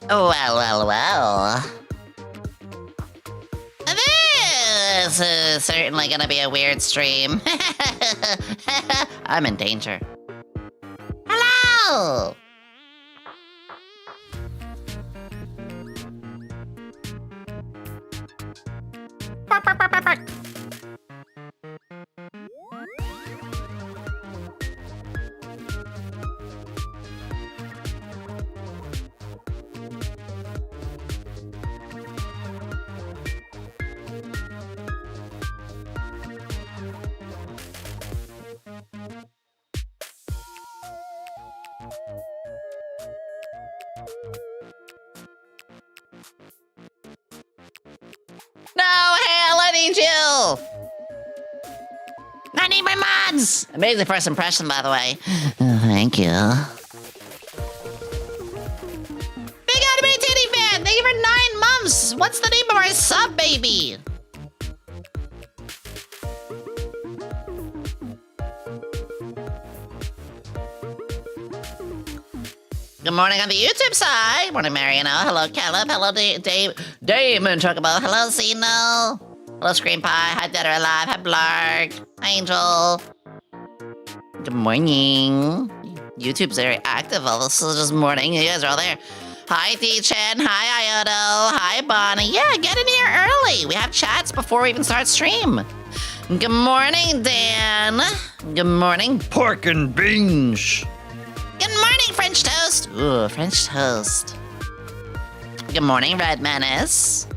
Well. This is certainly gonna be a weird stream. I'm in danger. Hello! Bark, bark, bark, bark, bark. No, Hale, I need you! I need my mods! Amazing first impression, by the way. Thank you. Big Anime Titty Fan, thank you for 9 months! What's the name of our sub, baby? Good morning on the YouTube side. Morning, Mariano. Hello, Caleb. Hello, Damon Chocobo. Hello, Zeno. Hello, Screen Pie. Hi, Dead or Alive. Hi, Blarg. Hi, Angel. Good morning. YouTube's very active all this is just morning. You guys are all there. Hi, D-Chen. Hi, Iodo. Hi, Bonnie. Yeah, get in here early. We have chats before we even start stream. Good morning, Dan. Good morning, Pork and Beans. Good morning, French Toast. Ooh, French Toast. Good morning, Red Menace.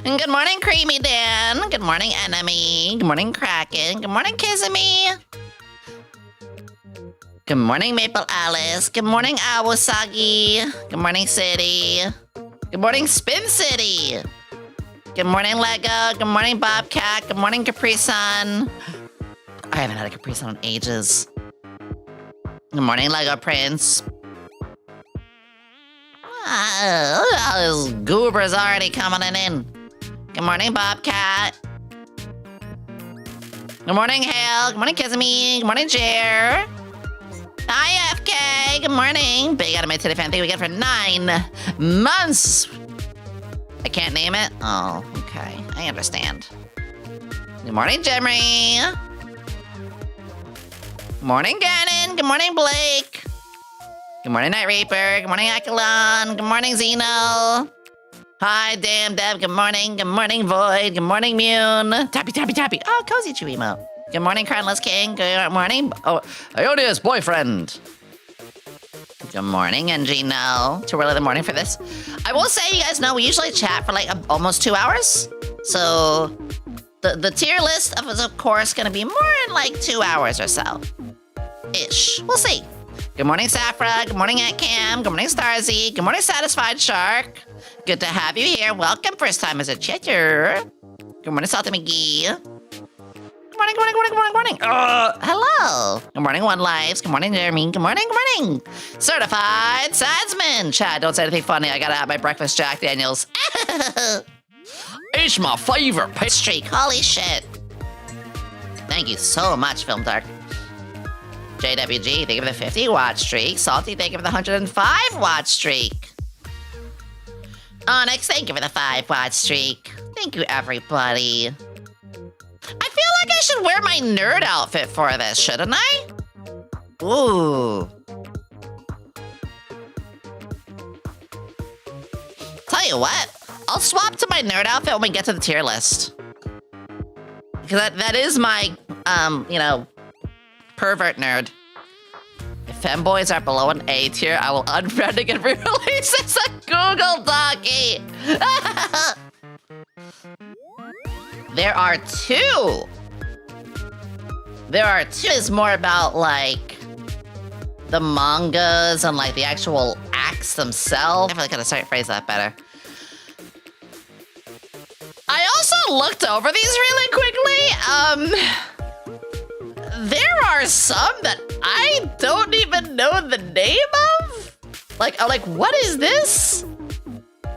And good morning, Creamy Dan. Good morning, Enemy. Good morning, Kraken. Good morning, Kizumi. Good morning, Maple Alice. Good morning, Awasagi. Good morning, City. Good morning, Spin City. Good morning, Lego. Good morning, Bobcat. Good morning, Capri Sun. I haven't had a Capri Sun in ages. Good morning, Lego Prince. This goober's already coming in. Good morning, Bobcat. Good morning, Hale. Good morning, Kizumi. Good morning, Jer. Hi, FK. Good morning. Big Anime Titty Fan. Thank you again for 9 months. I can't name it? Oh, okay. I understand. Good morning, Jemry. Good morning, Gannon. Good morning, Blake. Good morning, Night Reaper. Good morning, Akalon. Good morning, Zeno. Hi, Damn Dev. Good morning. Good morning, Void. Good morning, Mune. Tappy, tappy, tappy. Oh, Cozy Chuimo. Good morning, Crownless King. Good morning. Oh, Ionia's boyfriend. Good morning, Ngino. Too early in the morning for this. I will say, you guys know, we usually chat for like almost 2 hours. So the tier list is, of course, going to be more in like 2 hours or so. Ish. We'll see. Good morning, Safra. Good morning, Aunt Cam. Good morning, Starzy. Good morning, Satisfied Shark. Good to have you here. Welcome. First time as a chatter. Good morning, Salty McGee. Good morning, good morning, good morning, good morning, good morning. Hello. Good morning, One Lives. Good morning, Jeremy. Good morning, good morning. Certified Sadsman. Chad, don't say anything funny. I gotta have my breakfast Jack Daniels. It's my favorite pet streak. Holy shit. Thank you so much, Film Dark. JWG, thank you for the 50 watch streak. Salty, thank you for the 105 watch streak. Onyx, thank you for the 5 watch streak. Thank you, everybody. I feel like I should wear my nerd outfit for this, shouldn't I? Ooh. Tell you what, I'll swap to my nerd outfit when we get to the tier list. Because that is my, you know, pervert nerd. If femboys are below an A tier, I will unfriend and re-release as a Google Docky. There are 2. There are 2. It's more about like the mangas and like the actual acts themselves. I feel like I could have phrased that better. I also looked over these really quickly. There are some that I don't even know the name of. Like, I'm like, what is this?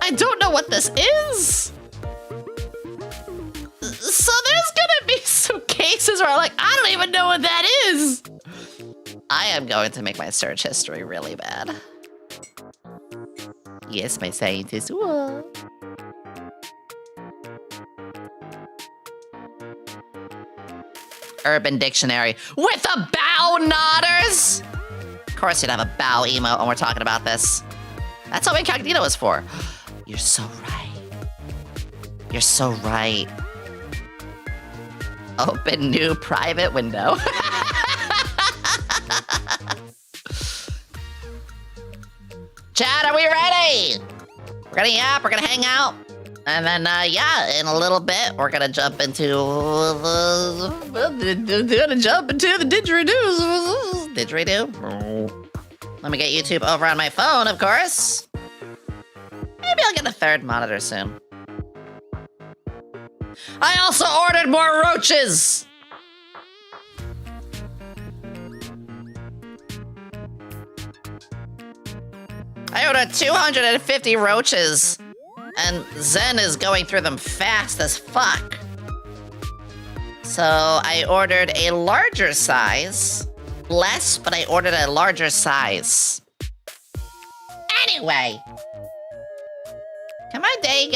I don't know what this is. So there's gonna be some cases where I'm like, I don't even know what that is. I am going to make my search history really bad. Yes, my scientist. Whoa. Urban Dictionary with a bow nodders? Of course you'd have a bow emote when we're talking about this. That's what incognito is for. You're so right. You're so right. Open new private window. Chat, are we ready? We're gonna yap, we're gonna hang out. And then, yeah, in a little bit, we're gonna jump into the didgeridoo. Didgeridoo? Let me get YouTube over on my phone, of course. Maybe I'll get a third monitor soon. I also ordered more roaches! I ordered 250 roaches, and Zen is going through them fast as fuck. So I ordered a larger size. Less, but I ordered a larger size. Anyway. Can my day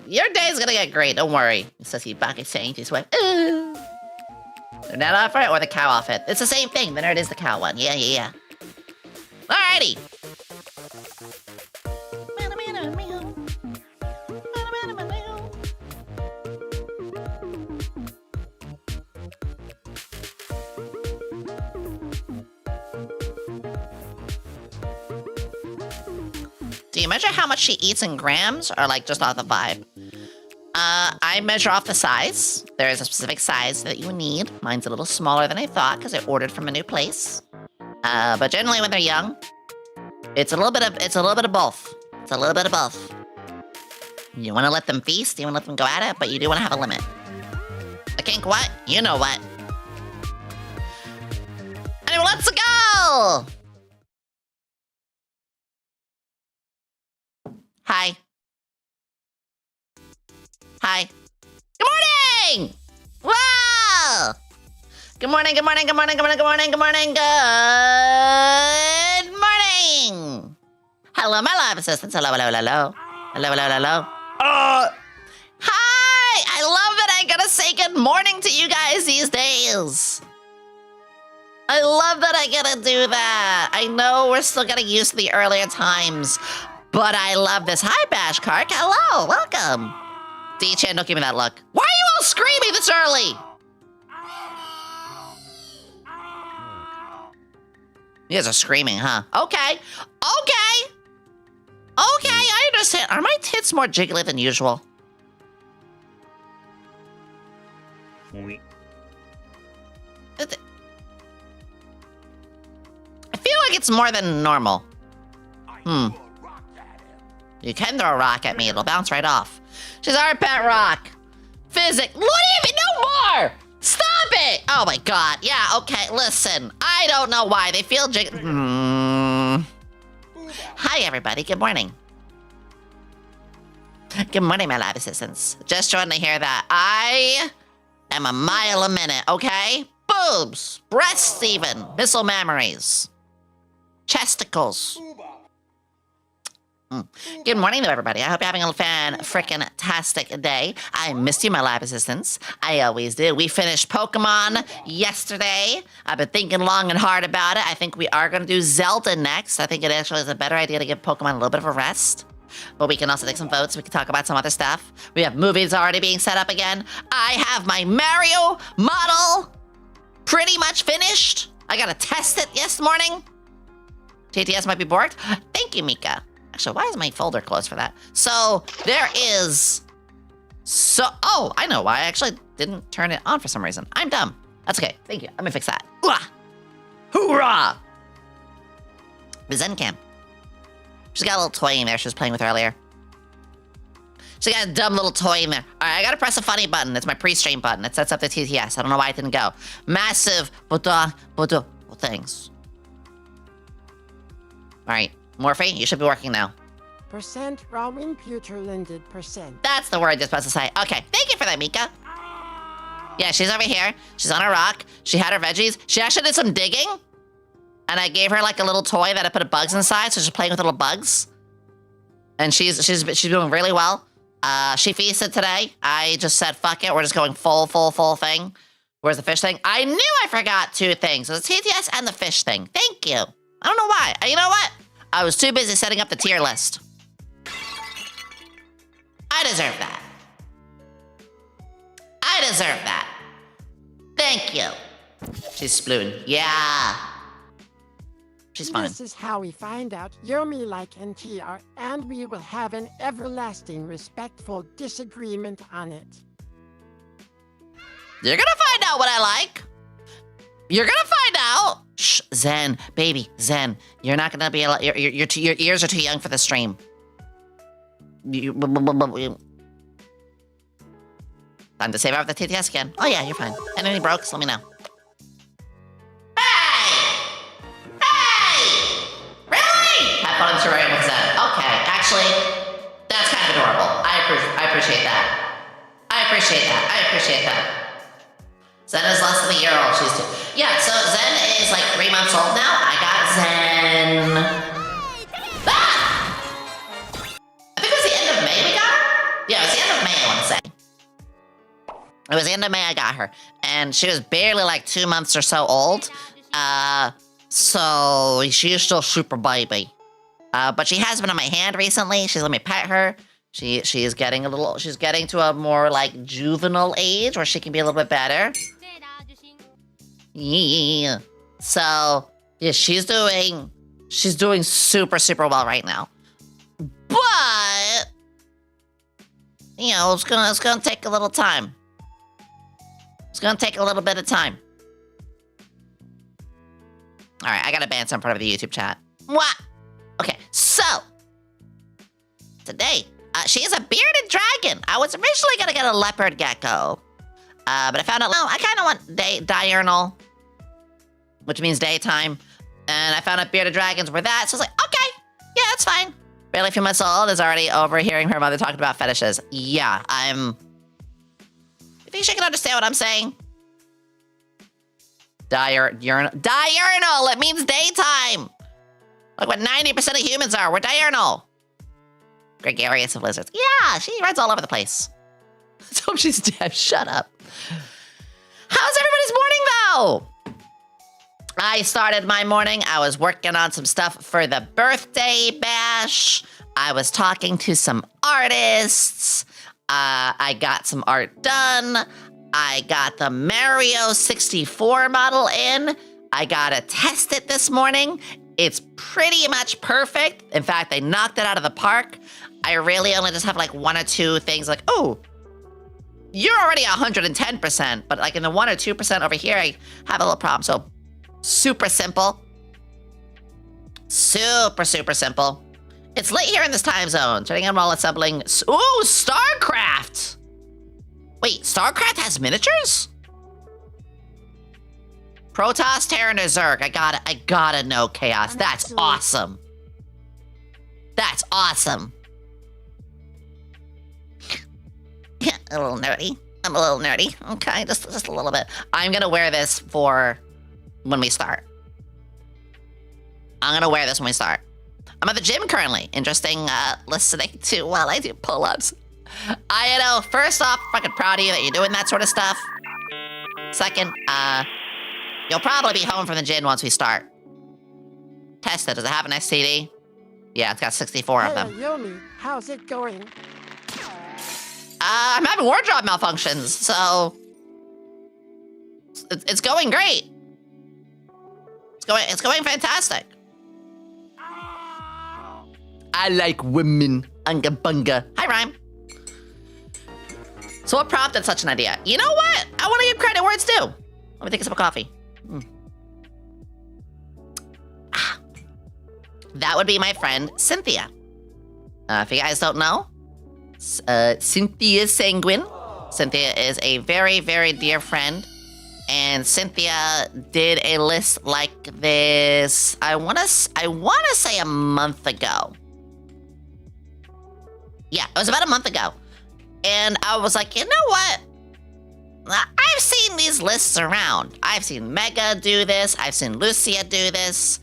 your day's gonna get great, don't worry. Says he back is saying to his wife. The net outfit or the cow outfit? It's the same thing, the nerd is the cow one. Yeah. Alrighty. Do you measure how much she eats in grams or like just off the vibe? I measure off the size. There is a specific size that you need. Mine's a little smaller than I thought because I ordered from a new place. But generally when they're young, it's a little bit of both. It's a little bit of both. You want to let them feast, you want to let them go at it, but you do want to have a limit. A kink what? You know what. Anyway, let's go! Hi. Hi. Good morning! Wow! Good morning, good morning, good morning, good morning, good morning, good morning, good morning! Hello, my live assistants. Hello, hello, hello. Hello, hello, hello. Hi! I love that I gotta say good morning to you guys these days. I love that I gotta do that. I know we're still getting used to the earlier times, but I love this. Hi, Bash Kark. Hello, welcome. D-Chan, don't give me that look. Why are you all screaming this early? You guys are screaming, huh? Okay, I understand. Are my tits more jiggly than usual? I feel like it's more than normal. You can throw a rock at me, it'll bounce right off. She's our pet rock. What do you mean? No more! Stop it! Oh my god. Yeah, okay, listen. I don't know why. They feel Hi, everybody. Good morning. Good morning, my live assistants. Just trying to hear that. I am a mile a minute, okay? Boobs, breasts even, missile memories, chesticles. Good morning, though, everybody. I hope you're having a fan-frickin-tastic day. I missed you, my live assistants. I always do. We finished Pokemon yesterday. I've been thinking long and hard about it. I think we are going to do Zelda next. I think it actually is a better idea to give Pokemon a little bit of a rest. But we can also take some votes. We can talk about some other stuff. We have movies already being set up again. I have my Mario model pretty much finished. I got to test it this morning. TTS might be borked. Thank you, Mika. Actually, why is my folder closed for that? So, there is... Oh, I know why. I actually didn't turn it on for some reason. I'm dumb. That's okay. Thank you. Let me fix that. Hoorah! The Zen Cam. She's got a little toy in there she was playing with earlier. She got a dumb little toy in there. All right, I gotta press a funny button. It's my pre-stream button. It sets up the TTS. I don't know why it didn't go. Massive things. All right. Morphe, you should be working now. Percent roaming %. That's the word you're supposed to say. Okay, thank you for that, Mika. Yeah, she's over here. She's on a rock. She had her veggies. She actually did some digging. And I gave her like a little toy that I put bugs inside, so she's playing with little bugs. And she's doing really well. She feasted today. I just said, fuck it, we're just going full thing. Where's the fish thing? I knew I forgot 2 things. It was the TTS and the fish thing. Thank you. I don't know why. You know what? I was too busy setting up the tier list. I deserve that. I deserve that. Thank you. She's sploon. Yeah. She's fine. This is how we find out Yomi like NTR, and we will have an everlasting respectful disagreement on it. You're gonna find out what I like. You're gonna find out. Shh, Zen, baby, Zen. You're not gonna be able. Your ears are too young for the stream. Time to save out the TTS again. Oh yeah, you're fine. Anything broke? Let me know. Have fun terrarium with Zen. Okay, actually, that's kind of adorable. I appreciate that. I appreciate that. Zen is less than a year old. She's 2. Yeah, so Zen is like 3 months old now. I got Zen. Ah! I think it was the end of May we got her? Yeah, it was the end of May, I want to say. It was the end of May I got her. And she was barely like 2 months or so old. So she is still super baby. But she has been on my hand recently. She's let me pet her. She is getting she's getting to a more like juvenile age where she can be a little bit better. Yeah. So yeah, she's doing super well right now. But you know, it's gonna take a little time. It's gonna take a little bit of time. All right, I gotta ban some part of the YouTube chat. What? Okay, so today, she is a bearded dragon. I was originally gonna get a leopard gecko, but I found out, no, I kind of want diurnal, which means daytime, and I found out bearded dragons were that, so I was like, okay, yeah, that's fine. Barely a few months old is already overhearing her mother talking about fetishes. Yeah, you think she can understand what I'm saying? Diurnal, it means daytime. Like what 90% of humans are, we're diurnal. Gregarious of lizards. Yeah, she runs all over the place. Let's hope she's dead, shut up. How's everybody's morning though? I started my morning, I was working on some stuff for the birthday bash. I was talking to some artists. I got some art done. I got the Mario 64 model in. I gotta test it this morning. It's pretty much perfect. In fact, they knocked it out of the park. I really only just have like 1 or 2 things like, oh, you're already 110%, but like in the 1 or 2% over here, I have a little problem. So super simple. Super simple. It's late here in this time zone. Turning on while assembling. Ooh, StarCraft. Wait, StarCraft has miniatures? Protoss, Terran, or Zerg? I gotta know Chaos. That's awesome. That's awesome. A little nerdy. I'm a little nerdy. Okay, just a little bit. I'm gonna wear this for when we start. I'm at the gym currently. Interesting listening to while I do pull-ups. I know, first off, fucking proud of you that you're doing that sort of stuff. Second, you'll probably be home from the gym once we start. Test it. Does it have an STD? Yeah, it's got 64 of them. Yomi, how's it going? I'm having wardrobe malfunctions, so it's going great. It's going fantastic. I like women. Unga bunga. Hi, Rhyme. So what prompted such an idea? You know what? I want to give credit where it's due. Let me take a sip of coffee. That would be my friend, Cynthia. If you guys don't know, Cynthia Sanguine. Cynthia is a very, very dear friend. And Cynthia did a list like this, I wanna say a month ago. Yeah, it was about a month ago. And I was like, you know what? I've seen these lists around. I've seen Mega do this. I've seen Lucia do this.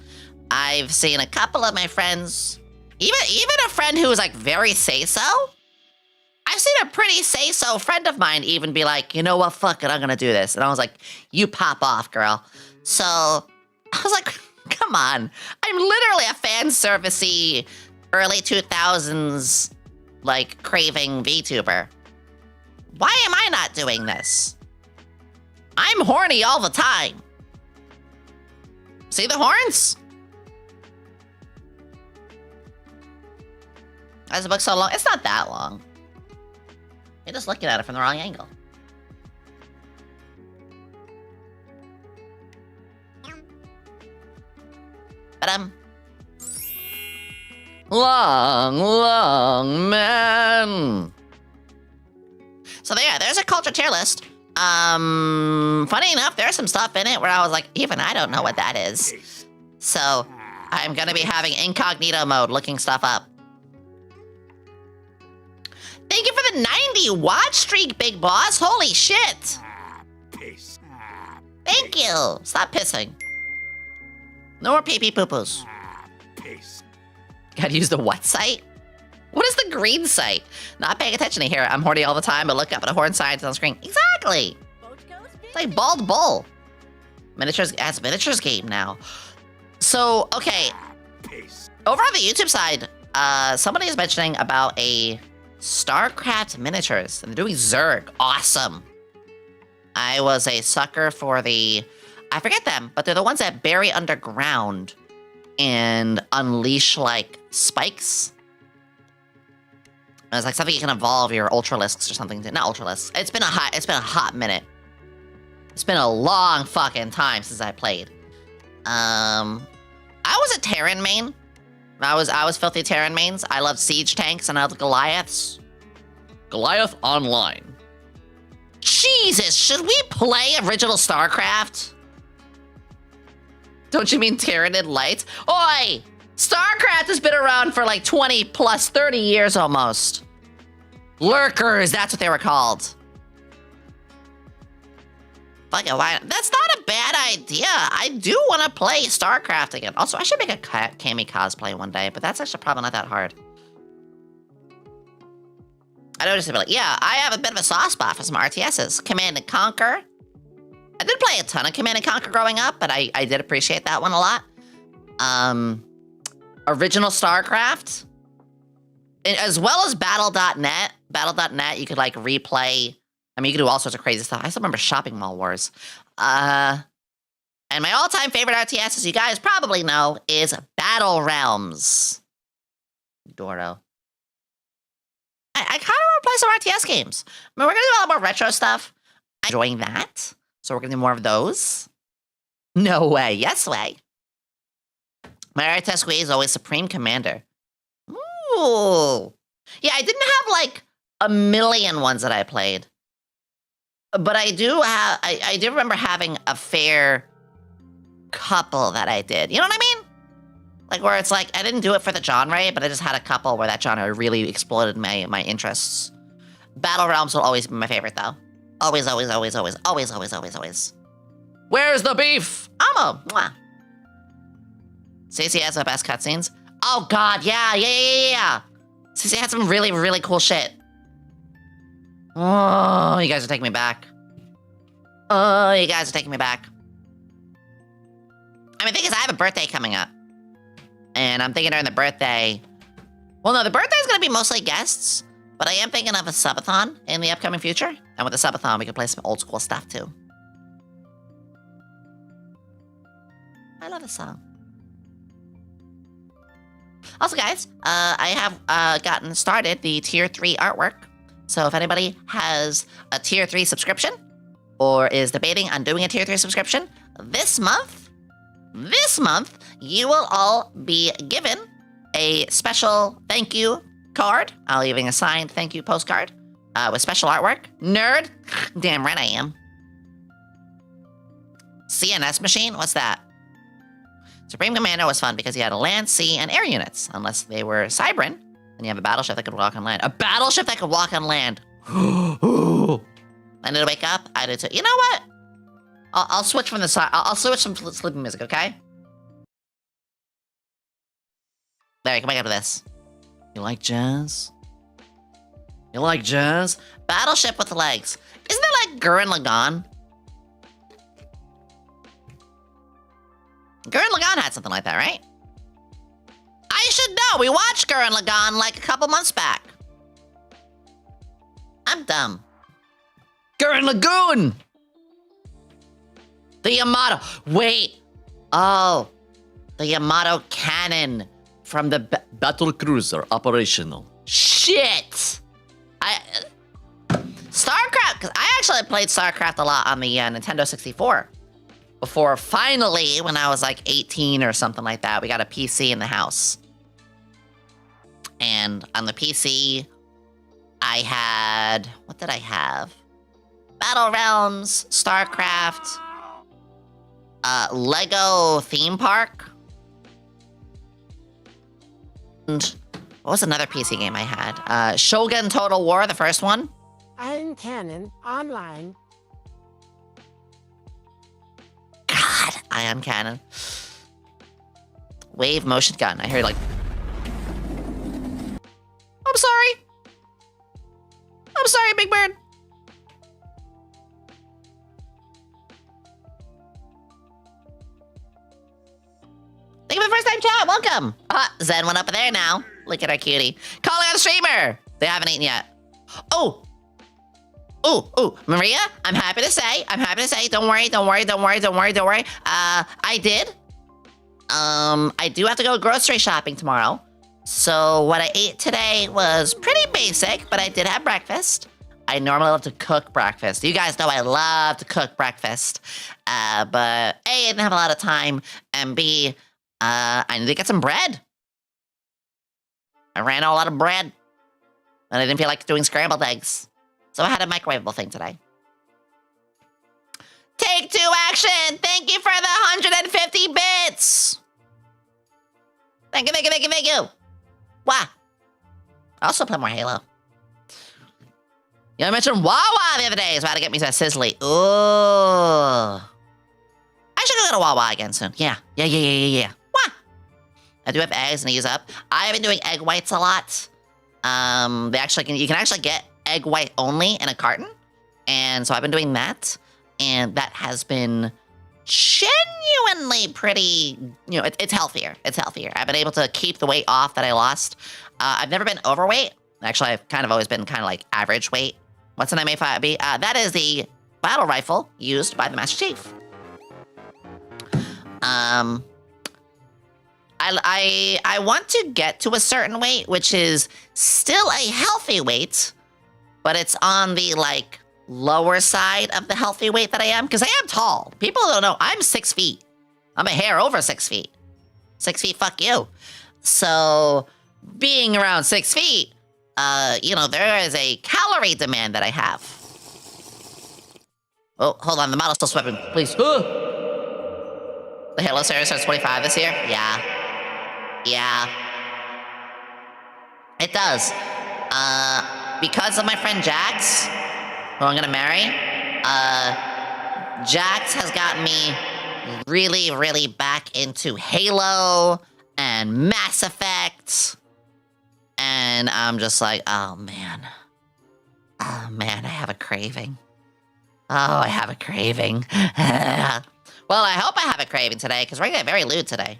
I've seen a couple of my friends Even a friend who was like very say-so. I've seen a pretty say-so friend of mine even be like, you know what, fuck it, I'm gonna do this. And I was like, you pop off, girl. So I was like, come on. I'm literally a fan servicey early 2000s like craving VTuber. Why am I not doing this? I'm horny all the time. See the horns? Why is the book so long? It's not that long. You're just looking at it from the wrong angle. But long man. So there's a culture tier list. Funny enough, there's some stuff in it where I was like, even I don't know what that is. So I'm gonna be having incognito mode, looking stuff up. Thank you for the 90 watch streak, big boss. Holy shit. Thank you. Stop pissing. No more pee-pee poo-poos. Gotta use the what site? What is the green site? Not paying attention to here. I'm horny all the time, but look up at the horn signs on the screen. Exactly. It's like Bald Bull. Miniatures, as miniatures game now. So, okay. Over on the YouTube side, somebody is mentioning about a StarCraft miniatures, and they're doing Zerg. Awesome. I was a sucker for the, I forget them, but they're the ones that bury underground and unleash like spikes. And it's like something you can evolve your Ultralisks or something. Not Ultralisks. It's been a hot minute. It's been a long fucking time since I played. I was a Terran main. I was filthy Terran mains. I loved siege tanks and I loved Goliaths. Goliath Online. Jesus, should we play original StarCraft? Don't you mean Tyranid Light? Oi! StarCraft has been around for like 20 plus 30 years almost. Lurkers, that's what they were called. Fucking why? That's not a bad idea. I do want to play StarCraft again. Also, I should make a Cammy cosplay one day, but that's actually probably not that hard. I noticed it, like, yeah, I have a bit of a soft spot for some RTSs. Command & Conquer. I did play a ton of Command & Conquer growing up, but I did appreciate that one a lot. Original StarCraft. As well as Battle.net. Battle.net, you could, like, replay. I mean, you could do all sorts of crazy stuff. I still remember Shopping Mall Wars. And my all-time favorite RTS, as you guys probably know, is Battle Realms. Doro. I kind of want to play some RTS games. I mean, we're going to do a lot more retro stuff. I'm enjoying that. So we're going to do more of those. No way. Yes way. My RTS squeeze is always Supreme Commander. Ooh. Yeah, I didn't have, like, a million ones that I played. But I do have, I do remember having a fair couple that I did. You know what I mean? Like, where it's like, I didn't do it for the genre, but I just had a couple where that genre really exploded my interests. Battle Realms will always be my favorite, though. Always, always, always, always, always, always, always, always. Where's the beef? Amo! Mwah. Stacey has the best cutscenes. Oh, God, yeah. Stacey had some really, really cool shit. Oh, you guys are taking me back. Oh, you guys are taking me back. I mean, the thing is, I have a birthday coming up. And I'm thinking during the birthday... Well, no, the birthday is going to be mostly guests. But I am thinking of a subathon in the upcoming future. And with the subathon, we can play some old school stuff, too. I love this song. Also, guys, I have gotten started the Tier 3 artwork. So if anybody has a Tier 3 subscription, or is debating on doing a Tier 3 subscription, this month, you will all be given a special thank you card. I'll leaving a signed thank you postcard with special artwork. Nerd. Damn right I am. CNS machine? What's that? Supreme Commander was fun because he had a land, sea, and air units. Unless they were Cybran, and you have a battleship that could walk on land. A battleship that could walk on land. I need to wake up. I need to. You know what? I'll switch from the side. I'll switch from sleeping music. Okay. There, you can wake up to this. You like jazz? You like jazz? Battleship with legs. Isn't that like Gurren Lagann? Gurren Lagann had something like that, right? I should know. We watched Gurren Lagann like a couple months back. I'm dumb. Gurren Lagoon! The Yamato. Wait. Oh. The Yamato cannon from the battle cruiser operational. Shit! StarCraft, because I actually played StarCraft a lot on the Nintendo 64. Before finally, when I was like 18 or something like that, we got a PC in the house. And on the PC, I had, what did I have? Battle Realms, StarCraft, Lego Theme Park. And what was another PC game I had? Shogun Total War, the first one. Iron Cannon Online. God, Ion Cannon. Wave motion gun. I heard like... I'm sorry. I'm sorry, Big Bird. Thank you for the first time chat. Welcome. Zen went up there now. Look at our cutie. Calling on the streamer. They haven't eaten yet. Oh. Oh, Maria, I'm happy to say, don't worry. I did. I do have to go grocery shopping tomorrow. So what I ate today was pretty basic, but I did have breakfast. I normally love to cook breakfast. You guys know I love to cook breakfast. But A, I didn't have a lot of time, and B, I need to get some bread. I ran out a lot of bread, and I didn't feel like doing scrambled eggs. So I had a microwavable thing today. Take 2 action! Thank you for the 150 bits! Thank you! Wow. I also play more Halo. You know, I mentioned Wawa the other day. It's about to get me to Sizzly. Ooh. I should go to Wawa again soon. Yeah. Wah! I do have eggs and use up. I've been doing egg whites a lot. You can actually get egg white only in a carton. And so I've been doing that. And that has been genuinely pretty, it's healthier. I've been able to keep the weight off that I lost. I've never been overweight. Actually, I've kind of always been kind of like average weight. What's an MA5B? That is the battle rifle used by the Master Chief. I want to get to a certain weight, which is still a healthy weight, but it's on the like lower side of the healthy weight that I am, because I am tall. People don't know, I'm 6 feet. I'm a hair over 6 feet. 6 feet, fuck you. So being around 6 feet, there is a calorie demand that I have. Oh, hold on, the model's still sweeping, please. The Halo series starts 25 this year? Yeah. It does. Because of my friend Jax, who I'm gonna marry, Jax has gotten me really, really back into Halo and Mass Effect. And I'm just like, oh man, I have a craving. Well, I hope I have a craving today, because we're gonna get very lewd today.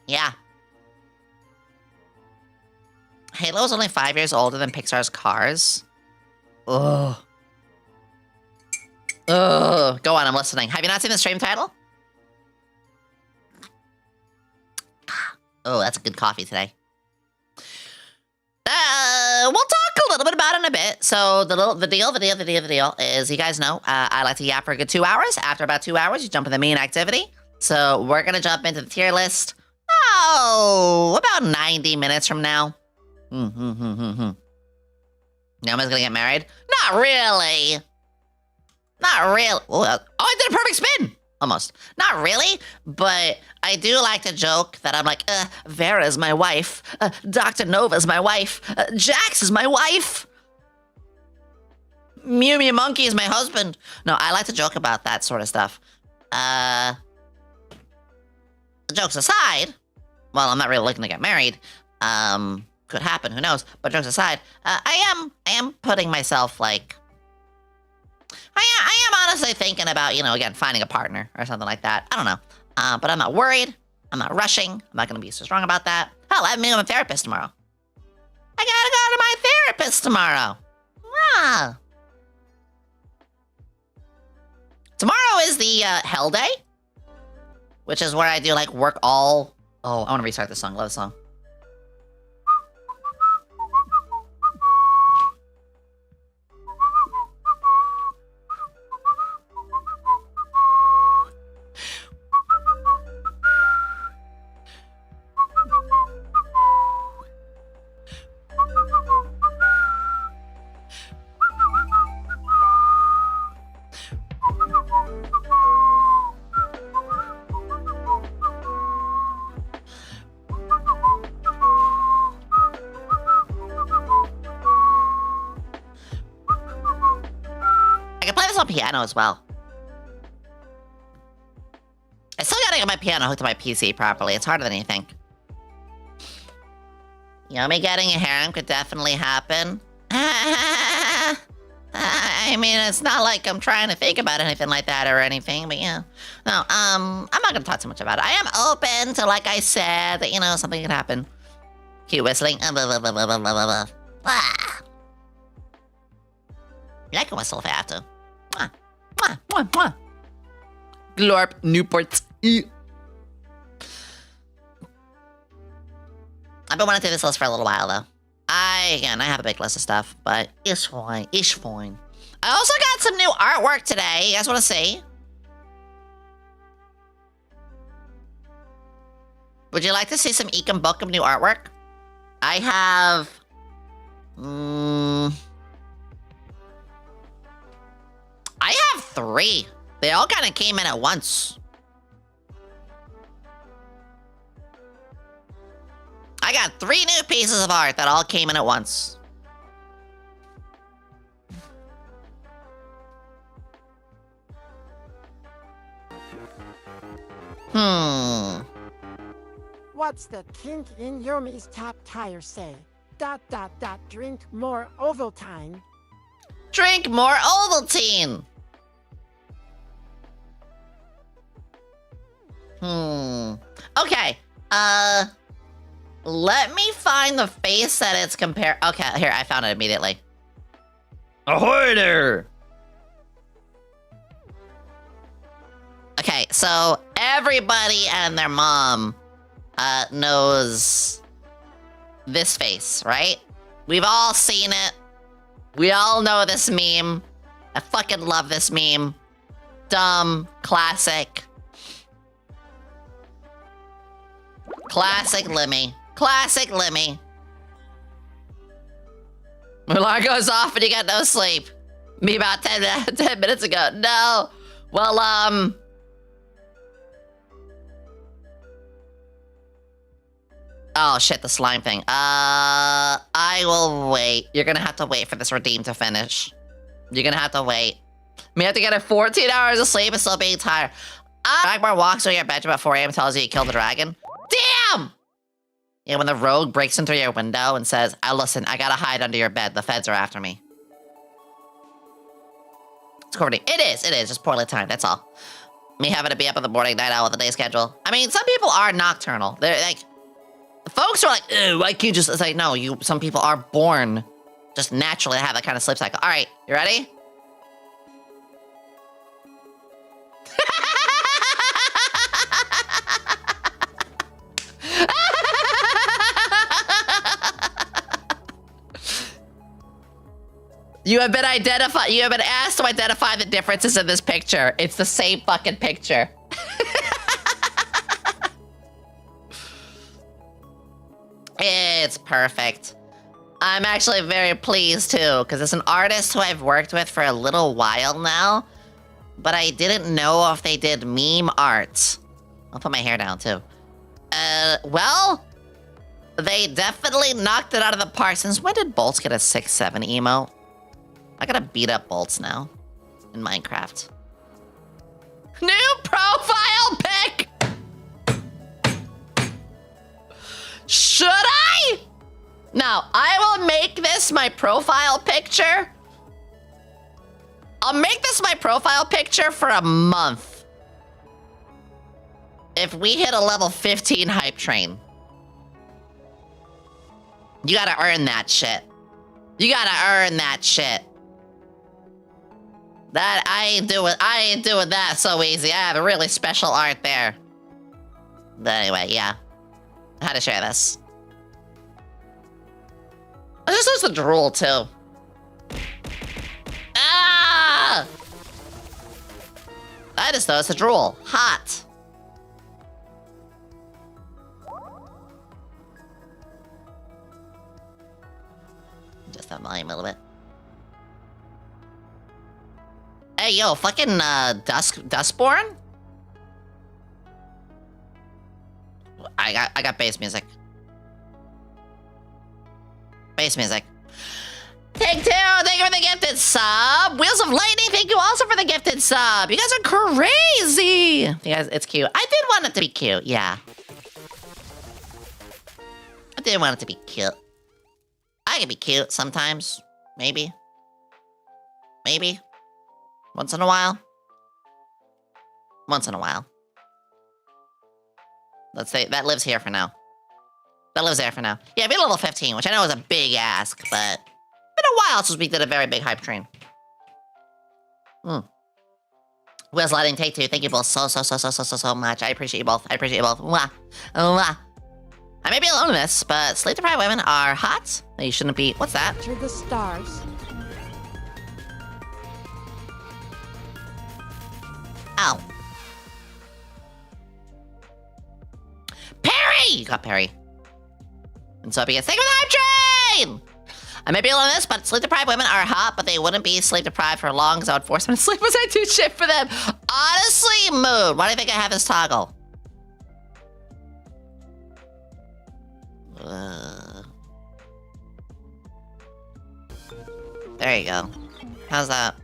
Yeah. Halo's only 5 years older than Pixar's Cars. Ugh. Go on, I'm listening. Have you not seen the stream title? Oh, that's a good coffee today. We'll talk a little bit about it in a bit. So the deal is, you guys know, I like to yap for a good 2 hours. After about 2 hours, you jump in the main activity. So we're gonna jump into the tier list. Oh, about 90 minutes from now. Yomi's gonna get married? Not really. Oh, I did a perfect spin. Almost. Not really, but I do like to joke that I'm like, Vera's my wife. Dr. Nova's my wife. Jax is my wife. Mew Mew Monkey is my husband. No, I like to joke about that sort of stuff. jokes aside, well, I'm not really looking to get married. Could happen, who knows? But jokes aside, I am putting myself, like... I am honestly thinking about, again, finding a partner or something like that. I don't know. But I'm not worried. I'm not rushing. I'm not going to be so strong about that. Hell, I'm meeting with a therapist tomorrow. I gotta go to my therapist tomorrow. Ah. Tomorrow is the Hell Day, which is where I do, like, work all... Oh, I want to restart this song. Love this song. I can play this on piano as well. I still gotta get my piano hooked to my PC properly. It's harder than you think. Yomi getting a harem could definitely happen. I mean, it's not like I'm trying to think about anything like that or anything, but yeah. No, I'm not gonna talk too much about it. I am open to, like I said, that, something could happen. Cute whistling. Ah. I can whistle if I have to. Mwah, mwah, mwah, mwah. Glorp, Newport. I've been wanting to do this list for a little while, though. I have a big list of stuff, but it's fine. It's fine. I also got some new artwork today. You guys want to see? Would you like to see some Ekum Bookum new artwork? I have... I have 3. They all kind of came in at once. I got 3 new pieces of art that all came in at once. What's the kink in Yomi's top tire say? ... Drink more Ovaltine. Drink more Ovaltine. Okay. Let me find the face that it's compared. Okay, here, I found it immediately. Ahoy there! Okay, so everybody and their mom knows this face, right? We've all seen it. We all know this meme. I fucking love this meme. Dumb, classic. Classic Limmy. Classic Limmy. Alarm goes off and you got no sleep. Me about 10 minutes ago. No. Well, oh shit, the slime thing. I will wait. You're gonna have to wait for this redeem to finish. You're gonna have to wait. We have to get 14 hours of sleep and still being tired. Ragnar walks through your bedroom at 4 a.m. and tells you you killed the dragon. Damn! Yeah, when the rogue breaks into your window and says, listen, I gotta hide under your bed. The feds are after me. It's coordinated. It is just poorly timed, that's all. Me having to be up in the morning, night owl with the day schedule. I mean, some people are nocturnal. They're like, folks are like, ew, why can't you just, it's like, no, some people are born just naturally to have that kind of sleep cycle. All right, you ready? You have been asked to identify the differences in this picture. It's the same fucking picture. It's perfect. I'm actually very pleased too, because it's an artist who I've worked with for a little while now, but I didn't know if they did meme art. I'll put my hair down too. Well, they definitely knocked it out of the park. Since when did Bolts get a 6-7 emote? I gotta beat up Bolts now in Minecraft. New profile pic! Now, I will make this my profile picture. I'll make this my profile picture for a month. If we hit a level 15 hype train. You gotta earn that shit. You gotta earn that shit. That, I ain't doing that so easy. I have a really special art there. But anyway, yeah. How to share this. I just use the drool, too. Ah! I just know it's a drool. Hot. Just that volume a little bit. Hey, yo, fucking, Dustborn? I got bass music. Bass music. Take two, thank you for the gifted sub. Wheels of Lightning, thank you also for the gifted sub. You guys are crazy. You guys, it's cute. I did want it to be cute, yeah. I did want it to be cute. I can be cute sometimes. Maybe. Maybe. Once in a while. Once in a while. Let's say that lives here for now. That lives there for now. Yeah, be level 15, which I know is a big ask, but been a while since we did a very big hype train. Wheels Lighting, take two. Thank you both so much. I appreciate you both. I appreciate you both. Mwah. Mwah. I may be alone in this, but sleep-deprived women are hot. You shouldn't be. What's that? To the stars. Ow. Perry! You got Perry. And so it begins. Take me the hype train! I may be alone in this, but sleep-deprived women are hot, but they wouldn't be sleep-deprived for long, because I would force them to sleep as I do shit for them. Honestly, Mood, why do you think I have this toggle? There you go. How's that?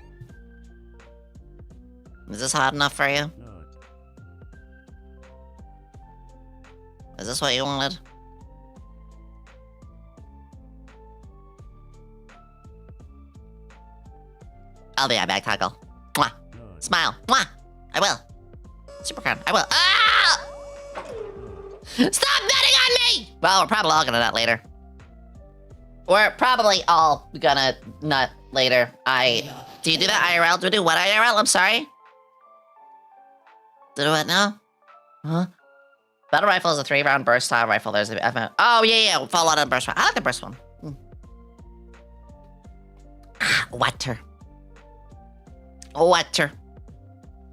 Is this hot enough for you? Is this what you wanted? I'll be a bag toggle. Mwah. Smile. Mwah. I will. Supercrown. I will. Ah! Stop nutting on me! Well, we're probably all gonna nut later. We're probably all gonna nut later. Do you do that IRL? Do we do what IRL? I'm sorry? Do what now? Huh? Battle rifle is a 3-round burst style rifle. There's a... Oh, yeah. Fall out on burst one. I like the burst one. Water. Water.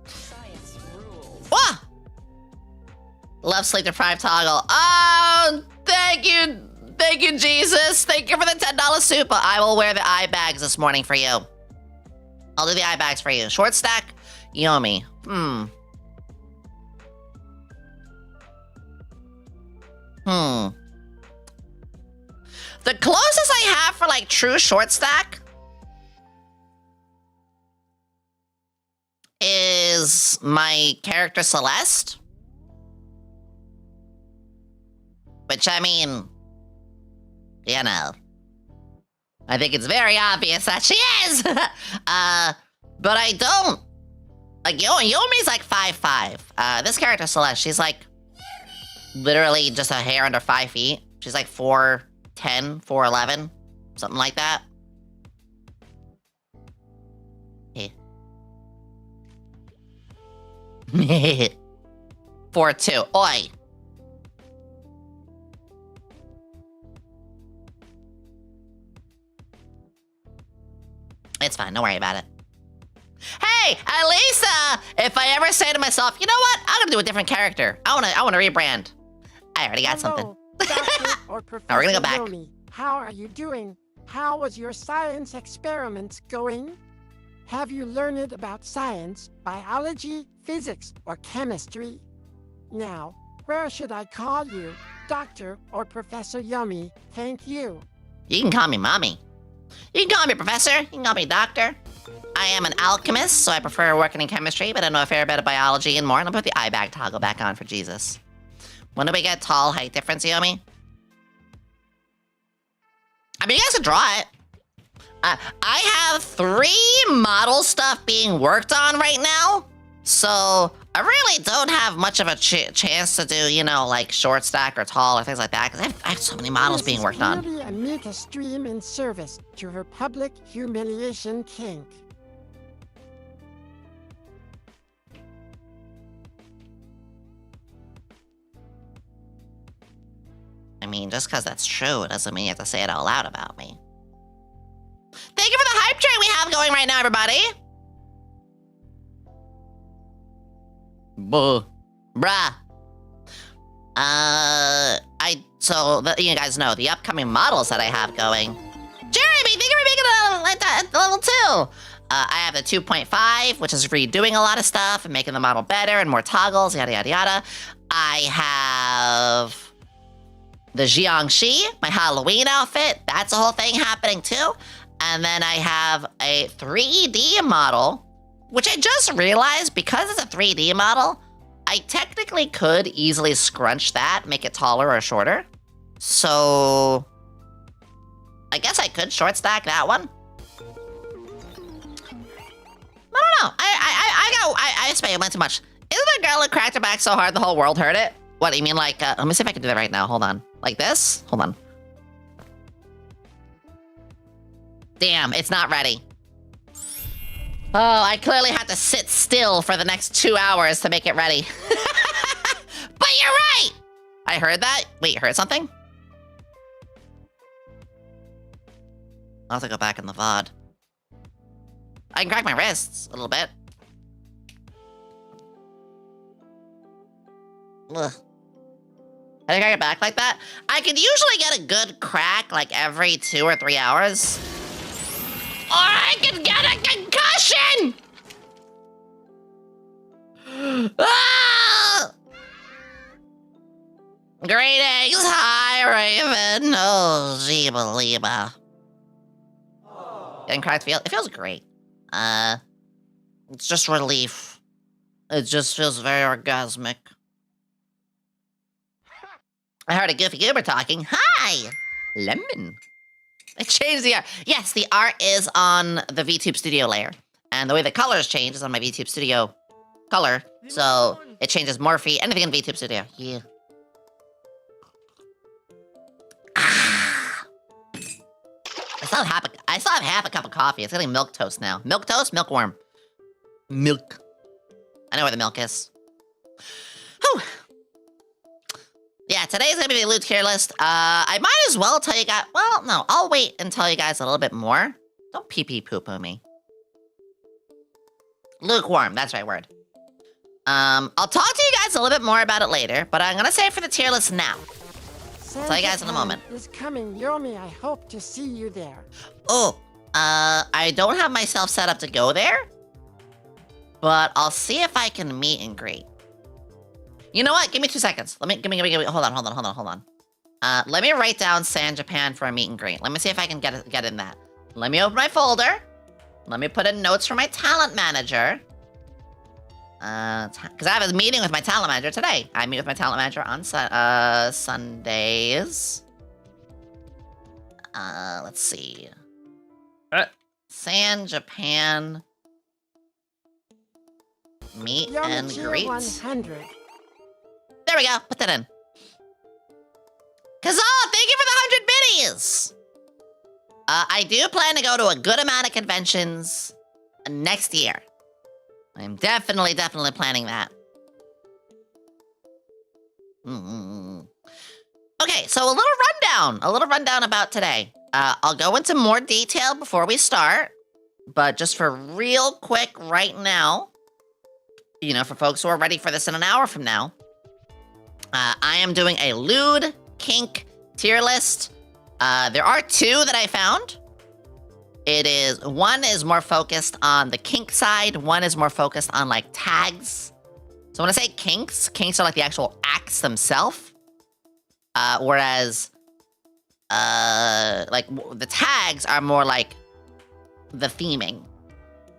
Science rules. Ah! Love sleep deprived toggle. Oh, thank you. Thank you, Jesus. Thank you for the $10 super. I will wear the eye bags this morning for you. I'll do the eye bags for you. Short stack, Yomi. The closest I have for like true short stack is my character Celeste. Which, I mean, you know, I think it's very obvious that she is. But I don't. Like, Yomi's like 5'5". This character Celeste, she's like literally just a hair under 5 feet. She's like 4'10", 4'11", something like that. Yeah. 4'2". Oi. It's fine, don't worry about it. Hey, at least, if I ever say to myself, you know what? I'm gonna do a different character. I wanna rebrand. I already got something. Doctor or Professor Now we're gonna go back. Yomi, how are you doing? How was your science experiments going? Have you learned about science, biology, physics, or chemistry? Now, where should I call you? Doctor or Professor Yomi? Thank you. You can call me Mommy. You can call me Professor. You can call me Doctor. I am an alchemist, so I prefer working in chemistry, but I know a fair bit of biology and more. And I'll put the eye bag toggle back on for Jesus. When do we get tall height difference, Yomi? I mean, you guys can draw it. I have 3 model stuff being worked on right now, so I really don't have much of a chance to do, you know, like short stack or tall or things like that, because I have so many models being worked on. This is merely a meta stream in service to her public humiliation kink. I mean, just because that's true, it doesn't mean you have to say it out loud about me. Thank you for the hype train we have going right now, everybody. Buh. Bruh. You guys know the upcoming models that I have going. Jeremy, thank you for making it at level 2. I have the 2.5, which is redoing a lot of stuff and making the model better and more toggles, yada, yada, yada. I have the Jiangxi, my Halloween outfit. That's a whole thing happening too. And then I have a 3D model, which I just realized because it's a 3D model, I technically could easily scrunch that, make it taller or shorter. So I guess I could short stack that one. I don't know. I spent too much. Isn't the girl who cracked her back so hard the whole world heard it? What, you mean like, let me see if I can do that right now. Hold on. Like this? Hold on. Damn, it's not ready. Oh, I clearly had to sit still for the next 2 hours to make it ready. But you're right! I heard that. Wait, you heard something? I'll have to go back in the VOD. I can crack my wrists a little bit. Ugh. I think I get back like that. I could usually get a good crack like every 2 or 3 hours. Or I could get a concussion! Ah! Greetings, hi, Raven. Oh, Zeba Liba. Getting cracked it feels great. It's just relief. It just feels very orgasmic. I heard a goofy goober talking. Hi! Lemon. I changed the art. Yes, the art is on the VTube Studio layer. And the way the colors change is on my VTube Studio color. So it changes Morphe, anything in VTube Studio. Yeah. Ah. I still have half a cup of coffee. It's getting milk toast now. Milk toast, milkworm. Milk. I know where the milk is. Whew. Yeah, today's gonna be the loot tier list. I might as well tell you guys, well, no, I'll wait and tell you guys a little bit more. Don't pee-pee poo-poo me. Lukewarm, that's the right word. I'll talk to you guys a little bit more about it later, but I'm gonna say it for the tier list now. Tell you guys in a moment. Is coming, Yomi. I hope to see you there. Oh, I don't have myself set up to go there, but I'll see if I can meet and greet. You know what? Give me 2 seconds. Hold on. Let me write down San Japan for a meet and greet. Let me see if I can get in that. Let me open my folder. Let me put in notes for my talent manager. Because I have a meeting with my talent manager today. I meet with my talent manager on Sundays. Let's see. San Japan meet and greet. 100. There we go. Put that in. Kazal, thank you for the 100 biddies. I do plan to go to a good amount of conventions next year. I'm definitely planning that. Okay, so a little rundown about today. I'll go into more detail before we start, but just for real quick right now, you know, for folks who are ready for this in an hour from now, I am doing a lewd kink tier list. There are 2 that I found. One is more focused on the kink side. One is more focused on like tags. So when I say kinks are like the actual acts themselves. Whereas, like the tags are more like the theming.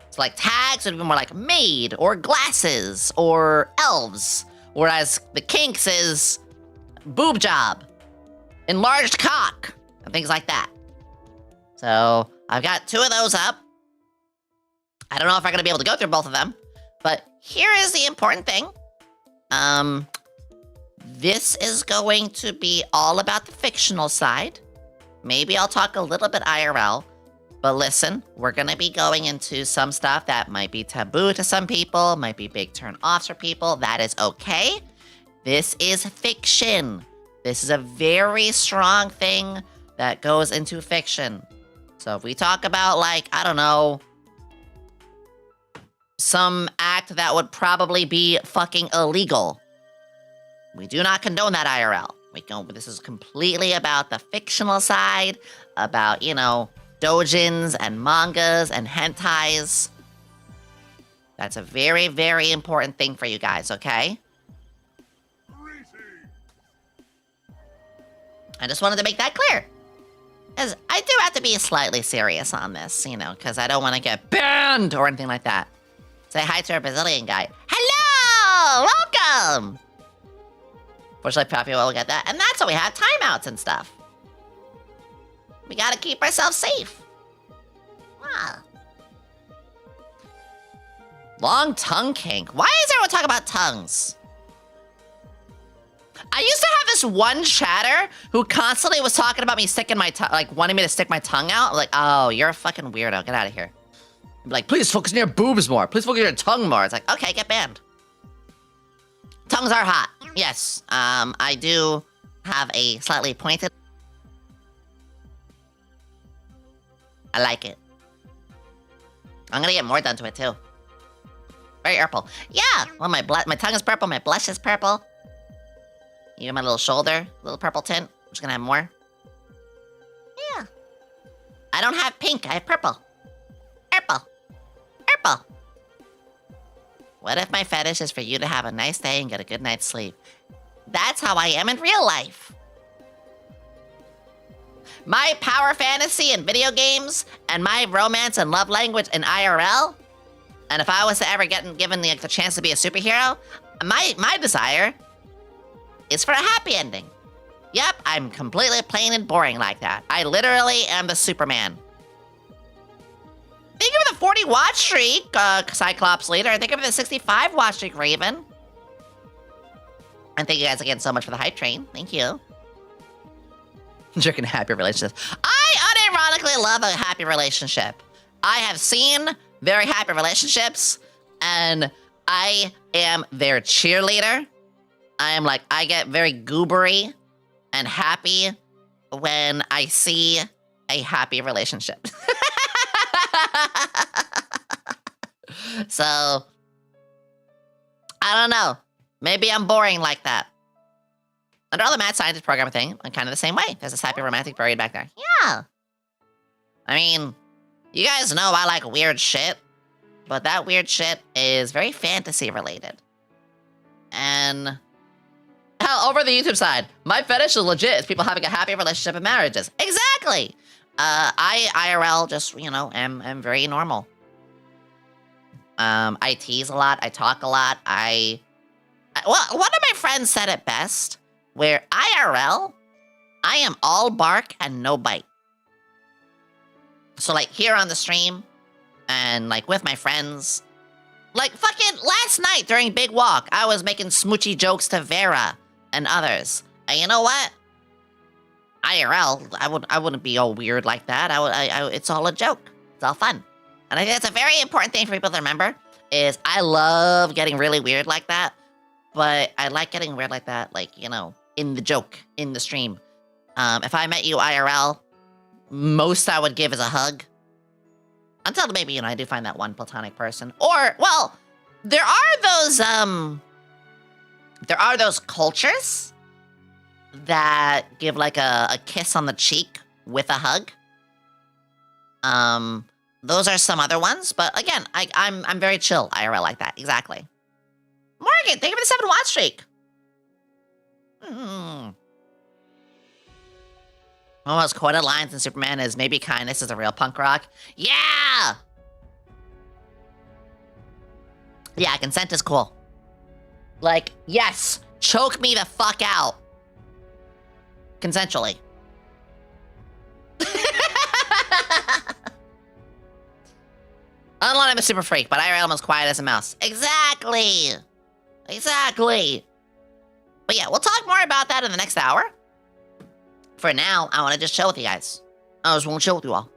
So like tags would be more like maid or glasses or elves. Whereas the kinks is boob job, enlarged cock, and things like that. So I've got 2 of those up. I don't know if I'm gonna be able to go through both of them, but here is the important thing. This is going to be all about the fictional side. Maybe I'll talk a little bit IRL, but listen, we're gonna be going into some stuff that might be taboo to some people, might be big turn-offs for people. That is okay. This is fiction. This is a very strong thing that goes into fiction. So if we talk about, like, I don't know, some act that would probably be fucking illegal, we do not condone that IRL. This is completely about the fictional side, about, you know, doujins and mangas and hentais. That's a very, very important thing for you guys, okay? I just wanted to make that clear. Because I do have to be slightly serious on this, you know, because I don't want to get banned or anything like that. Say hi to our Brazilian guy. Hello! Welcome! Fortunately, Papi will get that. And that's why we have timeouts and stuff. We gotta keep ourselves safe. Wow. Long tongue kink. Why is everyone talking about tongues? I used to have this one chatter who constantly was talking about me sticking my tongue, like wanting me to stick my tongue out. I'm like, oh, you're a fucking weirdo. Get out of here. I'm like, please focus on your boobs more. Please focus on your tongue more. It's like, okay, get banned. Tongues are hot. Yes, I do have a slightly pointed. I like it. I'm gonna get more done to it too. Very purple. Yeah, well, my tongue is purple, my blush is purple. Even my little shoulder, little purple tint. I'm just gonna have more. Yeah. I don't have pink, I have purple. Purple. Purple. What if my fetish is for you to have a nice day and get a good night's sleep? That's how I am in real life. My power fantasy in video games and my romance and love language in IRL, and if I was to ever get given the chance to be a superhero, my desire is for a happy ending. Yep, I'm completely plain and boring like that. I literally am the Superman. Thank you for the 40 watch streak, Cyclops leader. Thank you for the 65 watch streak, Raven. And thank you guys again so much for the hype train. Thank you. Drinking happy relationships. I unironically love a happy relationship. I have seen very happy relationships, and I am their cheerleader. I get very goobery and happy when I see a happy relationship. So, I don't know. Maybe I'm boring like that. Under all the mad scientist program thing, I'm kind of the same way. There's this happy romantic buried back there. Yeah. I mean, you guys know I like weird shit, but that weird shit is very fantasy related. And hell, over the YouTube side, my fetish is legit. It's people having a happy relationship and marriages. Exactly. I IRL just, you know, am very normal. I tease a lot. I talk a lot. Well, one of my friends said it best, where IRL, I am all bark and no bite. So, like, here on the stream, and, like, with my friends, like, fucking last night during Big Walk, I was making smoochy jokes to Vera and others. And you know what? IRL, I wouldn't be all weird like that. It's all a joke. It's all fun. And I think that's a very important thing for people to remember, is I love getting really weird like that, but I like getting weird like that, like, you know, in the joke, in the stream. If I met you IRL, most I would give is a hug. Until maybe, you know, I do find that one platonic person. Or, well, there are those cultures that give like a kiss on the cheek with a hug. Those are some other ones, but again, I'm very chill IRL like that. Exactly. Morgan, thank you for the 7 watch streak. One of the most quoted lines in Superman is, maybe kindness is a real punk rock. Yeah! Yeah, consent is cool. Like, yes, choke me the fuck out. Consensually. Online, I'm a super freak, but IRL, I'm as quiet as a mouse. Exactly. Exactly. But yeah, we'll talk more about that in the next hour. For now, I want to just chill with you guys. I just want to chill with you all.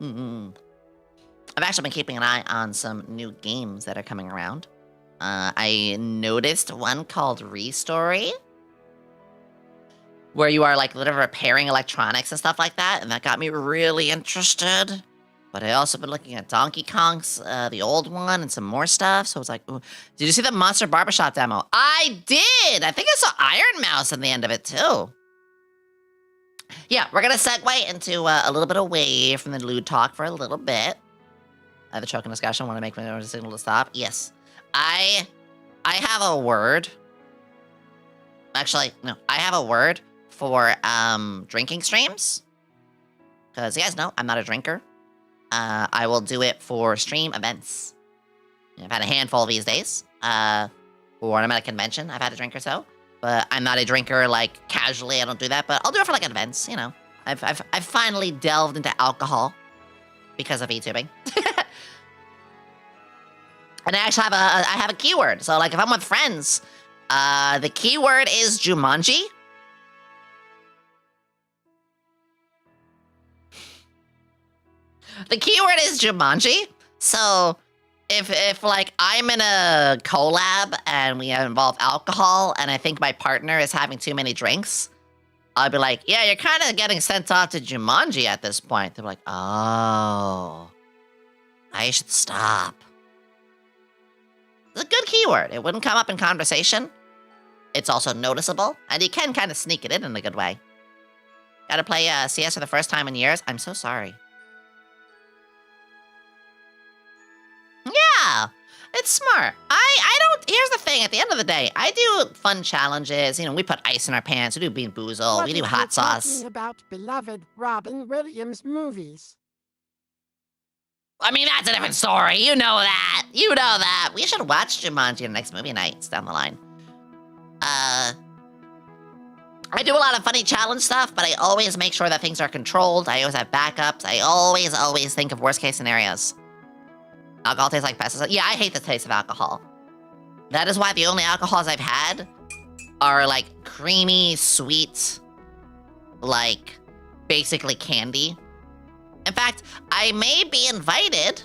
I've actually been keeping an eye on some new games that are coming around. I noticed one called Restory, where you are like literally repairing electronics and stuff like that, and that got me really interested. But I also been looking at Donkey Kong's, the old one, and some more stuff. So I was like, ooh. Did you see the Monster Barbershop demo? I did! I think I saw Iron Mouse in the end of it, too. Yeah, we're gonna segue into a little bit away from the lewd talk for a little bit. I have a choking discussion. Want to make my signal to stop? Yes. I have a word. Actually, no. I have a word for, drinking streams. Because you guys know, I'm not a drinker. I will do it for stream events. I've had a handful these days. Or when I'm at a convention, I've had a drink or so. But I'm not a drinker, like, casually, I don't do that. But I'll do it for, like, events, you know. I've finally delved into alcohol because of VTubing. And I actually have a keyword. So, like, if I'm with friends, the keyword is Jumanji. The keyword is Jumanji. So, if like, I'm in a collab and we involve alcohol and I think my partner is having too many drinks, I'll be like, yeah, you're kind of getting sent off to Jumanji at this point. They're like, oh, I should stop. It's a good keyword. It wouldn't come up in conversation. It's also noticeable, and you can kind of sneak it in a good way. Gotta play CS for the first time in years? I'm so sorry. Yeah, it's smart. I don't, here's the thing, at the end of the day, I do fun challenges, you know, we put ice in our pants, we do Bean Boozle, What we do if hot you're sauce. talking about beloved Robin Williams movies? I mean, that's a different story, you know that, you know that. We should watch Jumanji the next movie nights down the line. I do a lot of funny challenge stuff, but I always make sure that things are controlled, I always have backups, I always think of worst case scenarios. Alcohol tastes like pesticide. Yeah, I hate the taste of alcohol. That is why the only alcohols I've had are like creamy, sweet, like basically candy. In fact, I may be invited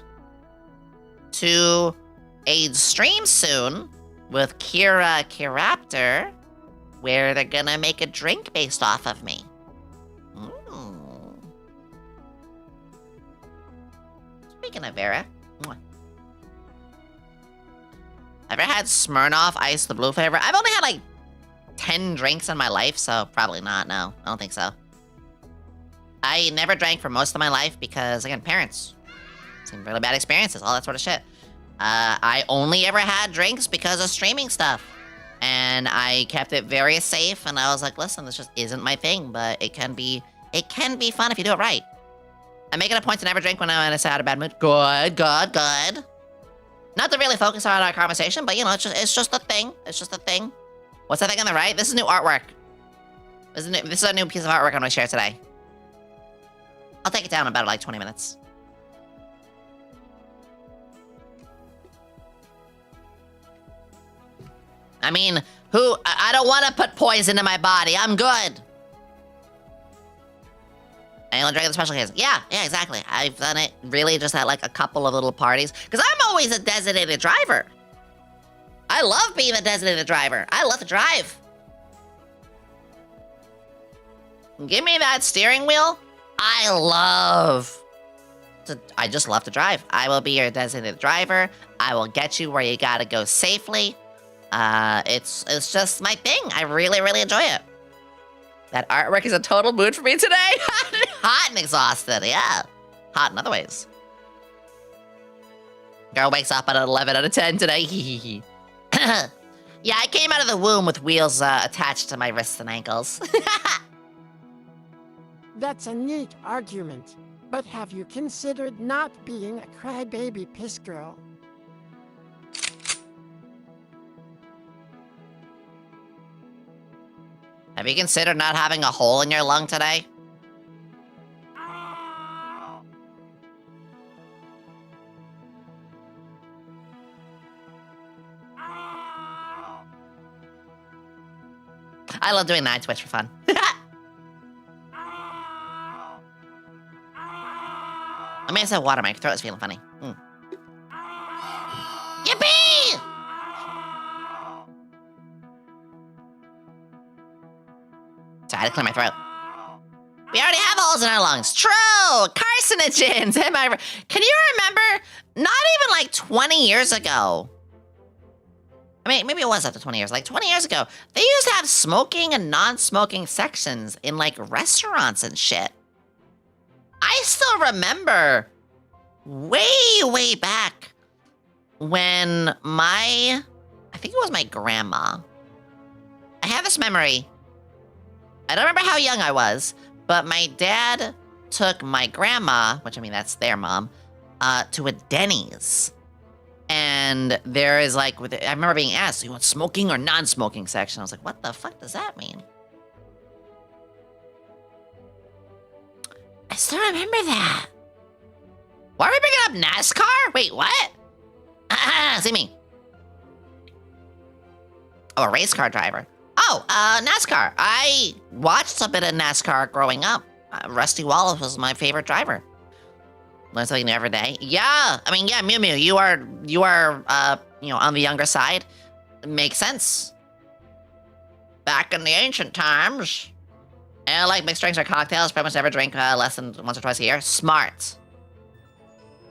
to a stream soon with Kiraptor, where they're gonna make a drink based off of me. Speaking of Vera, ever had Smirnoff Ice, the blue flavor? I've only had like 10 drinks in my life, so probably not, no. I don't think so. I never drank for most of my life because, again, parents. Some really bad experiences, all that sort of shit. I only ever had drinks because of streaming stuff. And I kept it very safe, and I was like, listen, this just isn't my thing, but it can be fun if you do it right. I make it a point to never drink when I'm in a sad or bad mood. Good. Not to really focus on our conversation, but you know, it's just a thing. It's just a thing. What's that thing on the right? This is new artwork. This is a new piece of artwork I'm gonna share today. I'll take it down in about like 20 minutes. I mean, I don't want to put poison in my body. I'm good. I only drink the special occasions. Yeah, exactly. I've done it really just at like a couple of little parties. Because I'm always a designated driver. I love being a designated driver. I love to drive. Give me that steering wheel. I just love to drive. I will be your designated driver. I will get you where you gotta go safely. It's just my thing. I really, really enjoy it. That artwork is a total mood for me today. Hot and exhausted, yeah. Hot in other ways. Girl wakes up at an 11 out of 10 today. Yeah, I came out of the womb with wheels attached to my wrists and ankles. That's a neat argument. But have you considered not being a crybaby piss girl? Have you considered not having a hole in your lung today? I love doing night switch for fun. I mean, I said water, my throat is feeling funny. Yippee! Sorry, I had to clear my throat. We already have holes in our lungs. True! Carcinogens! Can you remember? Not even like 20 years ago. I mean, maybe it was up to 20 years. Like 20 years ago, they used to have smoking and non-smoking sections in like restaurants and shit. I still remember way back when I think it was my grandma. I have this memory. I don't remember how young I was, but my dad took my grandma, which I mean, that's their mom, to a Denny's. And there is like, I remember being asked, you want smoking or non-smoking section? I was like, what the fuck does that mean? I still remember that. Why are we bringing up NASCAR? Wait, what? See me. Oh, a race car driver. Oh, NASCAR. I watched a bit of NASCAR growing up. Rusty Wallace was my favorite driver. Learn something new every day. Yeah, I mean, yeah, Mew Mew, you are, you know, on the younger side. It makes sense. Back in the ancient times, and I like mixed drinks or cocktails. Pretty much never drink less than once or twice a year. Smart.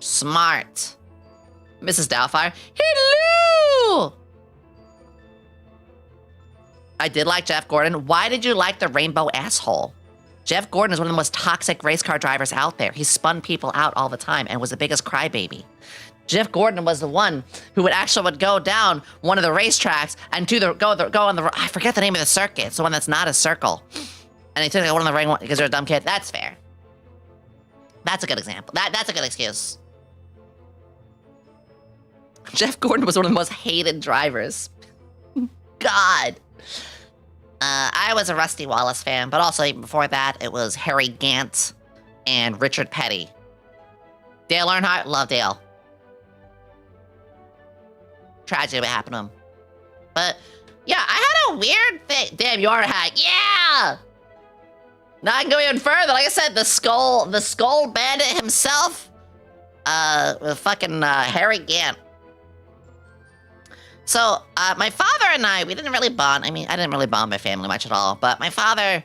Smart. Mrs. Doubtfire. Hello! I did like Jeff Gordon. Why did you like the rainbow asshole? Jeff Gordon is one of the most toxic race car drivers out there. He spun people out all the time and was the biggest crybaby. Jeff Gordon was the one who would go down one of the racetracks and go on the, I forget the name of the circuit. It's the one that's not a circle. And he took one of the ring because you're a dumb kid. That's fair. That's a good example. That's a good excuse. Jeff Gordon was one of the most hated drivers. God. I was a Rusty Wallace fan, but also even before that, it was Harry Gant and Richard Petty. Dale Earnhardt, love Dale. Tragedy what happened to him. But, yeah, I had a weird thing. Damn, you are a hack. Yeah! Now I can go even further. Like I said, the skull bandit himself, fucking Harry Gant. So, my father and I, we didn't really bond. I mean, I didn't really bond my family much at all. But my father,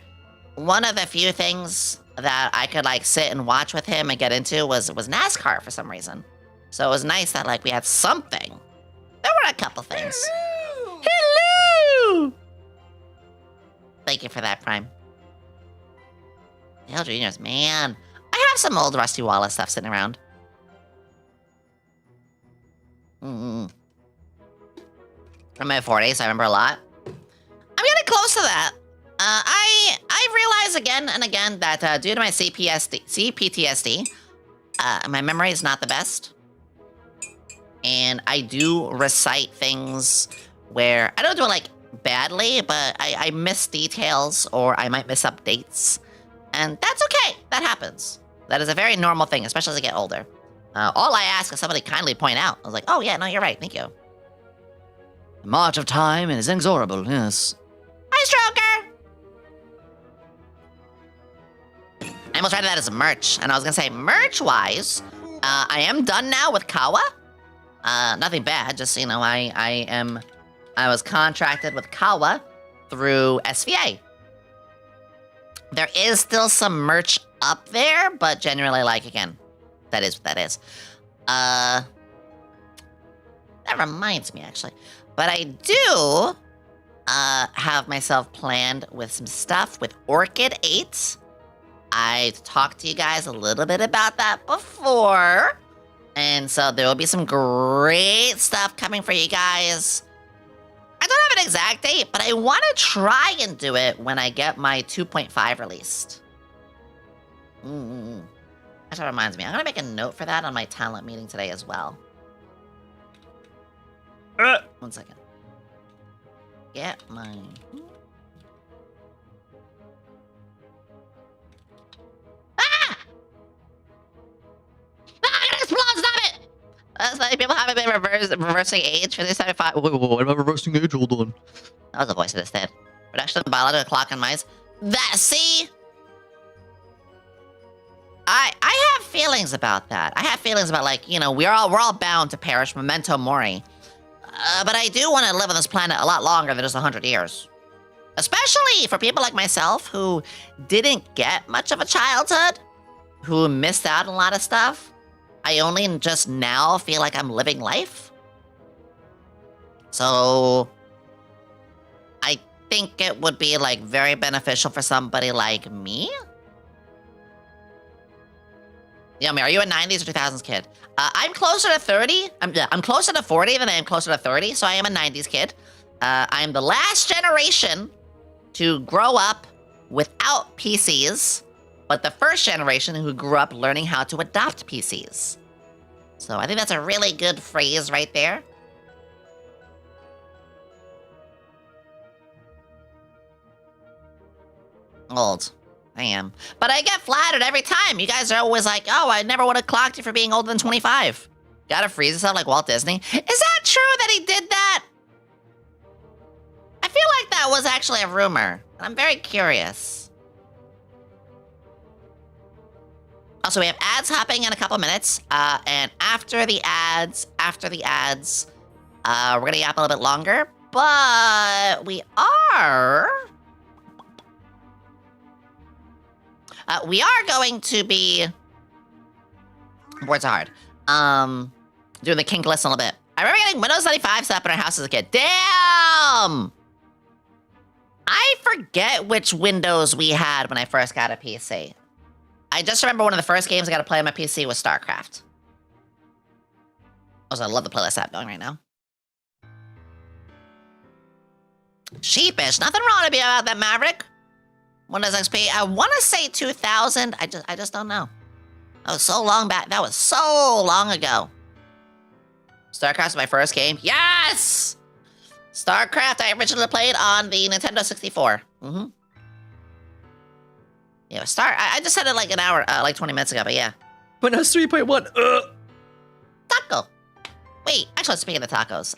one of the few things that I could, like, sit and watch with him and get into was NASCAR for some reason. So it was nice that, like, we had something. There were a couple things. Hello! Hello! Thank you for that, Prime. Dale Jr.'s, man. I have some old Rusty Wallace stuff sitting around. From my 40s, I remember a lot. I'm getting close to that. I realize again and again that due to my CPTSD, my memory is not the best. And I do recite things where, I don't do it like badly, but I miss details or I might miss updates. And that's okay, that happens. That is a very normal thing, especially as I get older. All I ask is somebody kindly point out. I was like, oh yeah, no, you're right, thank you. The march of time is inexorable, yes. Hi, Stroker! I almost read that as merch, and I was gonna say, merch-wise, I am done now with Kawa. Nothing bad, just, you know, I was contracted with Kawa through SVA. There is still some merch up there, but generally, like, again, that is what that is. That reminds me, actually. But I do have myself planned with some stuff with Orchid 8. I talked to you guys a little bit about that before. And so there will be some great stuff coming for you guys. I don't have an exact date, but I want to try and do it when I get my 2.5 released. That reminds me. I'm going to make a note for that on my talent meeting today as well. 1 second. Get my... Ah! Ah, I'm gonna explode, stop it! That's like people haven't been reversing age for this 75. Wait, what about reversing age? Hold on. That was the voice of this did. Reduction of the biological clock in mice. That, see? I have feelings about that. I have feelings about, like, you know, we're all bound to perish, memento mori. But I do want to live on this planet a lot longer than just 100 years. Especially for people like myself who didn't get much of a childhood, who missed out on a lot of stuff. I only just now feel like I'm living life. So I think it would be, like, very beneficial for somebody like me. Yomi, are you a 90s or 2000s kid? I'm closer to 30. I'm closer to 40 than I am closer to 30, so I am a 90s kid. I'm the last generation to grow up without PCs, but the first generation who grew up learning how to adopt PCs. So I think that's a really good phrase right there. Old. I am. But I get flattered every time. You guys are always like, oh, I never would have clocked you for being older than 25. Gotta freeze yourself like Walt Disney. Is that true that he did that? I feel like that was actually a rumor. I'm very curious. Also, we have ads hopping in a couple minutes. And after the ads, we're gonna yap a little bit longer. But we are going to be... Words are hard. Doing the kink list a little bit. I remember getting Windows 95 set up in our house as a kid. Damn! I forget which Windows we had when I first got a PC. I just remember one of the first games I got to play on my PC was StarCraft. Also, I love the playlist I have going right now. Sheepish. Nothing wrong to be about that, Maverick. Windows XP. I want to say 2000. I just don't know. That was so long back. That was so long ago. StarCraft was my first game. Yes! StarCraft I originally played on the Nintendo 64. Mm-hmm. Yeah, I just said it like an hour, like 20 minutes ago, but yeah. Windows 3.1. Taco. Wait, actually, speaking of tacos,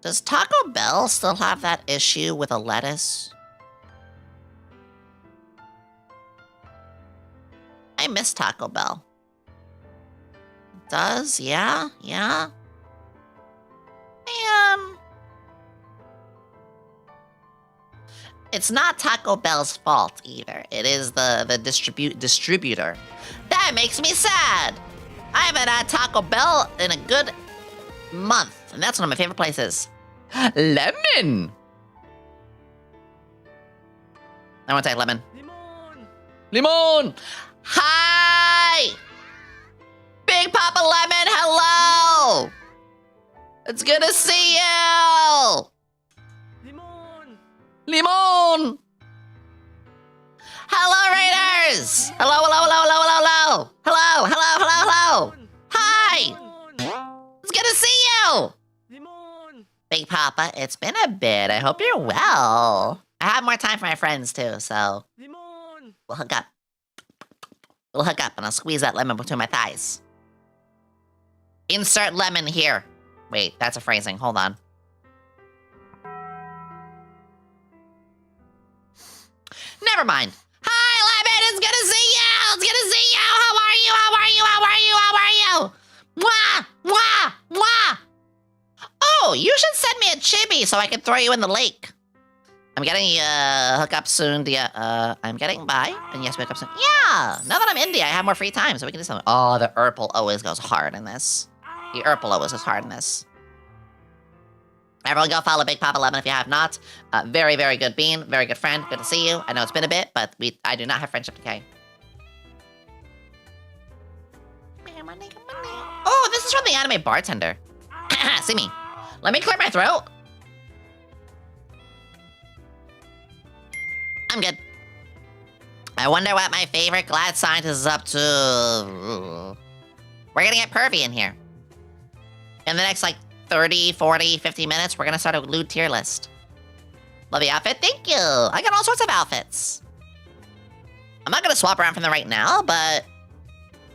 does Taco Bell still have that issue with a lettuce? I miss Taco Bell. Does? Yeah? Yeah? It's not Taco Bell's fault either. It is the distributor. That makes me sad. I haven't had Taco Bell in a good month, and that's one of my favorite places. Lemon. I want to take lemon. Limon. Limon. Hi. Big Papa Lemon. Hello. It's good to see you. Limon! Hello, Raiders! Hello, hello, hello, hello, hello, hello! Hello, hello, hello, hello! Hi! It's good to see you! Limon! Big Papa, it's been a bit. I hope you're well. I have more time for my friends, too, so... Limon! We'll hook up. We'll hook up, and I'll squeeze that lemon between my thighs. Insert lemon here. Wait, that's a phrasing. Hold on. Never mind. Hi, Lemon. It's good to see you. It's good to see you. How are you? How are you? How are you? How are you? Mwah, mwah, mwah. Oh, you should send me a chibi so I can throw you in the lake. I'm getting hook up soon. I'm getting by. And yes, we hook up soon. Yeah. Now that I'm indie, I have more free time, so we can do something. Oh, the Urple always goes hard in this. The Urple always goes hard in this. Everyone go follow Big Papa Lemon if you have not. Very, very good bean. Very good friend. Good to see you. I know it's been a bit, but I do not have friendship decay. Oh, this is from the anime bartender. See me. Let me clear my throat. I'm good. I wonder what my favorite glad scientist is up to. We're gonna get pervy in here. In the next, like, 30, 40, 50 minutes, we're gonna start a lewd tier list. Love the outfit, thank you. I got all sorts of outfits. I'm not gonna swap around from them right now, but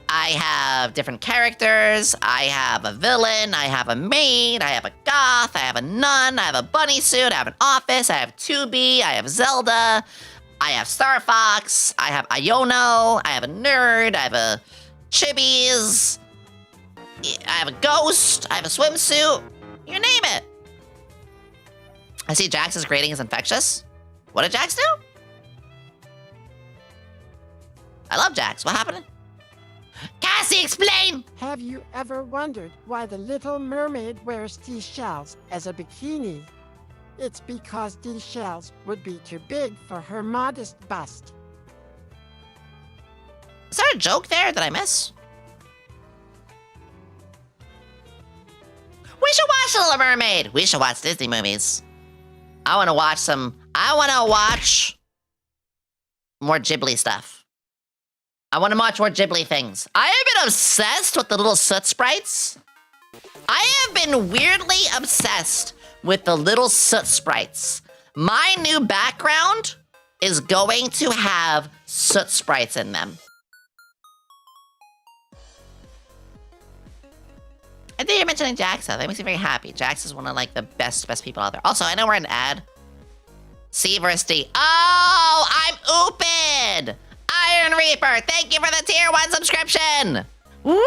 I have different characters. I have a villain. I have a maid. I have a goth. I have a nun. I have a bunny suit. I have an office. I have 2B. I have Zelda. I have Star Fox. I have Iono. I have a nerd. I have a Chibis. I have a ghost. I have a swimsuit. You name it. I see Jax's grading is infectious. What did Jax do? I love Jax. What happened? Cassie, explain! Have you ever wondered why the Little Mermaid wears these shells as a bikini? It's because these shells would be too big for her modest bust. Is there a joke there that I miss? We should watch The Little Mermaid. We should watch Disney movies. I want to watch more Ghibli stuff. I want to watch more Ghibli things. I have been obsessed with the little soot sprites. I have been weirdly obsessed with the little soot sprites. My new background is going to have soot sprites in them. I think you're mentioning Jax, though. That makes me very happy. Jax is one of, like, the best people out there. Also, I know we're in an ad. C versus D. Oh, I'm ooped! Iron Reaper, thank you for the tier 1 subscription! Wow!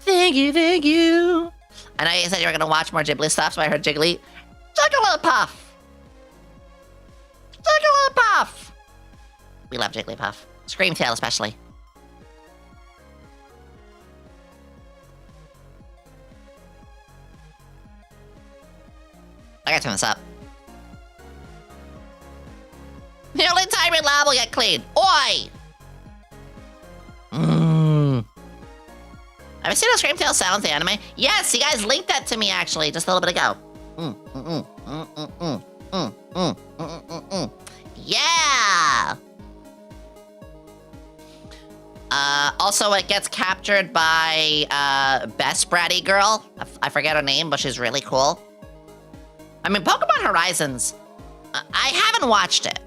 Thank you! Thank you. I know you said you were gonna watch more Ghibli stuff, so I heard Jiggly. Jigglypuff! Jigglypuff! We love Jigglypuff. Screamtail especially. I gotta turn this up. The only time your lab will get clean. Oi! Have you seen how Screamtail sounds, the anime? Yes, you guys linked that to me, actually, just a little bit ago. Yeah! Also, it gets captured by, Best Bratty Girl. I forget her name, but she's really cool. I mean, Pokemon Horizons, I haven't watched it.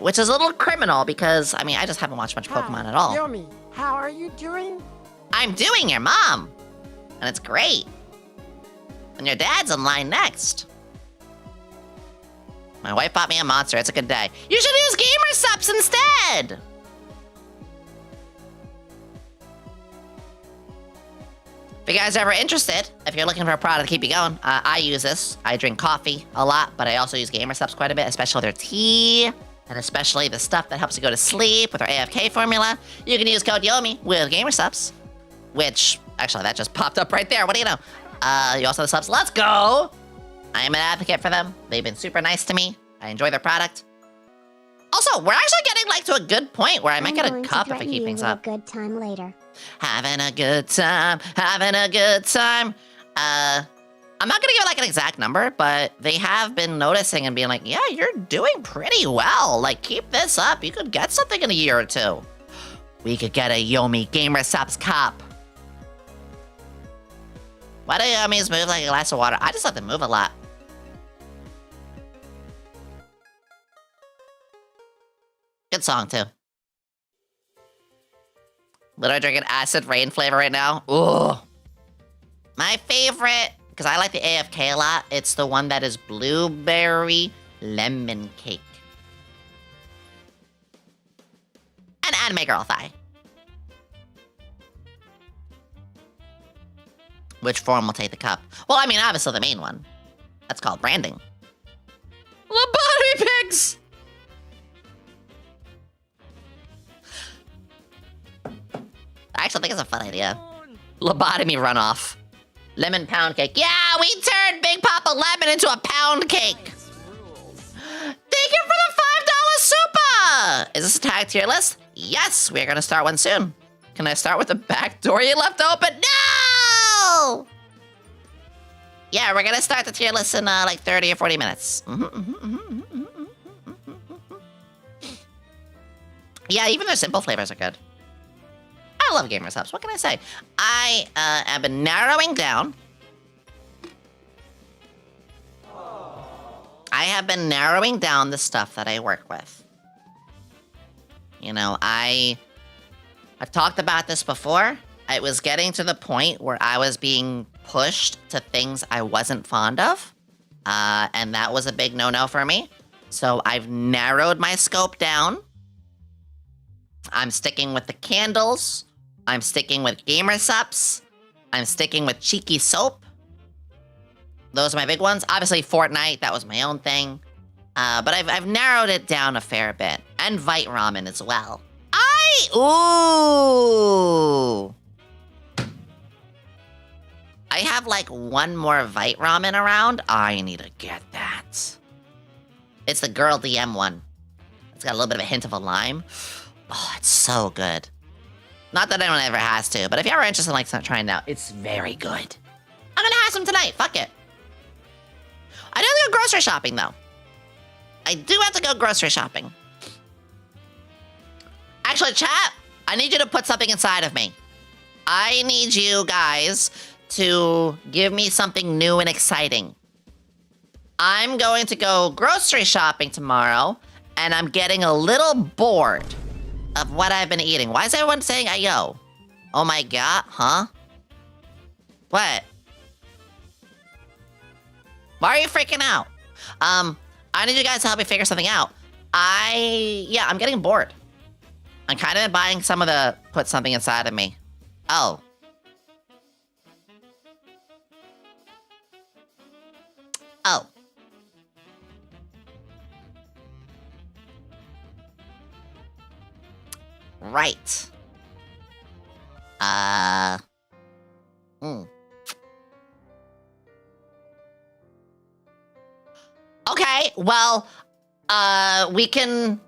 Which is a little criminal because, I mean, I just haven't watched much Pokemon at all. Yomi, how are you doing? I'm doing your mom. And it's great. And your dad's in line next. My wife bought me a monster. It's a good day. You should use Gamer Subs instead. If you guys are ever interested, if you're looking for a product to keep you going, I use this. I drink coffee a lot, but I also use Gamer Subs quite a bit, especially their tea, and especially the stuff that helps you go to sleep with our AFK formula. You can use code YOMI with Gamer Subs, which, actually, that just popped up right there. What do you know? You also have the subs. Let's go! I am an advocate for them. They've been super nice to me. I enjoy their product. Also, we're actually getting, like, to a good point where I might get a cup if I keep things up. Good time later. Having a good time, having a good time. I'm not gonna give like an exact number, but they have been noticing and being like, yeah, you're doing pretty well. Like, keep this up. You could get something in a year or two. We could get a Yomi Gamer Subs cup. Why do Yomis move like a glass of water? I just let them move a lot. Good song, too. Literally drinking acid rain flavor right now. Ooh. My favorite, because I like the AFK a lot, it's the one that is blueberry lemon cake. And anime girl thigh. Which form will take the cup? Well, I mean, obviously the main one. That's called branding. Lobotomy pigs! I actually think it's a fun idea. Lobotomy runoff. Lemon pound cake. Yeah, we turned Big Papa Lemon into a pound cake. Thank you for the $5 super! Is this a tag tier list? Yes, we're gonna start one soon. Can I start with the back door you left open? No! Yeah, we're gonna start the tier list in like 30 or 40 minutes. Yeah, even their simple flavors are good. I love Gamer Subs. What can I say? I have been narrowing down. I have been narrowing down the stuff that I work with. You know, I've talked about this before. It was getting to the point where I was being pushed to things I wasn't fond of. And that was a big no-no for me. So I've narrowed my scope down. I'm sticking with the candles. I'm sticking with gamer subs. I'm sticking with cheeky soap. Those are my big ones. Obviously, Fortnite, that was my own thing. But I've narrowed it down a fair bit. And Vite Ramen as well. Ooh! I have like one more Vite Ramen around. I need to get that. It's the Girl DM one. It's got a little bit of a hint of a lime. Oh, it's so good. Not that anyone ever has to, but if you're ever interested in like trying it out, it's very good. I'm gonna have some tonight. Fuck it. I do have to go grocery shopping though. I do have to go grocery shopping. Actually, chat, I need you to put something inside of me. I need you guys to give me something new and exciting. I'm going to go grocery shopping tomorrow, and I'm getting a little bored of what I've been eating. Why is everyone saying ayo? Oh my god, huh? What? Why are you freaking out? I need you guys to help me figure something out. I'm getting bored. I'm kind of buying some of the put something inside of me. Oh. Oh. Right. Okay, well, we can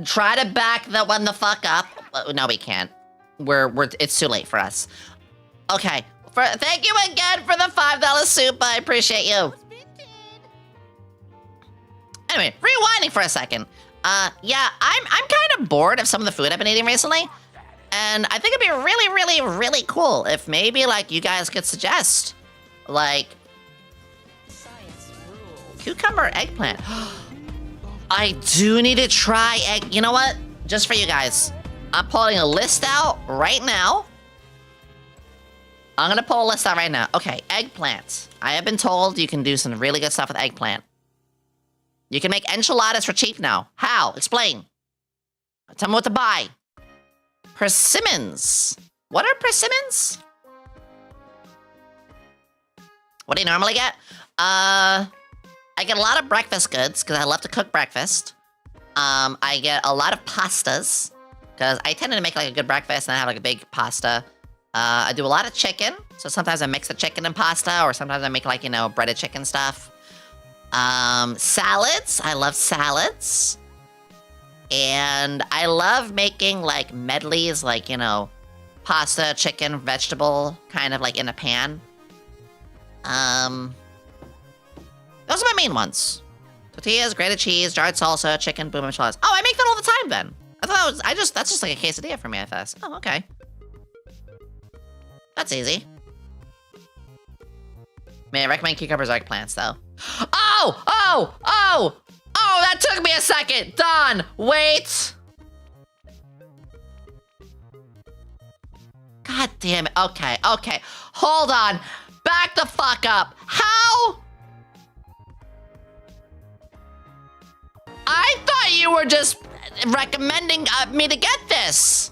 try to back that one the fuck up. No, we can't. It's too late for us. Okay, thank you again for the $5 soup. I appreciate you. Anyway, rewinding for a second. Yeah, I'm kind of bored of some of the food I've been eating recently. And I think it'd be really, really, really cool if maybe, like, you guys could suggest, like, cucumber eggplant. I do need to try egg. You know what? Just for you guys, I'm pulling a list out right now. I'm gonna pull a list out right now. Okay, eggplant. I have been told you can do some really good stuff with eggplant. You can make enchiladas for cheap now. How? Explain. Tell me what to buy. Persimmons. What are persimmons? What do you normally get? I get a lot of breakfast goods, because I love to cook breakfast. I get a lot of pastas, because I tend to make like a good breakfast and I have like a big pasta. I do a lot of chicken, so sometimes I mix the chicken and pasta, or sometimes I make like, you know, breaded chicken stuff. Salads. I love salads. And I love making like medleys, like, you know, pasta, chicken, vegetable, kind of like in a pan. Those are my main ones. Tortillas, grated cheese, jarred salsa, chicken, boom enchiladas. Oh, I make that all the time then. I thought that's just like a quesadilla for me, I thought. Oh, okay. That's easy. May I recommend cucumbers, eggplants, though? Oh, that took me a second. Done. Wait. God damn it. Okay. Hold on. Back the fuck up. How? I thought you were just recommending me to get this.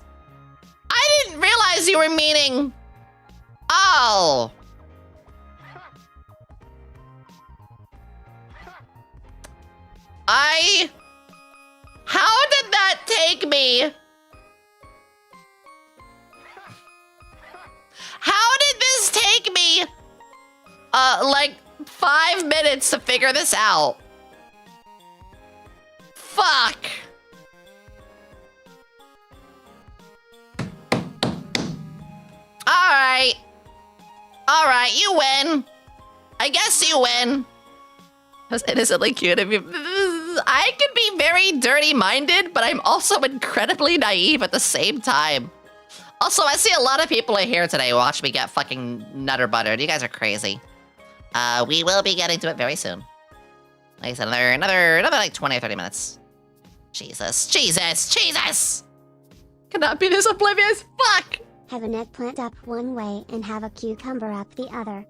I didn't realize you were meaning... Oh. How did that take me? How did this take me, like 5 minutes to figure this out? Fuck. Alright, you win. I guess you win. That's innocently cute of you. I can be very dirty-minded, but I'm also incredibly naive at the same time. Also, I see a lot of people are here today watch me get fucking nutter buttered. You guys are crazy. We will be getting to it very soon. Like I said, another like 20 or 30 minutes. Jesus. Cannot be this oblivious. Fuck. Have an eggplant up one way and have a cucumber up the other.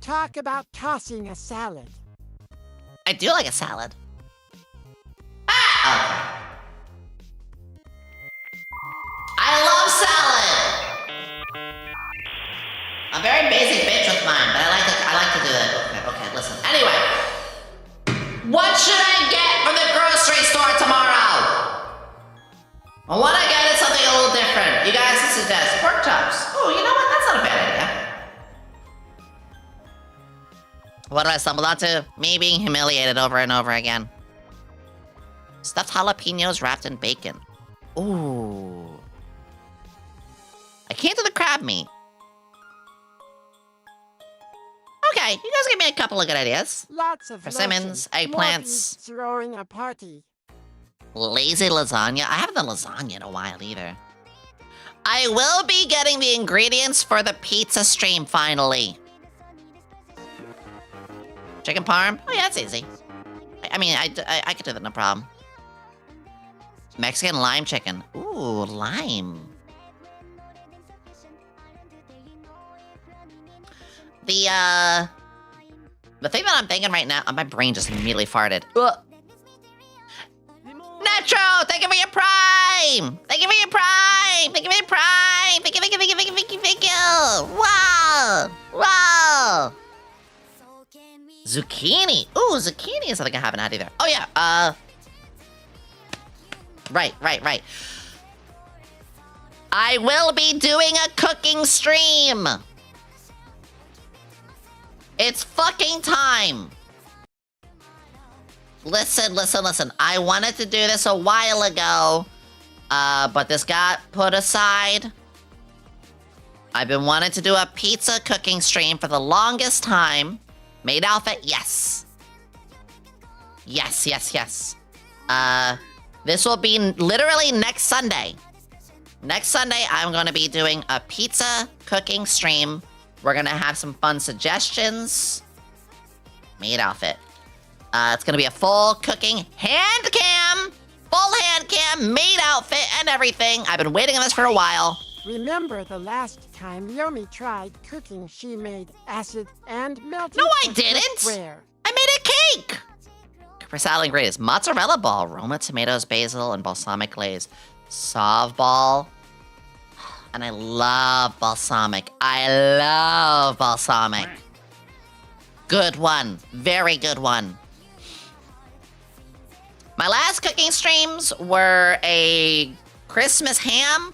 Talk about tossing a salad. I do like a salad. Ah! I love salad. I'm very basic bitch with mine, but I like to do it. Okay, listen. Anyway, what should I get from the grocery store tomorrow? I want to get something a little different. You guys can suggest pork chops. Oh, you know what? That's not a bad idea. What did I stumble onto? Me being humiliated over and over again. Stuffed jalapenos wrapped in bacon. Ooh. I can't do the crab meat. Okay, you guys give me a couple of good ideas. Lots of Persimmons, lotion. eggplants. Morpheus throwing a party. Lazy lasagna. I haven't done lasagna in a while either. I will be getting the ingredients for the pizza stream finally. Chicken parm? Oh yeah, that's easy. I mean, I could do that, no problem. Mexican lime chicken. Ooh, lime. The thing that I'm thinking right now, my brain just immediately farted. Ugh. Natural, thank you for your prime! Thank you for your prime! Thank you for your prime! Thank you, thank you, thank you, thank you, thank you, thank you! Wow! Wow! Zucchini! Ooh, zucchini is something I haven't had either. Oh yeah, Right. I will be doing a cooking stream! It's fucking time! Listen. I wanted to do this a while ago, but this got put aside. I've been wanting to do a pizza cooking stream for the longest time. Maid outfit, yes. Yes. This will be literally next Sunday. Next Sunday, I'm going to be doing a pizza cooking stream. We're going to have some fun suggestions. Maid outfit. It's going to be a full cooking hand cam. Full hand cam, maid outfit, and everything. I've been waiting on this for a while. Remember the last time Yomi tried cooking, she made acid and melted. No, I didn't. Where? I made a cake. For salad ingredients, mozzarella ball, Roma tomatoes, basil, and balsamic glaze. Sauve ball. And I love balsamic. Good one. Very good one. My last cooking streams were a Christmas ham.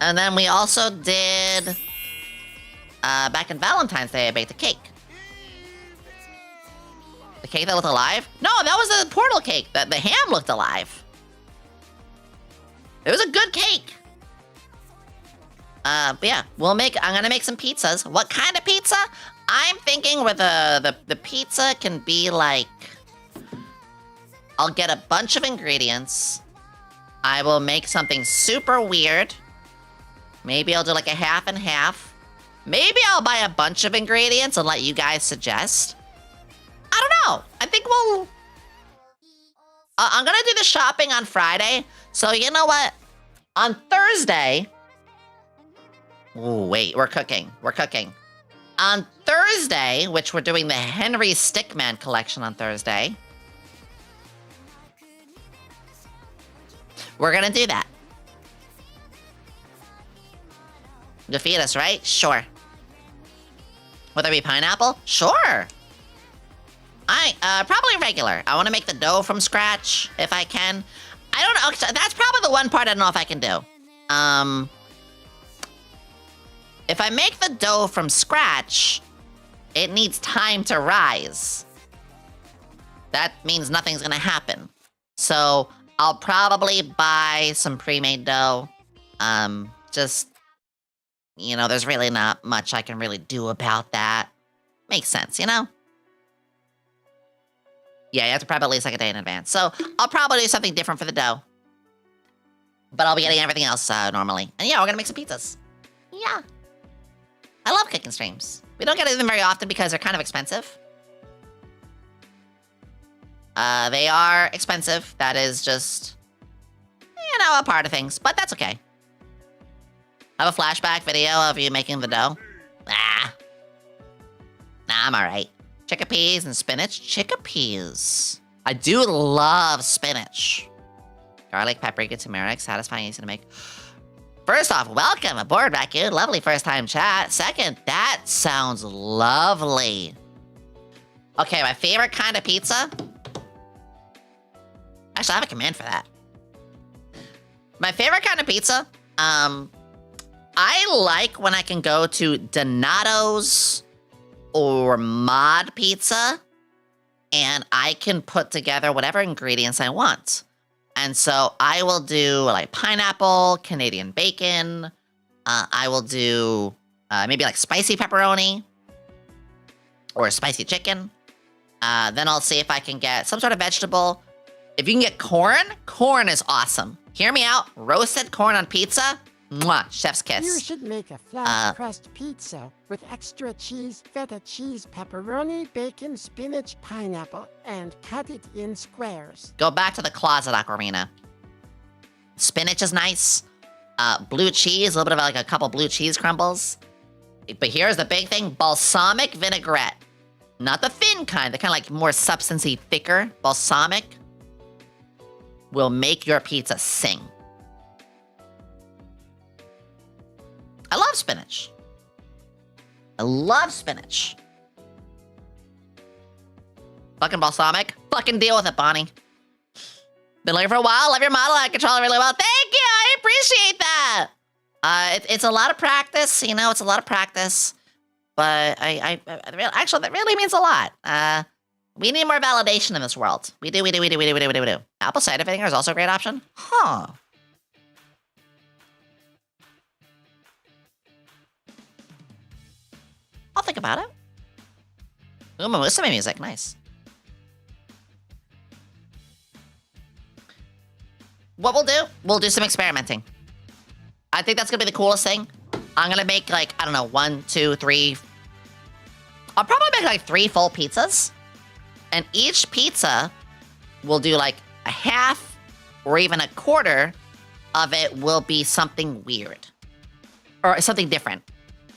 And then we also did, back in Valentine's Day, I baked a cake. The cake that looked alive? No, that was the portal cake. The ham looked alive. It was a good cake. But yeah, I'm gonna make some pizzas. What kind of pizza? I'm thinking where the pizza can be like, I'll get a bunch of ingredients. I will make something super weird. Maybe I'll do like a half and half. Maybe I'll buy a bunch of ingredients and let you guys suggest. I don't know. I think I'm gonna do the shopping on Friday. So you know what? On Thursday... Oh, wait, we're cooking. On Thursday, which we're doing the Henry Stickman collection on Thursday. We're gonna do that. Defeat us, right? Sure. Would there be pineapple? Sure. Probably regular. I want to make the dough from scratch, if I can. I don't know. That's probably the one part I don't know if I can do. If I make the dough from scratch, it needs time to rise. that means nothing's gonna happen. So I'll probably buy some pre-made dough. Just, you know, there's really not much I can really do about that. Makes sense, you know? Yeah, you have to prep at least like a day in advance. So I'll probably do something different for the dough. But I'll be getting everything else normally. And yeah, we're gonna make some pizzas. Yeah. I love cooking streams. We don't get them very often because they're kind of expensive. They are expensive. That is just, you know, a part of things. But that's okay. I have a flashback video of you making the dough. Nah, I'm alright. Chickpeas and spinach. Chickpeas. I do love spinach. Garlic, paprika, turmeric, satisfying, easy to make. First off, welcome aboard, Raccoon. Lovely first time chat. Second, that sounds lovely. Okay, my favorite kind of pizza. Actually, I have a command for that. My favorite kind of pizza, I like when I can go to Donato's or Mod Pizza, and I can put together whatever ingredients I want. And so I will do like pineapple, Canadian bacon. I will do maybe like spicy pepperoni or spicy chicken. Then I'll see if I can get some sort of vegetable. If you can get corn, corn is awesome. Hear me out. Roasted corn on pizza. Mwah, chef's kiss. You should make a flat crust pizza with extra cheese, feta cheese, pepperoni, bacon, spinach, pineapple, and cut it in squares. Go back to the closet, Aquarina. Spinach is nice. Blue cheese, a little bit of like a couple blue cheese crumbles. But here's the big thing, balsamic vinaigrette. Not the thin kind, the kind of like more substancy, thicker. Balsamic will make your pizza sing. I love spinach. I love spinach. Fucking balsamic. Fucking deal with it, Bonnie. Been looking for a while. Love your model. I control it really well. Thank you. I appreciate that. It's a lot of practice. You know, it's a lot of practice. But actually, that really means a lot. We need more validation in this world. We do. Apple cider vinegar is also a great option. Huh. I'll think about it. Ooh, Musume music, nice. What we'll do some experimenting. I think that's gonna be the coolest thing. I'm gonna make like, I don't know, 1, 2, 3. I'll probably make like 3 full pizzas. And each pizza will do like a half or even a quarter of it will be something weird. Or something different.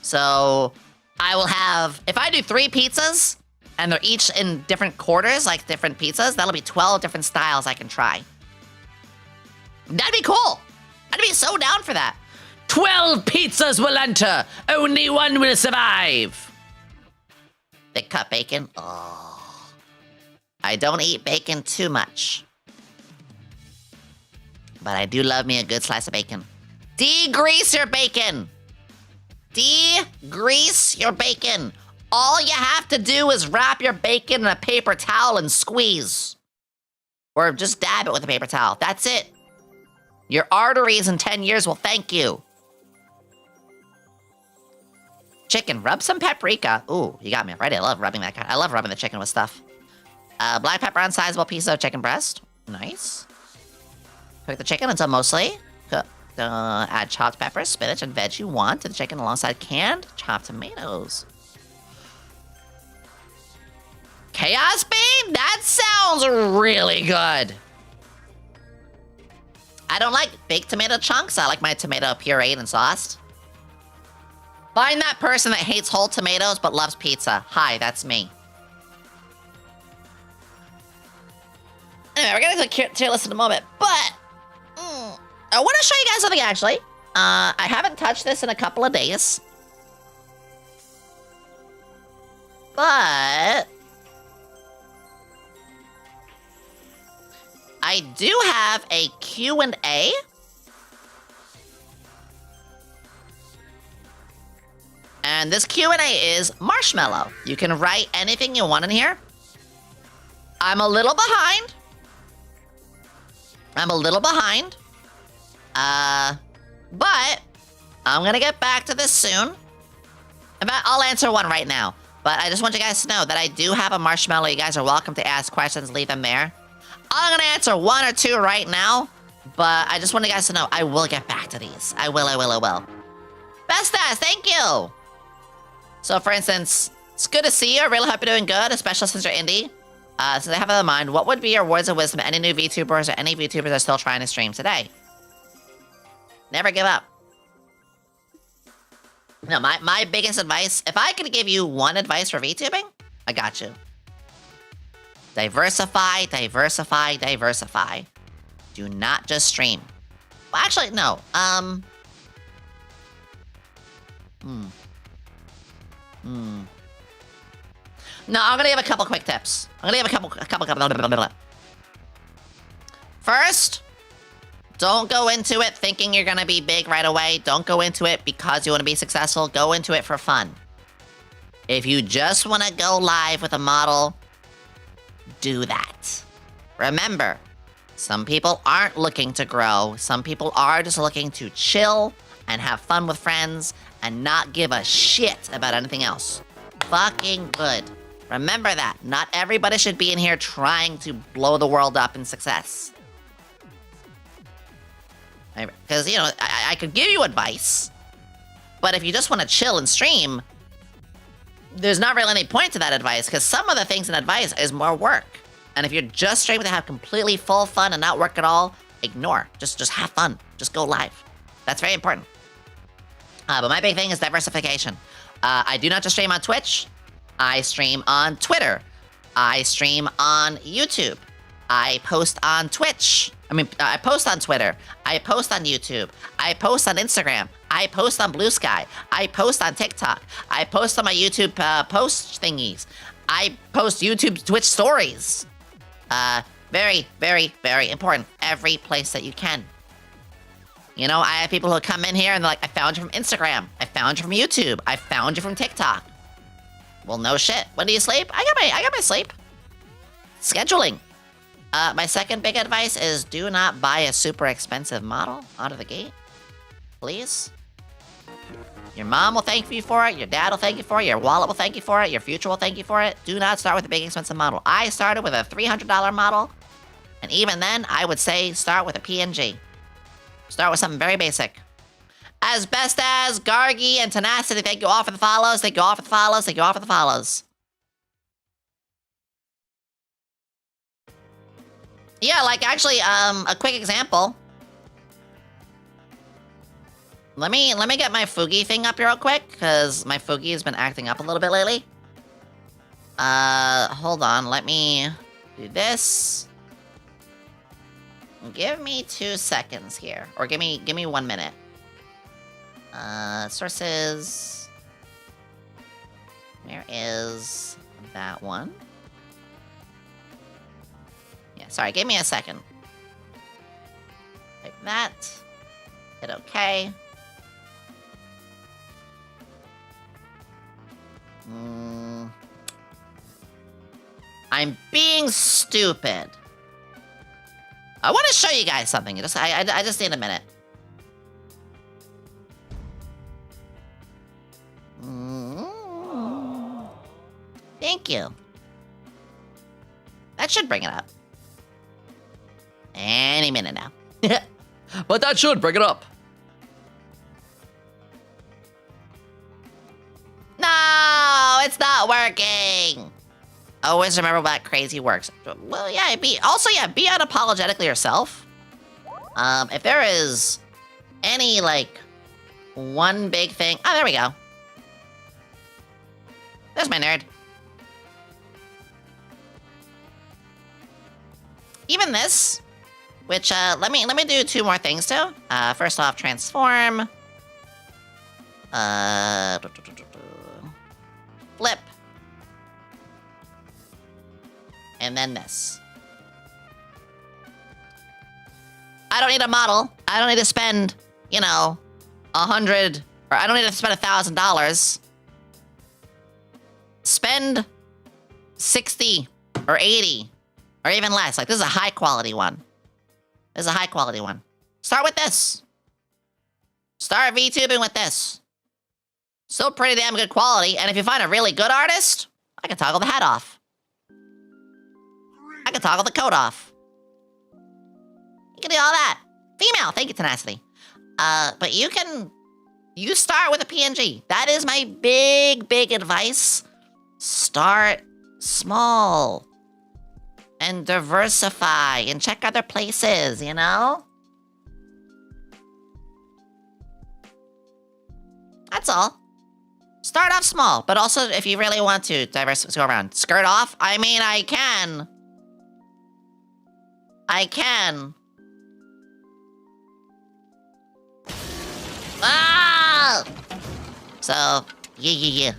So I will have, if I do 3 pizzas, and they're each in different quarters, like different pizzas, that'll be 12 different styles I can try. That'd be cool. I'd be so down for that. 12 pizzas will enter. Only one will survive. Thick cut bacon. Oh. I don't eat bacon too much. But I do love me a good slice of bacon. Degrease your bacon. Degrease your bacon. All you have to do is wrap your bacon in a paper towel and squeeze. Or just dab it with a paper towel. That's it. Your arteries in 10 years will thank you. Chicken, rub some paprika. Ooh, you got me right. I love rubbing that kind. I love rubbing the chicken with stuff. Black pepper on sizable piece of chicken breast. Nice. Cook the chicken until mostly cooked. Add chopped peppers, spinach, and veg you want to the chicken alongside canned chopped tomatoes. Chaos bean? That sounds really good. I don't like big tomato chunks. I like my tomato pureed and sauced. Find that person that hates whole tomatoes but loves pizza. Hi, that's me. Anyway, we're gonna do the tier list in a moment, but I want to show you guys something actually. I haven't touched this in a couple of days, but I do have a Q&A. And this Q&A is marshmallow. You can write anything you want in here. I'm a little behind. But I'm gonna get back to this soon. In fact, I'll answer one right now. But I just want you guys to know that I do have a marshmallow. You guys are welcome to ask questions, leave them there. I'm gonna answer one or two right now, but I just want you guys to know I will get back to these. I will. Best ass, thank you! So for instance, it's good to see you. I really hope you're doing good, especially since you're indie. Since I have it in mind, what would be your words of wisdom to any new VTubers or any VTubers that are still trying to stream today? Never give up. No, my biggest advice, if I could give you one advice for VTubing, I got you. Diversify. Do not just stream. Well, actually, no. No, I'm gonna give a couple quick tips. First, don't go into it thinking you're gonna be big right away. Don't go into it because you wanna be successful. Go into it for fun. If you just wanna go live with a model, do that. Remember, some people aren't looking to grow. Some people are just looking to chill and have fun with friends and not give a shit about anything else. Fucking good. Remember that. Not everybody should be in here trying to blow the world up in success. Because, you know, I could give you advice, but if you just want to chill and stream, there's not really any point to that advice, because some of the things in advice is more work. And if you're just streaming to have completely full fun and not work at all, ignore. Just have fun. Just go live. That's very important. But my big thing is diversification. I do not just stream on Twitch. I stream on Twitter. I stream on YouTube. I post on Twitch. I post on Twitter. I post on YouTube. I post on Instagram. I post on Blue Sky. I post on TikTok. I post on my YouTube post thingies. I post YouTube Twitch stories. Very, very, very important. Every place that you can. You know, I have people who come in here and they're like, I found you from Instagram. I found you from YouTube. I found you from TikTok. Well, no shit. When do you sleep? I got my sleep. Scheduling. My second big advice is do not buy a super expensive model out of the gate. Please. Your mom will thank you for it. Your dad will thank you for it. Your wallet will thank you for it. Your future will thank you for it. Do not start with a big expensive model. I started with a $300 model. And even then, I would say start with a PNG. Start with something very basic. As best as Gargi and Tenacity, thank you all for the follows. Thank you all for the follows. Thank you all for the follows. Yeah, like actually, a quick example. Let me get my Fugi thing up here real quick, because my Fugi has been acting up a little bit lately. Hold on, let me do this. Give me 2 seconds here, or give me 1 minute. Sources. Where is that one? Yeah, sorry, give me a second. Like that. Hit OK. I'm being stupid. I want to show you guys something. I just need a minute. Thank you. That should bring it up. Any minute now. But that should bring it up. No, it's not working. Always remember what crazy works. Well, yeah, be unapologetically yourself. If there is any, like, one big thing... Oh, there we go. There's my nerd. Even this, which, let me do 2 more things, too. First off, transform. Flip. And then this. I don't need a model. I don't need to spend, you know, 100, or I don't need to spend $1,000. Spend 60 or 80 Or even less. Like, this is a high quality one. This is a high quality one. Start with this. Start VTubing with this. Still pretty damn good quality, and if you find a really good artist, I can toggle the hat off. I can toggle the coat off. You can do all that. Female, thank you, Tenacity. But you start with a PNG. That is my big advice. Start small. And diversify, and check other places, you know? That's all. Start off small, but also if you really want to go around. Skirt off? I mean, I can. Ah! So, yeah.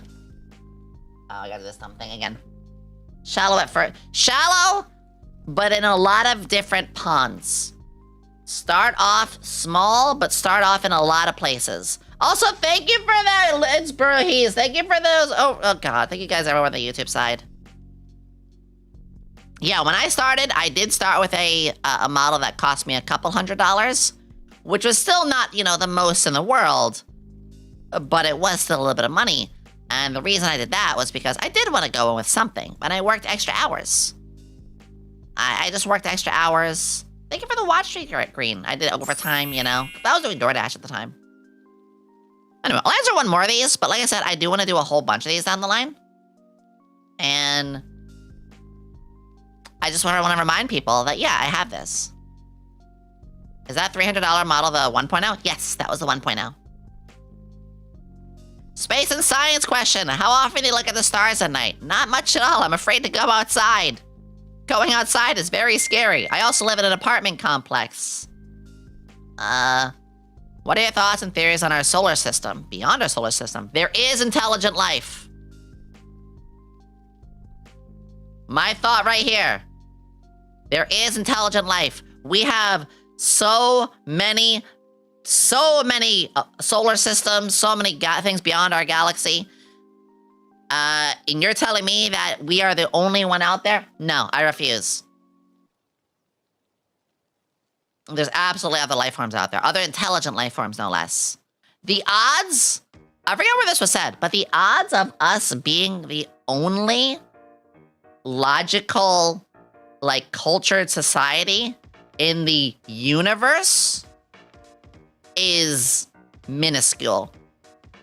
Oh, I gotta do this dumb thing again. Shallow at first. Shallow, but in a lot of different ponds. Start off small, but start off in a lot of places. Also, thank you for that, Lids Burhees. Thank you for those. Oh God, thank you guys everyone on the YouTube side. Yeah, when I started, I did start with a model that cost me a couple $100, which was still not, you know, the most in the world, but it was still a little bit of money. And the reason I did that was because I did want to go in with something, and I worked extra hours. I just worked extra hours. Thank you for the watch streak, Green. I did overtime, you know. I was doing DoorDash at the time. Anyway, I'll answer one more of these, but like I said, I do want to do a whole bunch of these down the line. And I just want to remind people that, yeah, I have this. Is that $300 model the 1.0? Yes, that was the 1.0. Space and science question. How often do you look at the stars at night? Not much at all. I'm afraid to go outside. Going outside is very scary. I also live in an apartment complex. What are your thoughts and theories on our solar system? Beyond our solar system, there is intelligent life. My thought right here. There is intelligent life. We have so many solar systems, so many things beyond our galaxy. And you're telling me that we are the only one out there? No, I refuse. There's absolutely other life forms out there. Other intelligent life forms, no less. The odds, I forget where this was said, but the odds of us being the only logical, like, cultured society in the universe is minuscule.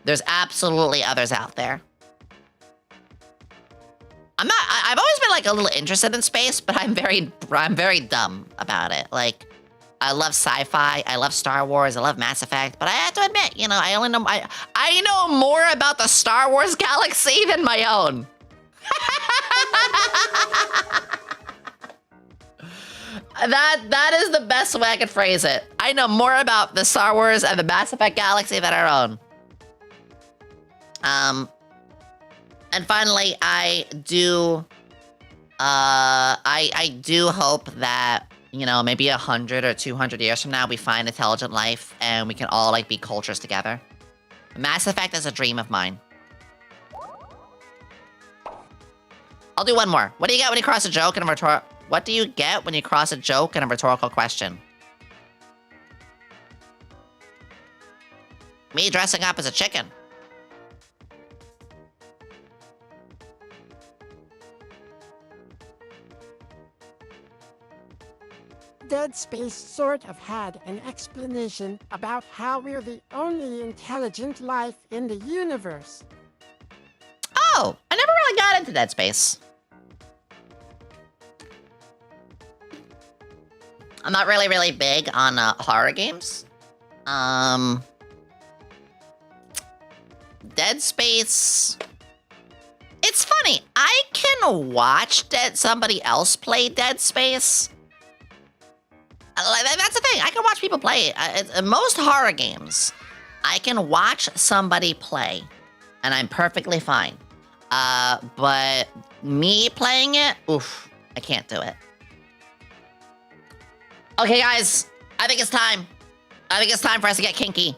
There's absolutely others out there. I've always been, like, a little interested in space, but I'm very dumb about it. Like, I love sci-fi, I love Star Wars, I love Mass Effect, but I have to admit, you know, I know more about the Star Wars galaxy than my own. That is the best way I could phrase it. I know more about the Star Wars and the Mass Effect galaxy than our own. And finally, I do hope that, you know, maybe 100 or 200 years from now, we find intelligent life and we can all, like, be cultures together. Mass Effect is a dream of mine. I'll do one more. What do you get when you cross a joke and a rhetorical... What do you get when you cross a joke and a rhetorical question? Me dressing up as a chicken. Dead Space sort of had an explanation about how we're the only intelligent life in the universe. Oh, I never really got into Dead Space. I'm not really big on horror games. Dead Space... It's funny, I can watch somebody else play Dead Space. That's the thing, I can watch people play it. Most horror games, I can watch somebody play, and I'm perfectly fine. But me playing it, oof, I can't do it. Okay, guys, I think it's time. I think it's time for us to get kinky.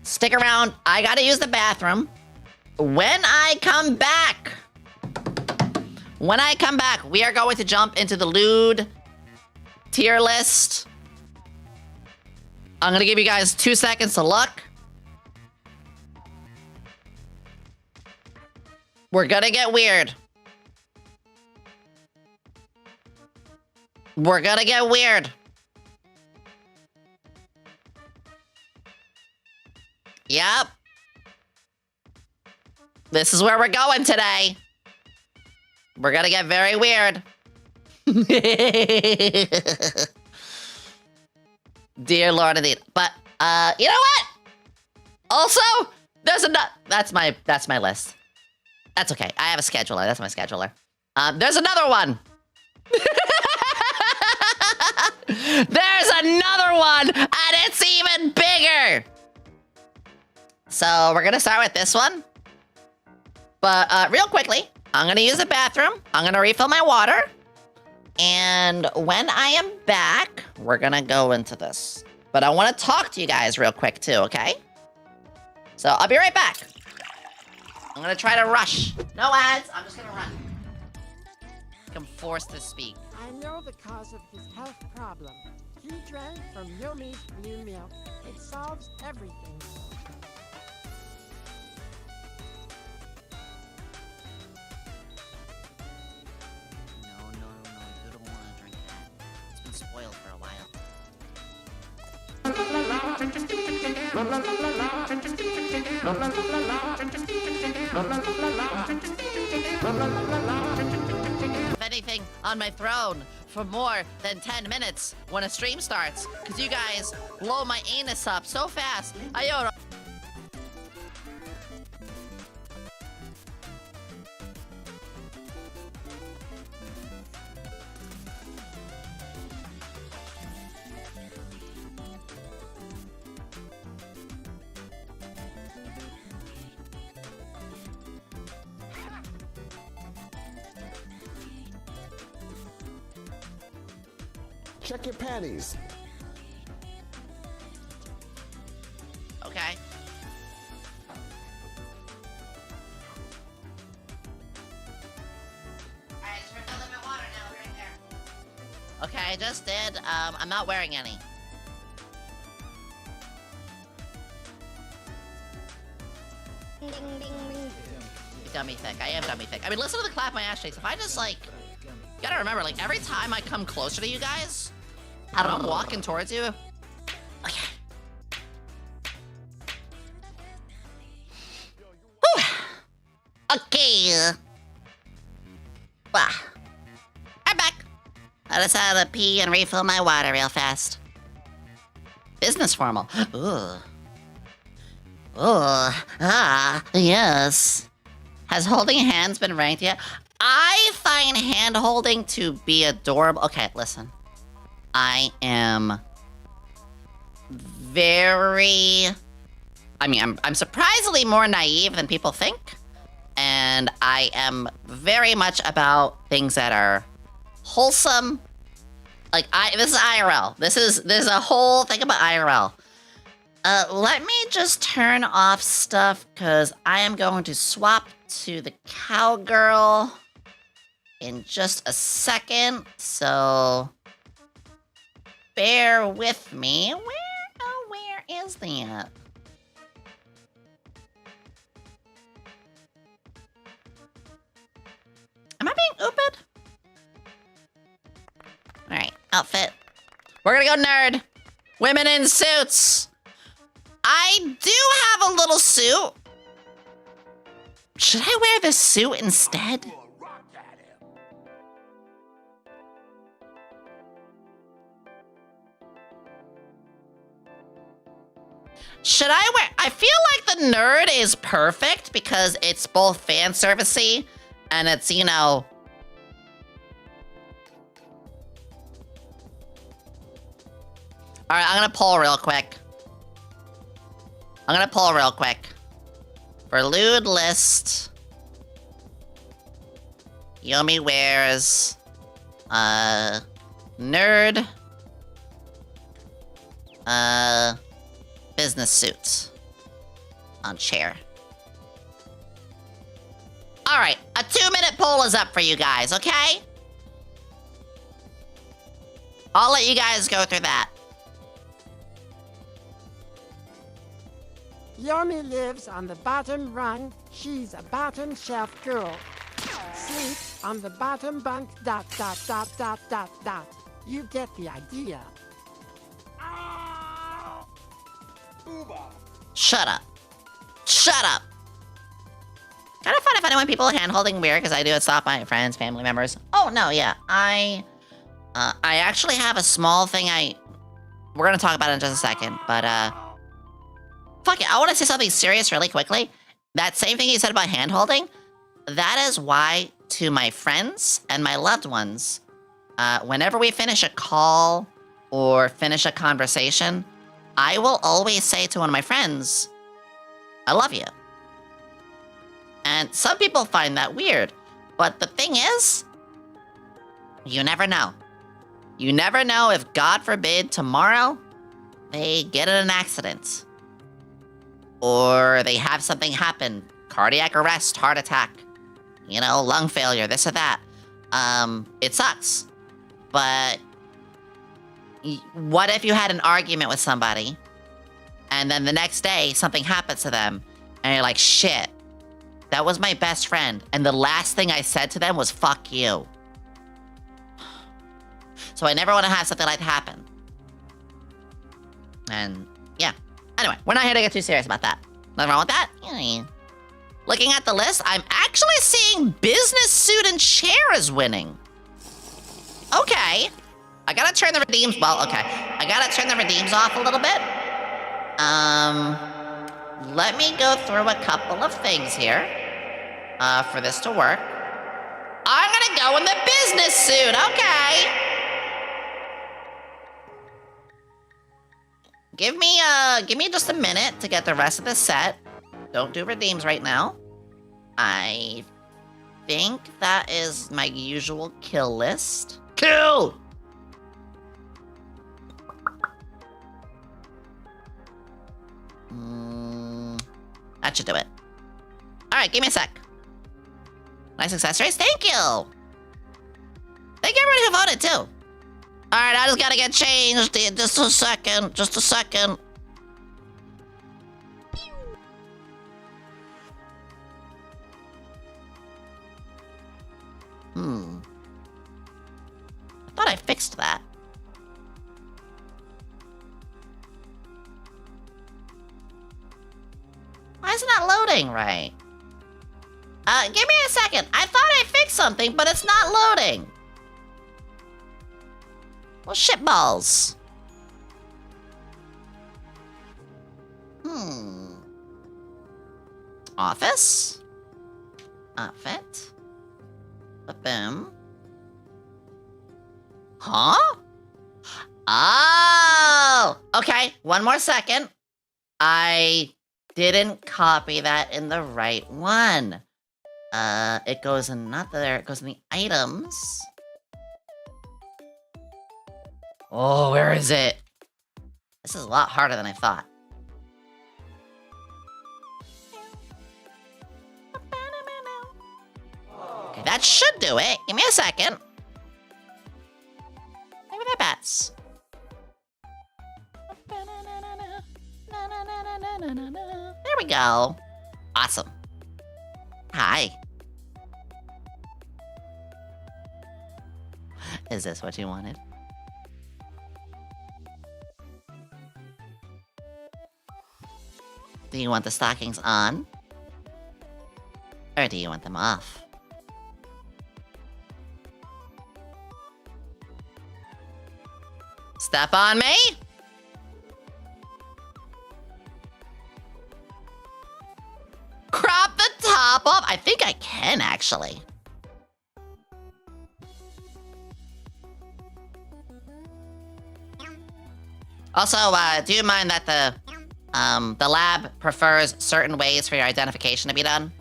Stick around, I gotta use the bathroom. When I come back, when I come back, we are going to jump into the lewd tier list. I'm gonna give you guys 2 seconds to look. We're gonna get weird. We're gonna get weird. Yep. This is where we're going today. We're gonna get very weird. Dear Lord indeed. But, you know what? Also, there's another... That's my list. That's okay. I have a scheduler. That's my scheduler. There's another one. There's another one, and it's even bigger. So we're gonna start with this one. But real quickly, I'm gonna use the bathroom. I'm gonna refill my water. And when I am back, we're gonna go into this. But I wanna talk to you guys real quick too, okay? So I'll be right back. I'm gonna try to rush. No ads, I'm just gonna run. I'm forced to speak. I know the cause of his health problem. He drank from Yomi's blue milk. It solves everything. No, you don't want to drink that. It's been spoiled for a while. If anything, on my throne for more than 10 minutes when a stream starts, because you guys blow my anus up so fast. I don't know. Check your panties. Okay. Alright, just refill my water now, right there. Okay, I just did. I'm not wearing any. Ding, ding, ding. Dummy thick. I am dummy thick. I mean, listen to the clap my ass shakes. If I just, like... You gotta remember, like, every time I come closer to you guys, I'm walking towards you. Okay. Whew. Okay. Wow. I'm back. I just had to pee and refill my water real fast. Business formal. Ooh. Ooh. Ah, yes. Has holding hands been ranked yet? I find hand holding to be adorable. Okay, listen. I am very... I mean, I'm surprisingly more naive than people think. And I am very much about things that are wholesome. Like, this is IRL. There's a whole thing about IRL. Let me just turn off stuff, because I am going to swap to the cowgirl in just a second, so bear with me. Where is that? Am I being ooped? Alright, outfit. We're gonna go nerd. Women in suits. I do have a little suit. Should I wear the suit instead? Should I wear... I feel like the nerd is perfect because it's both fan servicey and it's, you know... Alright, I'm gonna poll real quick. For lewd list... Yomi wears... nerd... business suit on chair. All right, A 2-minute poll is up for you guys, okay? I'll let you guys go through that. Yomi lives on the bottom rung. She's a bottom shelf girl. Sleeps on the bottom bunk. ... You get the idea. Shut up. Shut up. Kind of fun if I don't want people hand-holding weird, because I do it stop my friends, family members. Oh, no, yeah. I actually have a small thing we're gonna talk about it in just a second, but, fuck it, I want to say something serious really quickly. That same thing you said about hand-holding, that is why, to my friends and my loved ones, whenever we finish a call or finish a conversation, I will always say to one of my friends, I love you. And some people find that weird, but the thing is, you never know. You never know if, God forbid, tomorrow they get in an accident. Or they have something happen. Cardiac arrest, heart attack, you know, lung failure, this or that. It sucks. But what if you had an argument with somebody, and then the next day something happens to them, and you're like, shit, that was my best friend, and the last thing I said to them was, fuck you. So I never want to have something like that happen. And, yeah. Anyway, we're not here to get too serious about that. Nothing wrong with that. Yeah. Looking at the list, I'm actually seeing business suit and chair is winning. Okay. I gotta turn the redeems, well, okay. I gotta turn the redeems off a little bit. Let me go through a couple of things here, for this to work. I'm gonna go in the business suit, okay. Give me just a minute to get the rest of the set. Don't do redeems right now. I think that is my usual kill list. Kill! That should do it. Alright, give me a sec. Nice accessories, thank you! Thank you everybody who voted too. Alright, I just gotta get changed. Just a second. Just a second. I thought I fixed that. Why is it not loading right? Give me a second. I thought I fixed something, but it's not loading. Well, shitballs. Office. Outfit. Boom. Huh? Oh! Okay, one more second. I didn't copy that in the right one. It goes in, not there, it goes in the items. Oh, where is it? This is a lot harder than I thought. Okay, that should do it. Give me a second. Maybe they're bats. There we go. Awesome. Hi. Is this what you wanted? Do you want the stockings on? Or do you want them off? Step on me? Crop the top off? I think I can, actually. Also, do you mind that the lab prefers certain ways for your identification to be done?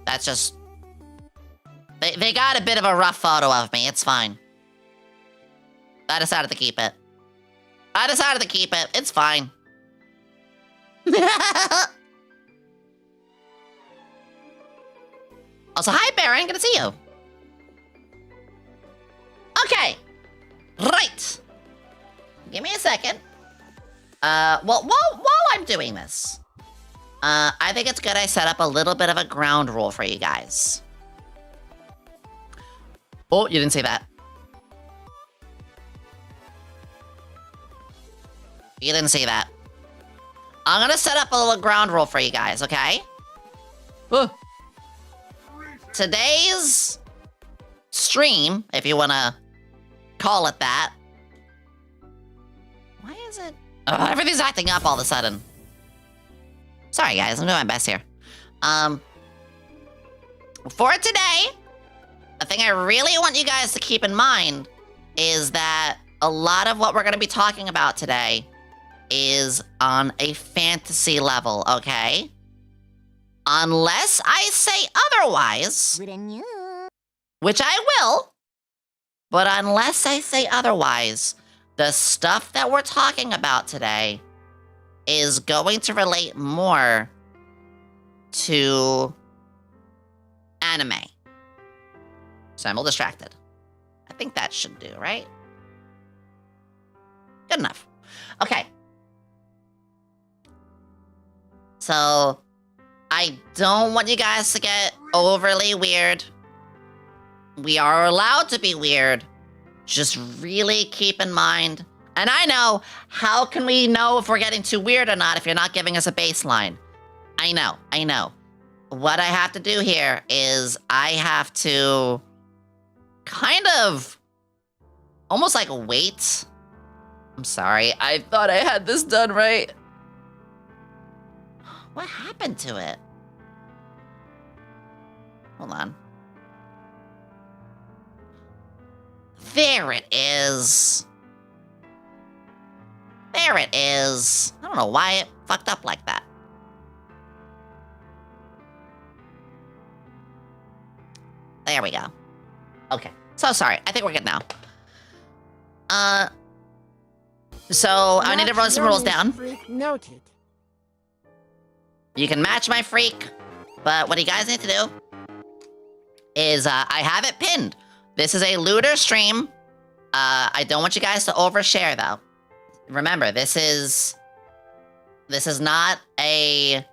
That's just... They got a bit of a rough photo of me, it's fine. I decided to keep it. It's fine. Also, hi, Baron. Good to see you. Okay. Right. Give me a second. Well, while I'm doing this, I think it's good I set up a little bit of a ground rule for you guys. Oh, you didn't say that. You didn't see that. I'm gonna set up a little ground rule for you guys, okay? Today's stream, if you wanna call it that. Why is it? Oh, everything's acting up all of a sudden. Sorry, guys. I'm doing my best here. For today, the thing I really want you guys to keep in mind is that a lot of what we're going to be talking about today is on a fantasy level, okay? Unless I say otherwise, which I will, but unless I say otherwise, the stuff that we're talking about today is going to relate more to anime. So I'm a little distracted. I think that should do, right? Good enough. Okay. So I don't want you guys to get overly weird. We are allowed to be weird. Just really keep in mind. And I know, how can we know if we're getting too weird or not if you're not giving us a baseline? I know. What I have to do here is I have to kind of almost like wait. I'm sorry, I thought I had this done right. What happened to it? Hold on. There it is. There it is. I don't know why it fucked up like that. There we go. Okay. So sorry. I think we're good now. So I need to run some rules down. Freak noted. You can match my freak, but what you guys need to do is I have it pinned. This is a looter stream. I don't want you guys to overshare though. Remember, this is not a,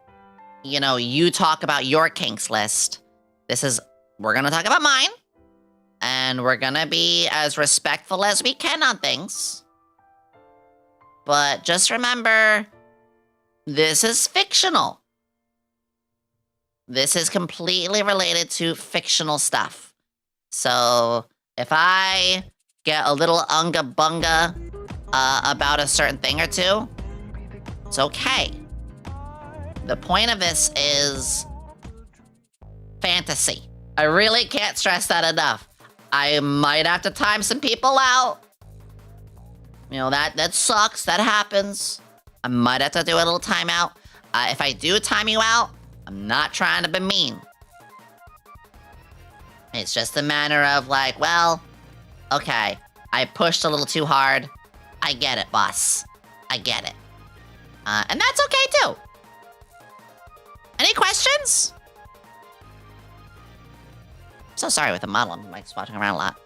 you talk about your kinks list. We're gonna talk about mine, and we're gonna be as respectful as we can on things. But just remember, this is fictional. This is completely related to fictional stuff. So if I get a little unga-bunga about a certain thing or two, it's okay. The point of this is fantasy. I really can't stress that enough. I might have to time some people out. That sucks. That happens. I might have to do a little timeout. If I do time you out, I'm not trying to be mean. It's just a matter of like, well, okay, I pushed a little too hard. I get it, boss. I get it. And that's okay too. Any questions? So sorry with the model. I'm like swatching around a lot.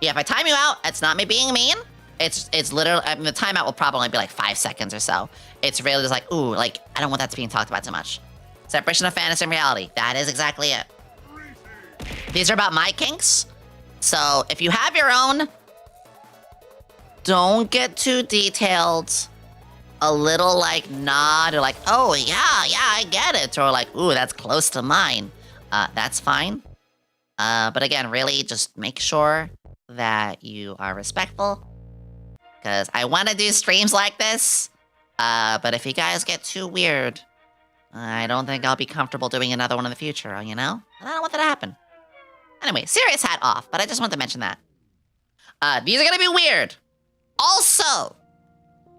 Yeah, if I time you out, it's not me being mean. It's literally, the timeout will probably be like 5 seconds or so. It's really just like, ooh, like, I don't want that to be talked about too much. Separation of fantasy and reality. That is exactly it. These are about my kinks. So if you have your own, don't get too detailed. A little like nod or like, oh yeah, I get it. Or like, ooh, that's close to mine. That's fine. But again, really just make sure that you are respectful. Because I want to do streams like this. But if you guys get too weird, I don't think I'll be comfortable doing another one in the future, I don't want that to happen. Anyway, serious hat off, but I just wanted to mention that. These are gonna be weird. Also,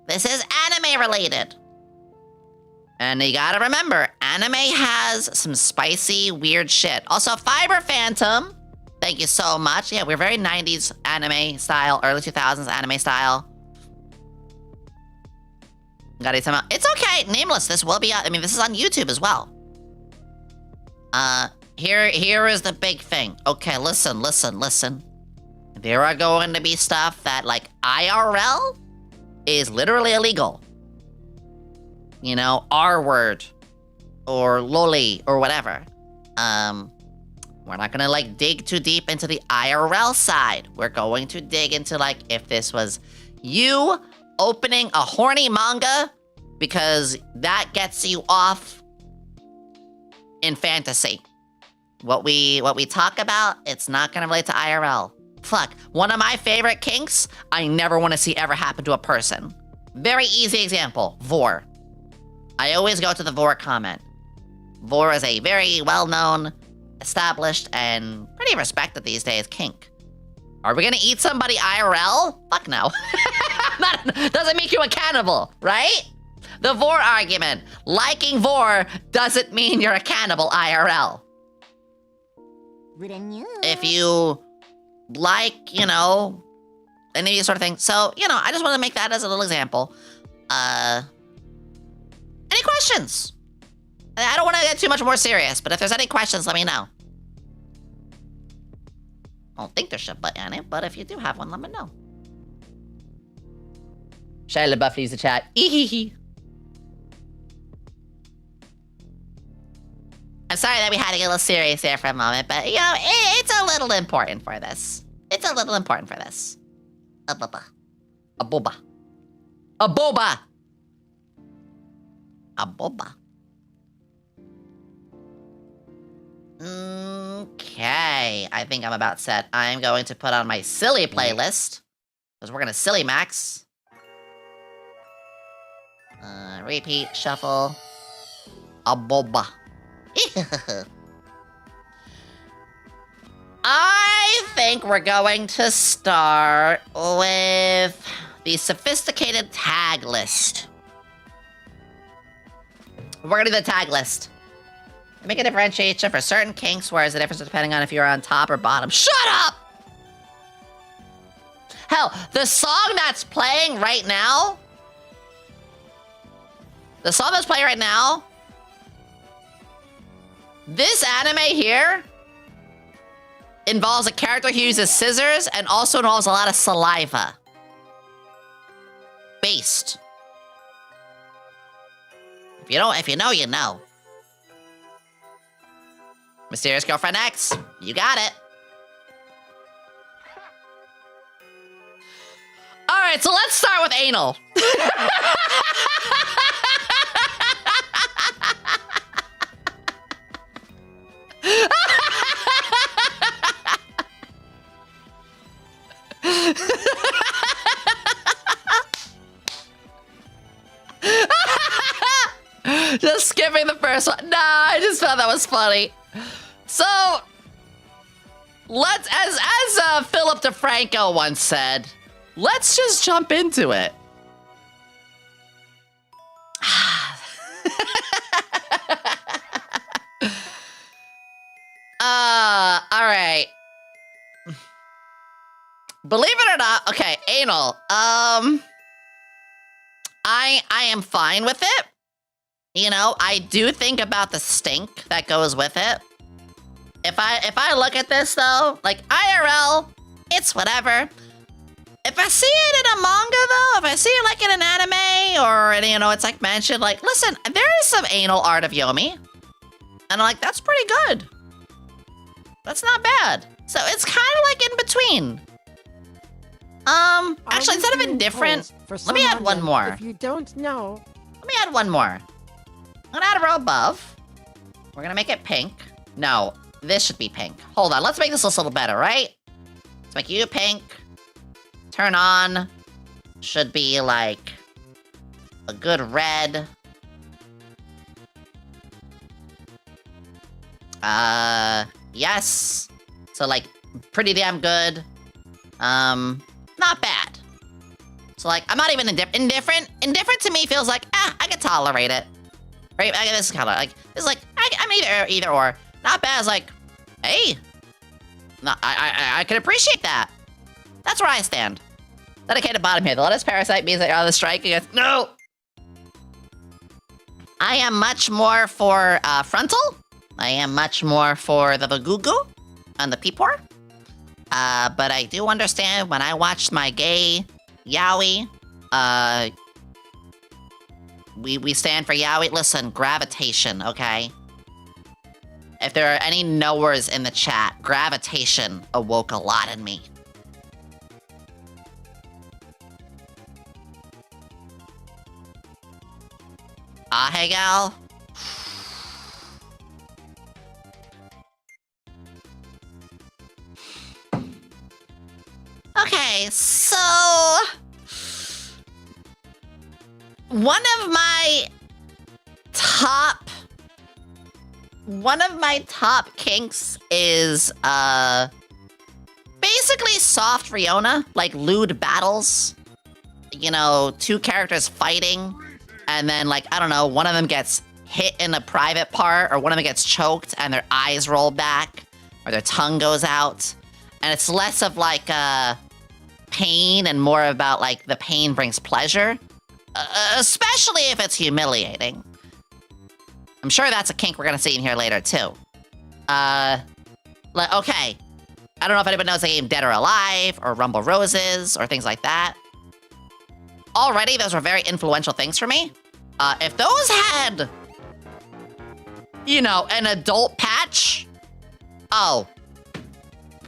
this is anime related. And you gotta remember, anime has some spicy, weird shit. Also, Fiber Phantom, thank you so much. Yeah, we're very 90s anime style, early 2000s anime style. Gotta it's okay, Nameless, this will be out. This is on YouTube as well. here is the big thing. Okay, listen. There are going to be stuff that, like, IRL is literally illegal. You know, R word or loli or whatever. We're not gonna, like, dig too deep into the IRL side. We're going to dig into, like, if this was you opening a horny manga because that gets you off in fantasy. What we talk about, it's not gonna relate to IRL. Fuck, one of my favorite kinks, I never want to see ever happen to a person. Very easy example, vor. I always go to the vor comment. Vor is a very well-known, established, and pretty respected these days kink. Are we gonna eat somebody IRL? Fuck no. Doesn't make you a cannibal, right? The vor argument. Liking vor doesn't mean you're a cannibal IRL. If you like, you know, any of these sort of things. So, you know, I just want to make that as a little example. Any questions? I don't want to get too much more serious, but if there's any questions, let me know. I don't think there should be any, but if you do have one, let me know. Shia LaBeouf leaves the chat. Ehehe. I'm sorry that we had to get a little serious there for a moment, but, you know, it's a little important for this. It's a little important for this. A boba. A boba. A boba! A boba. Okay, I think I'm about set. I'm going to put on my silly playlist, because we're gonna silly max. Repeat, shuffle. A boba. I think we're going to start with the sophisticated tag list. We're gonna do the tag list. Make a differentiation for certain kinks, whereas the difference is depending on if you're on top or bottom. Shut up! Hell, the song that's playing right now... The song that's playing right now... This anime here... involves a character who uses scissors and also involves a lot of saliva. Based. If you know, you know. Mysterious Girlfriend X, you got it. All right, so let's start with anal. Just skipping the first one. Nah, I just thought that was funny. So, let's, as Philip DeFranco once said, let's just jump into it. All right. Believe it or not, okay, anal. I am fine with it. You know, I do think about the stink that goes with it. If I look at this though, like IRL, it's whatever. If I see it in a manga though, if I see it like in an anime or, you know, it's like mentioned, like, listen, there is some anal art of Yomi. And I'm like, that's pretty good. That's not bad. So it's kind of like in between. Actually, instead of indifferent, let me add one more. If you don't know, let me add one more. I'm gonna add a row above. We're gonna make it pink. No, this should be pink. Hold on, let's make this a little better, right? Let's make you pink. Turn on. Should be like a good red. Yes. So like pretty damn good. Not bad. So like, I'm not even indifferent. Indifferent to me feels like, I can tolerate it. Right? This is kind of like, this is like, I'm either or. Not bad as like, hey, no, I can appreciate that. That's where I stand. Dedicated bottom here. The lettuce parasite means that you're on the strike against, no. I am much more for frontal. I am much more for the Vagugu and the Peepor. But I do understand when I watched my gay Yowie, we stand for Yowie. Listen, gravitation, okay? If there are any knowers in the chat, gravitation awoke a lot in me. Hey, gal. Okay, so... One of my top kinks is, basically soft Riona, like lewd battles. You know, two characters fighting, and then, like, I don't know, one of them gets hit in a private part, or one of them gets choked, and their eyes roll back, or their tongue goes out. And it's less of, like, pain and more about, like, the pain brings pleasure. Especially if it's humiliating. I'm sure that's a kink we're gonna see in here later, too. Okay. I don't know if anybody knows the game Dead or Alive, or Rumble Roses, or things like that. Already, those were very influential things for me. If those had, you know, an adult patch, oh,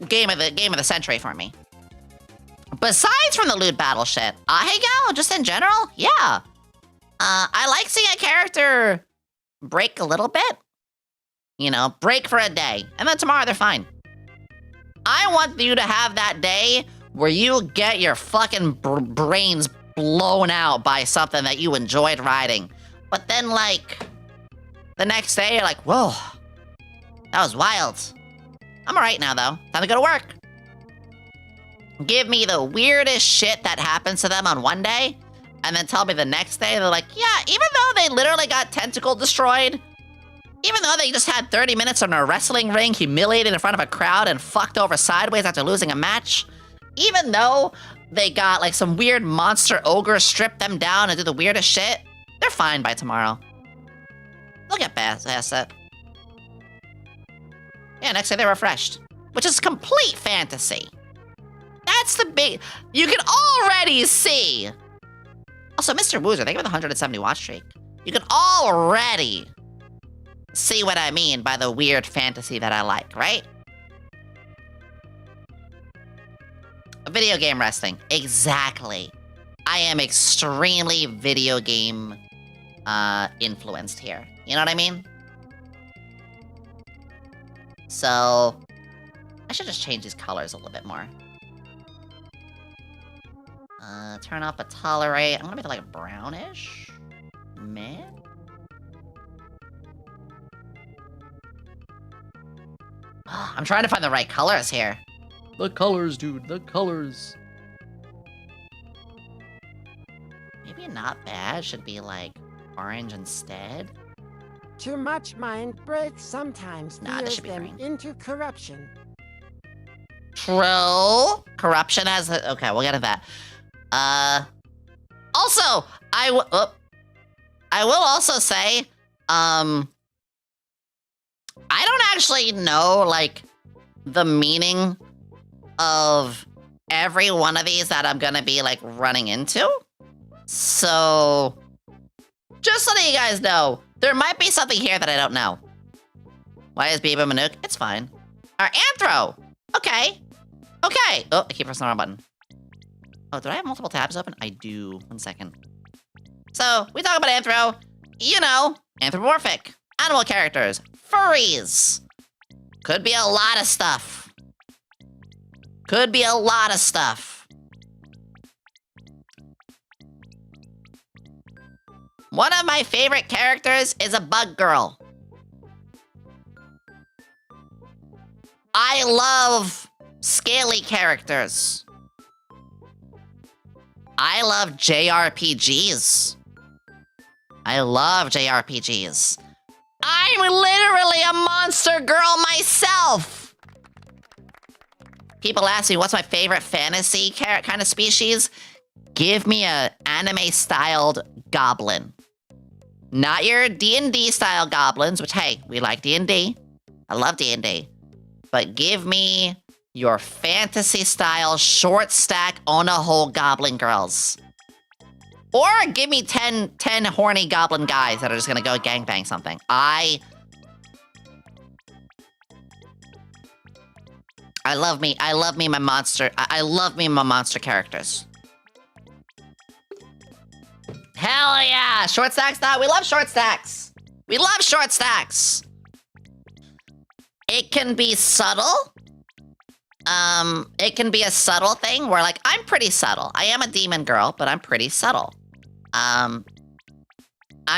game of the century for me. Besides from the lewd battle shit, hey gal, just in general, yeah. I like seeing a character break a little bit. You know, break for a day, and then tomorrow they're fine. I want you to have that day where you get your fucking brains blown out by something that you enjoyed riding. But then, like, the next day, you're like, whoa, that was wild. I'm alright now, though. Time to go to work. Give me the weirdest shit that happens to them on one day, and then tell me the next day, they're like, yeah, even though they literally got tentacle destroyed, even though they just had 30 minutes in a wrestling ring, humiliated in front of a crowd, and fucked over sideways after losing a match, even though they got, like, some weird monster ogre strip them down and do the weirdest shit, they're fine by tomorrow. They'll get past it. Yeah, next day they're refreshed. Which is complete fantasy. That's the big... You can already see... Also, Mr. Woozer, thank you for the 170 watch streak. You can already see what I mean by the weird fantasy that I like, right? Video game resting. Exactly. I am extremely video game influenced here. You know what I mean? So, I should just change these colors a little bit more. Turn off a tolerate. I'm gonna make it like brownish. Meh. I'm trying to find the right colors here. The colors, dude, the colors. Maybe not bad. Should be like orange instead. Too much mind break sometimes Nah, this veers should be them green. into corruption. True. Corruption has a... Okay, we'll get to that. Also, I will also say, I don't actually know, like, the meaning of every one of these that I'm gonna be, like, running into. So, just so that you guys know, there might be something here that I don't know. Why is Biba Manuk? It's fine. Our Anthro! Okay. Okay. Oh, I keep pressing the wrong button. Oh, do I have multiple tabs open? I do. 1 second. So, we talk about Anthro. You know, anthropomorphic. Animal characters. Furries. Could be a lot of stuff. Could be a lot of stuff. One of my favorite characters is a bug girl. I love scaly characters. I love JRPGs. I love JRPGs. I'm literally a monster girl myself. People ask me, what's my favorite fantasy kind of species? Give me a anime-styled goblin. Not your D&D style goblins, which, hey, we like D&D. I love D&D. But give me your fantasy style short stack on a whole goblin girls. Or give me 10 horny goblin guys that are just gonna go gangbang something. I love me my monster. I love me my monster characters. Hell yeah! Short stacks now. We love short stacks. We love short stacks. It can be subtle. It can be a subtle thing where, like, I'm pretty subtle. I am a demon girl, but I'm pretty subtle. I'm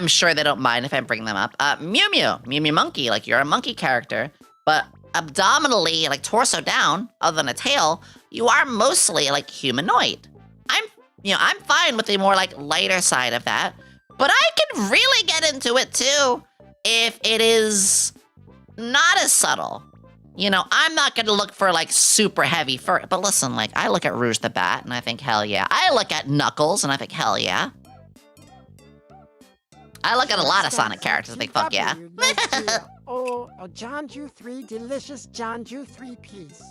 sure they don't mind if I bring them up. Mew Mew Monkey, like, you're a monkey character, but abdominally, like, torso down, other than a tail, you are mostly, like, humanoid. I'm fine with the more, like, lighter side of that, but I can really get into it, too, if it is not as subtle. You know, I'm not gonna look for, like, super heavy fur, but listen, like, I look at Rouge the Bat, and I think, hell yeah. I look at Knuckles, and I think, hell yeah. I look at a lot of Sonic characters and think, fuck yeah. Oh, a John Jew 3 delicious John Jew 3 piece.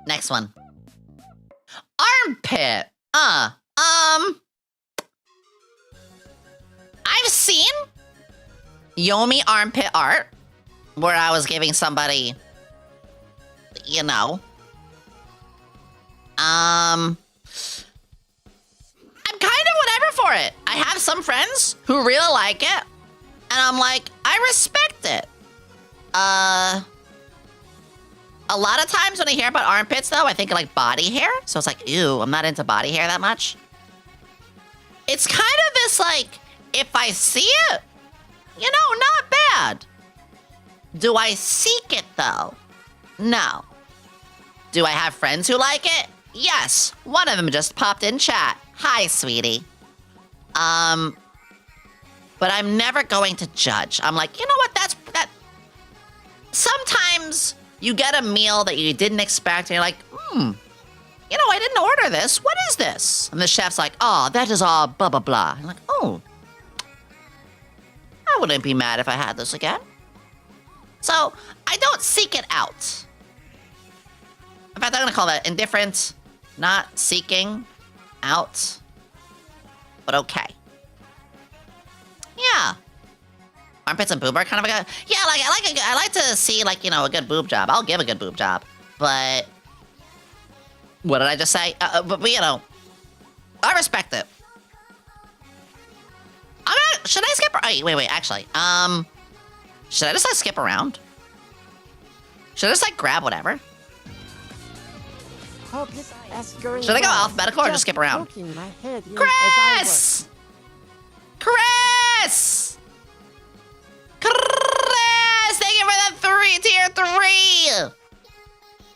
Next one. Armpit. I've seen Yomi armpit art where I was giving somebody, you know, I'm kind of whatever for it. I have some friends who really like it, and I'm like, I respect it. A lot of times when I hear about armpits, though, I think of, like, body hair. So it's like, ew, I'm not into body hair that much. It's kind of this, like, if I see it, you know, not bad. Do I seek it, though? No. Do I have friends who like it? Yes. One of them just popped in chat. Hi, sweetie. But I'm never going to judge. I'm like, you know what, that. Sometimes you get a meal that you didn't expect, and you're like, you know, I didn't order this. What is this? And the chef's like, oh, that is all blah, blah, blah. I'm like, oh, I wouldn't be mad if I had this again. So I don't seek it out. In fact, I'm gonna call that indifferent, not seeking out, but okay. Yeah. Armpits and boob are kind of a good, yeah, like, I like to see, like, you know, a good boob job. I'll give a good boob job, but what did I just say? But you know, I respect it. Should I skip? Wait, actually, should I just, like, skip around? Should I just, like, grab whatever? Should I go alphabetical or just skip around? Chris! Chris! Chris! Thank you for the tier 3!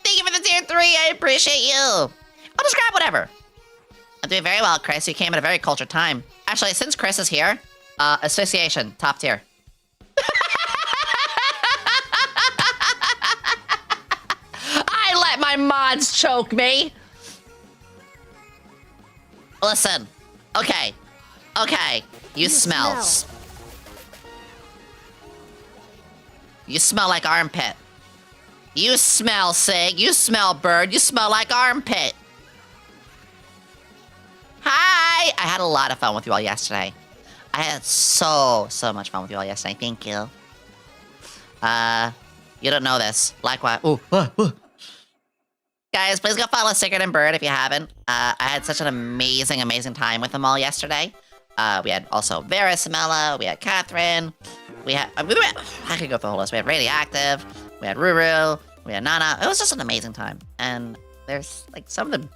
Thank you for the tier 3, I appreciate you. I'll just grab whatever. I'm doing very well, Chris. You came at a very cultured time. Actually, since Chris is here, asphyxiation, top tier. I let my mods choke me. Listen, okay, you smell. You smell like armpit. You smell Sig, you smell bird, you smell like armpit. Hi! I had a lot of fun with you all yesterday. I had so much fun with you all yesterday. Thank you. You don't know this. Likewise. Ooh. Guys, please go follow Sigurd and Bird if you haven't. I had such an amazing time with them all yesterday. We had also Verisimella, we had Catherine, we had, I could go through the whole list. We had Radioactive, we had Ruru, we had Nana. It was just an amazing time. And there's, like, some of the,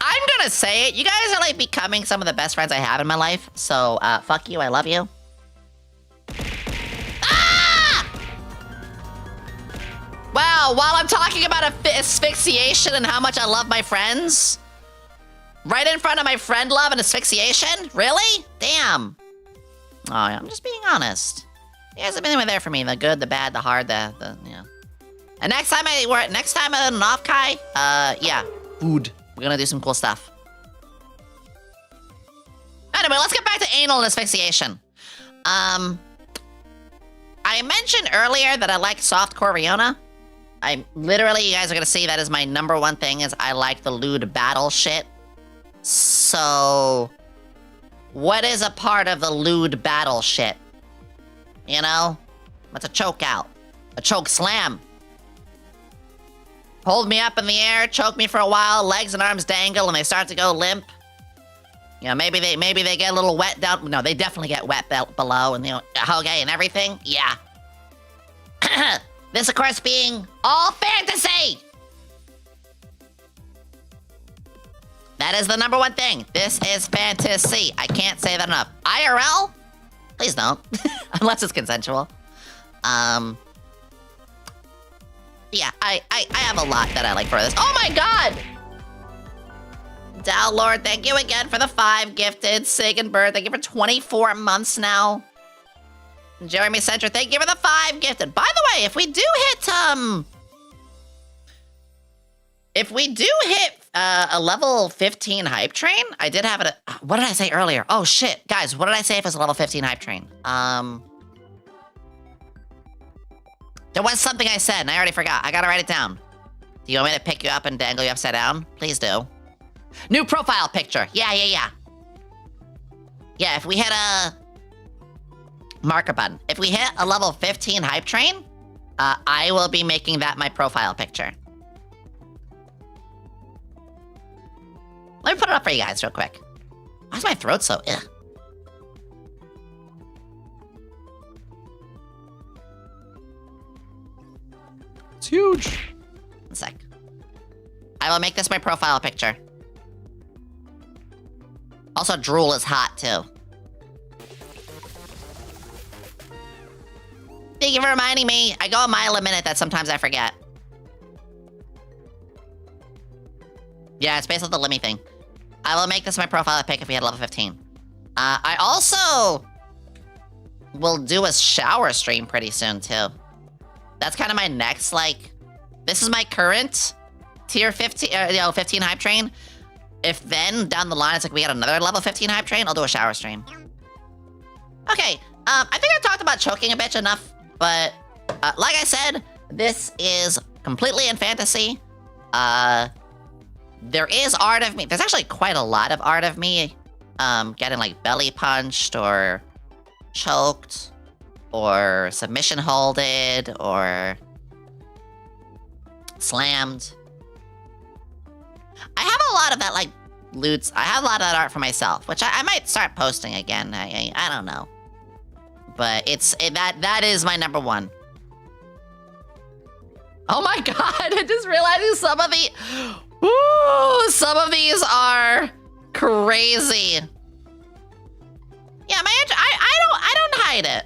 I'm gonna say it, you guys are, like, becoming some of the best friends I have in my life. So, fuck you, I love you. Ah! Wow, while I'm talking about asphyxiation and how much I love my friends, right in front of my friend love and asphyxiation? Really? Damn. Oh, yeah, I'm just being honest. You guys have been there for me. The good, the bad, the hard, the you know. And next time I'm an off-kai, yeah, food. We're gonna do some cool stuff. Anyway, let's get back to anal and asphyxiation. I mentioned earlier that I like softcore Riona. You guys are gonna see that is my number one thing is I like the lewd battle shit. So, what is a part of the lewd battle shit? You know? What's a choke out? A choke slam. Hold me up in the air, choke me for a while, legs and arms dangle, and they start to go limp. You know, maybe they get a little wet down. No, they definitely get wet below, and okay, and everything. Yeah. This, of course, being all fantasy. That is the number one thing. This is fantasy. I can't say that enough. IRL? Please don't, unless it's consensual. Yeah, I have a lot that I like for this. Oh my god! Dow Lord, thank you again for the 5 gifted. Sig and Bird, thank you for 24 months now. Jeremy Centra, thank you for the 5 gifted. By the way, if we do hit a level 15 hype train, I did have it. What did I say earlier? Oh shit, guys, what did I say if it's a level 15 hype train? There was something I said and I already forgot. I gotta write it down. Do you want me to pick you up and dangle you upside down? Please do. New profile picture. Yeah. Yeah, if we hit a marker button. If we hit a level 15 hype train, I will be making that my profile picture. Let me put it up for you guys real quick. Why's my throat so ugh? It's huge. One sec. I will make this my profile picture. Also, drool is hot, too. Thank you for reminding me. I go a mile a minute that sometimes I forget. Yeah, it's based on the Limmy thing. I will make this my profile pic if we hit level 15. I also will do a shower stream pretty soon, too. That's kind of my next, like... This is my current tier 15, 15 hype train. If then, down the line, it's like we get another level 15 hype train, I'll do a shower stream. Okay, I think I've talked about choking a bitch enough, but like I said, this is completely in fantasy. There is art of me. There's actually quite a lot of art of me getting like belly punched or choked or submission holded or slammed. I have a lot of that like loots. I have a lot of that art for myself, which I might start posting again. I don't know. But that is my number one. Oh my god, I just realizing some of these are crazy. Yeah, I don't hide it.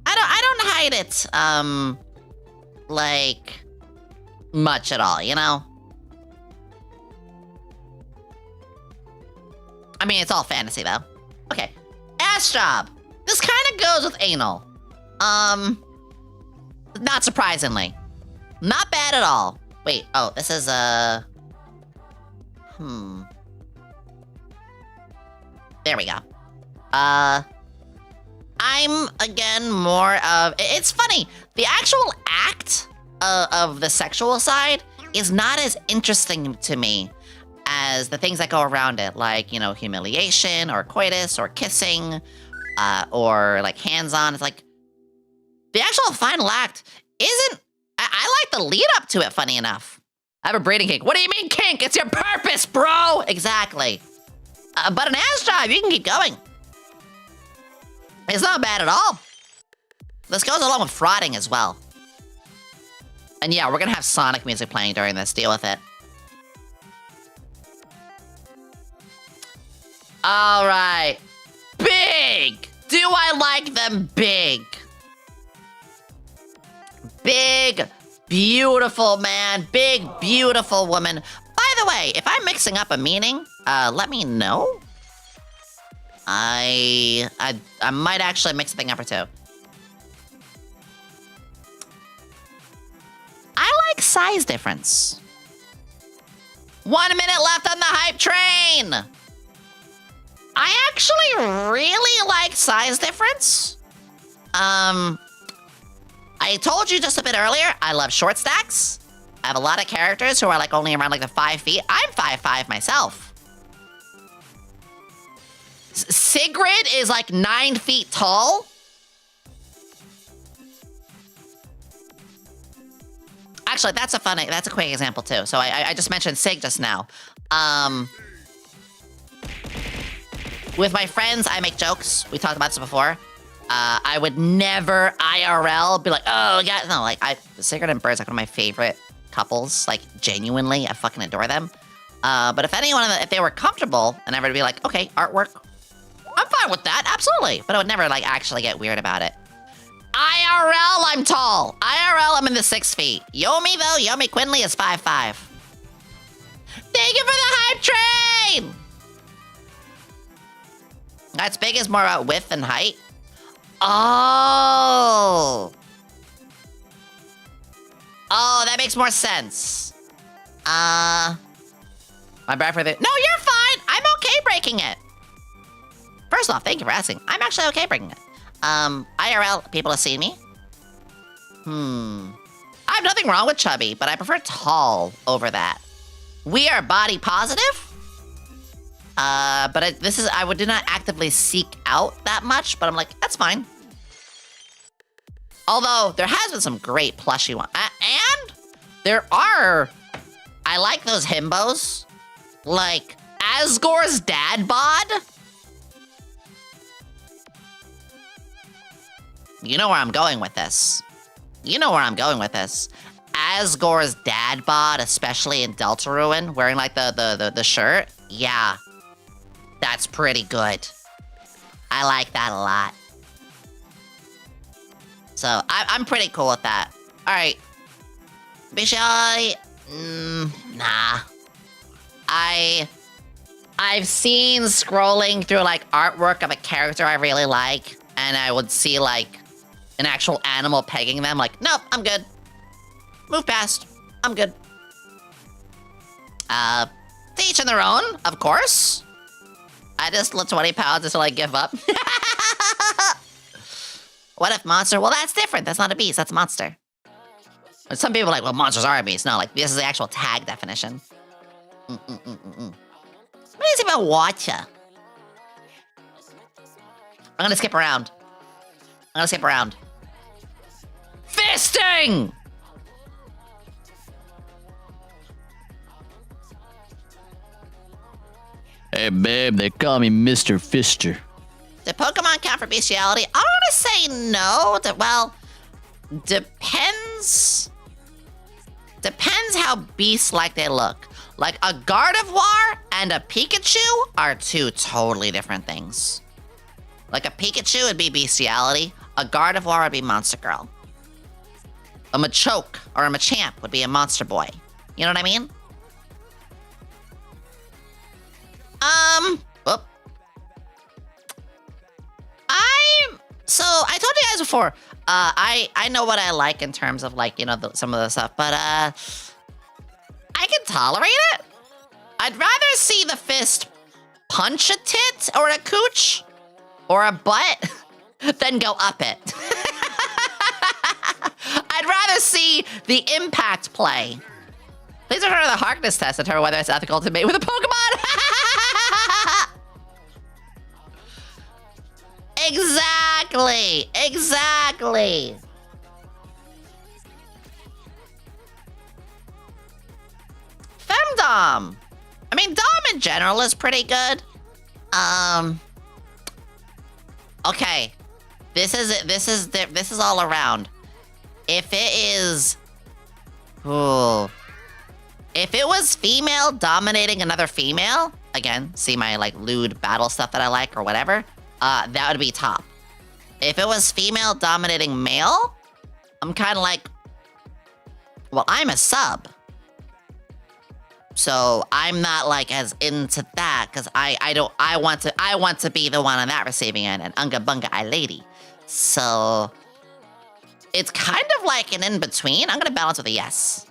I don't hide it, like, much at all, you know? I mean, it's all fantasy, though. Okay, ass job. This kind of goes with anal. Not surprisingly. Not bad at all. Wait, oh, this is, There we go. I'm, again, more of... It's funny. The actual act of the sexual side is not as interesting to me as the things that go around it, like, you know, humiliation or coitus or kissing or, like, hands-on. It's like, the actual final act isn't... I like the lead up to it, funny enough. I have a breeding kink. What do you mean kink? It's your purpose, bro! Exactly. But an ass job, you can keep going. It's not bad at all. This goes along with frauding as well. And yeah, we're gonna have Sonic music playing during this. Deal with it. All right. Big! Do I like them big? Big, beautiful man. Big, beautiful woman. By the way, if I'm mixing up a meaning, let me know. I might actually mix a thing up or two. I like size difference. 1 minute left on the hype train. I actually really like size difference. I told you just a bit earlier, I love short stacks. I have a lot of characters who are like only around like the 5 feet. I'm 5'5" myself. Sigrid is like 9 feet tall. Actually, that's a quick example too. So I just mentioned Sig just now. With my friends, I make jokes. We talked about this before. I would never IRL be like, oh, yeah, no, like Sigrid and Bird's like one of my favorite couples. Like genuinely, I fucking adore them. But if if they were comfortable and I were to be like, okay, artwork, I'm fine with that, absolutely. But I would never like actually get weird about it. IRL, I'm tall. IRL, I'm in the 6 feet. Yomi though, YomiQuinnley is 5'5". Thank you for the hype train! That's big is more about width and height. Oh. Oh, that makes more sense. My bad for the... No, you're fine. I'm okay breaking it. First off, thank you for asking. I'm actually okay breaking it. IRL, people have seen me. I have nothing wrong with chubby, but I prefer tall over that. We are body positive. But I did not actively seek out that much, but I'm like, that's fine. Although, there has been some great plushy ones. And there are, I like those himbos. Like, Asgore's dad bod. You know where I'm going with this. Asgore's dad bod, especially in Deltarune, wearing like the shirt. Yeah. That's pretty good. I like that a lot. So, I'm pretty cool with that. Alright. Bishai... nah. I've seen scrolling through, like, artwork of a character I really like, and I would see, like, an actual animal pegging them, like, nope, I'm good. Move past. I'm good. To each in their own, of course. I just lit 20 pounds until I give up. What if monster? Well, that's different. That's not a beast. That's a monster. But some people are like, well, monsters are a beast. No, like, this is the actual tag definition. What is it about water? I'm gonna skip around. Fisting! Hey, babe, they call me Mr. Fister. Do Pokemon count for bestiality? I'm gonna say no. Well, depends. Depends how beast-like they look. Like, a Gardevoir and a Pikachu are two totally different things. Like, a Pikachu would be bestiality. A Gardevoir would be monster girl. A Machoke or a Machamp would be a monster boy. You know what I mean? Whoop. So, I told you guys before, I know what I like in terms of, like, you know, some of the stuff, but, I can tolerate it. I'd rather see the fist punch a tit or a cooch or a butt than go up it. I'd rather see the impact play. Please refer to the Harkness test to determine whether it's ethical to mate with a Pokemon. Exactly. Femdom. I mean, Dom in general is pretty good. Okay. This is all around. If it is... Ooh. If it was female dominating another female, again, see my, like, lewd battle stuff that I like or whatever, that would be top. If it was female dominating male, I'm kind of like, well, I'm a sub. So I'm not like as into that because I want to be the one on that receiving end, and unga bunga I lady. So it's kind of like an in between. I'm gonna balance with a yes.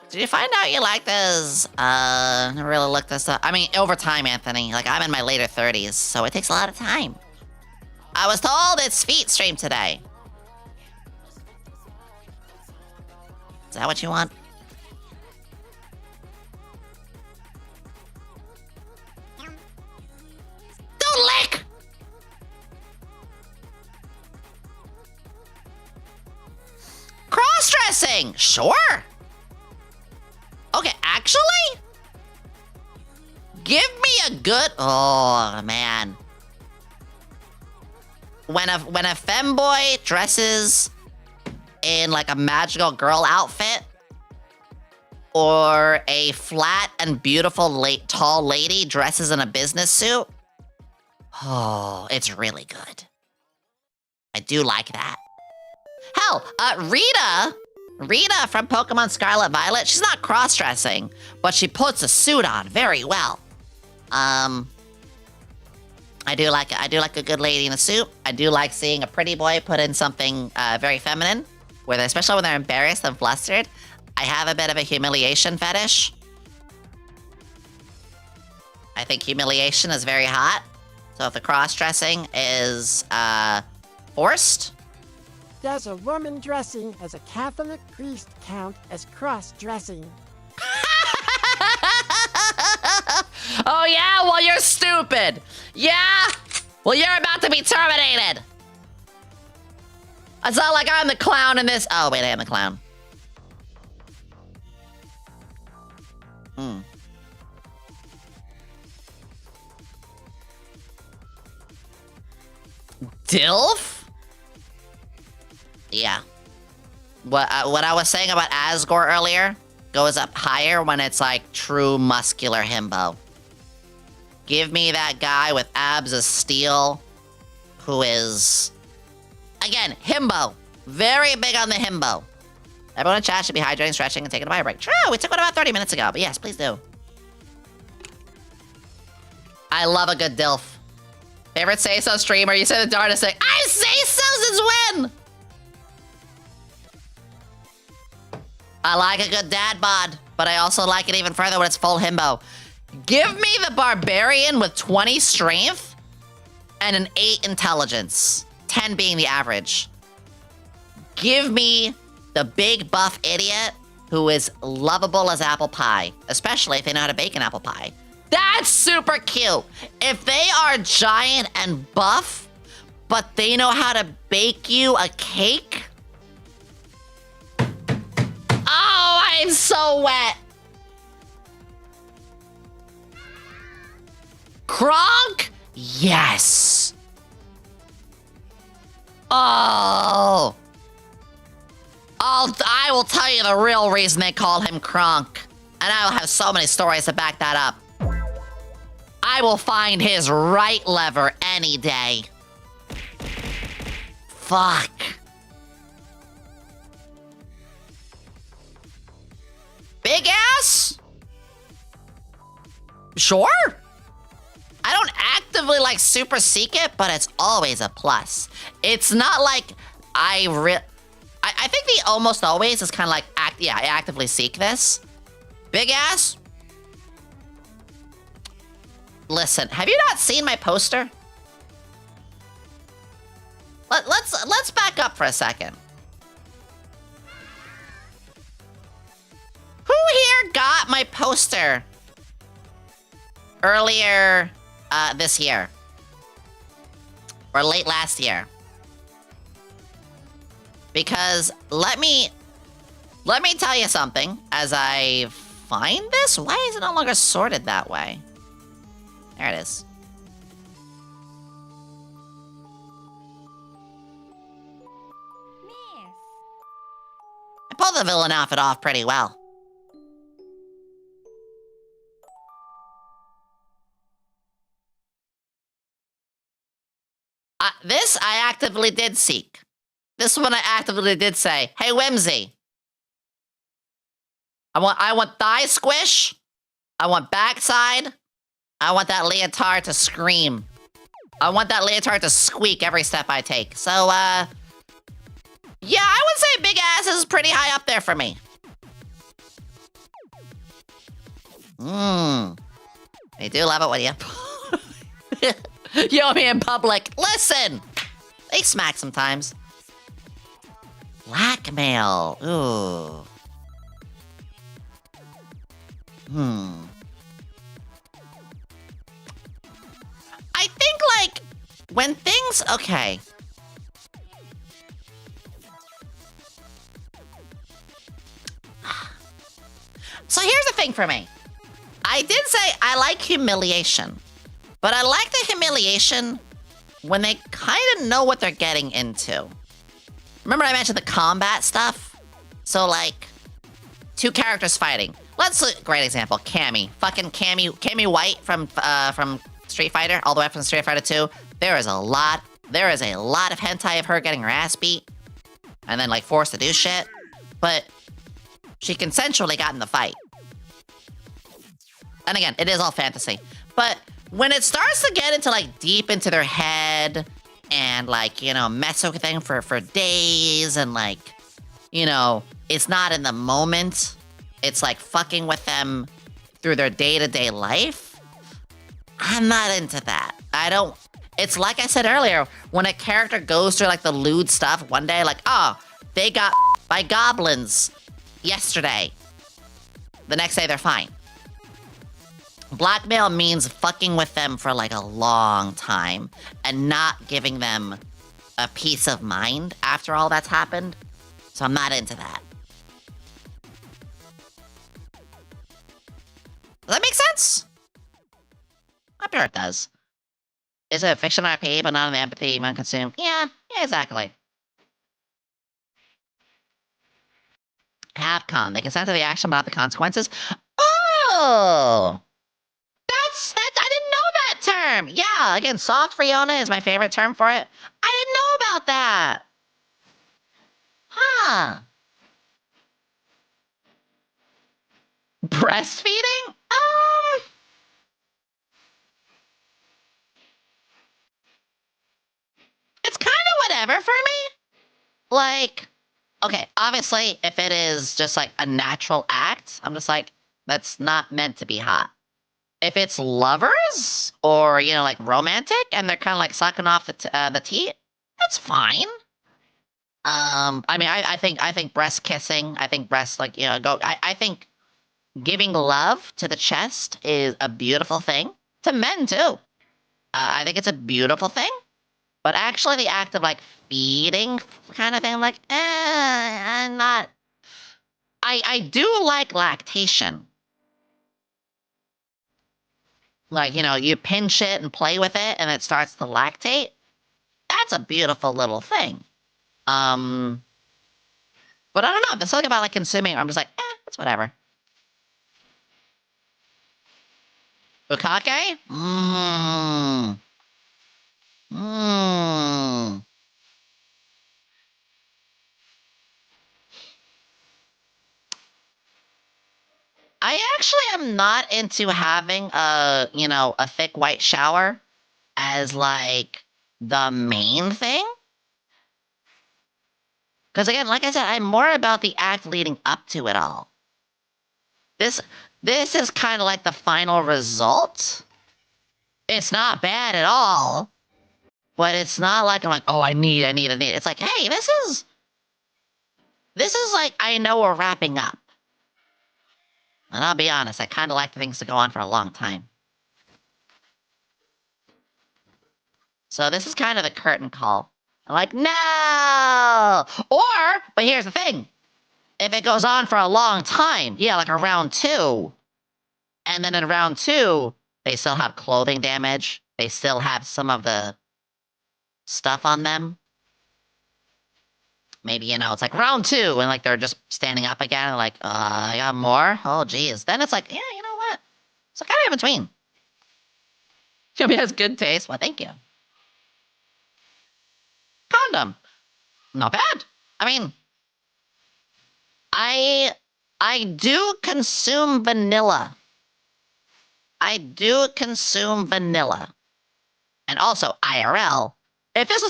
Did you find out you like this? I really looked this up. I mean, over time, Anthony. Like, I'm in my later 30s, so it takes a lot of time. I was told it's feet stream today. Is that what you want? Don't lick! Cross-dressing! Sure! Okay, actually? Give me a good... Oh, man. When a femboy dresses in, like, a magical girl outfit, or a flat and beautiful tall lady dresses in a business suit, oh, it's really good. I do like that. Hell, Rita from Pokemon Scarlet Violet, she's not cross-dressing, but she puts a suit on very well. I do like a good lady in a suit. I do like seeing a pretty boy put in something very feminine, especially when they're embarrassed and flustered. I have a bit of a humiliation fetish. I think humiliation is very hot. So if the cross-dressing is forced... Does a woman dressing as a Catholic priest count as cross-dressing? Oh yeah? Well, you're stupid. Yeah? Well, you're about to be terminated. It's not like I'm the clown in this. Oh, wait, I am the clown. DILF? Yeah. What I was saying about Asgore earlier goes up higher when it's like true muscular himbo. Give me that guy with abs of steel who is, again, himbo. Very big on the himbo. Everyone in chat should be hydrating, stretching, and taking a bio break. True, we took one about 30 minutes ago, but yes, please do. I love a good DILF. Favorite say-so streamer? You said the darndest thing. I say-so since when? I like a good dad bod, but I also like it even further when it's full himbo. Give me the barbarian with 20 strength and an 8 intelligence, 10 being the average. Give me the big buff idiot who is lovable as apple pie, especially if they know how to bake an apple pie. That's super cute. If they are giant and buff, but they know how to bake you a cake. Oh, I'm so wet. Kronk? Yes. Oh. I will tell you the real reason they call him Kronk. And I will have so many stories to back that up. I will find his right lever any day. Fuck. Big ass? Sure. I don't actively like super seek it, but it's always a plus. It's not like I think the almost always is kind of like, I actively seek this. Big ass? Listen, have you not seen my poster? Let's back up for a second. Who here got my poster earlier this year? Or late last year? Because let me tell you something as I find this. Why is it no longer sorted that way? There it is. Miss. I pulled the villain outfit off pretty well. This I actively did seek. This one I actively did say, hey, Whimsy. I want thigh squish. I want backside. I want that leotard to scream. I want that leotard to squeak every step I take. So, yeah, I would say big ass is pretty high up there for me. Mmm. They do love it when you... Yomi in public. Listen! They smack sometimes. Blackmail. Ooh. I think, like, when things... Okay. So here's the thing for me. I did say I like humiliation. But I like the humiliation when they kind of know what they're getting into. Remember I mentioned the combat stuff? So, like, two characters fighting. Great example, Cammy. Fucking Cammy White from Street Fighter, all the way from Street Fighter 2. There is a lot of hentai of her getting her ass beat. And then, like, forced to do shit. But she consensually got in the fight. And again, it is all fantasy. But when it starts to get into, like, deep into their head and, like, you know, mess with them for days and, like, you know, it's not in the moment. It's, like, fucking with them through their day-to-day life. I'm not into that. It's like I said earlier, when a character goes through, like, the lewd stuff one day, like, oh, they got by goblins yesterday. The next day, they're fine. Blackmail means fucking with them for, like, a long time and not giving them a peace of mind after all that's happened. So I'm not into that. Does that make sense? I'm sure it does. Is it a fiction RP, but not an empathy when consumed? Yeah, exactly. Capcom, they consent to the action but not the consequences. Oh! I didn't know that term! Yeah, again, soft Friona is my favorite term for it. I didn't know about that! Huh. Breastfeeding? It's kind of whatever for me. Like, okay, obviously, if it is just like a natural act, I'm just like, that's not meant to be hot. If it's lovers or, you know, like romantic and they're kind of like sucking off the teat, that's fine. I mean, I think breast kissing, I think breast, like, you know, I think giving love to the chest is a beautiful thing. To men, too. I think it's a beautiful thing. But actually the act of, like, feeding kind of thing, like, I'm not... I do like lactation. Like, you know, you pinch it and play with it and it starts to lactate. That's a beautiful little thing. But I don't know, there's something about, like, consuming it, I'm just like, it's whatever. Bukake? I actually am not into having a thick white shower as, like, the main thing. Because again, like I said, I'm more about the act leading up to it all. This is kind of like the final result. It's not bad at all. But it's not like I'm like, oh, I need. It's like, hey, this is like, I know we're wrapping up. And I'll be honest, I kind of like things to go on for a long time. So this is kind of the curtain call. I'm like, no! But here's the thing. If it goes on for a long time, yeah, like a round 2, and then in round 2, they still have clothing damage, they still have some of the stuff on them. Maybe, you know, it's like round 2, and like they're just standing up again, and like, I got more? Oh, geez. Then it's like, yeah, you know what? It's kind of in between. Yomi has good taste. Well, thank you. Condom. Not bad. I mean, I do consume vanilla. And also IRL. If this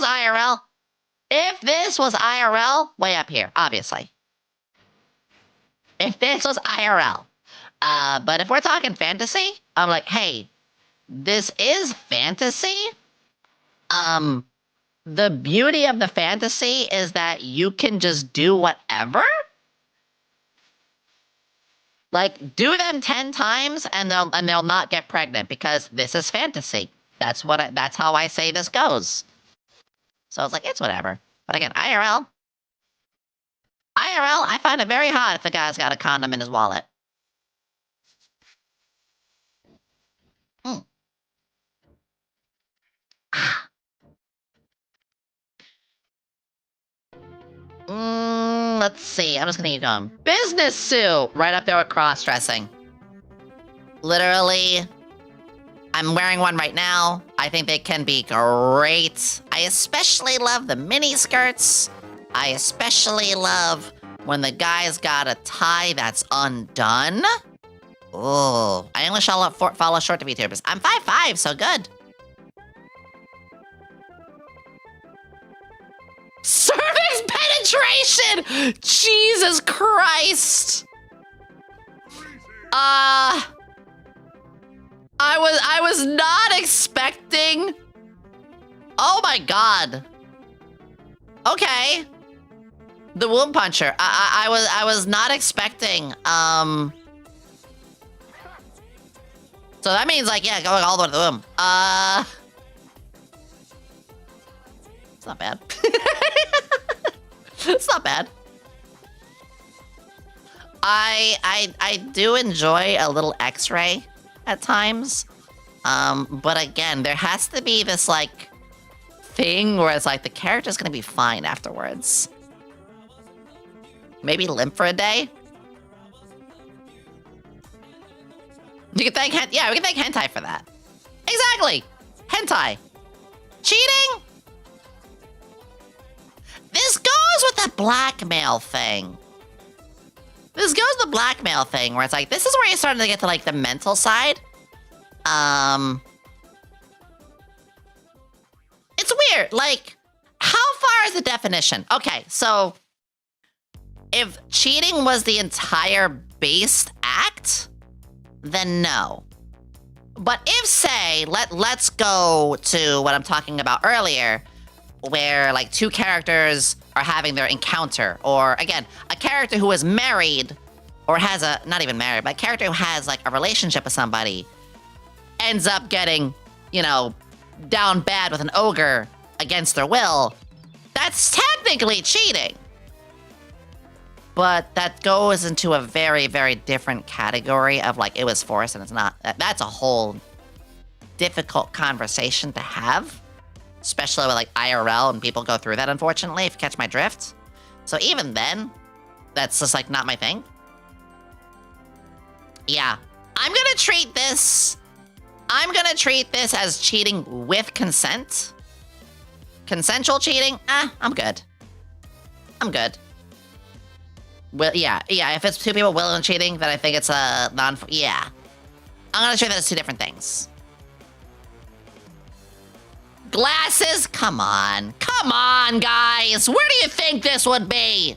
was IRL, way up here, obviously. If this was IRL, But if we're talking fantasy, I'm like, hey, this is fantasy. The beauty of the fantasy is that you can just do whatever. Like, do them 10 times and they'll not get pregnant because this is fantasy. That's how I say this goes. So it's like, it's whatever. But again, IRL, I find it very hot if the guy's got a condom in his wallet. Hmm. Let's see. I'm just gonna keep going. Business suit! Right up there with cross-dressing. Literally, I'm wearing one right now. I think they can be great. I especially love the mini skirts. I especially love when the guy's got a tie that's undone. Ooh, I only follow short to VTubers. I'm 5'5", so good. Cervix penetration! Jesus Christ! I was not expecting. Oh my god. Okay. The womb puncher. I was not expecting. So that means like, yeah, going all the way to the womb. It's not bad. It's not bad. I do enjoy a little X-ray at times. But again, there has to be this like thing where it's like the character's gonna be fine afterwards. Maybe limp for a day. You can thank yeah, we can thank hentai for that. Exactly, hentai. Cheating. This goes with the blackmail thing. This goes with the blackmail thing where it's like, this is where you're starting to get to like the mental side. It's weird. Like, how far is the definition? Okay, so if cheating was the entire base act, then no. But if, say, let's go to what I'm talking about earlier, where like two characters are having their encounter, or again, a character who is married or has a, not even married, but a character who has like a relationship with somebody ends up getting, you know, down bad with an ogre against their will, that's technically cheating. But that goes into a very, very different category of like, it was forced and it's not. That's a whole difficult conversation to have. Especially with like IRL and people go through that, unfortunately, if you catch my drift. So even then, that's just like not my thing. Yeah, I'm gonna treat this as cheating with consent. Consensual cheating, I'm good. I'm good. Well, yeah, if it's two people willing and cheating, then I think it's a yeah. I'm gonna treat that as two different things. Glasses? Come on, guys. Where do you think this would be?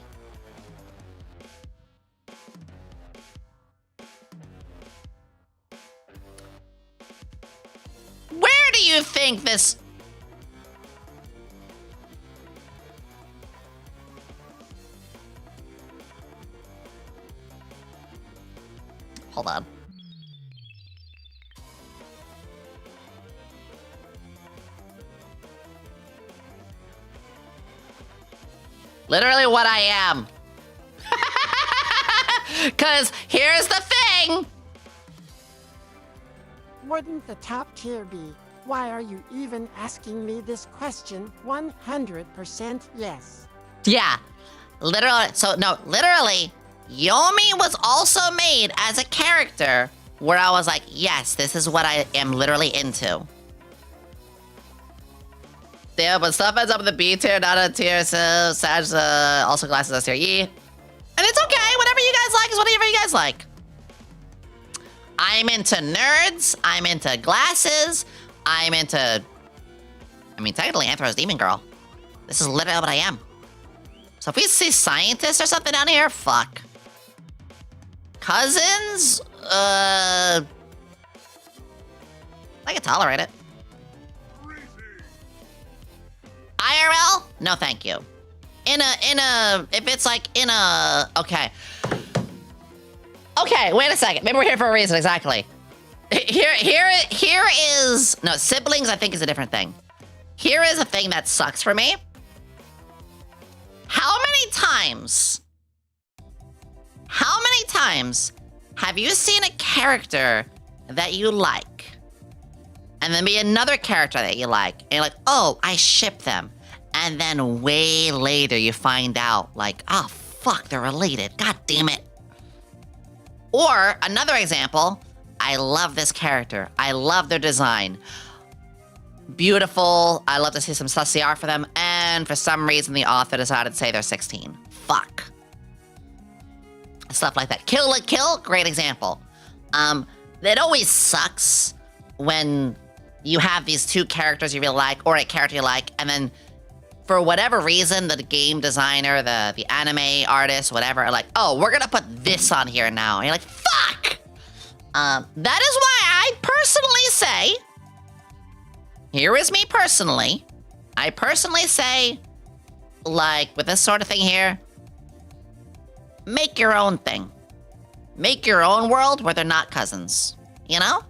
Where do you think this... Hold on. Literally what I am. Because here's the thing. Wouldn't the top tier be, why are you even asking me this question? 100% yes. Yeah. Literally. So, no, literally, Yomi was also made as a character where I was like, yes, this is what I am literally into. Yeah, but stuff ends up in the B tier, not a tier, so Sag, also glasses S tier E. And it's okay, whatever you guys like is whatever you guys like. I'm into nerds, I'm into glasses, I'm into... I mean, technically, Anthro's Demon Girl. This is literally what I am. So if we see scientists or something down here, fuck. cousins, I can tolerate it. IRL? No, thank you. If it's like okay. Okay, wait a second. Maybe we're here for a reason, exactly. Here is, no, siblings I think is a different thing. Here is a thing that sucks for me. How many times have you seen a character that you like, and then be another character that you like, and you're like, oh, I ship them. And then way later you find out, like, oh, fuck, they're related. God damn it. Or, another example, I love this character. I love their design. Beautiful. I love to see some sussy art for them. And for some reason, the author decided to say they're 16. Fuck. Stuff like that. Kill la Kill, great example. It always sucks when you have these two characters you really like, or a character you like, and then for whatever reason, the game designer, the anime artist, whatever, are like, oh, we're gonna put this on here now. And you're like, fuck! That is why I personally say, here is me personally, I personally say, like, with this sort of thing here, make your own thing. Make your own world where they're not cousins, you know?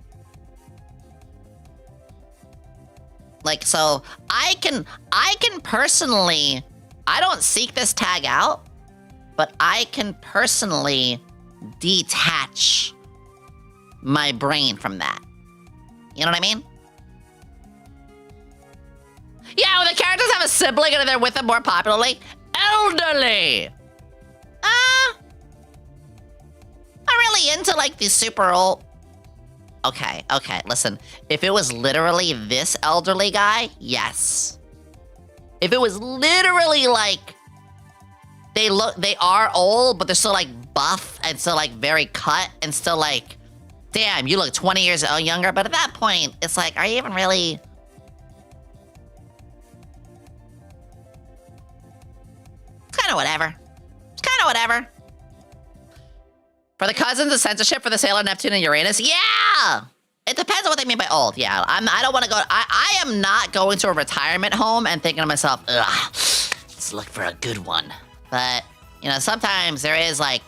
Like, so I can personally, I don't seek this tag out, but I can personally detach my brain from that. You know what I mean? Yeah, when the characters have a sibling and they're with them more popularly. Elderly! Not really into, like, these super old... Okay, listen. If it was literally this elderly guy, yes. If it was literally, like... They are old, but they're still, like, buff and still, like, very cut and still, like... Damn, you look 20 years younger, but at that point, it's like, are you even really... It's kind of whatever. It's kind of whatever. For the cousins, the censorship for the Sailor, Neptune, and Uranus? Yeah! It depends on what they mean by old, yeah. I don't want to go... I am not going to a retirement home and thinking to myself, ugh, let's look for a good one. But, you know, sometimes there is, like...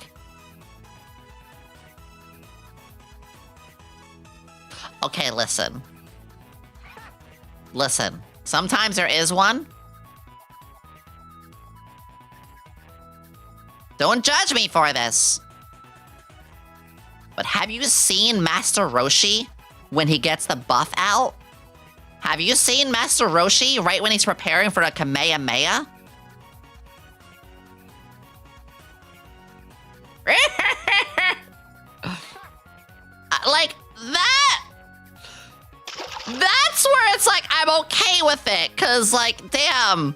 Okay, listen. Listen. Sometimes there is one. Don't judge me for this. But have you seen Master Roshi when he gets the buff out? Have you seen Master Roshi right when he's preparing for a Kamehameha? Like, that's where it's like, I'm okay with it, cause like, damn,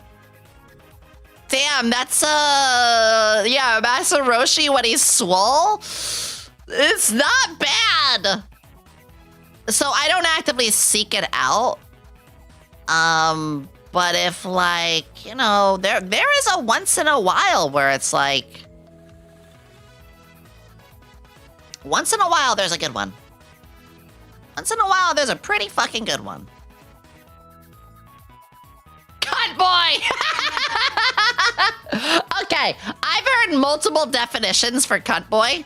that's, yeah, Master Roshi when he's swole, it's not bad. So I don't actively seek it out, but if like, you know, there is a once in a while where it's like, once in a while there's a good one. Once in a while, there's a pretty fucking good one. Cunt boy! Okay, I've heard multiple definitions for cunt boy.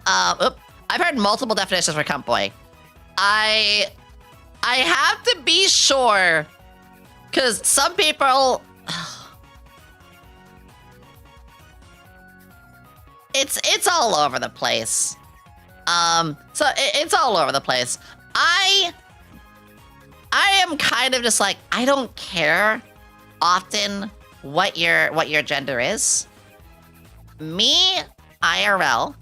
I've heard multiple definitions for cunt boy. I have to be sure, because some people... It's all over the place. So it's all over the place. I am kind of just like, I don't care often what your gender is. Me, IRL.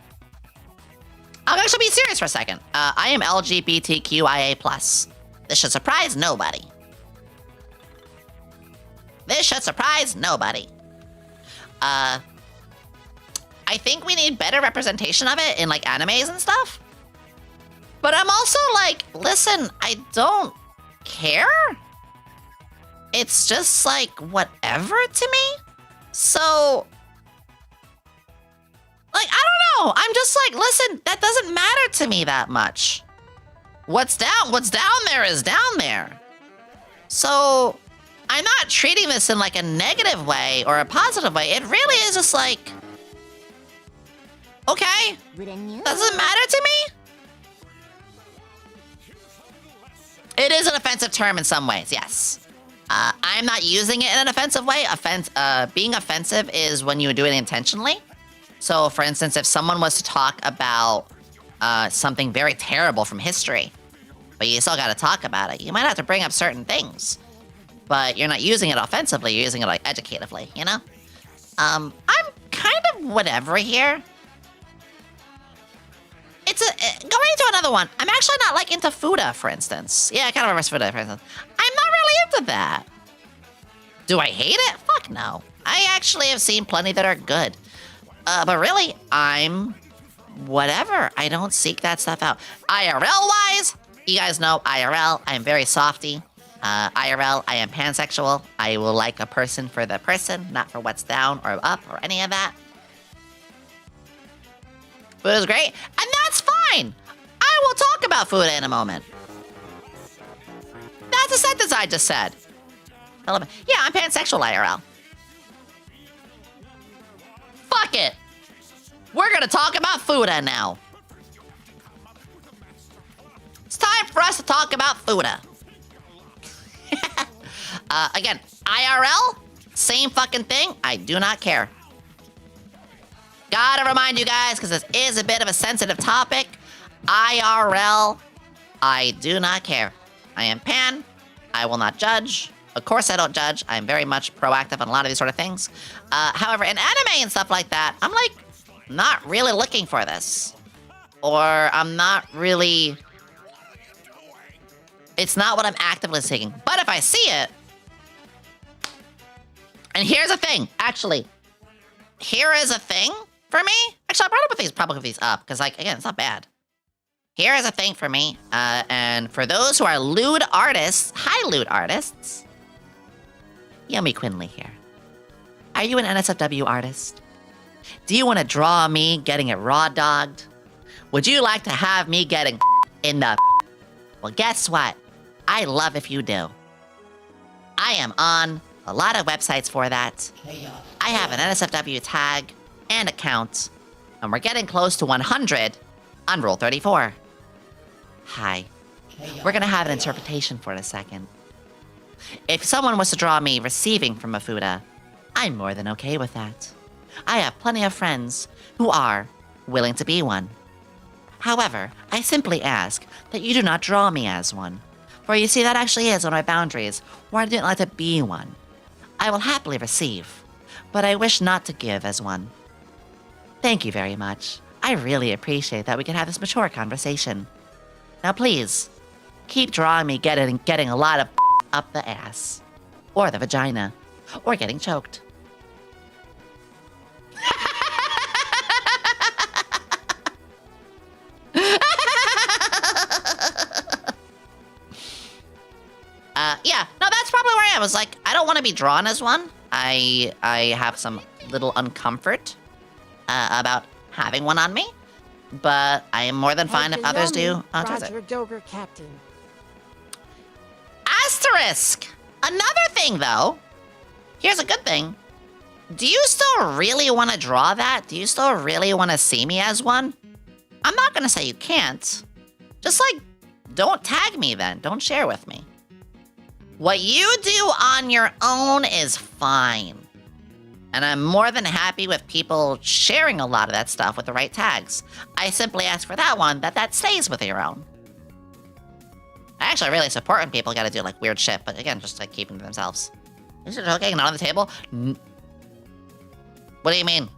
I'll actually be serious for a second. I am LGBTQIA+. This should surprise nobody. This should surprise nobody. I think we need better representation of it in, like, animes and stuff. But I'm also like, listen, I don't care. It's just, like, whatever to me. So, Like, I don't know. I'm just like, listen, that doesn't matter to me that much. What's down there is down there. So, I'm not treating this in like a negative way or a positive way. It really is just like, okay, doesn't matter to me. It is an offensive term in some ways, yes. I'm not using it in an offensive way. Being offensive is when you do it intentionally. So, for instance, if someone was to talk about something very terrible from history, but you still gotta talk about it, you might have to bring up certain things. But you're not using it offensively, you're using it like educatively, you know? I'm kind of whatever here. Going into another one, I'm actually not like into Fuda, for instance. Yeah, I kind of remember Fuda, for instance. I'm not really into that. Do I hate it? Fuck no. I actually have seen plenty that are good. But really, I'm whatever. I don't seek that stuff out. IRL-wise, you guys know IRL, I'm very softy. IRL, I am pansexual. I will like a person for the person, not for what's down or up or any of that. Food is great, and that's fine. I will talk about food in a moment. That's a sentence I just said. Yeah, I'm pansexual IRL. Fuck it. We're gonna talk about Fuda now. It's time for us to talk about Fuda. Again, IRL, same fucking thing. I do not care. Gotta remind you guys, because this is a bit of a sensitive topic. IRL, I do not care. I am pan. I will not judge. Of course I don't judge. I'm very much proactive on a lot of these sort of things. However, in anime and stuff like that, I'm like, not really looking for this. Or I'm not really... It's not what I'm actively seeking. But if I see it... And here's the thing, actually. Here is a thing for me. Actually, I'll probably put these up, because, like, again, it's not bad. Here is a thing for me. And for those who are lewd artists, hi, lewd artists. YomiQuinnley here. Are you an NSFW artist? Do you want to draw me getting it raw dogged? Would you like to have me getting in the... Well, guess what? I love if you do. I am on a lot of websites for that. I have an NSFW tag and account, and we're getting close to 100 on Rule 34. Hi. We're gonna have an interpretation for a second. If someone was to draw me receiving from a Fuda, I'm more than okay with that. I have plenty of friends who are willing to be one. However, I simply ask that you do not draw me as one. For you see, that actually is one of my boundaries, where I didn't like to be one. I will happily receive, but I wish not to give as one. Thank you very much. I really appreciate that we can have this mature conversation. Now please, keep drawing me getting a lot of up the ass, or the vagina, or getting choked. Yeah, no, that's probably where I am. I was like, I don't want to be drawn as one. I have some little uncomfort about having one on me, but I am more than fine if others do. Roger Doger, Captain. Asterisk! Another thing, though. Here's a good thing. Do you still really want to draw that? Do you still really want to see me as one? I'm not going to say you can't. Just, like, don't tag me then. Don't share with me. What you do on your own is fine. And I'm more than happy with people sharing a lot of that stuff with the right tags. I simply ask for that one, that stays with your own. I actually really support when people gotta do like weird shit, but again, just like keeping to themselves. Is it okay? Not on the table? What do you mean?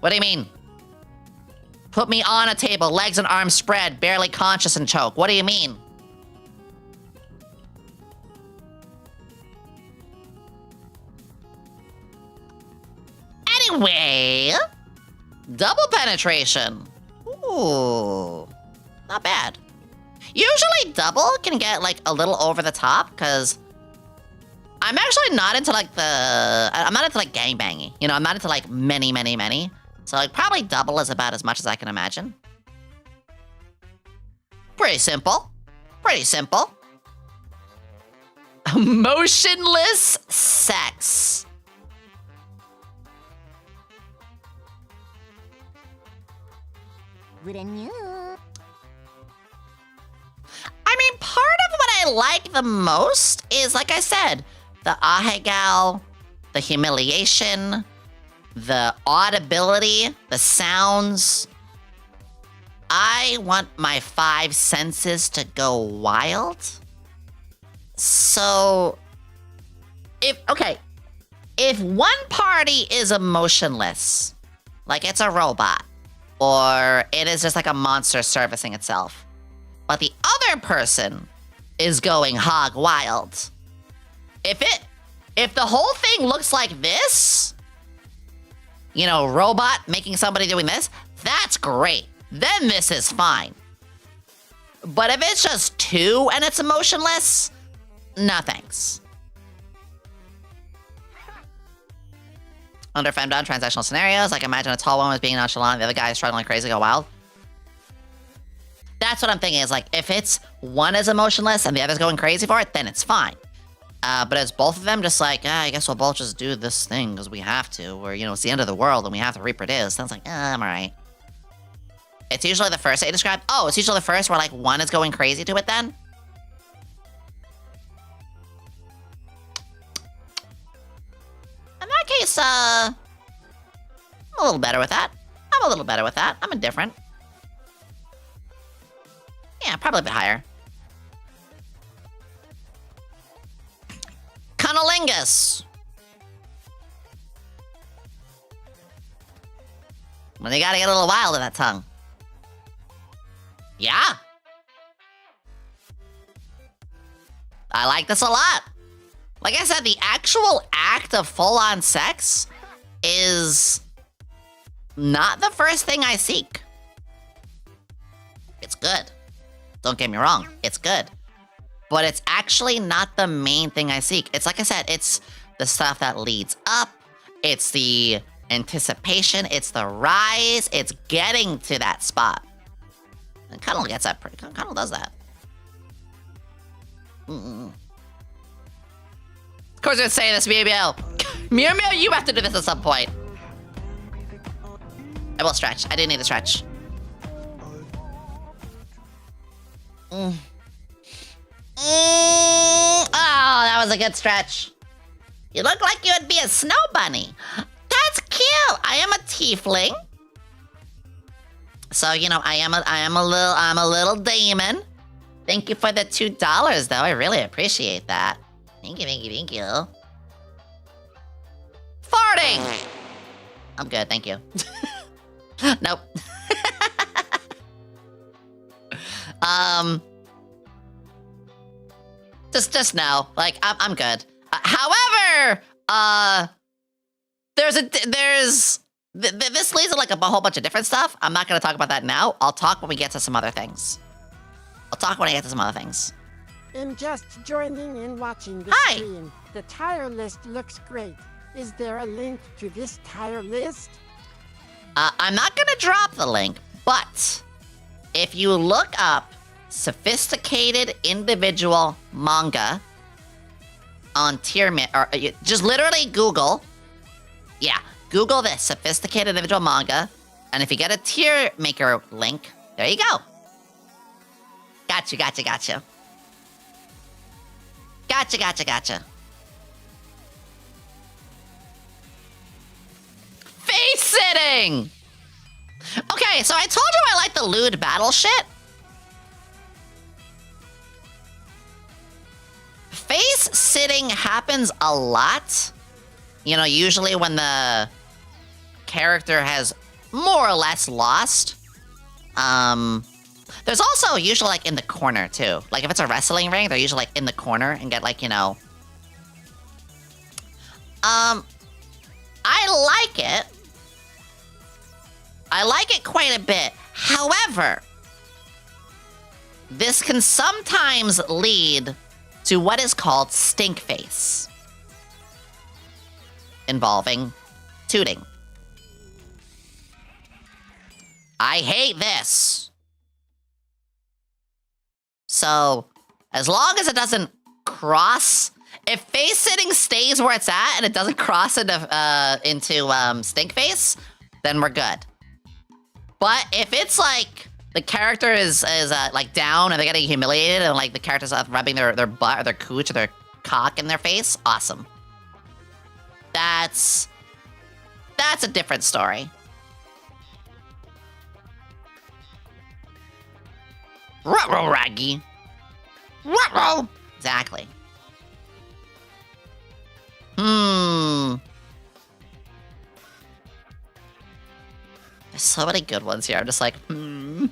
What do you mean? Put me on a table, legs and arms spread, barely conscious and choke. What do you mean? Anyway, double penetration. Ooh, not bad. Usually double can get like a little over the top because I'm actually not into like I'm not into like gangbanging. You know, I'm not into like many. So like probably double is about as much as I can imagine. Pretty simple. Pretty simple. Motionless sex. I mean, part of what I like the most is, like I said, the ahegal, the humiliation, the audibility, the sounds. I want my 5 senses to go wild. So, if one party is emotionless, like it's a robot, or it is just like a monster servicing itself, but the other person is going hog wild. If the whole thing looks like this, you know, robot making somebody doing this, that's great. Then this is fine. But if it's just 2 and it's emotionless, no thanks. Under femdom transactional scenarios, like imagine a tall woman is being nonchalant, the other guy is struggling like crazy, go wild. That's what I'm thinking is like, if it's one is emotionless and the other's going crazy for it, then it's fine. But as both of them just like, I guess we'll both just do this thing because we have to, or, you know, it's the end of the world and we have to reproduce. Then it's like, I'm alright. It's usually the first that you described. Oh, it's usually the first where like one is going crazy to it then? In that case, I'm a little better with that. I'm indifferent. Yeah, probably a bit higher. Cunnilingus. Well, you gotta get a little wild in that tongue. Yeah. I like this a lot. Like I said, the actual act of full-on sex is not the first thing I seek. It's good. Don't get me wrong, it's good. But it's actually not the main thing I seek. It's like I said, it's the stuff that leads up. It's the anticipation. It's the rise. It's getting to that spot. And Cuddle gets that pretty. Cuddle does that. Of course, it's saying this, Mew Mew. Mew Mew, you have to do this at some point. I will stretch. I didn't need to stretch. Oh, that was a good stretch. You look like you would be a snow bunny. That's cute. I am a tiefling. So, you know, I'm a little demon. Thank you for the $2 though. I really appreciate that. Thank you. Farting! I'm good, thank you. Nope. Just no. Like, I'm good. However, this leads to like a whole bunch of different stuff. I'm not gonna talk about that now. I'll talk when we get to some other things. In just joining and watching the Hi. stream, the tire list looks great. Is there a link to this tire list? I'm not gonna drop the link, but if you look up sophisticated individual manga on just literally Google this sophisticated individual manga, and if you get a tier maker link, there you go. Gotcha. Face sitting! Okay, so I told you I like the lewd battle shit. Face sitting happens a lot. You know, usually when the character has more or less lost. There's also usually like in the corner too. Like if it's a wrestling ring, they're usually like in the corner and get like, you know. I like it. I like it quite a bit. However, this can sometimes lead to what is called stink face, involving tooting. I hate this. So, as long as it doesn't cross, if face sitting stays where it's at and it doesn't cross into stink face, then we're good. But if it's like the character is like down and they're getting humiliated and like the character's rubbing their butt or their cooch or their cock in their face, awesome. That's a different story. Ruh-roh, Raggy. Ruh-roh. Exactly. There's so many good ones here. I'm just like, Alright,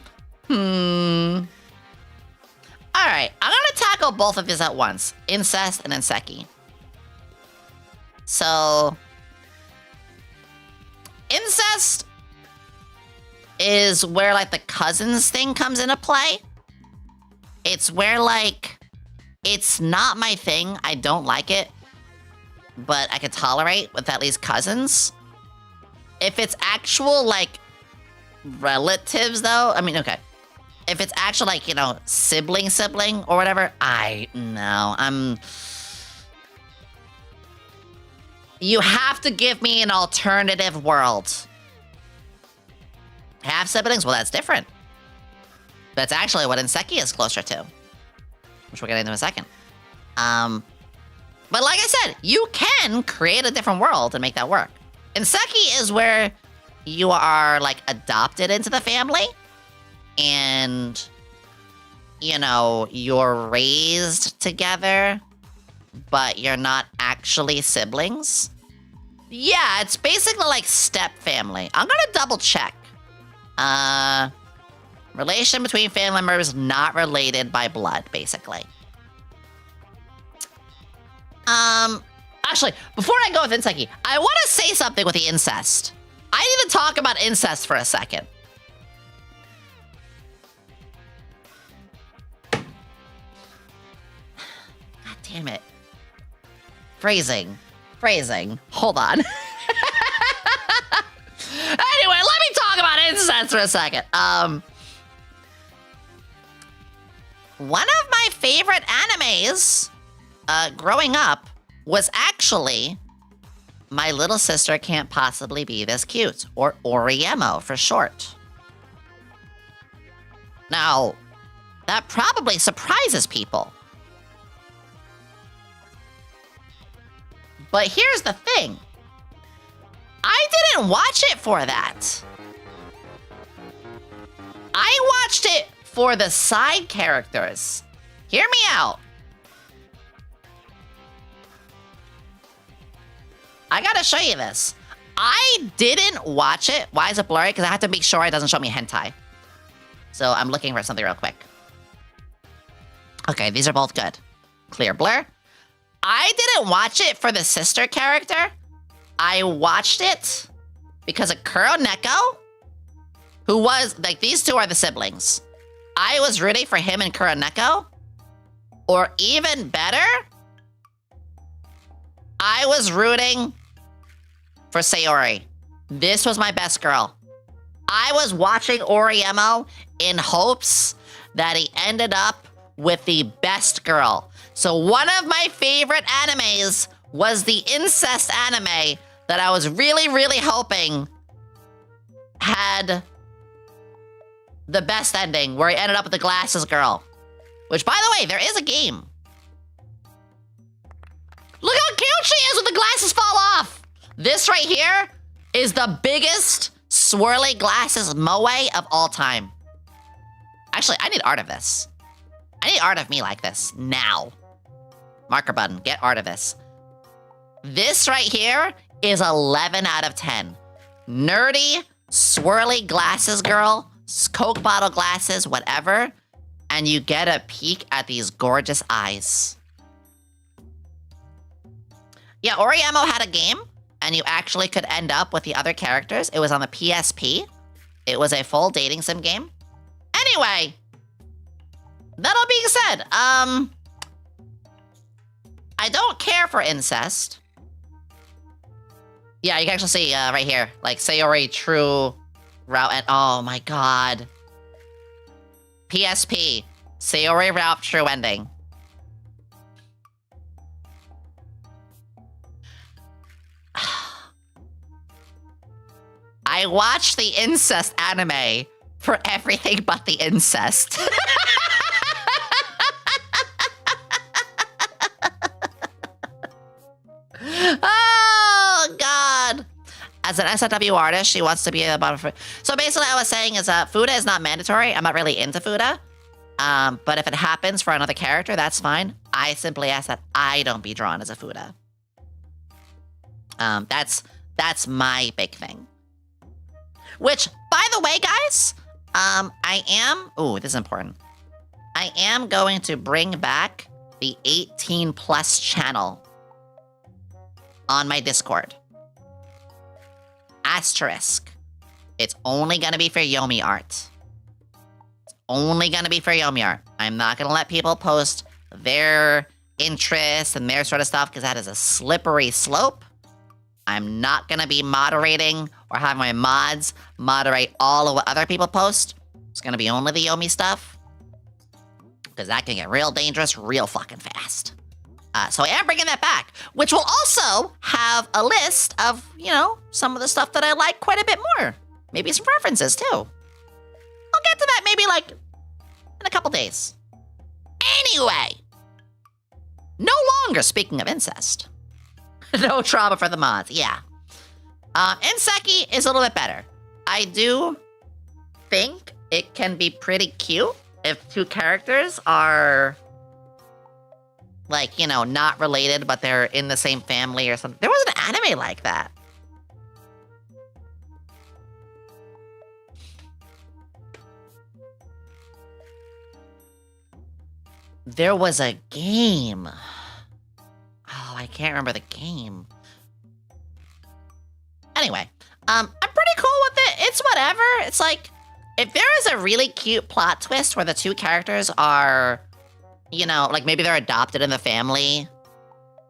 I'm gonna tackle both of these at once. Incest and Inseki. So... Incest is where, like, the cousins thing comes into play. It's where, like, it's not my thing. I don't like it. But I can tolerate with at least cousins. If it's actual, like, relatives, though, I mean, okay. If it's actual, like, you know, sibling or whatever, you have to give me an alternative world. Half siblings? Well, that's different. That's actually what Inseki is closer to. Which we'll get into in a second. But like I said, you can create a different world and make that work. Inseki is where you are, like, adopted into the family. And, you know, you're raised together, but you're not actually siblings. Yeah, it's basically like step family. I'm gonna double check. Relation between family members not related by blood, basically. Actually, before I go with Inseki, I want to say something with the incest. I need to talk about incest for a second. God damn it. Phrasing. Hold on. Anyway, let me talk about incest for a second. One of my favorite animes growing up was actually My Little Sister Can't Possibly Be This Cute, or Oriemo for short. Now, that probably surprises people. But here's the thing. I didn't watch it for that. I watched it for the side characters. Hear me out. I gotta show you this. I didn't watch it. Why is it blurry? Because I have to make sure it doesn't show me hentai. So I'm looking for something real quick. Okay, these are both good. Clear blur. I didn't watch it for the sister character. I watched it because of Kuroneko, who was, like, these two are the siblings. I was rooting for him and Kuroneko. Or even better, I was rooting for Sayori. This was my best girl. I was watching Oriemo in hopes that he ended up with the best girl. So one of my favorite animes was the incest anime that I was really, really hoping had the best ending, where he ended up with the glasses girl. Which, by the way, there is a game. Look how cute she is when the glasses fall off! This right here is the biggest swirly glasses moe of all time. Actually, I need art of this. I need art of me like this, now. Marker button, get art of this. This right here is 11 out of 10. Nerdy, swirly glasses girl, Coke bottle glasses, whatever, and you get a peek at these gorgeous eyes. Yeah, Oriemo had a game, and you actually could end up with the other characters. It was on the PSP. It was a full dating sim game. Anyway, that all being said, I don't care for incest. Yeah, you can actually see right here, like Sayori true Route and oh my god. PSP. Sayori route true ending. I watched the incest anime for everything but the incest. Oh, God. As an SFW artist, she wants to be a bottom. So basically, I was saying is Fuda is not mandatory. I'm not really into Fuda. But if it happens for another character, that's fine. I simply ask that I don't be drawn as a Fuda. That's my big thing. Which, by the way, guys, I am... Ooh, this is important. I am going to bring back the 18+ channel on my Discord. Asterisk. It's only gonna be for Yomi art. It's only gonna be for Yomi art. I'm not gonna let people post their interests and their sort of stuff because that is a slippery slope. I'm not gonna be moderating or have my mods moderate all of what other people post. It's gonna be only the Yomi stuff. Because that can get real dangerous real fucking fast. So I am bringing that back, which will also have a list of, you know, some of the stuff that I like quite a bit more. Maybe some references, too. I'll get to that maybe, like, in a couple days. Anyway. No longer speaking of incest. No trauma for the mods, yeah. Inseki is a little bit better. I do think it can be pretty cute if two characters are... like, you know, not related, but they're in the same family or something. There was an anime like that. There was a game. Oh, I can't remember the game. Anyway, I'm pretty cool with it. It's whatever. It's like, if there is a really cute plot twist where the two characters are... you know, like maybe they're adopted in the family.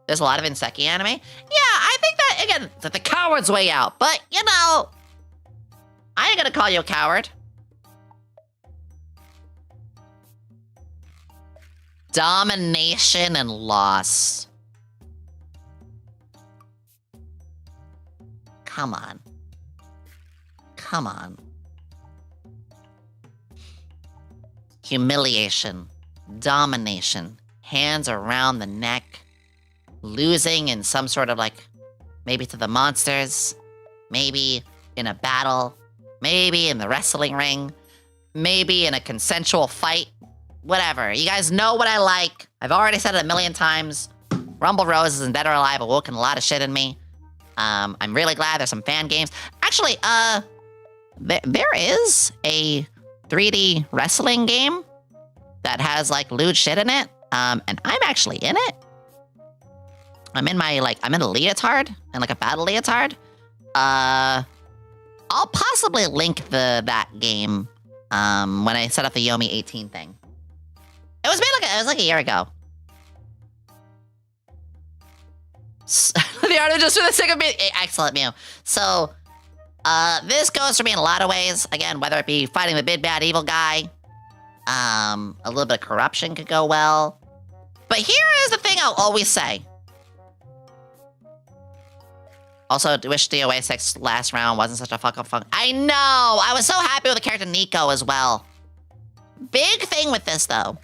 There's a lot of Inseki anime. Yeah, I think that, again, that the coward's way out. But, you know, I ain't gonna call you a coward. Domination and loss. Come on. Come on. Humiliation. Domination, hands around the neck, losing in some sort of like, maybe to the monsters, maybe in a battle, maybe in the wrestling ring, maybe in a consensual fight, whatever. You guys know what I like. I've already said it a million times. Rumble Roses and Dead or Alive awoken a lot of shit in me. I'm really glad there's some fan games. Actually, there is a 3D wrestling game that has, like, lewd shit in it, and I'm actually in it. I'm in my, like, I'm in a leotard, and, like, a battle leotard. I'll possibly link that game, when I set up the Yomi 18 thing. It was like a year ago. The art of just for the sake of being... Excellent, Mew. So, this goes for me in a lot of ways. Again, whether it be fighting the big bad evil guy, a little bit of corruption could go well. But here is the thing I'll always say. Also, wish DOA 6 last round wasn't such a fucking fun. I know! I was so happy with the character Nico as well. Big thing with this, though,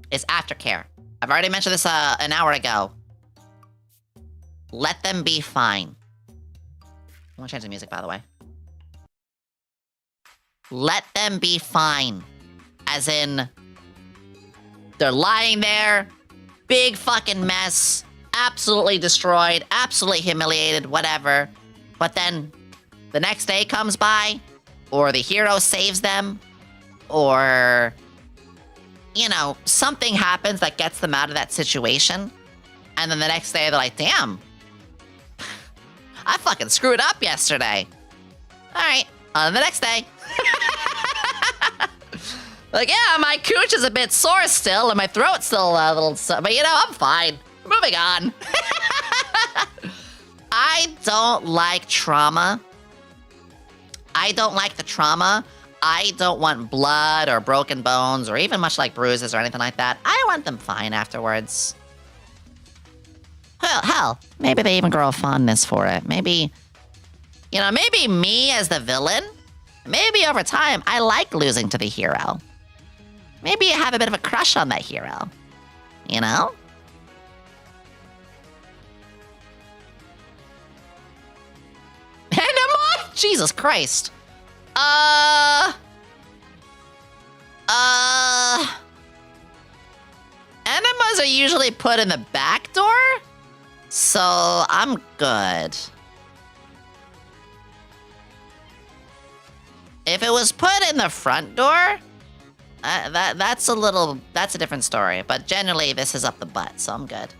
is aftercare. I've already mentioned this an hour ago. Let them be fine. I want to change the music, by the way. Let them be fine. As in, they're lying there, big fucking mess, absolutely destroyed, absolutely humiliated, whatever. But then the next day comes by, or the hero saves them, or, you know, something happens that gets them out of that situation. And then the next day they're like, damn, I fucking screwed up yesterday. All right, on the next day. Like, yeah, my cooch is a bit sore still, and my throat's still a little sore, but you know, I'm fine. Moving on. I don't like trauma. I don't like the trauma. I don't want blood or broken bones or even much like bruises or anything like that. I want them fine afterwards. Well, hell, maybe they even grow a fondness for it. Maybe, you know, maybe me as the villain, maybe over time I like losing to the hero. Maybe I have a bit of a crush on that hero. You know? Enema? Jesus Christ. Enemas are usually put in the back door, so I'm good. If it was put in the front door, that's a different story. But generally, this is up the butt, so I'm good.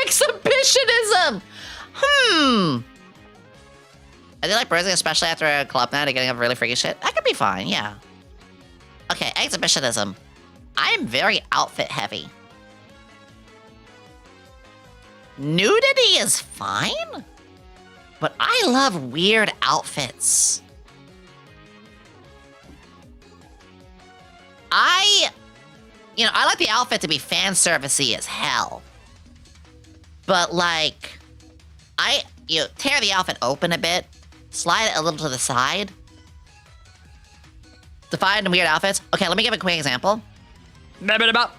Exhibitionism! I do like bruising, especially after a club night and getting up really freaky shit. That could be fine, yeah. Okay, exhibitionism. I am very outfit heavy. Nudity is fine, but I love weird outfits. I like the outfit to be fan servicey as hell. But like, tear the outfit open a bit, slide it a little to the side. Define weird outfits. Okay, let me give a quick example. Bibbidi bop.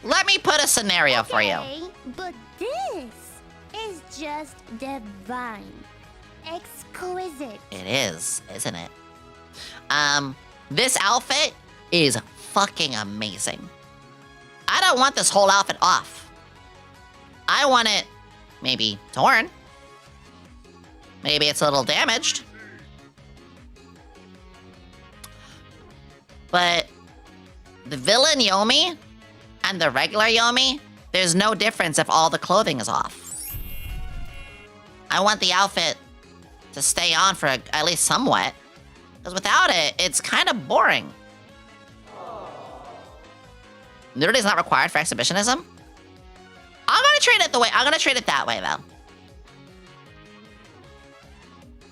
Let me put a scenario for you. Okay, but this is just divine. Exquisite. It is, isn't it? This outfit is fucking amazing. I don't want this whole outfit off. I want it maybe torn. Maybe it's a little damaged. But the villain Yomi and the regular Yomi, there's no difference if all the clothing is off. I want the outfit to stay on for at least somewhat. Because without it, it's kind of boring. Nudity is not required for exhibitionism. I'm gonna treat it that way though.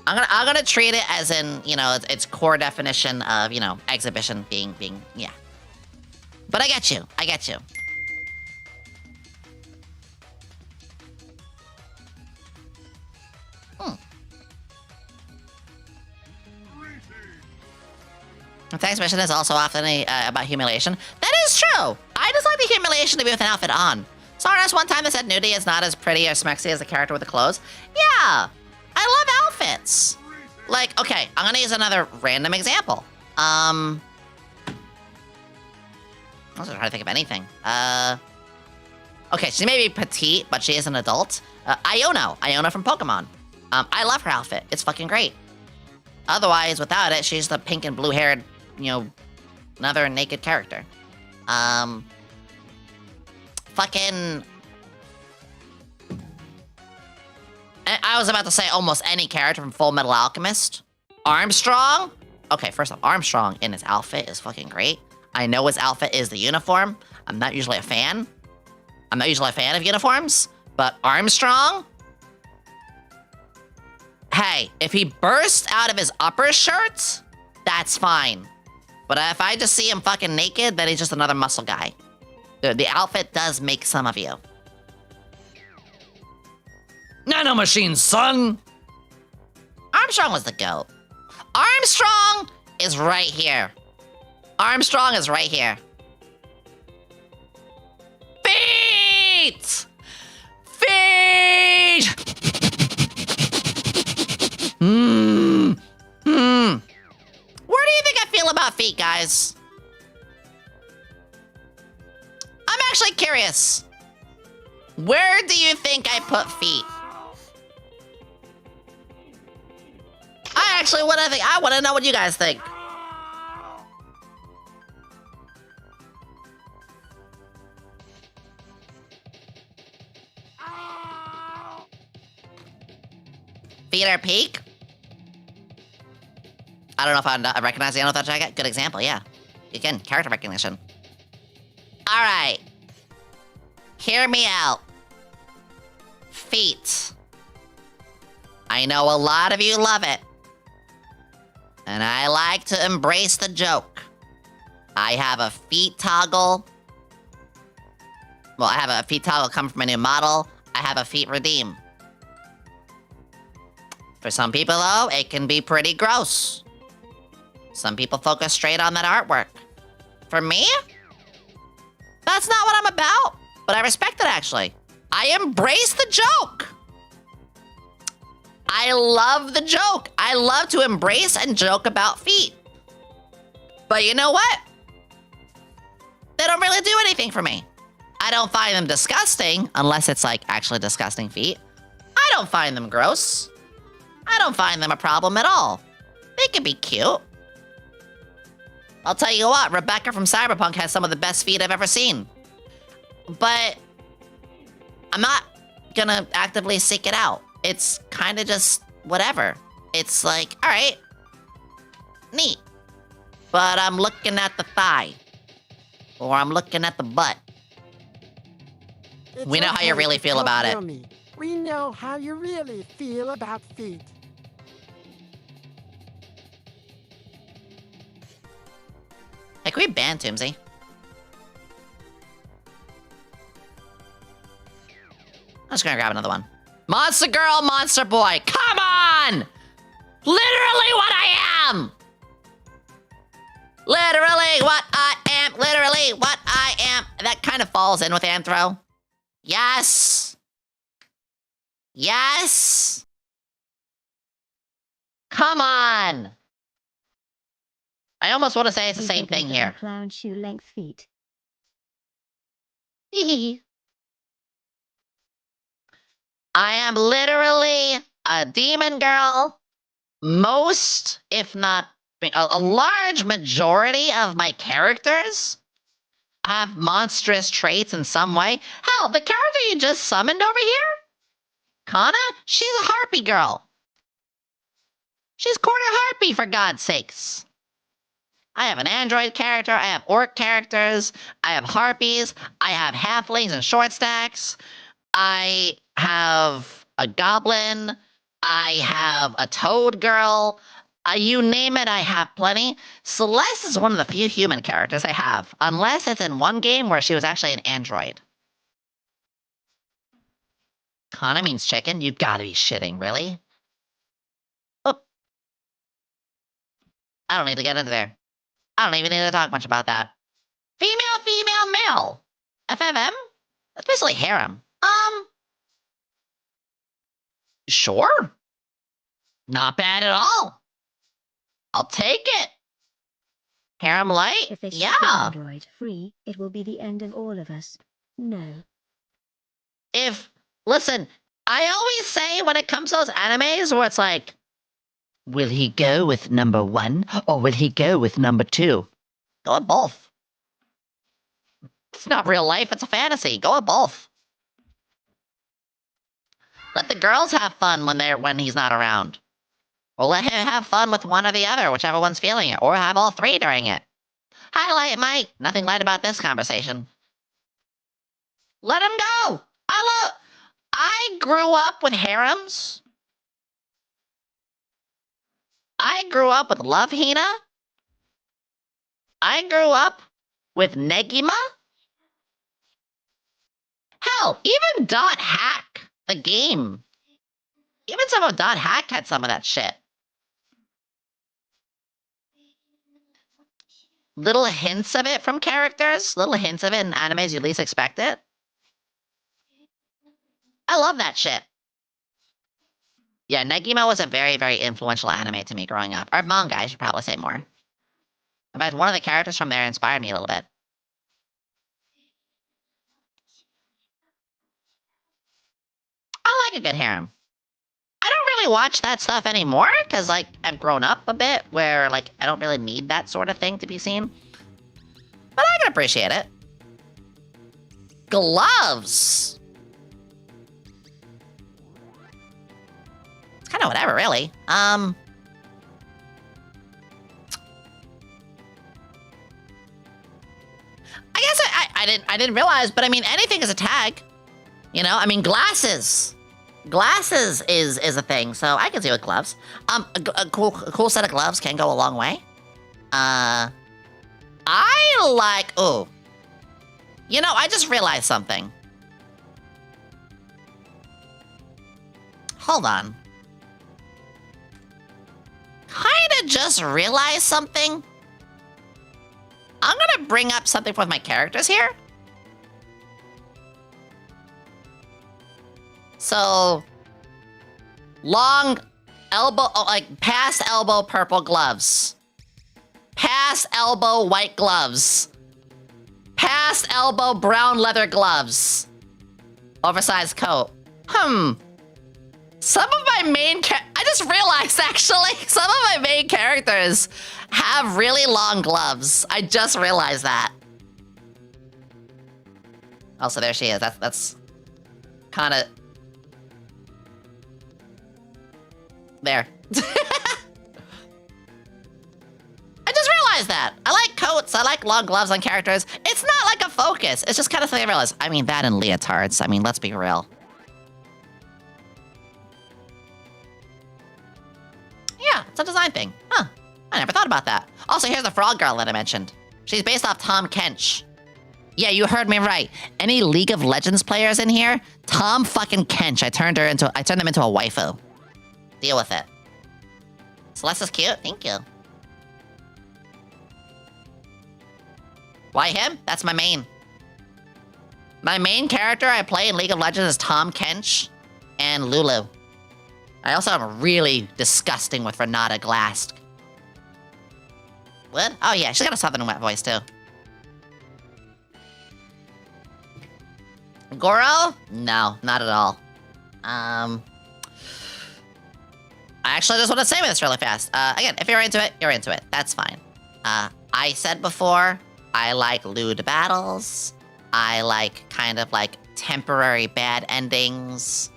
I'm gonna treat it as in, you know, its core definition of, you know, exhibition being, yeah. But I get you. The exhibition is also often about humiliation. That is true. I just like the humiliation to be with an outfit on. Saw us one time that said nudity is not as pretty or smexy as the character with the clothes. Yeah, I love outfits. Like, okay, I'm gonna use another random example. I was trying to think of anything. Okay, she may be petite, but she is an adult. Iono from Pokemon. I love her outfit. It's fucking great. Otherwise, without it, she's the pink and blue-haired, you know, another naked character. Fucking... I was about to say almost any character from Full Metal Alchemist. Armstrong? Okay, first off, Armstrong in his outfit is fucking great. I know his outfit is the uniform. I'm not usually a fan. I'm not usually a fan of uniforms, but Armstrong? Hey, if he bursts out of his upper shirt, that's fine. But if I just see him fucking naked, then he's just another muscle guy. The outfit does make some of you. Nanomachine, son! Armstrong was the GOAT. Armstrong is right here. Armstrong is right here. Feet! Feet! Where do you think I feel about feet, guys? I'm actually curious. Where do you think I put feet? I actually want to know what you guys think. Feet are peak? I don't know if I recognize the without jacket. Good example, yeah. Again, character recognition. All right. Hear me out. Feet. I know a lot of you love it. And I like to embrace the joke. I have a feet toggle. Well, I have a feet toggle come from a new model. I have a feet redeem. For some people, though, it can be pretty gross. Some people focus straight on that artwork. For me, that's not what I'm about, but I respect it, actually. I embrace the joke. I love the joke. I love to embrace and joke about feet. But you know what? They don't really do anything for me. I don't find them disgusting, unless it's like actually disgusting feet. I don't find them gross. I don't find them a problem at all. They can be cute. I'll tell you what, Rebecca from Cyberpunk has some of the best feet I've ever seen. But I'm not gonna actively seek it out. It's kind of just whatever. It's like, all right, neat. But I'm looking at the thigh. Or I'm looking at the butt. It's We know how you okay really to feel tell about it. Yomi. We know how you really feel about feet. Hey, can we ban Toomsy? I'm just gonna grab another one. Monster girl, monster boy, come on! Literally what I am! Literally what I am, literally what I am. That kind of falls in with Anthro. Yes! Yes! Come on! I almost want to say it's the same thing here. Clown shoe length feet. I am literally a demon girl. Most, if not a large majority of my characters have monstrous traits in some way. Hell, the character you just summoned over here, Kana, she's a harpy girl. She's quarter harpy, for God's sakes. I have an android character, I have orc characters, I have harpies, I have halflings and short stacks, I have a goblin, I have a toad girl, you name it, I have plenty. Celeste is one of the few human characters I have, unless it's in one game where she was actually an android. Kana means chicken? You gotta be shitting, really? Oh. I don't need to get into there. I don't even need to talk much about that. Female, female, male. FMM? That's basically harem. Sure. Not bad at all. I'll take it. Harem light? If they ship Yeah. Android free, it will be the end of all of us. No. Listen, I always say when it comes to those animes where it's like, will he go with number 1 or will he go with number 2? Go with both. It's not real life, it's a fantasy. Go with both. Let the girls have fun when he's not around. Or let him have fun with one or the other, whichever one's feeling it. Or have all three during it. Highlight Mike. Nothing light about this conversation. Let him go! I grew up with harems. I grew up with Love Hina. I grew up with Negima. Hell, even Dot Hack, the game. Even some of Dot Hack had some of that shit. Little hints of it from characters. Little hints of it in animes you least expect it. I love that shit. Yeah, Negima was a very, very influential anime to me growing up. Or manga, I should probably say more. In fact, one of the characters from there inspired me a little bit. I like a good harem. I don't really watch that stuff anymore, because, like, I've grown up a bit, where, like, I don't really need that sort of thing to be seen. But I can appreciate it. Gloves! It's kind of whatever, really. I guess I didn't realize, but I mean, anything is a tag. You know, I mean, glasses. glasses is a thing, so I can see with gloves. A cool set of gloves can go a long way. I like... Oh. You know, I just realized something. Hold on. Kinda just realized something. I'm gonna bring up something with my characters here. So, long elbow, like past elbow purple gloves. Past elbow white gloves. Past elbow brown leather gloves. Oversized coat. Some of my main I just realized, actually, some of my main characters have really long gloves. I just realized that. Oh, so there she is. That's kind of... There. I just realized that. I like coats. I like long gloves on characters. It's not like a focus. It's just kind of something I realized. I mean, that and leotards. I mean, let's be real. Yeah, it's a design thing. Huh. I never thought about that. Also, here's the frog girl that I mentioned. She's based off Tom Kench. Yeah, you heard me right. Any League of Legends players in here? Tom fucking Kench. I turned them into a waifu. Deal with it. Celeste's cute. Thank you. Why him? That's my main. My main character I play in League of Legends is Tom Kench and Lulu. I also am really disgusting with Renata Glask. What? Oh yeah, she's got a southern wet voice too. Goro? No, not at all. I actually just want to say this really fast. Again, if you're into it, you're into it. That's fine. I said before, I like lewd battles. I like kind of like temporary bad endings.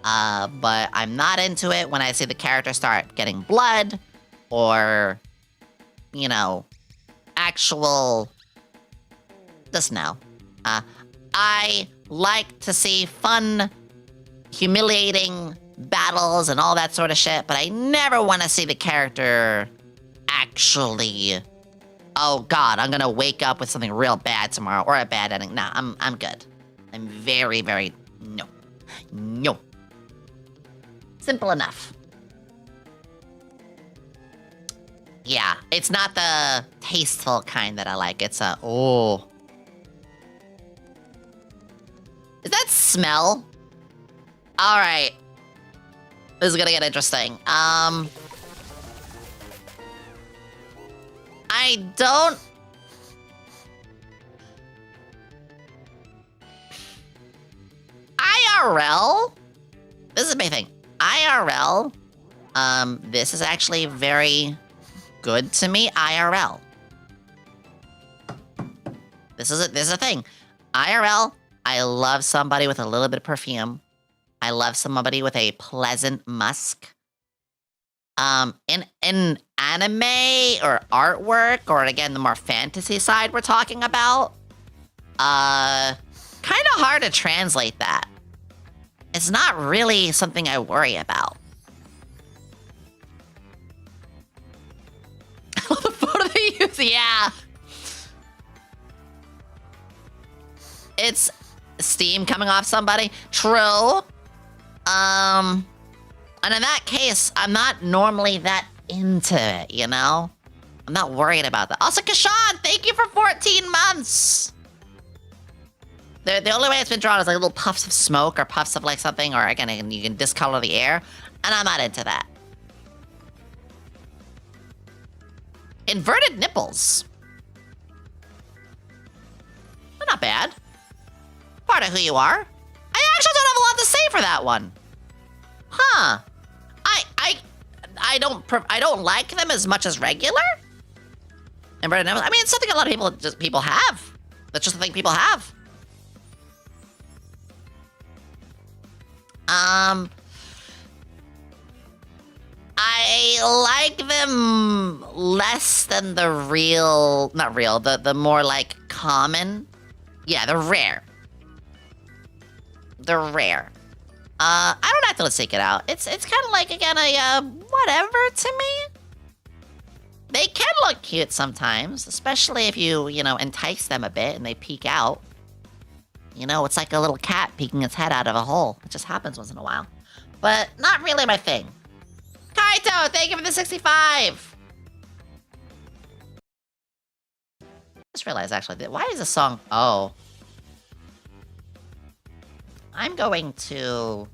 But I'm not into it when I see the character start getting blood or, you know, actual... Just no. I like to see fun, humiliating battles and all that sort of shit, but I never want to see the character actually... Oh god, I'm gonna wake up with something real bad tomorrow, or a bad ending. Nah, I'm good. I'm very, very... No. No. Simple enough. Yeah, it's not the tasteful kind that I like. It's a... Oh. Is that smell? Alright. This is gonna get interesting. I don't... IRL? This is a big thing. IRL, this is actually very good to me, IRL. This is a thing. IRL, I love somebody with a little bit of perfume. I love somebody with a pleasant musk. In anime or artwork, or again, the more fantasy side we're talking about, kind of hard to translate that. It's not really something I worry about. The photo they use, yeah. It's steam coming off somebody. True. And in that case, I'm not normally that into it, you know? I'm not worried about that. Also, Kashan, thank you for 14 months! The only way it's been drawn is like little puffs of smoke or puffs of like something, or again, you can discolor the air, and I'm not into that. Inverted nipples. They're not bad. Part of who you are. I actually don't have a lot to say for that one. Huh. I don't like them as much as regular. Inverted nipples. I mean, it's something a lot of people have. That's just the thing people have. I like them less than the real, not real, the more like common. Yeah, they're rare. They're rare. I don't have to seek it out. It's kind of like, again, a whatever to me. They can look cute sometimes, especially if you entice them a bit and they peek out. It's like a little cat peeking its head out of a hole. It just happens once in a while. But not really my thing. Kaito, thank you for the 65! Just realized, actually, that why is the song... Oh. I'm going to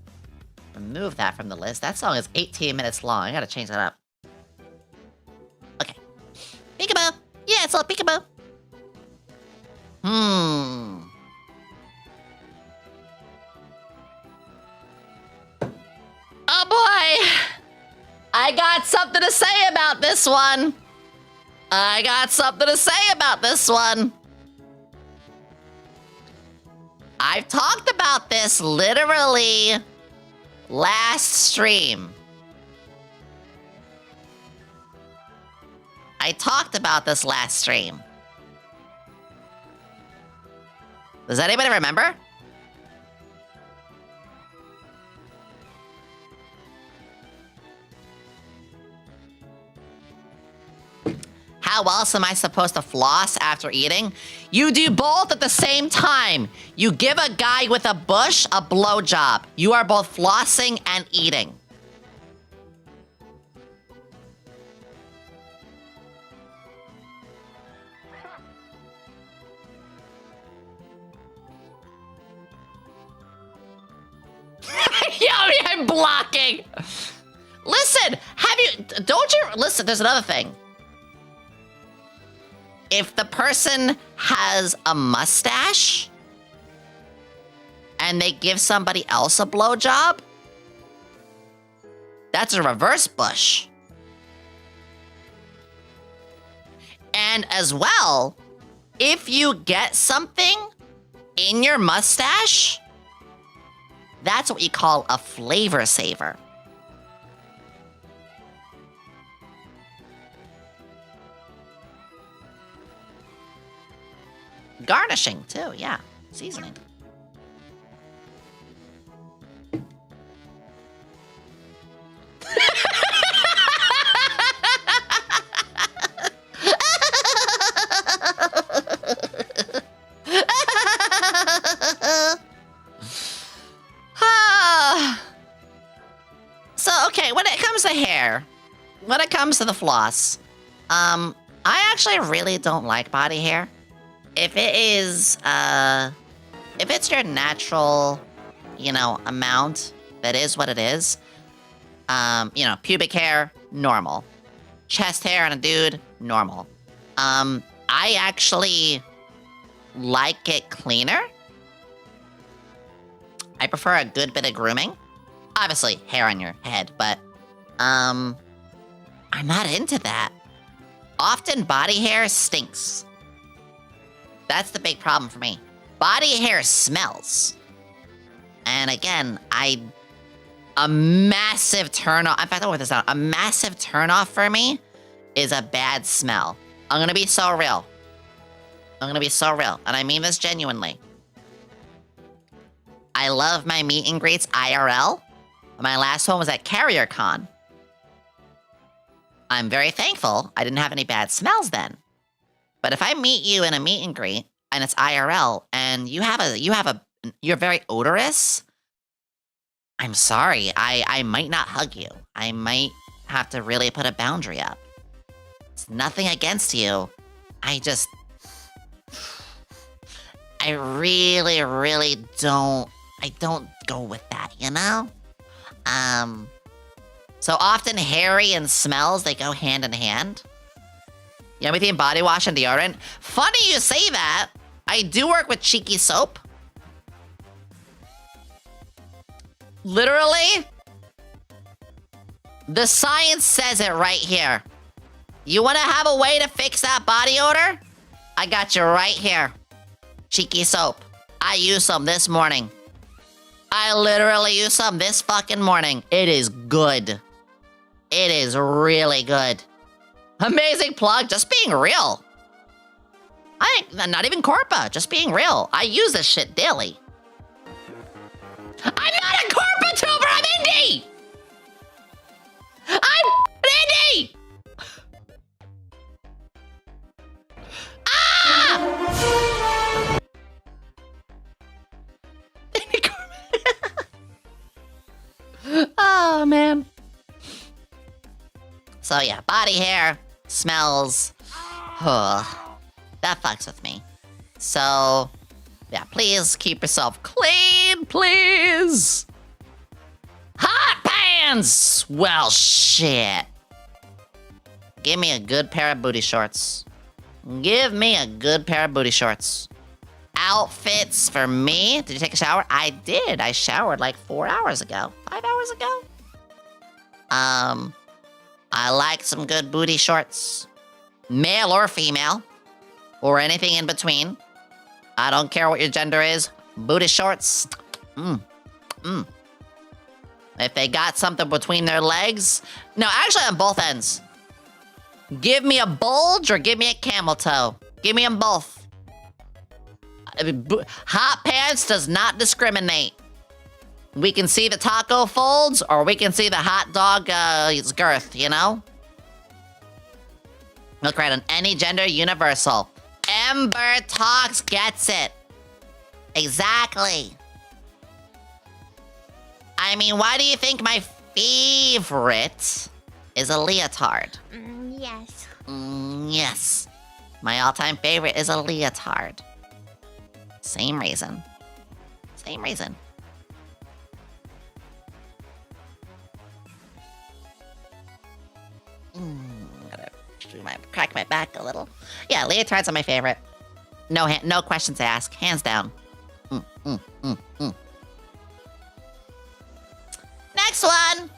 remove that from the list. That song is 18 minutes long. I gotta change that up. Okay. Peekaboo! Yeah, it's a little peekaboo. Oh boy! I got something to say about this one. I've talked about this literally last stream. Does anybody remember? How else am I supposed to floss after eating? You do both at the same time. You give a guy with a bush a blowjob. You are both flossing and eating. Yomi, I'm blocking. Listen, listen, there's another thing. If the person has a mustache and they give somebody else a blowjob, that's a reverse bush. And as well, if you get something in your mustache, that's what you call a flavor saver. Garnishing, too, yeah. Seasoning. So, okay, when it comes to hair, when it comes to the floss, I actually really don't like body hair. If it is, if it's your natural, amount, that is what it is. Pubic hair, normal. Chest hair on a dude, normal. I actually like it cleaner. I prefer a good bit of grooming. Obviously, hair on your head, but, I'm not into that. Often, body hair stinks. That's the big problem for me. Body hair smells. And again, a massive turnoff. In fact, I'll work this out. A massive turnoff for me is a bad smell. I'm gonna be so real. And I mean this genuinely. I love my meet and greets IRL. My last one was at CarrierCon. I'm very thankful I didn't have any bad smells then. But if I meet you in a meet and greet and it's IRL and you're very odorous, I'm sorry, I might not hug you. I might have to really put a boundary up. It's nothing against you. I really, really don't go with that, So often hairy and smells, they go hand in hand. Everything body wash and deodorant. Funny you say that. I do work with Cheeky soap. Literally, the science says it right here. You want to have a way to fix that body odor? I got you right here. Cheeky soap. I used some this morning. I literally used some this fucking morning. It is good. It is really good. Amazing plug, just being real. Not even Corpa, just being real. I use this shit daily. I'm not a Corpa Andy! I'm Andy! Ah! Oh, man. So, yeah, body hair, smells. That fucks with me. So, yeah, please keep yourself clean, please. Hot pants! Well, shit. Give me a good pair of booty shorts. Give me a good pair of booty shorts. Outfits for me. Did you take a shower? I did. I showered like 4 hours ago. 5 hours ago? I like some good booty shorts. Male or female. Or anything in between. I don't care what your gender is. Booty shorts. If they got something between their legs. No, actually on both ends. Give me a bulge or give me a camel toe. Give me them both. I mean, hot pants does not discriminate. We can see the taco folds or we can see the hot dog girth, you know? Look right on any gender, universal. Ember Talks gets it. Exactly. I mean, why do you think my favorite is a leotard? Yes. Yes. My all-time favorite is a leotard. Same reason. Same reason. Gotta crack my back a little. Yeah, leotards are my favorite. No questions asked. Hands down. Next one.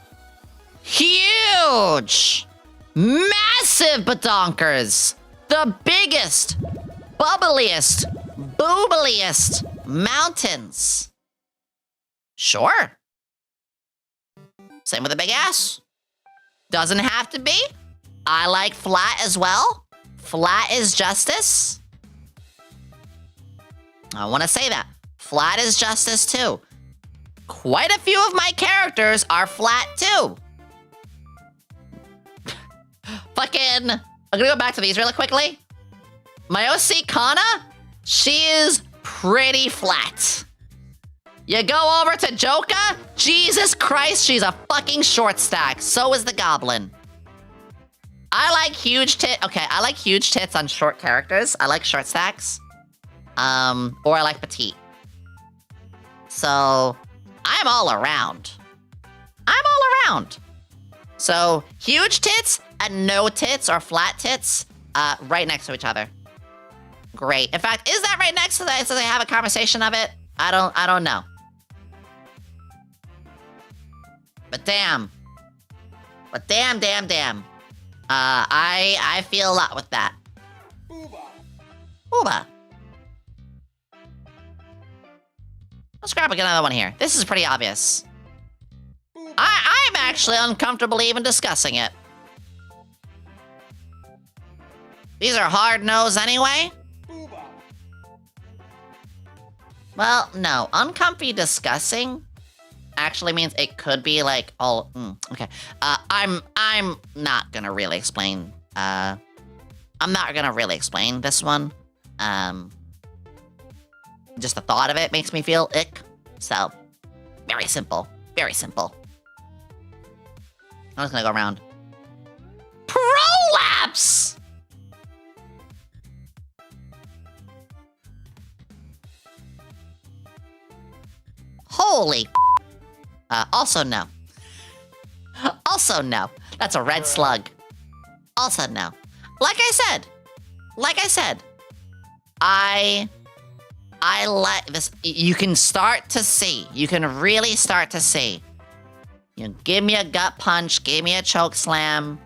Huge. Massive badonkers. The biggest, bubbliest, boobliest mountains. Sure. Same with a big ass. Doesn't have to be. I like flat as well. Flat is justice. I want to say that. Flat is justice too. Quite a few of my characters are flat too. Fucking, I'm gonna go back to these really quickly. My OC Kana, she is pretty flat. You go over to Joka, Jesus Christ, she's a fucking short stack. So is the Goblin. I like huge I like huge tits on short characters. I like short stacks. Or I like petite. So, I'm all around. I'm all around. So, huge tits and no tits or flat tits, right next to each other. Great. In fact, is that right next to that so they have a conversation of it? I don't know. But damn. But damn. I feel a lot with that. Ooba. Let's grab another one here. This is pretty obvious. I'm actually uncomfortable even discussing it. These are hard no's anyway. Well, no. Uncomfy discussing actually means it could be like all... okay. I'm not gonna really explain. I'm not gonna really explain this one. Just the thought of it makes me feel ick. So, very simple. Very simple. I'm just gonna go around. Prolapse! Holy also no. Also no. That's a red slug. Also no. Like I said, I like this. You can start to see. You can really start to see. You know, give me a gut punch, give me a choke slam,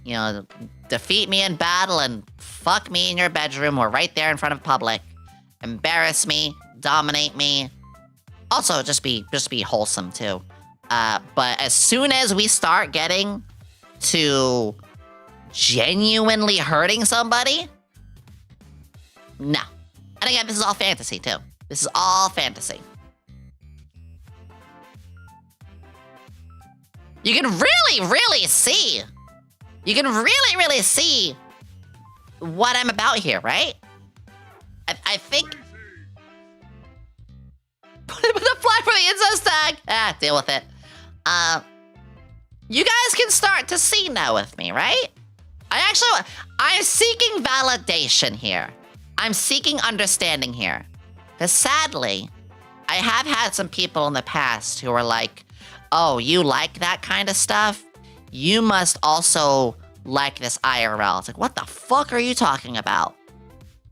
you know, defeat me in battle and fuck me in your bedroom or right there in front of public. Embarrass me, dominate me. Also, just be wholesome too. But as soon as we start getting to genuinely hurting somebody, no. And again, this is all fantasy too. This is all fantasy. you can really see. You can really see what I'm about here, right? I think... Put the flag for the incest tag! Ah, deal with it. You guys can start to see now with me, right? I'm seeking validation here. I'm seeking understanding here. Because sadly, I have had some people in the past who are like, oh, you like that kind of stuff? You must also like this IRL. It's like, what the fuck are you talking about?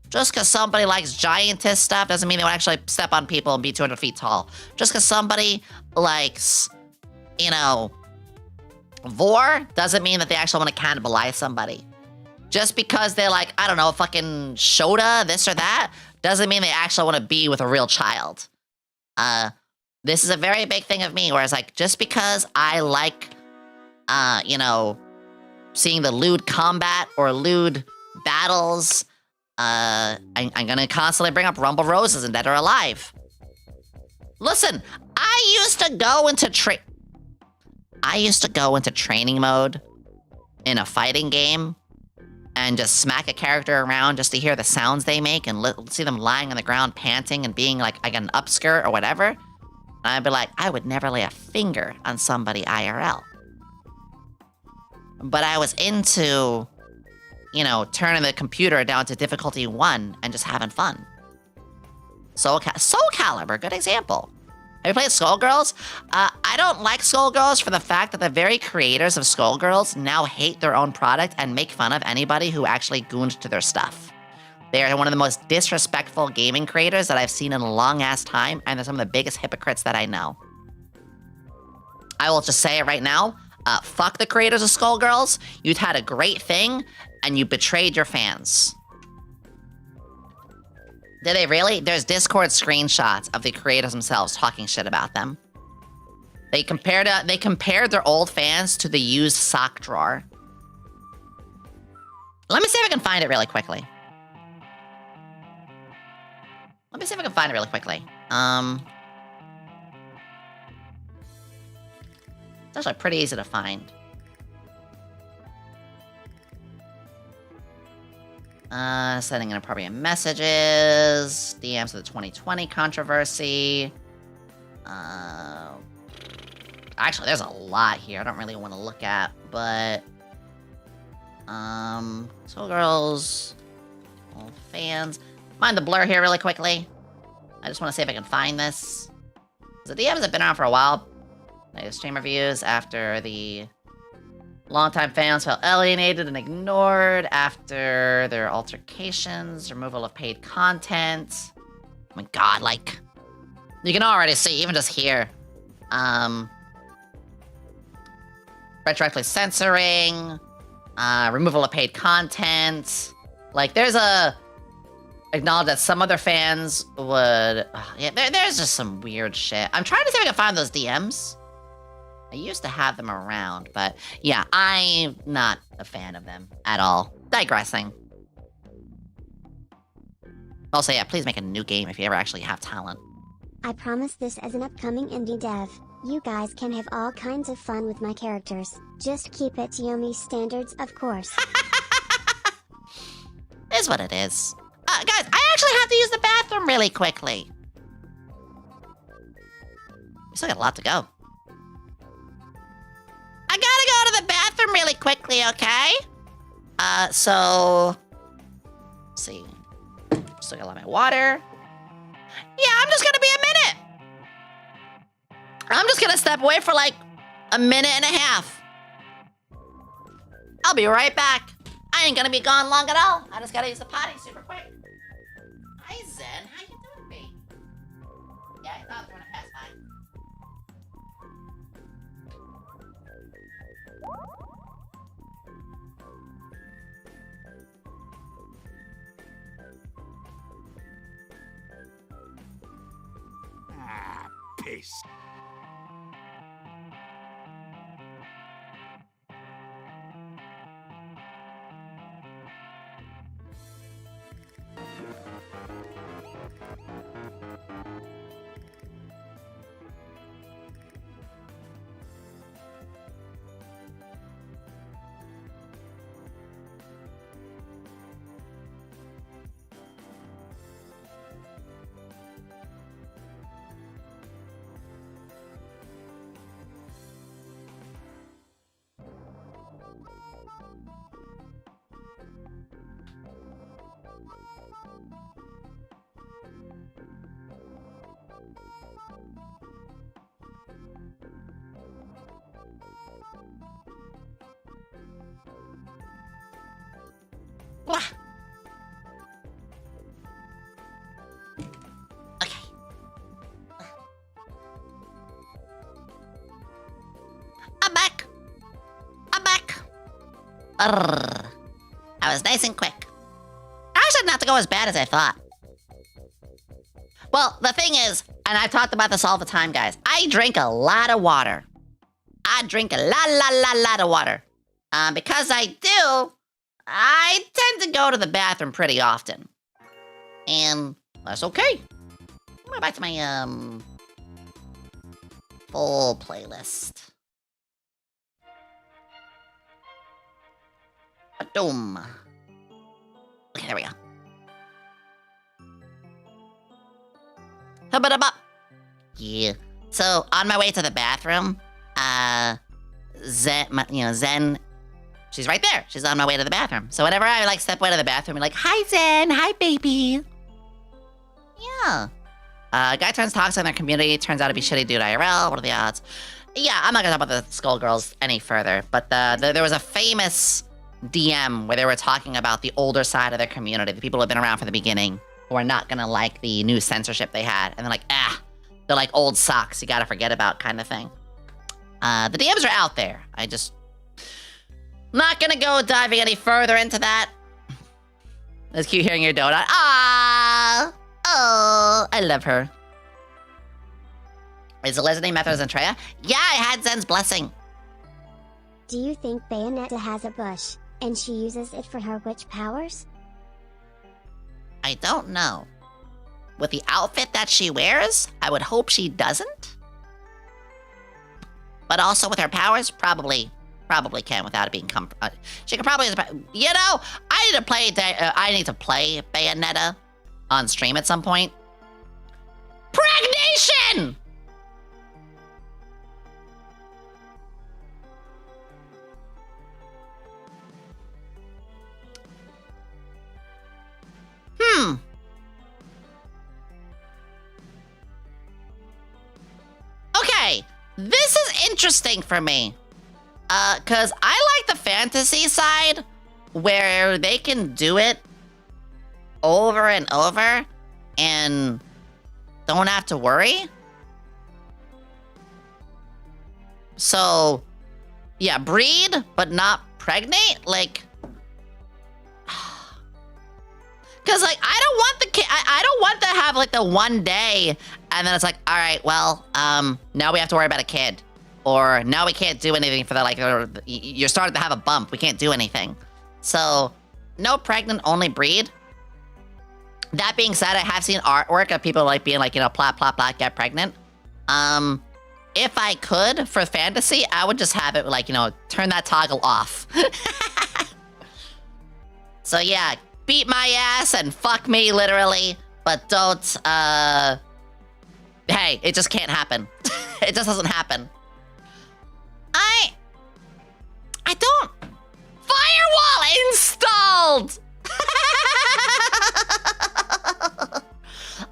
Just because somebody likes giantess stuff doesn't mean they would actually step on people and be 200 feet tall. Just because somebody likes, you know, vor doesn't mean that they actually want to cannibalize somebody. Just because they're like, I don't know, fucking Shota, this or that, doesn't mean they actually want to be with a real child. This is a very big thing of me, where it's like, just because I like, you know, seeing the lewd combat or lewd battles, I'm gonna constantly bring up Rumble Roses and Dead or Alive. Listen, I used to go into training mode in a fighting game and just smack a character around just to hear the sounds they make and see them lying on the ground panting and being like an upskirt or whatever. And I'd be like, I would never lay a finger on somebody IRL. But I was into, you know, turning the computer down to difficulty 1 and just having fun. Soul Calibur, good example. Have you played Skullgirls? I don't like Skullgirls for the fact that the very creators of Skullgirls now hate their own product and make fun of anybody who actually gooned to their stuff. They are one of the most disrespectful gaming creators that I've seen in a long-ass time, and they're some of the biggest hypocrites that I know. I will just say it right now. Fuck the creators of Skullgirls. You'd had a great thing, and you betrayed your fans. Did they really? There's Discord screenshots of the creators themselves talking shit about them. They compared their old fans to the used sock drawer. Let me see if I can find it really quickly. It's actually pretty easy to find. Sending inappropriate messages, DMs of the 2020 controversy. Actually, there's a lot here I don't really want to look at, but... Skullgirls, old fans. Mind the blur here really quickly. I just want to see if I can find this. The DMs have been around for a while. Latest stream reviews after the longtime fans felt alienated and ignored after their altercations, removal of paid content. Oh my god, like, you can already see, even just here. Retroactively censoring, removal of paid content. Like, there's a... Acknowledge that some other fans would... yeah, there's just some weird shit. I'm trying to see if I can find those DMs. I used to have them around, but yeah, I'm not a fan of them at all. Digressing. Also, yeah, please make a new game if you ever actually have talent. I promise this as an upcoming indie dev. You guys can have all kinds of fun with my characters. Just keep it to Yomi standards, of course. Is what it is. Guys, I actually have to use the bathroom really quickly. We still got a lot to go. I gotta go to the bathroom really quickly, okay? So... Let's see. Still got a lot of my water. Yeah, I'm just gonna be a minute. I'm just gonna step away for like a minute and a half. I'll be right back. I ain't gonna be gone long at all. I just gotta use the potty super quick. Hi, Zen. How you doing, babe? Yeah, I thought I was gonna pass by. Peace. Wah. Okay. I'm back. I'm back. Arrgh. I was nice and quick. Actually, didn't have to go as bad as I thought. Well, the thing is, and I've talked about this all the time, guys, I drink a lot of water. I drink a lot of water. Because I do, I tend to go to the bathroom pretty often. And that's okay. Go back to my, full playlist. Ba-doom. Okay, there we go. Hubba-dubba. Yeah. So, on my way to the bathroom, Zen, she's right there. She's on my way to the bathroom. So whenever I, like, step away to the bathroom, I'm like, hi, Zen. Hi, baby. Yeah. Guy turns toxic in their community. Turns out to be shitty dude IRL. What are the odds? Yeah, I'm not gonna talk about the Skullgirls any further. But there was a famous DM where they were talking about the older side of their community, the people who have been around from the beginning, who are not gonna like the new censorship they had. And they're like, they're like old socks you gotta forget about kind of thing. The DMs are out there. I just... not gonna go diving any further into that. It's cute hearing your donut. Ah! Oh, I love her. Is the lizard named after Zentreya? Yeah, I had Zen's blessing. Do you think Bayonetta has a bush, and she uses it for her witch powers? I don't know. With the outfit that she wears, I would hope she doesn't. But also with her powers, probably can without it being she could probably, you know, I need to play Bayonetta on stream at some point. Pregnation! Okay, this is interesting for me. Cause I like the fantasy side where they can do it over and over and don't have to worry. So, yeah, breed, but not pregnate? Like, cause like, I don't want the kid, I don't want to have like the one day and then it's like, all right, well, now we have to worry about a kid. Or now we can't do anything for that, like, you're starting to have a bump. We can't do anything. So, no pregnant, only breed. That being said, I have seen artwork of people like being like, you know, plot, plot, plot, get pregnant. If I could, for fantasy, I would just have it like, you know, turn that toggle off. So yeah, beat my ass and fuck me, literally. But don't, hey, it just can't happen. It just doesn't happen. I don't... Firewall installed!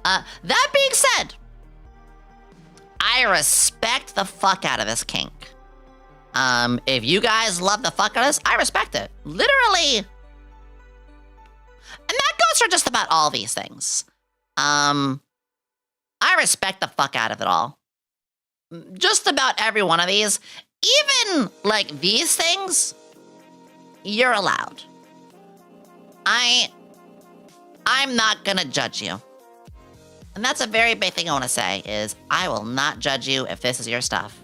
That being said, I respect the fuck out of this kink. If you guys love the fuck out of this, I respect it. Literally. And that goes for just about all these things. I respect the fuck out of it all. Just about every one of these. Even, like, these things, you're allowed. I'm not gonna judge you. And that's a very big thing I want to say, is I will not judge you if this is your stuff.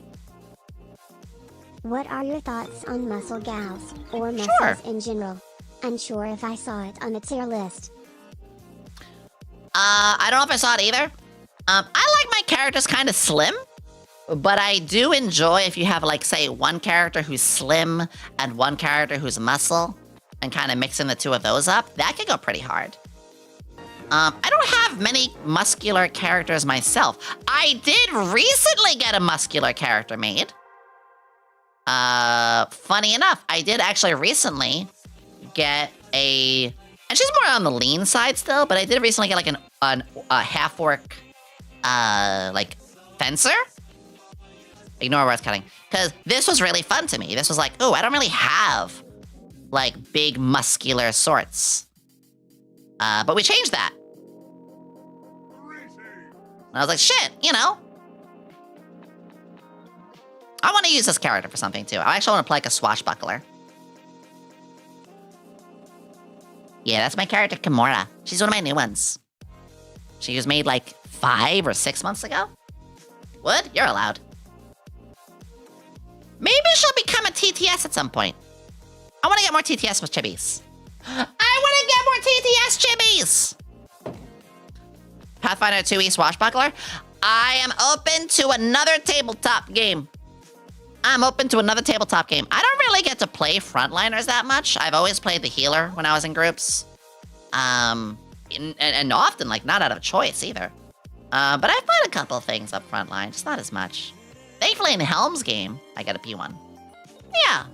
What are your thoughts on muscle gals, or muscles in general? Unsure if I saw it on the tier list. I don't know if I saw it either. I like my characters kind of slim. But I do enjoy if you have, like, say, one character who's slim and one character who's muscle, and kind of mixing the two of those up. That could go pretty hard. I don't have many muscular characters myself. I did recently get a muscular character made. Funny enough, I did actually recently get a... And she's more on the lean side still, but I did recently get, like, a half-orc, like, fencer? Ignore where I was cutting. Because this was really fun to me. This was like, oh, I don't really have like big muscular sorts. But we changed that. And I was like, shit, you know. I want to use this character for something too. I actually want to play like a swashbuckler. Yeah, that's my character, Kimura. She's one of my new ones. She was made like 5 or 6 months ago. Wood, you're allowed. Maybe she'll become a TTS at some point. I want to get more TTS with chibis. I want to get more TTS chibis! Pathfinder 2e Swashbuckler. I am open to another tabletop game. I don't really get to play frontliners that much. I've always played the healer when I was in groups. And often, like, not out of choice either. But I've played a couple of things up frontline, just not as much. Thankfully, in Helm's game, I got a P1. Yeah.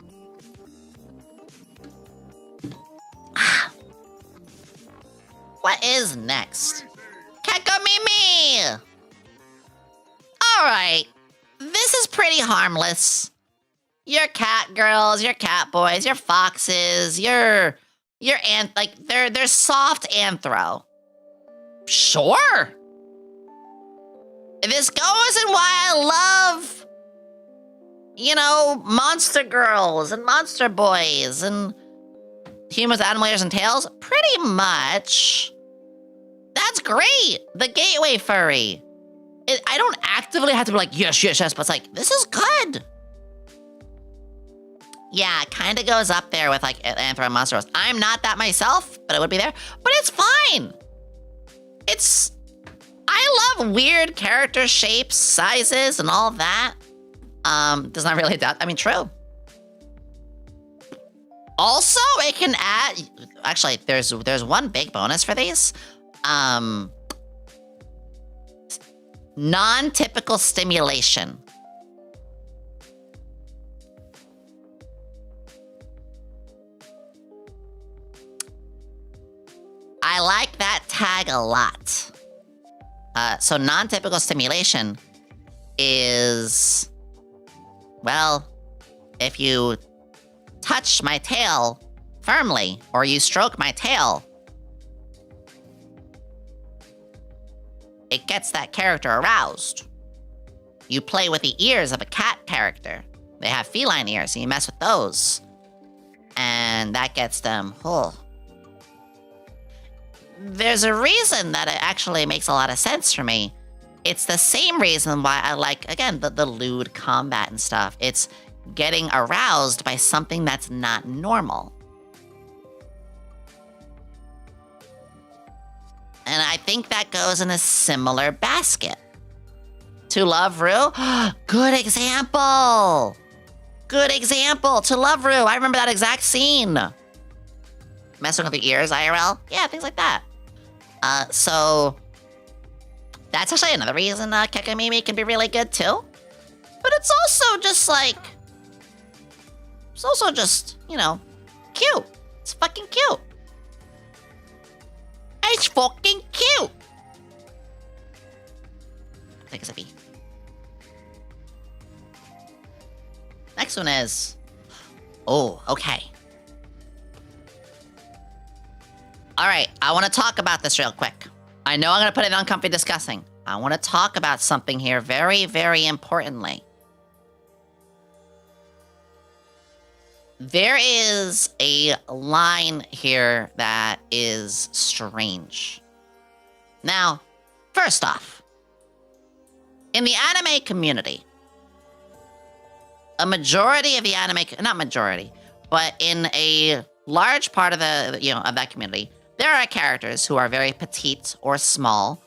What is next? Kekomimi! Alright. This is pretty harmless. Your cat girls, your cat boys, your foxes, your like, they're soft anthro. Sure. This goes in why I love, you know, monster girls and monster boys and humans, animators, and tails. Pretty much. That's great. The gateway furry. I don't actively have to be like, yes, yes, yes, but it's like, this is good. Yeah, it kind of goes up there with like Anthro and Monster Roast. I'm not that myself, but it would be there. But it's fine. I love weird character shapes, sizes, and all of that. Does not really doubt. I mean, true. Also, it can add. Actually, there's one big bonus for these. Non-typical stimulation. I like that tag a lot. So non-typical stimulation is, well, if you touch my tail firmly or you stroke my tail, it gets that character aroused. You play with the ears of a cat character. They have feline ears, and you mess with those. And that gets them, oh. There's a reason that it actually makes a lot of sense for me. It's the same reason why I like, again, the lewd combat and stuff. It's getting aroused by something that's not normal. And I think that goes in a similar basket. To Love Rue? Good example! Good example! To Love Rue, I remember that exact scene. Messing with the ears, IRL? Yeah, things like that. So that's actually another reason Kekomimi can be really good too. But it's also just like, you know, cute. It's fucking cute. It's fucking cute. Take a sippy. Next one is, oh, okay. All right, I want to talk about this real quick. I know I'm going to put it on comfy discussing. I want to talk about something here very, very importantly. There is a line here that is strange. Now, first off, in the anime community, a majority of the anime, not majority, but in a large part of the, you know, of that community, there are characters who are very petite or small,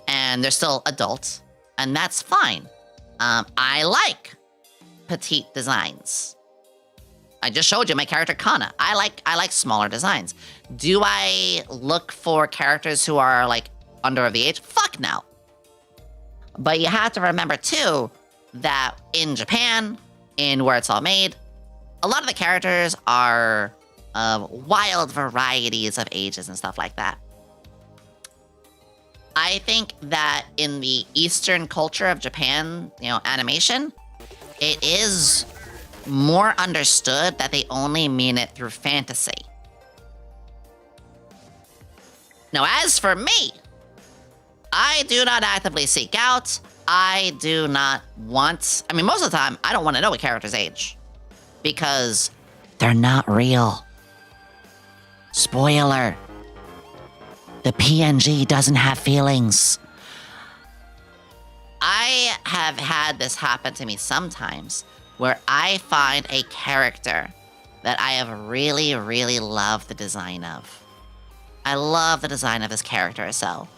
and they're still adults, and that's fine. I like petite designs. I just showed you my character Kana. I like smaller designs. Do I look for characters who are like under the age? Fuck no. But you have to remember too that in Japan, in where it's all made, a lot of the characters are wild varieties of ages and stuff like that. I think that in the Eastern culture of Japan, you know, animation, it is more understood that they only mean it through fantasy. Now, as for me, I do not actively seek out. I do not want... I mean, most of the time, I don't want to know a character's age. Because they're not real. Spoiler. The PNG doesn't have feelings. I have had this happen to me sometimes, where I find a character that I have really, really loved the design of. I love the design of this character, so.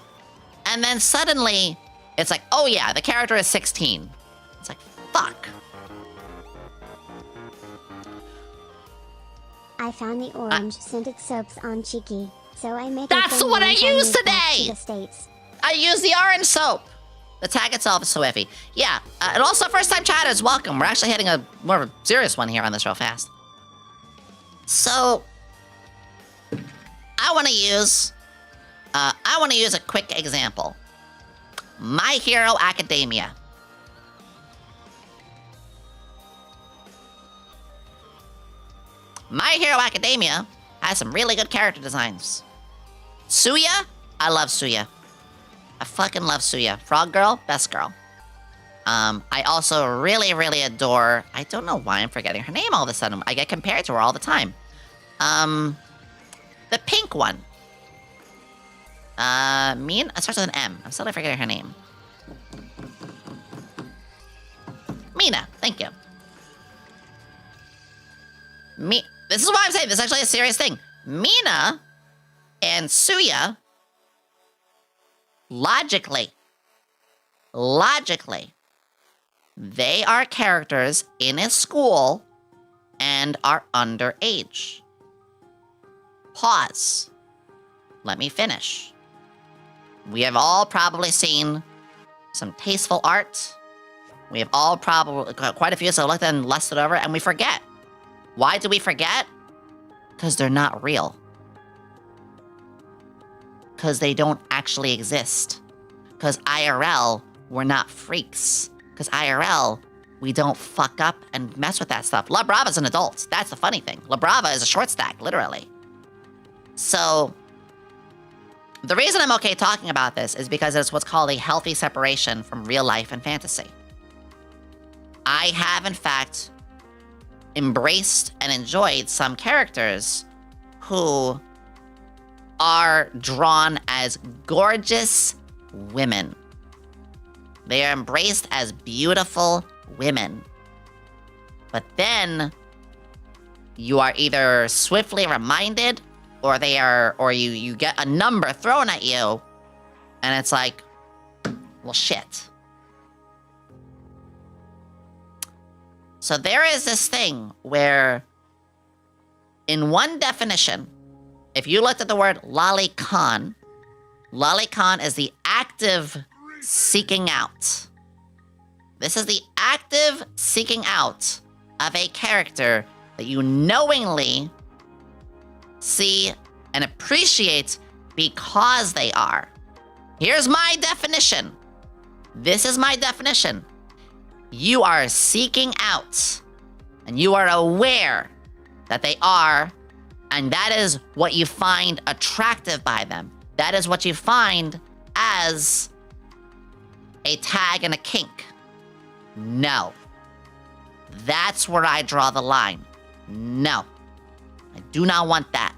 And then suddenly, it's like, oh yeah, the character is 16. It's like, fuck. I found the orange scented soaps on Cheeky, so I make. That's what I used today! To the States. I use the orange soap. The tag itself is so iffy. Yeah, and also first-time chatters, welcome. We're actually hitting a more of a serious one here on this real fast. So, I want to use a quick example. My Hero Academia. My Hero Academia has some really good character designs. Suya, I love Suya. I fucking love Suya. Frog Girl, best girl. I also really, really adore... I don't know why I'm forgetting her name all of a sudden. I get compared to her all the time. The pink one. It starts with an M. I'm still forgetting her name. Mina, thank you. This is why I'm saying this is actually a serious thing. Mina and Suya, logically, they are characters in a school and are underage. Pause. Let me finish. We have all probably seen some tasteful art. We have all probably, quite a few, so looked and lusted over, and we forget. Why do we forget? Because they're not real. Because they don't actually exist. Because IRL, we're not freaks. Because IRL, we don't fuck up and mess with that stuff. La Brava's an adult. That's the funny thing. La Brava is a short stack, literally. So, the reason I'm okay talking about this is because it's what's called a healthy separation from real life and fantasy. I have, in fact, embraced and enjoyed some characters who are drawn as gorgeous women. They are embraced as beautiful women. But then you are either swiftly reminded or you get a number thrown at you and it's like, well, shit. So there is this thing where, in one definition, if you looked at the word lolicon is the active seeking out. This is the active seeking out of a character that you knowingly see and appreciate because they are. Here's my definition. This is my definition. You are seeking out, and you are aware that they are, and that is what you find attractive by them. That is what you find as a tag and a kink. No. That's where I draw the line. No. I do not want that.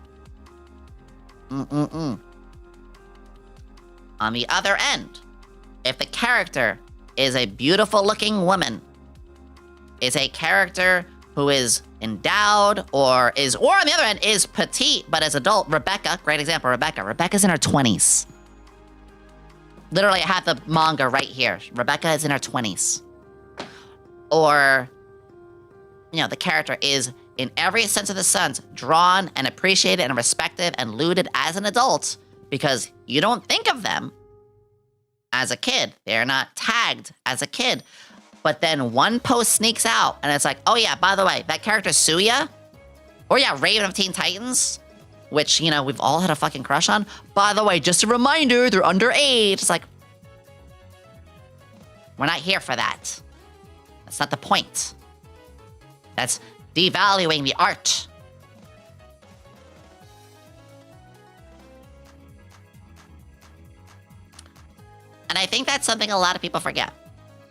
On the other end, if the character is a beautiful looking woman, is a character who is endowed or on the other end is petite but is adult. Rebecca, great example, Rebecca's in her 20s. Literally, I have the manga right here. Rebecca is in her 20s. Or, the character is, in every sense of the sense, drawn and appreciated and respected and looted as an adult because you don't think of them as a kid. They're not tagged as a kid. But then one post sneaks out and it's like, oh yeah, by the way, that character Suya, or yeah, Raven of Teen Titans, which, we've all had a fucking crush on. By the way, just a reminder, they're underage. It's like, we're not here for that. That's not the point. That's devaluing the art. And I think that's something a lot of people forget.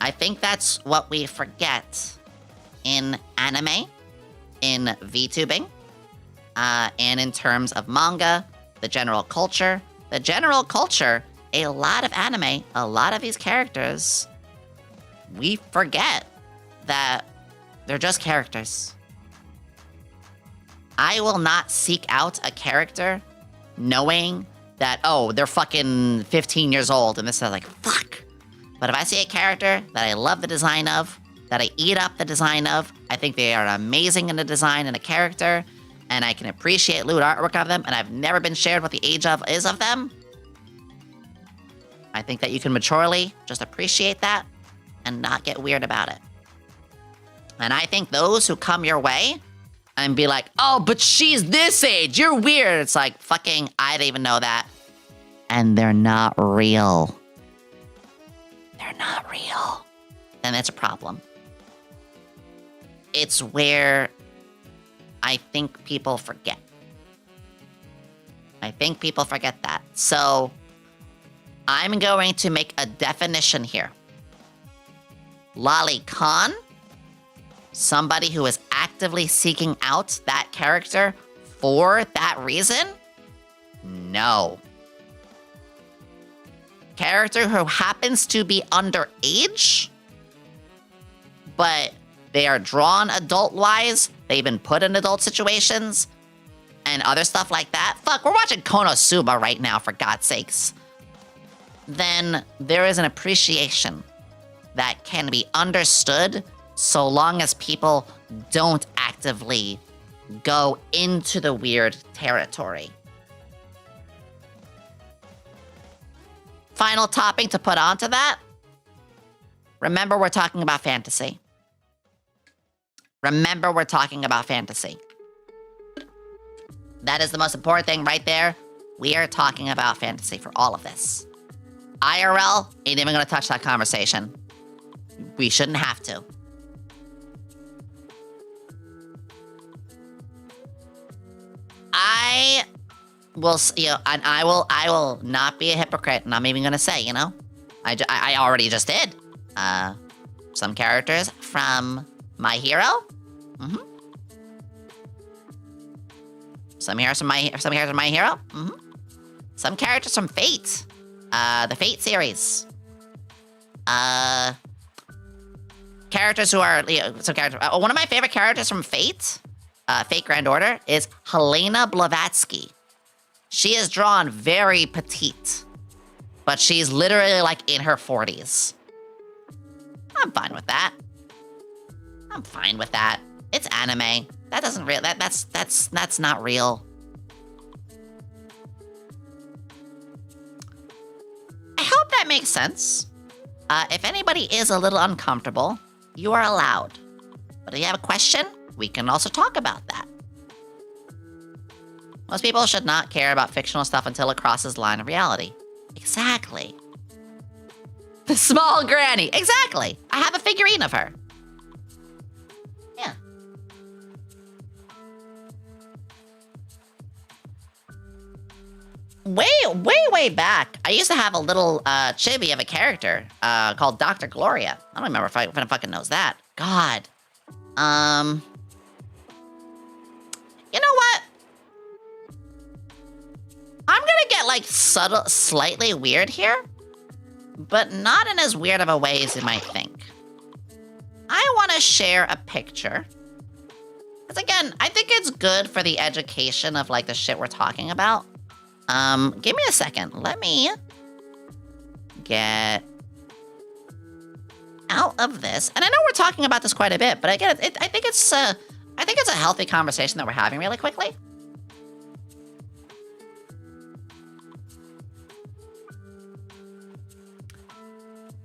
I think that's what we forget in anime, in VTubing, and in terms of manga, the general culture. The general culture, a lot of anime, a lot of these characters, we forget that they're just characters. I will not seek out a character knowing that, oh, they're fucking 15 years old, and this is like, fuck. But if I see a character that I love the design of, that I eat up the design of, I think they are amazing in the design and the character, and I can appreciate lewd artwork of them, and I've never been shared what the age is of them, I think that you can maturely just appreciate that and not get weird about it. And I think those who come your way and be like, oh, but she's this age, you're weird. It's like, fucking, I didn't even know that. And they're not real. They're not real. And that's a problem. It's where I think people forget. I think people forget that. So I'm going to make a definition here. Lolicon, somebody who is actively seeking out that character for that reason? No. Character who happens to be underage, but they are drawn adult-wise, they've been put in adult situations, and other stuff like that. Fuck, we're watching Konosuba right now, for God's sakes. Then there is an appreciation that can be understood so long as people don't actively go into the weird territory. Final topping to put onto that. Remember, we're talking about fantasy. Remember, we're talking about fantasy. That is the most important thing right there. We are talking about fantasy for all of this. IRL ain't even gonna touch that conversation. We shouldn't have to. I will, and I will not be a hypocrite, and I'm even gonna say, I already just did. Some characters from My Hero. Some characters from My Hero. Some characters from Fate. The Fate series. Characters who are, some characters. One of my favorite characters from Fate, Fate Grand Order, is Helena Blavatsky. She is drawn very petite, but she's literally like in her 40s. I'm fine with that. I'm fine with that. It's anime. That doesn't real. That's not real. I hope that makes sense. If anybody is a little uncomfortable, you are allowed. But if you have a question, we can also talk about that. Most people should not care about fictional stuff until it crosses the line of reality. Exactly. The small granny. Exactly. I have a figurine of her. Yeah. Way back, I used to have a little chibi of a character called Dr. Gloria. I don't remember if anyone fucking knows that. God. You know what? I'm gonna get like slightly weird here, but not in as weird of a way as you might think. I want to share a picture. Because again, I think it's good for the education of like the shit we're talking about. Give me a second. Let me get out of this. And I know we're talking about this quite a bit, but again, I think it's a healthy conversation that we're having really quickly.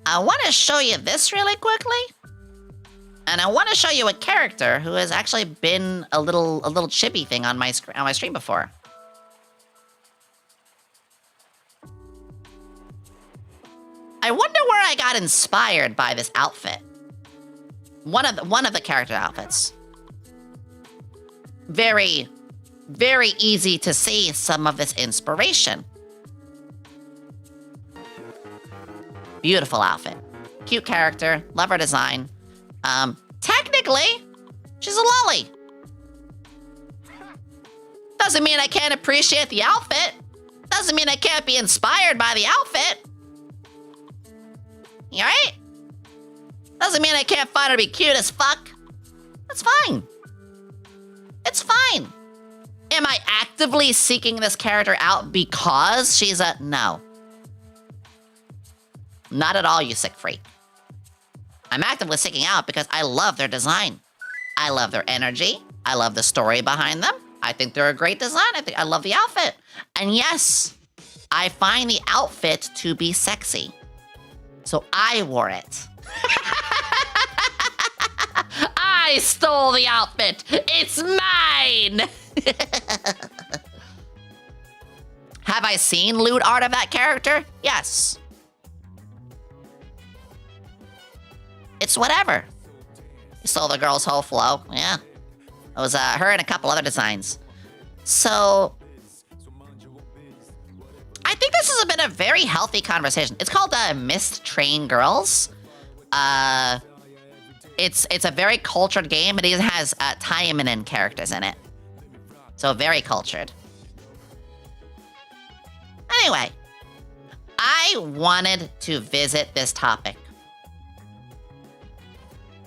I want to show you this really quickly. And I want to show you a character who has actually been a little chibi thing on my stream before. I wonder where I got inspired by this outfit. One of the character outfits. very, very easy to see some of this inspiration. Beautiful outfit. Cute character. Love her design. Technically, she's a lolly. Doesn't mean I can't appreciate the outfit. Doesn't mean I can't be inspired by the outfit. You alright? Doesn't mean I can't find her to be cute as fuck. That's fine. It's fine. Am I actively seeking this character out because she's a... No. Not at all, you sick freak. I'm actively seeking out because I love their design. I love their energy. I love the story behind them. I think they're a great design. I love the outfit. And yes, I find the outfit to be sexy. So I wore it. I stole the outfit. It's mine. Have I seen lewd art of that character? Yes. It's whatever. You stole the girl's whole flow. Yeah. It was her and a couple other designs. So I think this has been a very healthy conversation. It's called Mist Train Girls. It's a very cultured game. It even has Taimanin characters in it. So very cultured. Anyway, I wanted to visit this topic.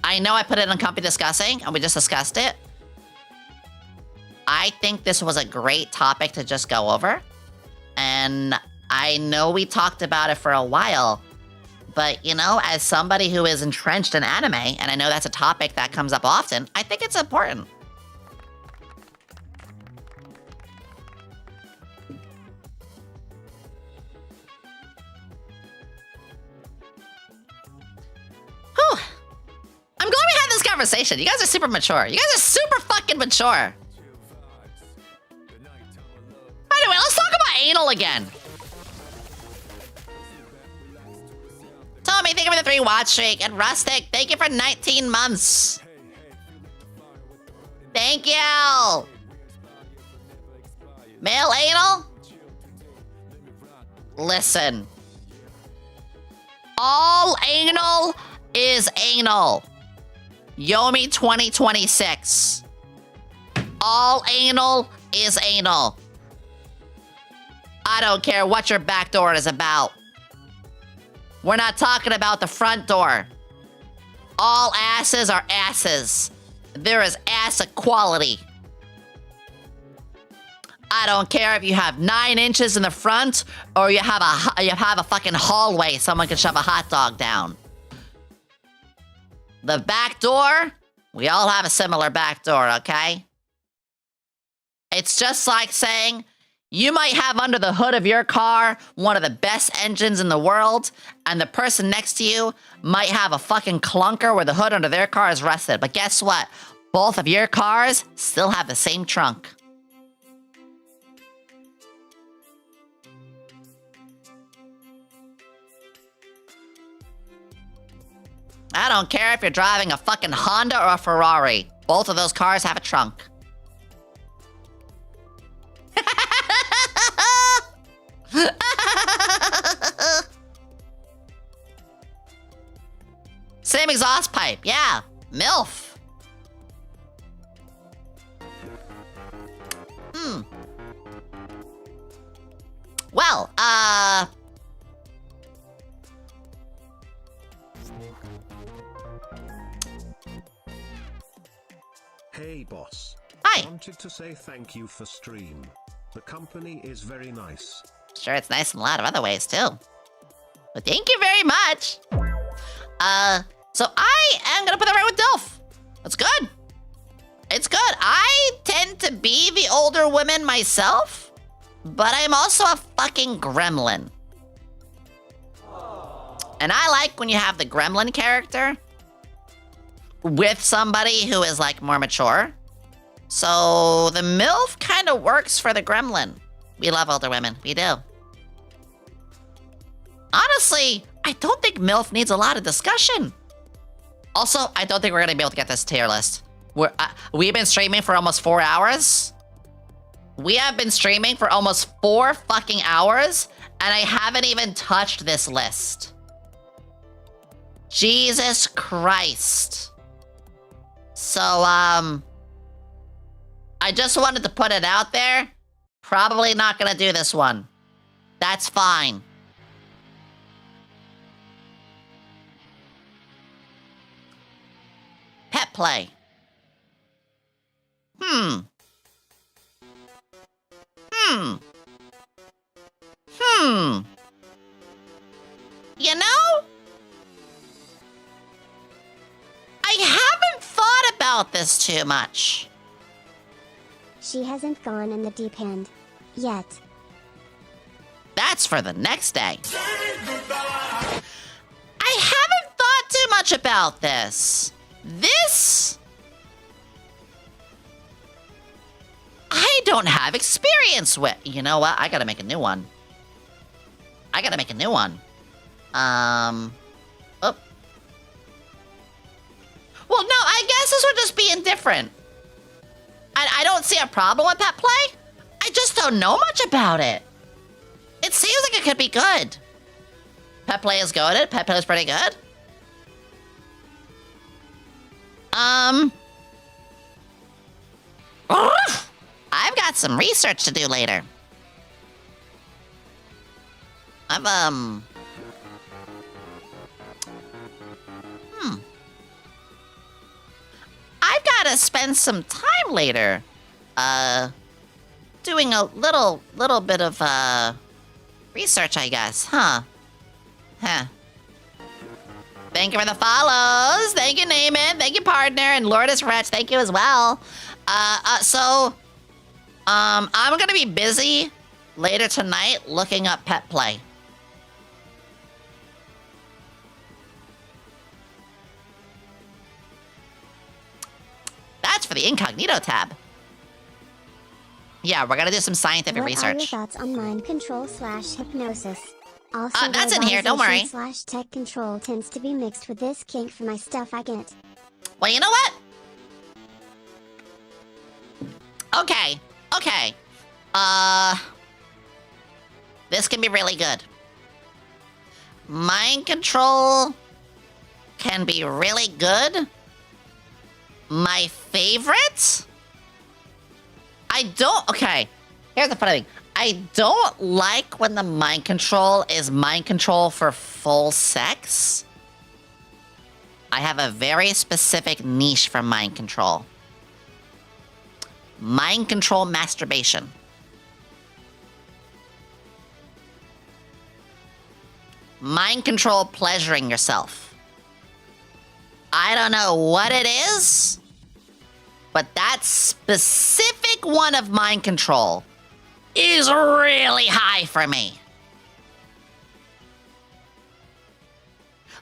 I know I put it in Company Discussing, and we just discussed it. I think this was a great topic to just go over. And I know we talked about it for a while, but, you know, as somebody who is entrenched in anime, and I know that's a topic that comes up often, I think it's important. Whew. I'm glad we had this conversation. You guys are super mature. You guys are super fucking mature. Anyway, let's talk about anal again. Tommy, thank you for the 3 watch streak. And Rustic, thank you for 19 months. Thank you. Male anal? Listen. All anal is anal. Yomi 2026. All anal is anal. I don't care what your back door is about. We're not talking about the front door. All asses are asses. There is ass equality. I don't care if you have 9 inches in the front or you have a fucking hallway someone can shove a hot dog down. The back door, we all have a similar back door, okay? It's just like saying, you might have under the hood of your car one of the best engines in the world, and the person next to you might have a fucking clunker where the hood under their car is rusted. But guess what? Both of your cars still have the same trunk. I don't care if you're driving a fucking Honda or a Ferrari. Both of those cars have a trunk. Same exhaust pipe, yeah. MILF. Well, Hey boss. Hi. Wanted to say thank you for stream. The company is very nice. Sure, it's nice in a lot of other ways, too. But thank you very much. So I am gonna put that right with Dilf. That's good. It's good. I tend to be the older women myself, but I'm also a fucking gremlin. And I like when you have the gremlin character with somebody who is, like, more mature. So the MILF kind of works for the gremlin. We love older women. We do. Honestly, I don't think MILF needs a lot of discussion. Also, I don't think we're going to be able to get this tier list. We've been streaming for almost 4 hours. We have been streaming for almost 4 fucking hours, and I haven't even touched this list. Jesus Christ. So, I just wanted to put it out there. Probably not gonna do this one. That's fine. Pet play. You know? I haven't thought about this too much. She hasn't gone in the deep end. Yet. That's for the next day. I haven't thought too much about this. This... I don't have experience with. You know what? I gotta make a new one. Oh. Well, no, I guess this would just be indifferent. I don't see a problem with pet play. I just don't know much about it. It seems like it could be good. Pet play is good. Pet play is pretty good. I've got some research to do later. I've got to spend some time later, doing a little bit of, research, I guess, huh? Thank you for the follows. Thank you, Naaman. Thank you, partner. And Lourdes Wretch, thank you as well. I'm gonna be busy later tonight looking up pet play. That's for the incognito tab. Yeah, we're gonna do some scientific research. What are your thoughts on mind control / hypnosis? Also, that's in here, don't worry. / tech control tends to be mixed with this kink for my stuff I get. Well, you know what? Okay. This can be really good. Mind control can be really good. My favorite? Okay, here's the funny thing. I don't like when the mind control is mind control for full sex. I have a very specific niche for mind control. Mind control masturbation. Mind control pleasuring yourself. I don't know what it is, but that specific one of mind control is really high for me.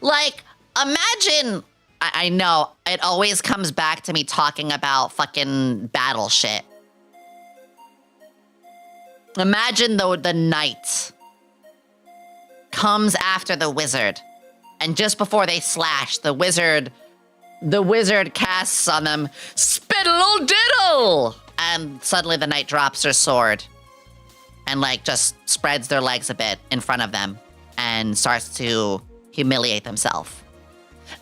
Like, imagine... I know, it always comes back to me talking about fucking battle shit. Imagine the knight comes after the wizard, and just before they slash, the wizard casts on them, Spiddle Diddle! And suddenly the knight drops her sword and like just spreads their legs a bit in front of them and starts to humiliate themselves.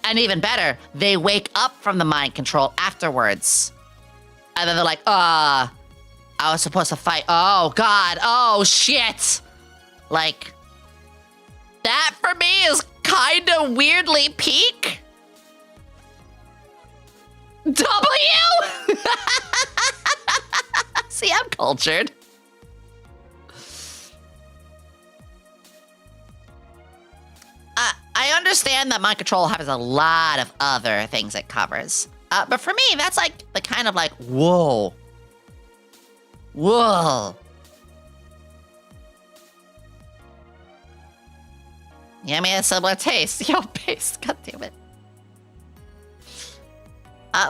And even better, they wake up from the mind control afterwards. And then they're like, I was supposed to fight. Oh, God. Oh, shit. Like, that for me is kind of weirdly peak. W? See, I'm cultured. I understand that mind control has a lot of other things it covers. But for me, that's like the kind of like, whoa. Whoa. Yomi has similar taste. Yo, base. God damn it.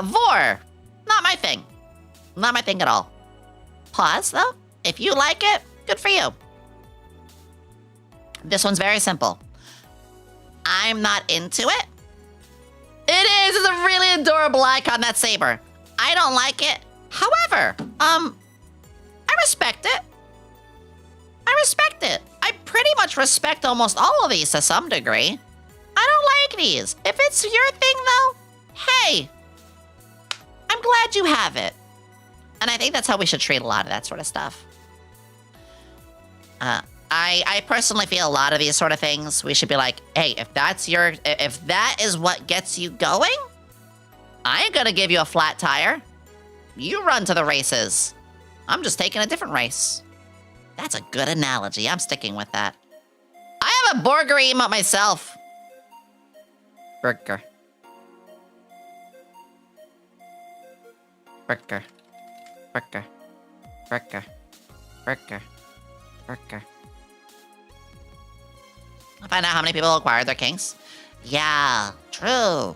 Vor. Not my thing. Not my thing at all. Pause, though. If you like it, good for you. This one's very simple. I'm not into it. It is. It's a really adorable icon, that saber. I don't like it. However, I respect it. I respect it. I pretty much respect almost all of these to some degree. I don't like these. If it's your thing, though, hey, I'm glad you have it. And I think that's how we should treat a lot of that sort of stuff. I personally feel a lot of these sort of things, we should be like, hey, if that is what gets you going, I ain't gonna give you a flat tire. You run to the races. I'm just taking a different race. That's a good analogy. I'm sticking with that. I have a burger emote myself. Burger. Burger. Burger. Burger. Burger. Burger. I'll find out how many people acquired their kinks. Yeah, true.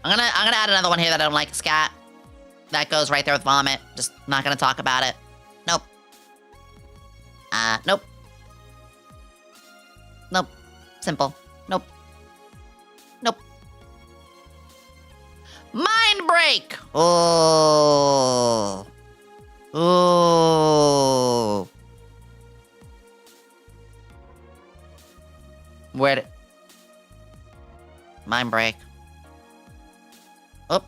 I'm gonna add another one here that I don't like, scat. That goes right there with vomit. Just not gonna talk about it. Nope. Nope. Nope. Simple. Nope. Nope. Mind break! Oh. Oh. Where Mind break. Oh.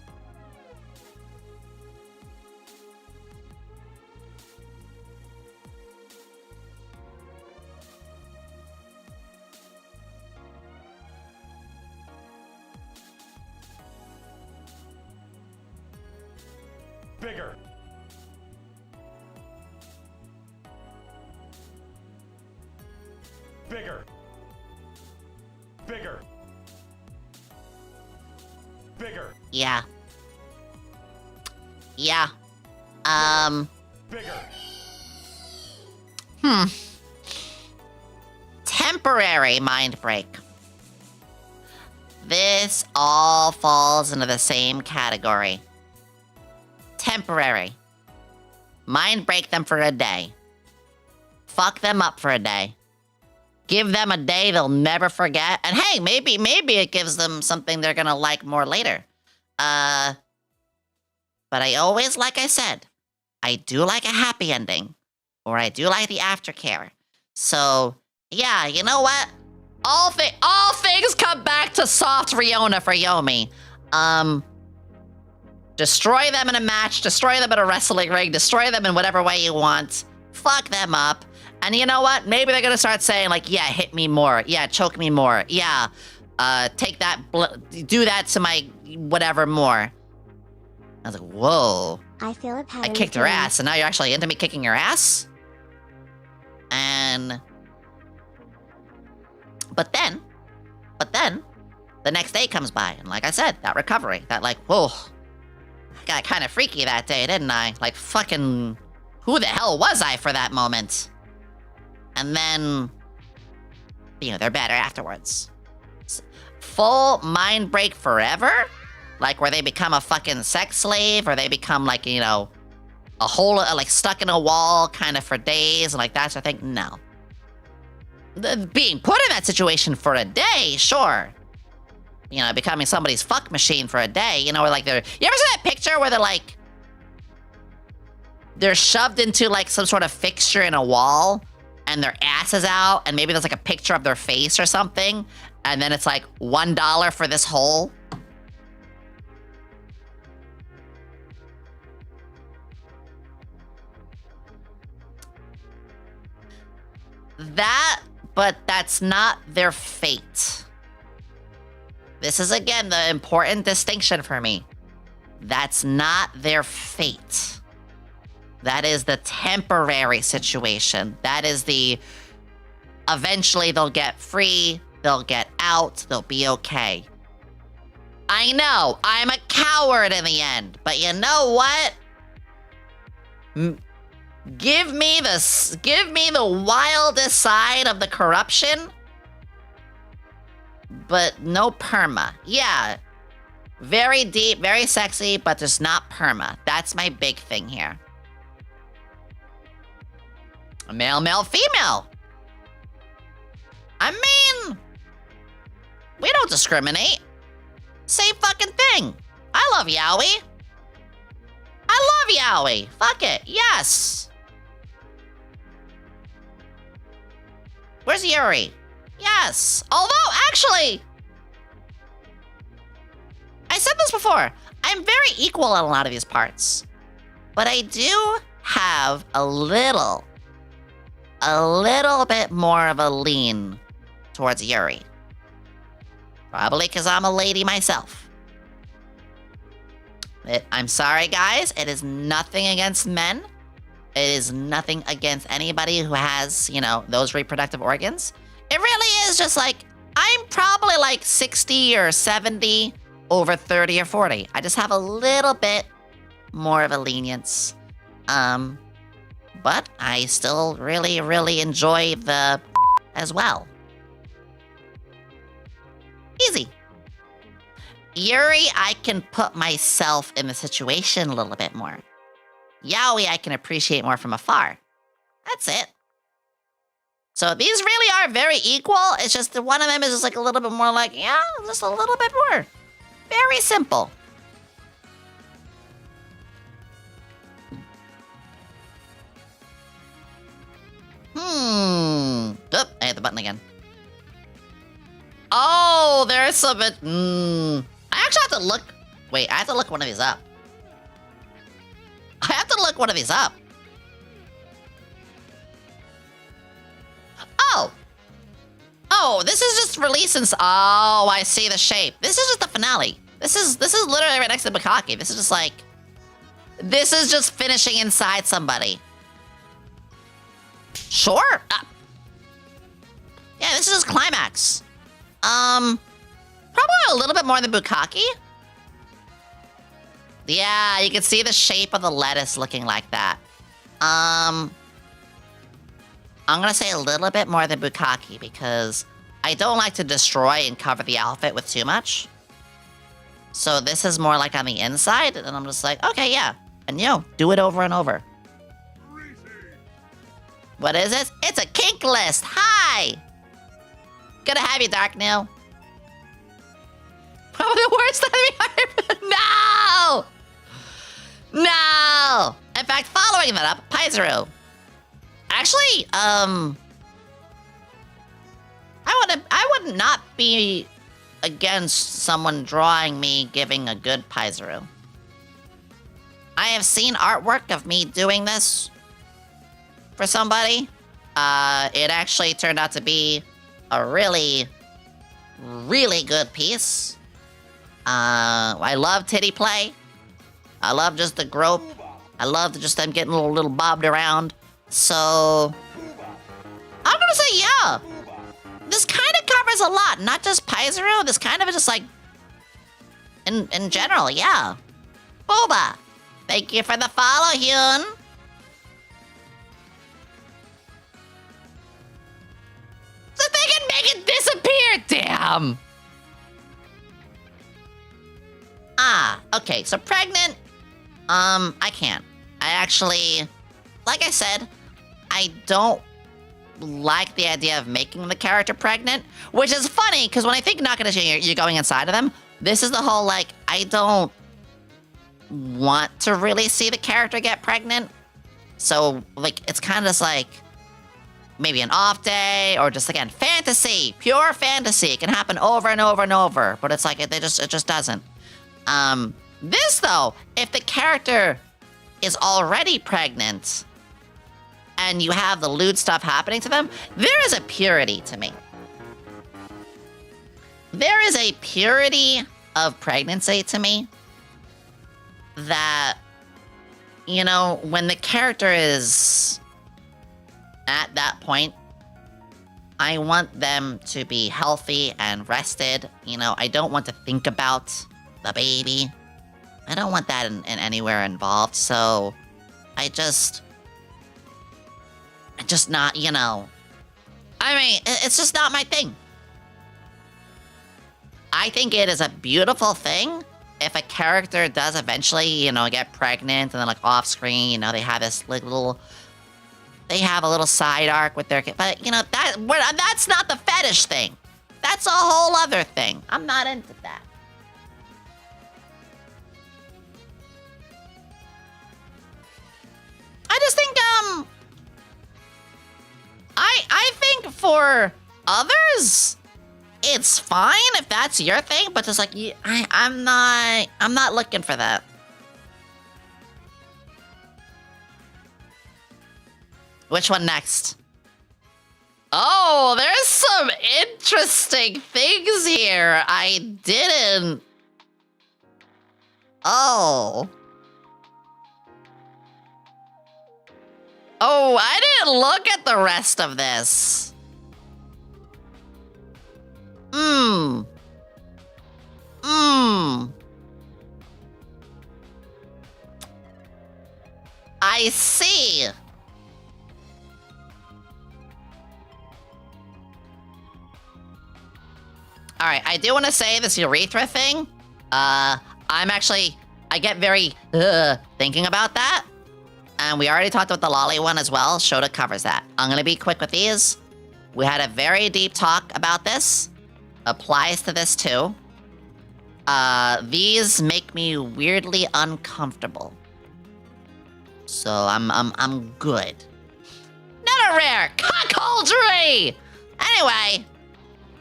Bigger. Bigger. Bigger. Bigger. Yeah. Yeah. Bigger. Temporary mind break. This all falls into the same category. Temporary. Mind break them for a day. Fuck them up for a day. Give them a day they'll never forget. And hey, maybe it gives them something they're gonna like more later. But I always, like I said, I do like a happy ending. Or I do like the aftercare. So, yeah, you know what? All things come back to soft Riona for Yomi. Destroy them in a match, destroy them in a wrestling ring, destroy them in whatever way you want. Fuck them up. And you know what? Maybe they're gonna start saying like, yeah, hit me more. Yeah, choke me more. Yeah, take that, do that to my whatever more. I was like, whoa. I feel a pattern. I kicked her ass, and now you're actually into me kicking your ass? And... But then, the next day comes by, and like I said, that recovery, that like, whoa. I got kind of freaky that day, didn't I? Like, fucking, who the hell was I for that moment? And then, you know, they're better afterwards. Full mind break forever? Like, where they become a fucking sex slave, or they become, like, you know, a whole, like, stuck in a wall kind of for days, and like that sort of thing? No. Being put in that situation for a day, sure. You know, becoming somebody's fuck machine for a day, you know, where, like, they're... You ever see that picture where they're, like... They're shoved into, like, some sort of fixture in a wall, and their ass is out, and maybe there's, like, a picture of their face or something, and then it's, like, $1 for this hole? That, but that's not their fate. This is, again, the important distinction for me. That's not their fate. That is the temporary situation. That is the... Eventually they'll get free, they'll get out, they'll be okay. I know, I'm a coward in the end, but you know what? Give me the wildest side of the corruption, but no perma. Yeah, very deep, very sexy, but there's not perma. That's my big thing here. Male, male, female. I mean, we don't discriminate. Same fucking thing. I love yaoi. I love yaoi. Fuck it. Yes. Where's Yuri? Yes. Although, actually, I said this before. I'm very equal on a lot of these parts. But I do have a little bit more of a lean towards Yuri. Probably because I'm a lady myself. I'm sorry, guys. It is nothing against men. It is nothing against anybody who has, you know, those reproductive organs. It really is just like, I'm probably like 60 or 70 over 30 or 40. I just have a little bit more of a lenience. But I still really, really enjoy the as well. Easy. Yuri, I can put myself in the situation a little bit more. Yaoi, I can appreciate more from afar. That's it. So these really are very equal. It's just that one of them is just like a little bit more like, yeah, just a little bit more. Very simple. Oh, I hit the button again. Oh, there's some... I actually have to look... Wait, I have to look one of these up. I have to look one of these up. Oh! Oh, this is just releasing... Oh, I see the shape. This is just the finale. This is literally right next to Bukaki. This is just like... This is just finishing inside somebody. Sure. Yeah, this is just climax. Probably a little bit more than Bukaki. Yeah, you can see the shape of the lettuce looking like that. I'm gonna say a little bit more than Bukaki because I don't like to destroy and cover the outfit with too much. So this is more like on the inside, and I'm just like, okay, yeah. And do it over and over. What is this? It's a kink list. Hi. Good to have you, Dark New. Probably the worst enemy. No. No. In fact, following that up, Paizuru. Actually, I would not be against someone drawing me giving a good Paizuru. I have seen artwork of me doing this for somebody. It actually turned out to be a really, really good piece. I love titty play. I love just the grope. I love just them getting a little bobbed around. So, I'm gonna say yeah. This kind of covers a lot, not just Paizuru. This kind of is just like, in general, yeah. Boba, thank you for the follow, Hyun. So they can make it disappear, damn! Okay, so pregnant, I can't. I actually, like I said, I don't like the idea of making the character pregnant, which is funny, because when I think Nakanishi, you're going inside of them, this is the whole, like, I don't want to really see the character get pregnant. So, like, it's kind of just like, maybe an off day, or just, again, fantasy, pure fantasy. It can happen over and over and over, but it's like, it just doesn't. This, though, if the character is already pregnant, and you have the lewd stuff happening to them, there is a purity to me. There is a purity of pregnancy to me that, when the character is at that point, I want them to be healthy and rested. I don't want to think about the baby. I don't want that in anywhere involved, so I just not, I mean, it's just not my thing. I think it is a beautiful thing if a character does eventually, get pregnant and then, like, off screen, they have this, like, they have a little side arc with their kid. But, that's not the fetish thing. That's a whole other thing. I'm not into that. I just think, I think for others, it's fine if that's your thing, but just like, I'm not looking for that. Which one next? Oh, there's some interesting things here. I didn't. Oh. Oh, I didn't look at the rest of this. I see. All right, I do want to say this urethra thing. I get very thinking about that. And we already talked about the lolly one as well. Shota covers that. I'm gonna be quick with these. We had a very deep talk about this. Applies to this too. These make me weirdly uncomfortable. So I'm good. Not a rare cuckoldry! Anyway,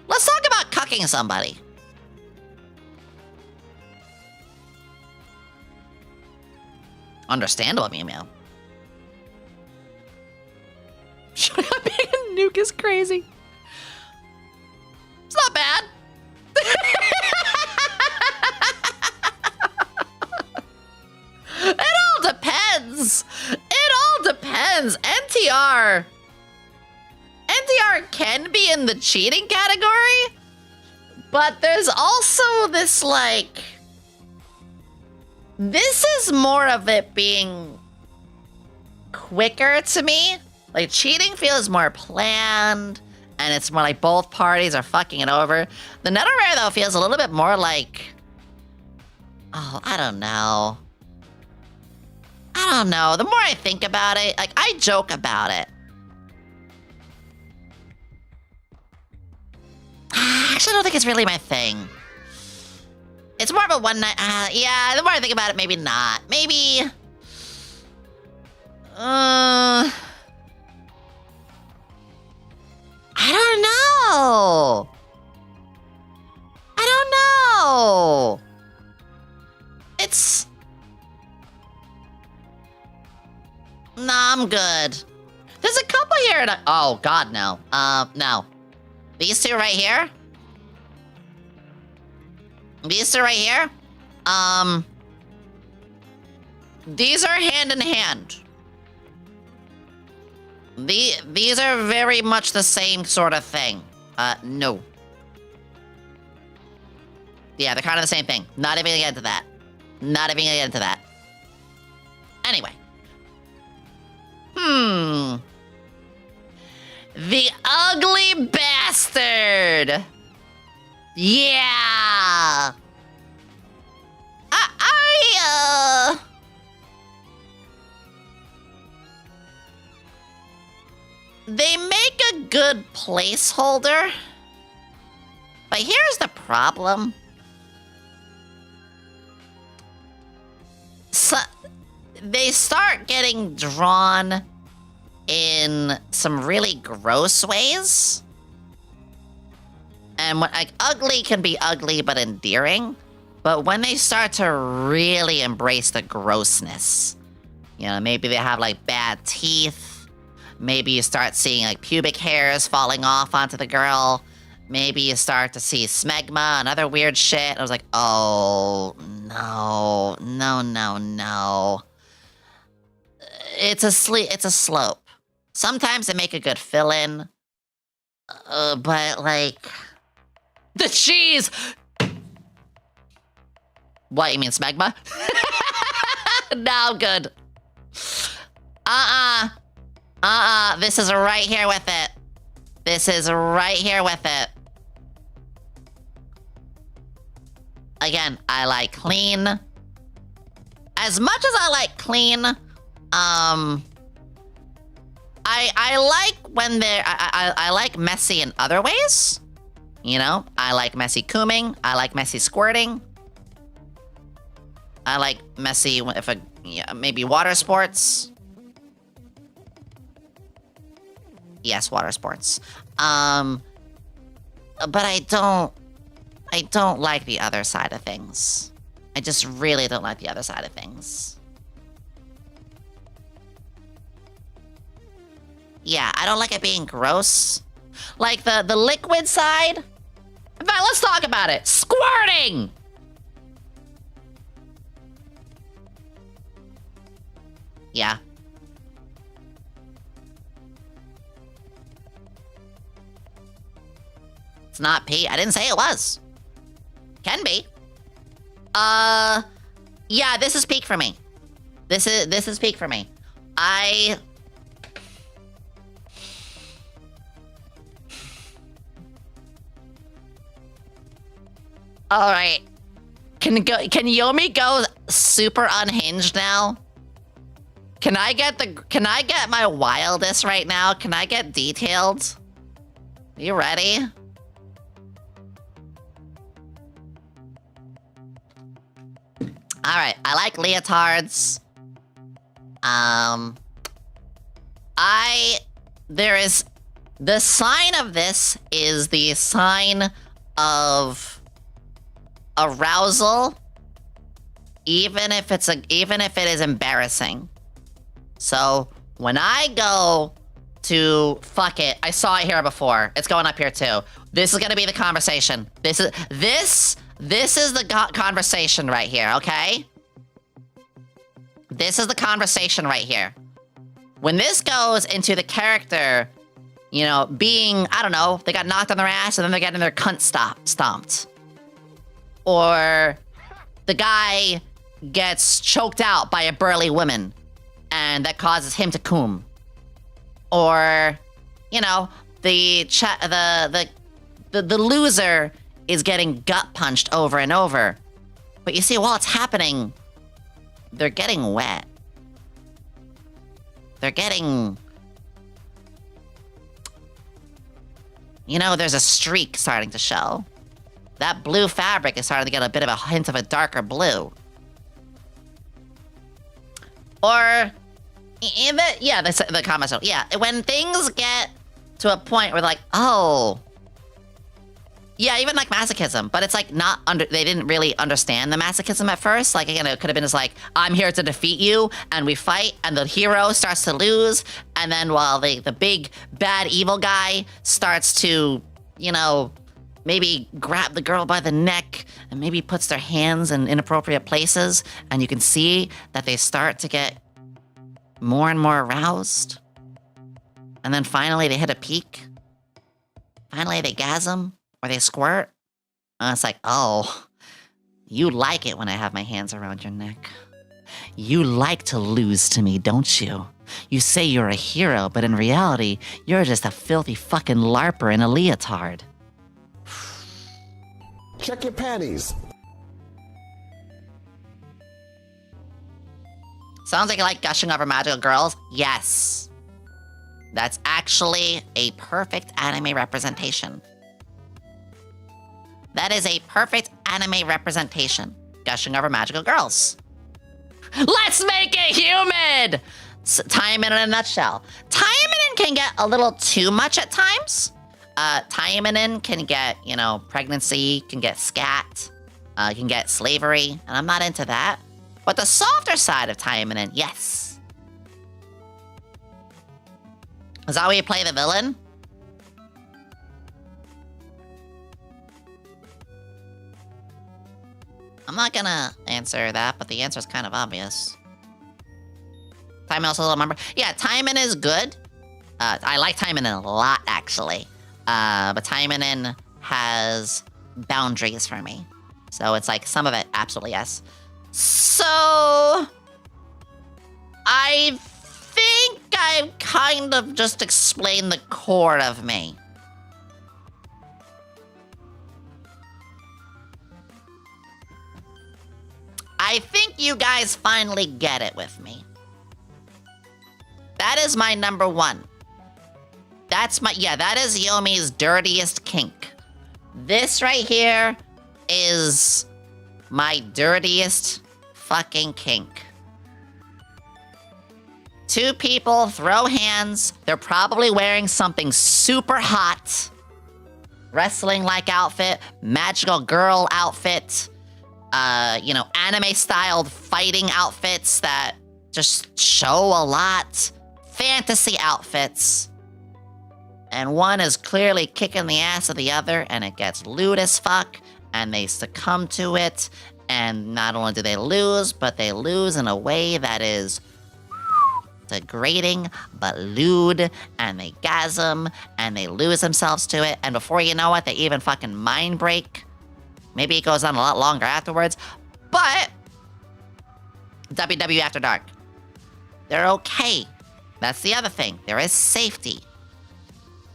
let's talk about cucking somebody. Understandable, Mew Mew. Being a nuke is crazy. It's not bad. It all depends. It all depends. NTR can be in the cheating category, but there's also this, like... This is more of it being quicker to me. Like, cheating feels more planned, and it's more like both parties are fucking it over. The Nether Rare, though, feels a little bit more like... Oh, I don't know. I don't know. The more I think about it, like, I joke about it. Actually, I don't think it's really my thing. It's more of a one night... yeah, the more I think about it, maybe not. Maybe... I don't know. I don't know. It's... Nah, I'm good. There's a couple here. Oh, God, no. No. These two right here? These two right here? These are hand in hand. These are very much the same sort of thing. No. Yeah, they're kind of the same thing. Not even gonna get into that. Not even gonna get into that. Anyway. The ugly bastard! Yeah! They make a good placeholder. But here's the problem. So, they start getting drawn in some really gross ways. And when, like, ugly can be ugly but endearing. But when they start to really embrace the grossness, you know, maybe they have, like, bad teeth. Maybe you start seeing, like, pubic hairs falling off onto the girl. Maybe you start to see smegma and other weird shit. I was like, oh, no. No, no, no. It's a slope. Sometimes they make a good fill-in. But, like... The cheese! What, you mean smegma? No, good. This is right here with it. This is right here with it. Again, I like clean. As much as I like clean, I like when I like messy in other ways. You know, I like messy cooming. I like messy squirting. I like messy maybe water sports. Yes, water sports. But I don't like the other side of things. I just really don't like the other side of things. Yeah, I don't like it being gross. Like the liquid side. In fact, let's talk about it. Squirting! Yeah. It's not pee. I didn't say it was. Can be. Yeah, this is peak for me. This is peak for me. All right. Can Yomi go super unhinged now? Can I get my wildest right now? Can I get detailed? You ready? All right, I like leotards. The sign of this is the sign of arousal, even if it is embarrassing. So when I go to fuck it, I saw it here before. It's going up here too. This is gonna be the conversation. This is the conversation right here, okay? This is the conversation right here. When this goes into the character, you know, being, I don't know, they got knocked on their ass and then they're getting their cunt stomped. Or the guy gets choked out by a burly woman and that causes him to cum. Or, you know, the loser is getting gut punched over and over. But you see, while it's happening, they're getting wet. They're getting... You know, there's a streak starting to show. That blue fabric is starting to get a bit of a hint of a darker blue. Or... the comment. So, yeah, when things get to a point where like, oh... Yeah, even like masochism, but it's like they didn't really understand the masochism at first. Like, again, it could have been just like, I'm here to defeat you, and we fight, and the hero starts to lose, and then while the big, bad, evil guy starts to, you know, maybe grab the girl by the neck, and maybe puts their hands in inappropriate places, and you can see that they start to get more and more aroused. And then finally they hit a peak. Finally they gasm. Or they squirt. And it's like, oh, you like it when I have my hands around your neck. You like to lose to me, don't you? You say you're a hero, but in reality, you're just a filthy fucking LARPer in a leotard. Check your panties. Sounds like you like gushing over magical girls? Yes. That's actually a perfect anime representation. That is a perfect anime representation. Gushing over magical girls. Let's make it humid! Time in a nutshell. Time can get a little too much at times. Time can get, you know, pregnancy, can get scat, can get slavery, and I'm not into that. But the softer side of time yes. Is that where you play the villain? I'm not gonna answer that, but the answer is kind of obvious. Time also a little member. Yeah, Timon is good. I like Timon a lot, actually. But Timon has boundaries for me. So it's like some of it, absolutely yes. So I think I've kind of just explained the core of me. I think you guys finally get it with me. That is my number one. That is Yomi's dirtiest kink. This right here is my dirtiest fucking kink. two people throw hands. They're probably wearing something super hot. Wrestling-like outfit, magical girl outfit, anime-styled fighting outfits that just show a lot. Fantasy outfits. And one is clearly kicking the ass of the other, and it gets lewd as fuck, and they succumb to it, and not only do they lose, but they lose in a way that is degrading, but lewd, and they gasm, and they lose themselves to it, and before you know it, they even fucking mind break. Maybe it goes on a lot longer afterwards, but WW After Dark. They're okay. That's the other thing. There is safety.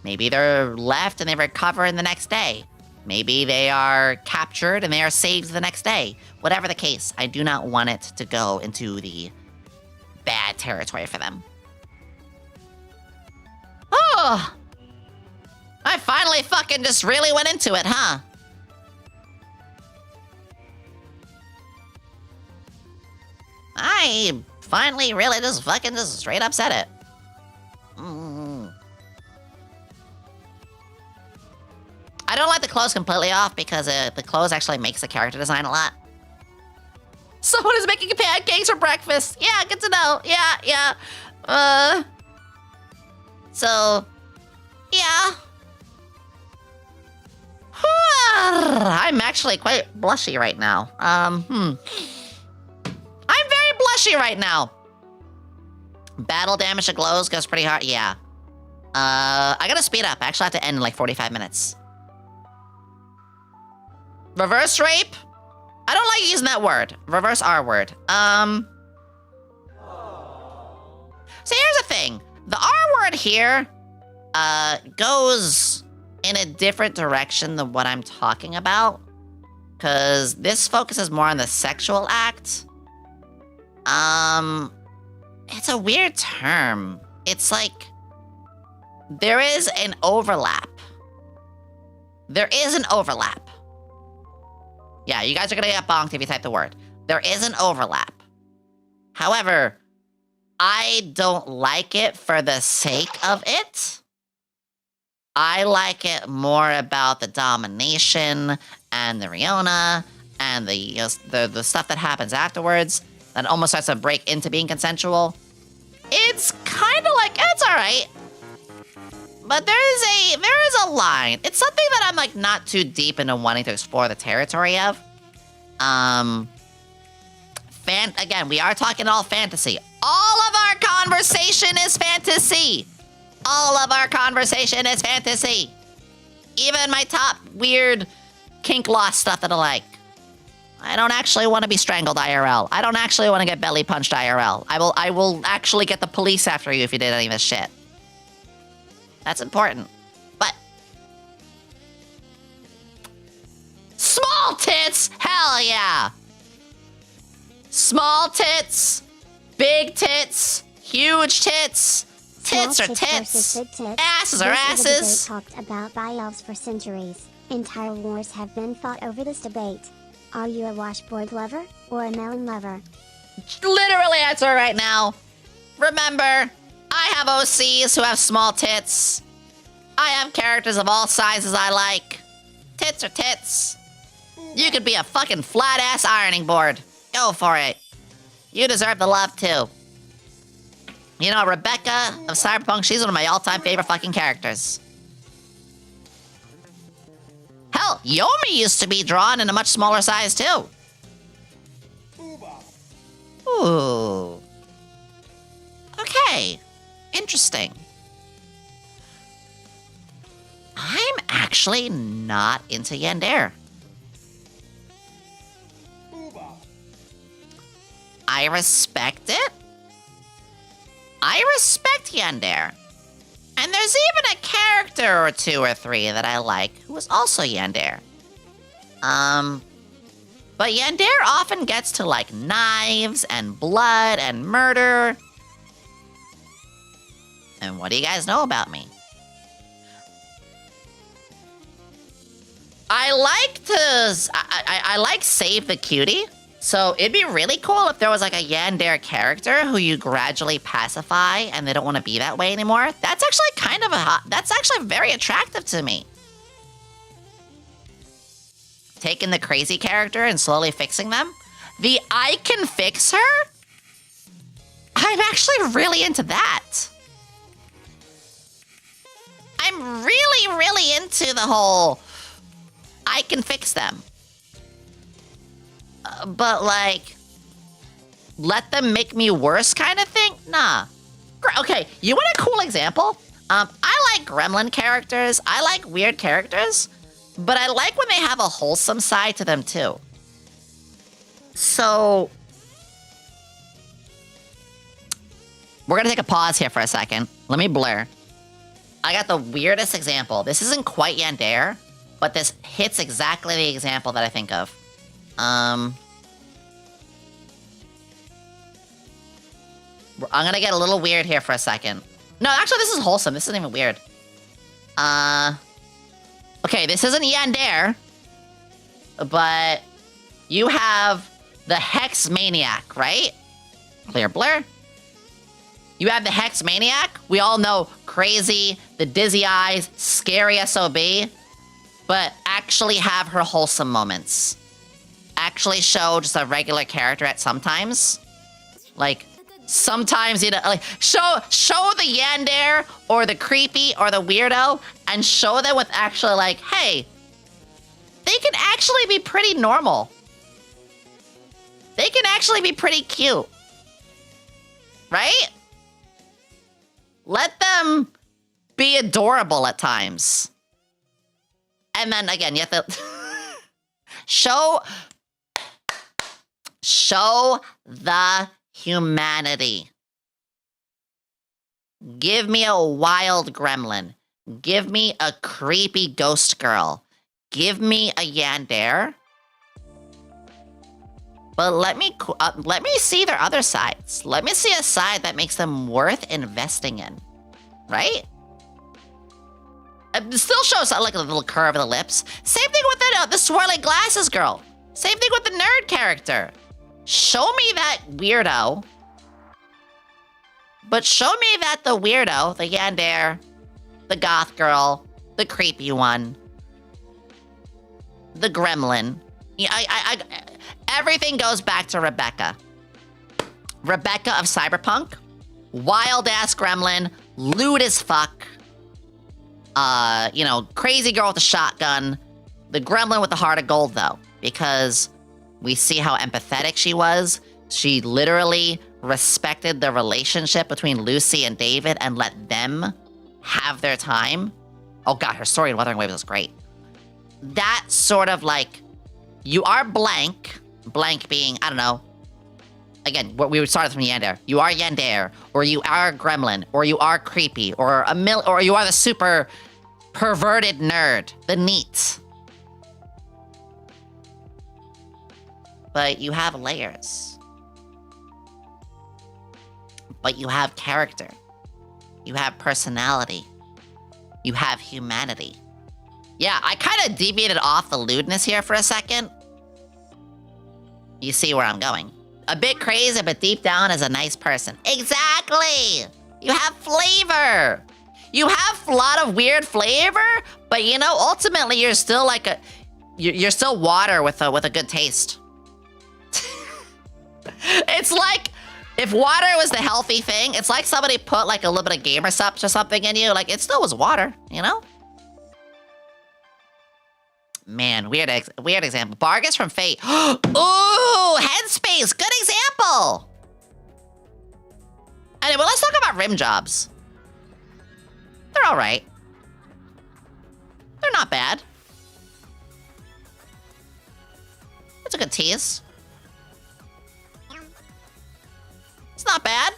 Maybe they're left and they recover in the next day. Maybe they are captured and they are saved the next day. Whatever the case, I do not want it to go into the bad territory for them. Oh! I finally fucking just really went into it, huh? I finally really just fucking just straight up said it. I don't like the clothes completely off because the clothes actually makes the character design a lot. Someone is making pancakes for breakfast. Yeah, good to know. Yeah. So, yeah. I'm actually quite blushy right now. I'm very blushy right now. Battle damage to glows goes pretty hard. Yeah. I gotta speed up. I actually have to end in like 45 minutes. Reverse rape? I don't like using that word. Reverse R word. So here's the thing. The R word here, goes in a different direction than what I'm talking about. Because this focuses more on the sexual act. It's a weird term. It's like, there is an overlap. There is an overlap. Yeah, you guys are gonna get bonked if you type the word. There is an overlap. However, I don't like it for the sake of it. I like it more about the domination and the Riona and the stuff that happens afterwards that almost starts to break into being consensual. It's kind of like, it's all right. But there is a line. It's something that I'm like not too deep into wanting to explore the territory of. Again, we are talking all fantasy. All of our conversation is fantasy. All of our conversation is fantasy. Even my top weird kink lost stuff that I like. I don't actually want to be strangled IRL. I don't actually want to get belly punched IRL. I will actually get the police after you if you did any of this shit. That's important. But small tits, hell yeah. Small tits, big tits, huge tits. Tits are tits. Asses are asses. This is a debate talked about by elves for centuries. Entire wars have been fought over this debate. Are you a washboard lover or a melon lover? Literally answer right now. Remember, I have OCs who have small tits. I have characters of all sizes I like. Tits are tits. You could be a fucking flat-ass ironing board. Go for it. You deserve the love, too. You know, Rebecca of Cyberpunk, she's one of my all-time favorite fucking characters. Hell, Yomi used to be drawn in a much smaller size, too. Ooh. Okay. Interesting. I'm actually not into Yandere. I respect it. I respect Yandere. And there's even a character or two or three that I like who is also Yandere. But Yandere often gets to like knives and blood and murder. And what do you guys know about me? I like Save the Cutie. So it'd be really cool if there was like a yandere character who you gradually pacify and they don't want to be that way anymore. That's actually kind of that's actually very attractive to me. Taking the crazy character and slowly fixing them. The I can fix her? I'm actually really into that. I'm really, really into the whole I can fix them. But like, let them make me worse kind of thing? Nah. Okay, you want a cool example? I like gremlin characters. I like weird characters. But I like when they have a wholesome side to them too. So, we're gonna take a pause here for a second. Let me blur. I got the weirdest example. This isn't quite yandere, but this hits exactly the example that I think of. I'm gonna get a little weird here for a second. No, actually, this is wholesome. This isn't even weird. Okay, this isn't yandere, but you have the Hex Maniac, right? Clear blur. You have the Hex Maniac. We all know crazy, the dizzy eyes, scary SOB, but actually have her wholesome moments. Actually show just a regular character at sometimes. Like, sometimes, you know, like, show the yandere or the creepy or the weirdo and show them with actually like, hey, they can actually be pretty normal. They can actually be pretty cute. Right? Let them be adorable at times. And then again, you have to show the humanity. Give me a wild gremlin. Give me a creepy ghost girl. Give me a yandere. But let me see their other sides. Let me see a side that makes them worth investing in, right? It still shows like a little curve of the lips. Same thing with the swirling glasses girl. Same thing with the nerd character. Show me that weirdo. But show me that the weirdo, the yandere, the goth girl, the creepy one, the gremlin. Everything goes back to Rebecca. Rebecca of Cyberpunk. Wild-ass gremlin. Lewd as fuck. You know, crazy girl with a shotgun. The gremlin with the heart of gold, though. Because we see how empathetic she was. She literally respected the relationship between Lucy and David and let them have their time. Oh god, her story in Wuthering Waves was great. That sort of like, you are blank being, I don't know, again, we started from yandere. You are yandere, or you are a gremlin, or you are creepy, or or you are the super perverted nerd, the neat. But you have layers. But you have character. You have personality. You have humanity. Yeah, I kind of deviated off the lewdness here for a second. You see where I'm going. A bit crazy, but deep down is a nice person. Exactly! You have flavor! You have a lot of weird flavor, but you know, ultimately you're still like you're still water with a good taste. It's like, if water was the healthy thing, it's like somebody put like a little bit of gamer subs or something in you, like it still was water, you know? Man, weird example. Bargus from Fate. Ooh, Headspace, good example! Anyway, let's talk about rim jobs. They're alright. They're not bad. That's a good tease. It's not bad.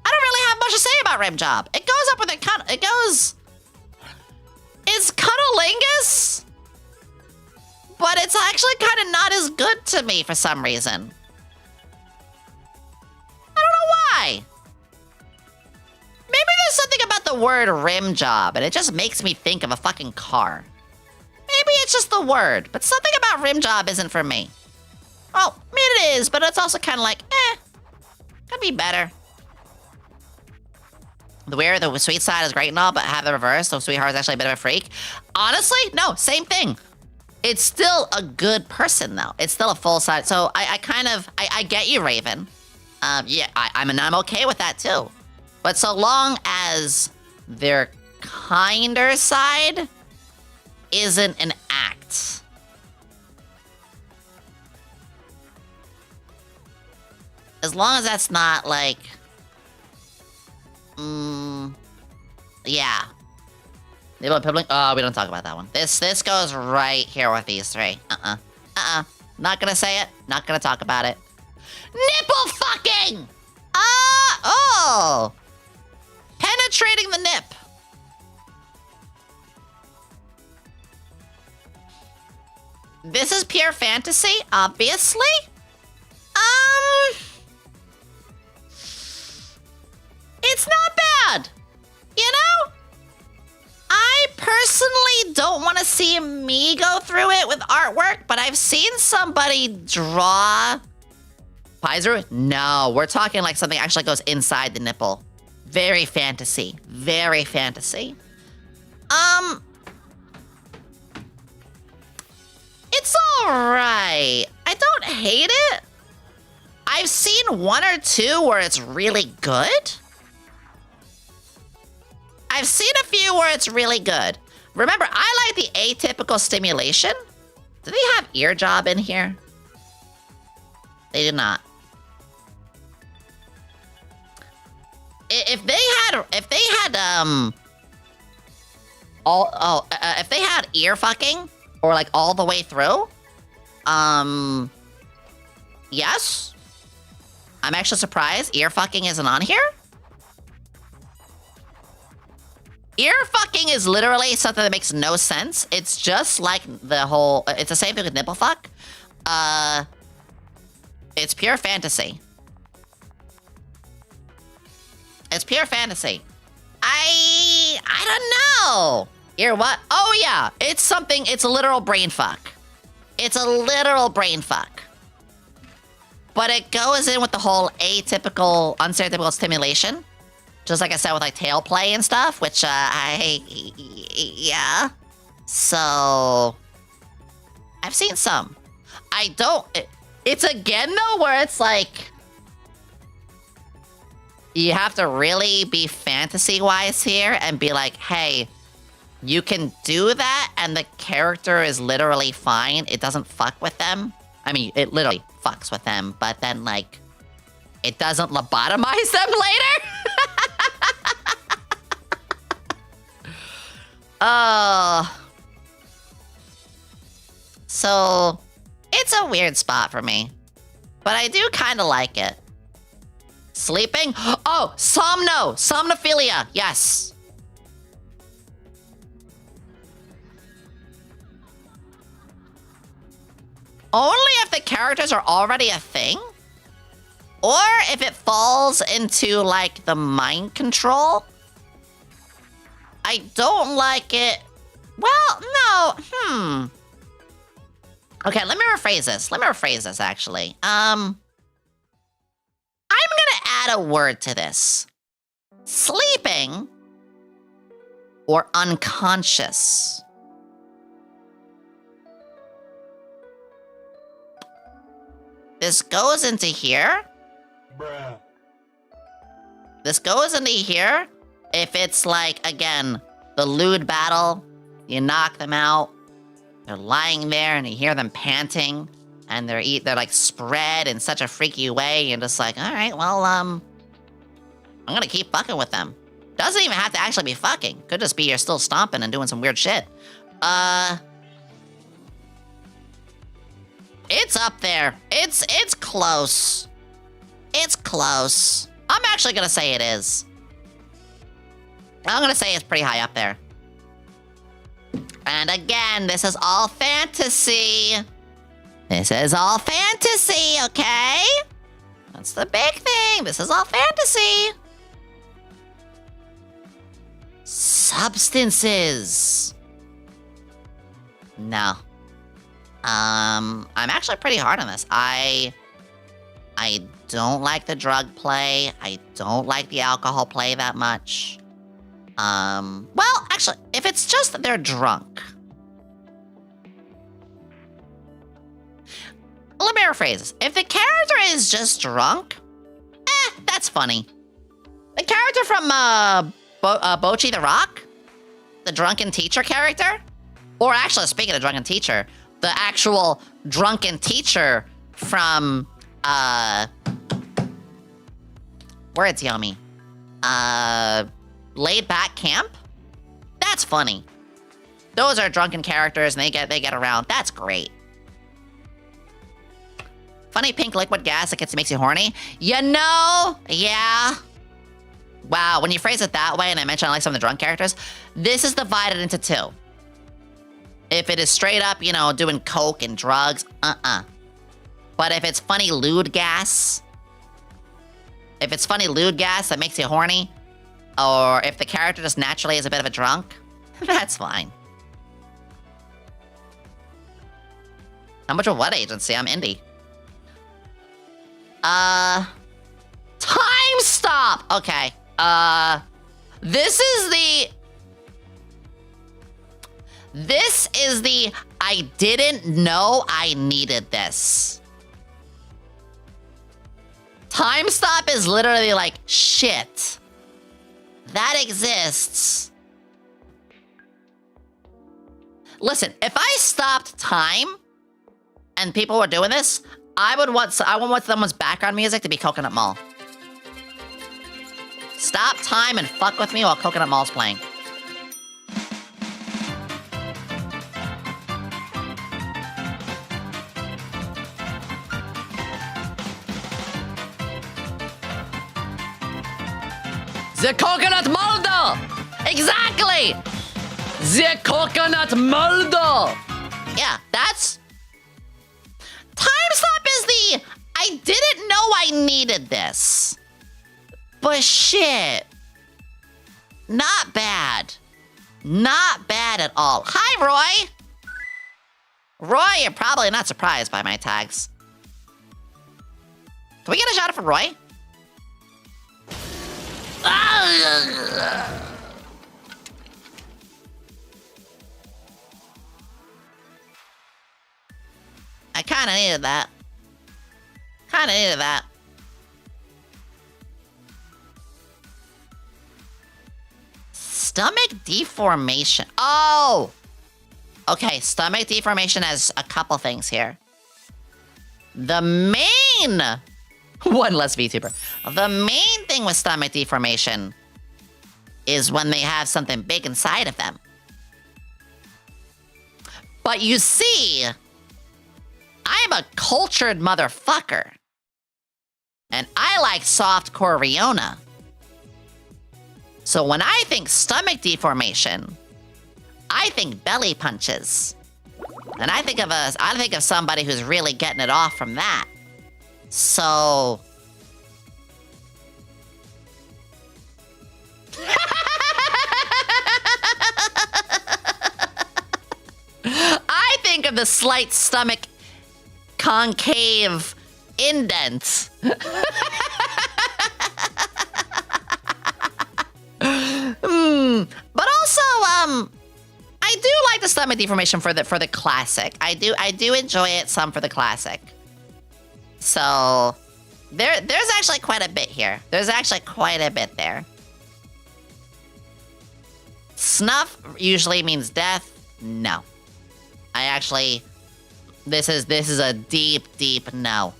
I don't really have much to say about rim job. It goes up with it goes... It's cunnilingus, but it's actually kind of not as good to me for some reason. I don't know why. Maybe there's something about the word rim job, and it just makes me think of a fucking car. Maybe it's just the word, but something about rim job isn't for me. Oh, I mean it is, but it's also kind of like, could be better. The sweet side is great and all, but have the reverse, so sweetheart is actually a bit of a freak. Honestly, no, same thing. It's still a good person, though. It's still a full side. So I get you, Raven. Yeah, I'm okay with that, too. But so long as their kinder side isn't an act. As long as that's not, like... yeah. Oh, we don't talk about that one. This goes right here with these three. Not gonna say it. Not gonna talk about it. Nipple fucking! Oh! Penetrating the nip. This is pure fantasy, obviously. It's not bad. You know? I personally don't want to see me go through it with artwork, but I've seen somebody draw... Pizer? No, we're talking like something actually goes inside the nipple. Very fantasy. Very fantasy. It's alright. I don't hate it. I've seen one or two where it's really good. I've seen a few where it's really good. Remember, I like the atypical stimulation. Do they have ear job in here? They do not. If they had ear fucking or like all the way through, yes. I'm actually surprised ear fucking isn't on here. Ear fucking is literally something that makes no sense. It's just like the whole... It's the same thing with nipple fuck. It's pure fantasy. It's pure fantasy. I don't know. Ear what? Oh yeah, it's something... It's a literal brain fuck. It's a literal brain fuck. But it goes in with the whole atypical, unstereotypical stimulation. Just like I said with like tail play and stuff, which yeah. So I've seen some. I don't... It's again though where it's like... You have to really be fantasy-wise here and be like, hey, you can do that and the character is literally fine. It doesn't fuck with them. I mean, it literally fucks with them, but then like, it doesn't lobotomize them later? So, it's a weird spot for me. But I do kind of like it. Sleeping? Oh, somnophilia, yes. Only if the characters are already a thing? Or if it falls into, like, the mind control? I don't like it. Well, no, Okay, let me rephrase this, actually. I'm gonna add a word to this. Sleeping or unconscious. This goes into here. Bruh. This goes into here. If it's like, again, the lewd battle, you knock them out. They're lying there and you hear them panting. And they're like spread in such a freaky way. You're just like, all right, well, I'm gonna keep fucking with them. Doesn't even have to actually be fucking. Could just be you're still stomping and doing some weird shit. It's up there. It's close. It's close. I'm actually gonna say it is. I'm gonna say it's pretty high up there. And again, this is all fantasy. This is all fantasy, okay? That's the big thing. This is all fantasy. Substances. No. I'm actually pretty hard on this. I don't like the drug play. I don't like the alcohol play that much. Well, actually, if it's just that they're drunk. Let me rephrase this. If the character is just drunk, that's funny. The character from, Bochi the Rock? The drunken teacher character? Or actually, speaking of drunken teacher, the actual drunken teacher from, where it's Yomi? Laid Back Camp? That's funny. Those are drunken characters and they get around. That's great. Funny pink liquid gas that makes you horny? You know, yeah. Wow, when you phrase it that way and I mention I like some of the drunk characters, this is divided into two. If it is straight up, you know, doing coke and drugs, But if it's funny lewd gas, that makes you horny, or if the character just naturally is a bit of a drunk, that's fine. How much of what agency? I'm indie. Time stop! Okay. This is the I didn't know I needed this. Time stop is literally like, shit. That exists. Listen, if I stopped time and people were doing this, I would want someone's background music to be Coconut Mall. Stop time and fuck with me while Coconut Mall's playing. The coconut molder! Exactly! The coconut molder! Yeah, that's... Time stop is the... I didn't know I needed this. But shit. Not bad. Not bad at all. Hi, Roy! Roy, you're probably not surprised by my tags. Can we get a shout out for Roy? I kinda needed that. Stomach deformation. Oh! Okay, stomach deformation has a couple things here. The main... One less VTuber. The main thing with stomach deformation is when they have something big inside of them. But you see, I'm a cultured motherfucker. And I like softcore Riona. So when I think stomach deformation, I think belly punches. And I think of somebody who's really getting it off from that. So... I think of the slight stomach concave indent. But also, I do like the stomach deformation for the classic. I do enjoy it some for the classic. So there's actually quite a bit here. There's actually quite a bit there. Snuff usually means death. No. This is a deep no.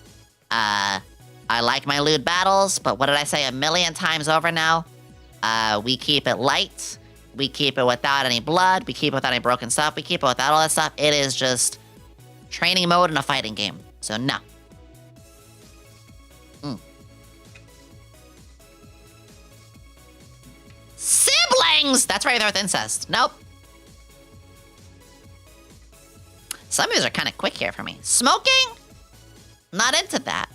I like my lewd battles, but what did I say 1,000,000 times over now? We keep it light. We keep it without any blood. We keep it without any broken stuff. We keep it without all that stuff. It is just training mode in a fighting game. So no. Siblings! That's right there with incest. Nope. Some of these are kind of quick here for me. Smoking? Not into that.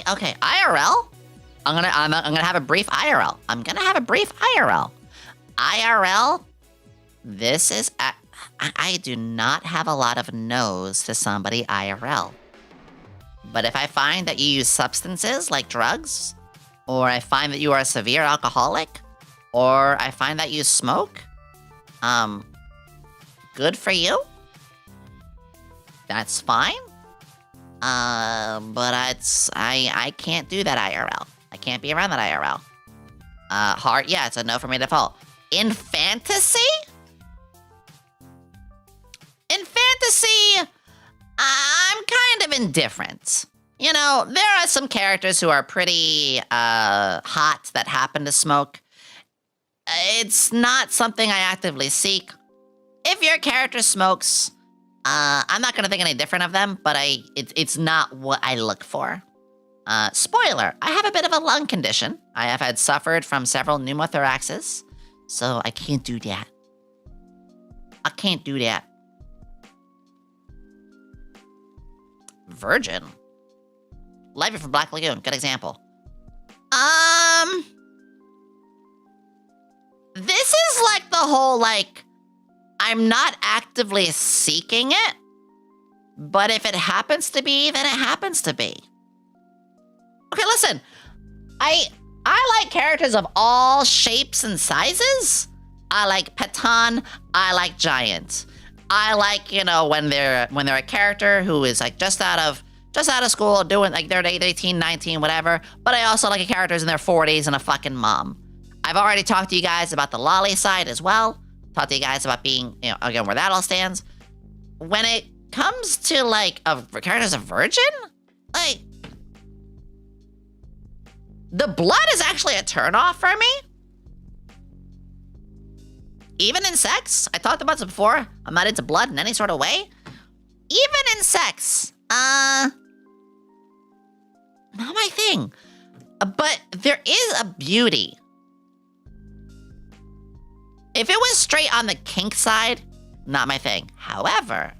Okay, IRL? I'm gonna have a brief IRL. IRL, this is... I do not have a lot of no's to somebody IRL. But if I find that you use substances like drugs, or I find that you are a severe alcoholic, or I find that you smoke, good for you. That's fine. But I can't do that IRL. I can't be around that IRL. Heart, yeah, it's a no for me default. In fantasy? In fantasy, I'm kind of indifferent. You know, there are some characters who are pretty hot that happen to smoke. It's not something I actively seek. If your character smokes, I'm not gonna think any different of them, but it's not what I look for. Spoiler, I have a bit of a lung condition. I have had suffered from several pneumothoraxes, so I can't do that. I can't do that. Virgin. Livy from Black Lagoon, good example. This is like the whole, like, I'm not actively seeking it, but if it happens to be, then it happens to be. Okay, listen. I like characters of all shapes and sizes. I like Petan, I like Giant. I like, you know, when they're a character who is like just out of school, doing like they're 18, 19, whatever. But I also like characters in their 40s and a fucking mom. I've already talked to you guys about the lolly side as well. Talked to you guys about being, you know, again, where that all stands. When it comes to like a character as a virgin, like the blood is actually a turnoff for me. Even in sex, I talked about this before. I'm not into blood in any sort of way. Even in sex, not my thing. But there is a beauty. If it was straight on the kink side, not my thing. However,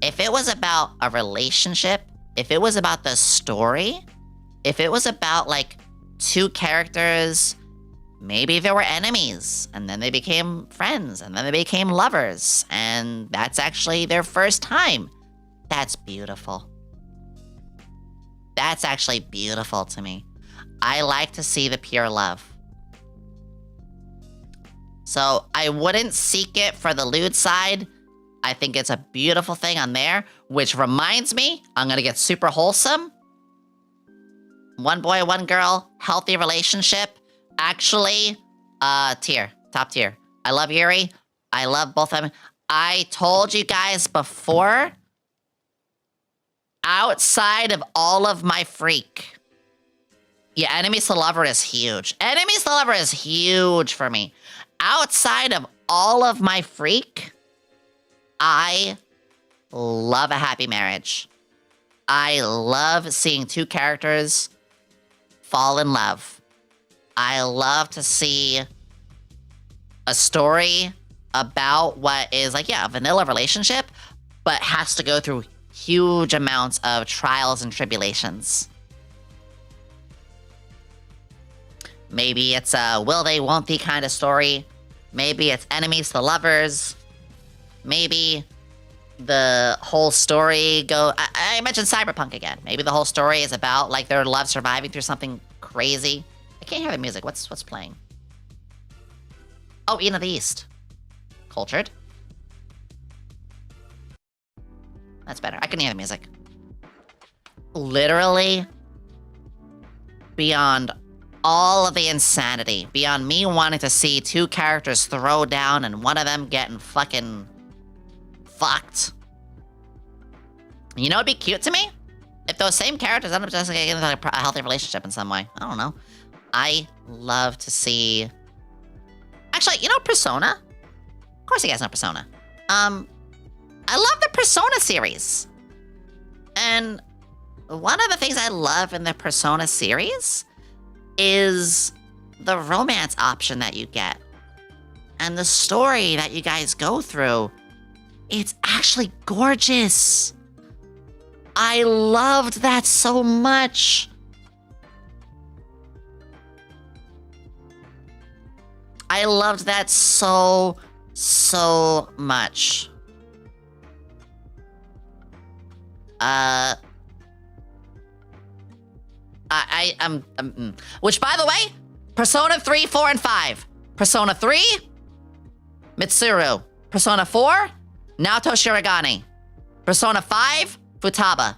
if it was about a relationship, if it was about the story, if it was about like two characters, maybe they were enemies, and then they became friends, and then they became lovers, and that's actually their first time. That's beautiful. That's actually beautiful to me. I like to see the pure love. So I wouldn't seek it for the lewd side. I think it's a beautiful thing on there, which reminds me, I'm gonna get super wholesome. One boy, one girl, healthy relationship. Actually, top tier. I love Yuri. I love both of them. I told you guys before, outside of all of my freak. Yeah, enemies to lover is huge. Enemies to lover is huge for me. Outside of all of my freak, I love a happy marriage. I love seeing two characters fall in love. I love to see a story about what is like, yeah, a vanilla relationship, but has to go through huge amounts of trials and tribulations. Maybe it's a will they, won't they kind of story. Maybe it's enemies to lovers. Maybe the whole story I mentioned Cyberpunk again. Maybe the whole story is about like their love surviving through something crazy. I can't hear the music. What's playing? Oh, Eden of the East. Cultured. That's better. I can hear the music. Literally, beyond all of the insanity, beyond me wanting to see two characters throw down and one of them getting fucking fucked. You know what'd be cute to me? If those same characters end up just getting into a healthy relationship in some way. I don't know. I love to see... Actually, you know Persona? Of course you guys know Persona. I love the Persona series. And one of the things I love in the Persona series is the romance option that you get. And the story that you guys go through. It's actually gorgeous. I loved that so much. I loved that so so much. Which, by the way, Persona 3, 4, and 5. Persona 3, Mitsuru. Persona 4, Naoto Shirogane. Persona 5, Futaba.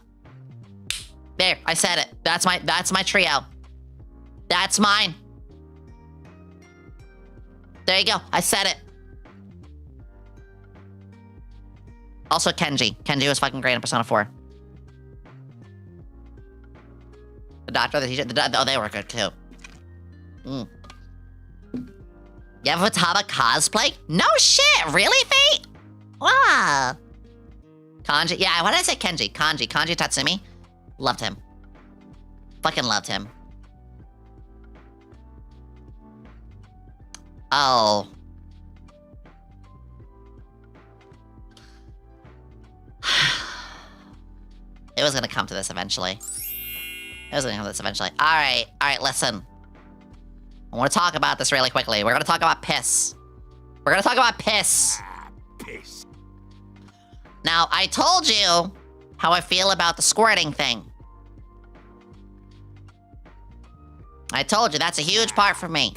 There, I said it. That's my trio. That's mine. There you go. I said it. Also Kenji. Kenji was fucking great in Persona 4. The doctor, the teacher, oh, they were good too. You have a Futaba cosplay? No shit, really, Fate? Wow. Kanji, yeah, why did I say Kenji? Kanji Tatsumi. Loved him. Fucking loved him. Oh. It was gonna come to this eventually. Alright, listen. I want to talk about this really quickly. We're gonna talk about piss. Piss. Now, I told you how I feel about the squirting thing. I told you, that's a huge part for me.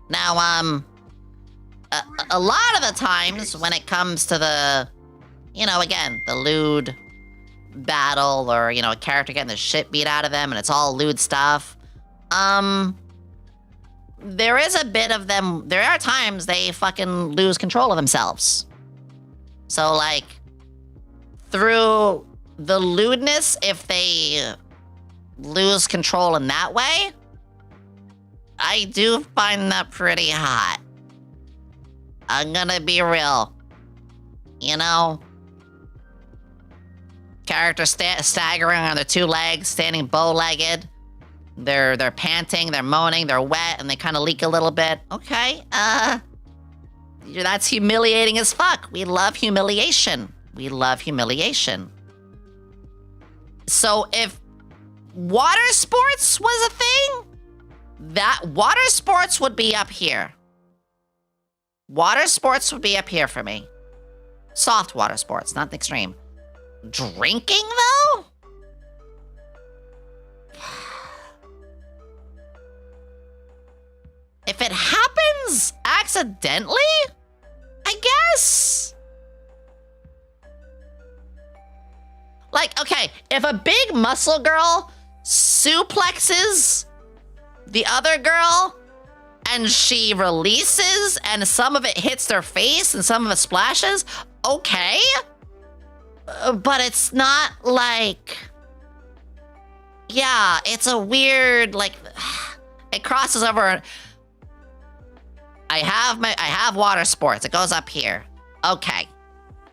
Now, a lot of the times when it comes to the, again, the lewd battle or, a character getting the shit beat out of them and it's all lewd stuff, there is a bit of them, there are times they fucking lose control of themselves. So, like, through the lewdness, if they lose control in that way, I do find that pretty hot. I'm gonna be real. Character staggering on their two legs, standing bow-legged. They're panting, they're moaning, they're wet, and they kind of leak a little bit. Okay, that's humiliating as fuck. We love humiliation. So if water sports was a thing, that water sports would be up here. Water sports would be up here for me. Soft water sports, not the extreme. Drinking, though? If it happens accidentally, I guess. Like, okay, if a big muscle girl suplexes the other girl and she releases and some of it hits their face and some of it splashes, okay. But it's not like, yeah, it's a weird, like, it crosses over. I have water sports. It goes up here. Okay.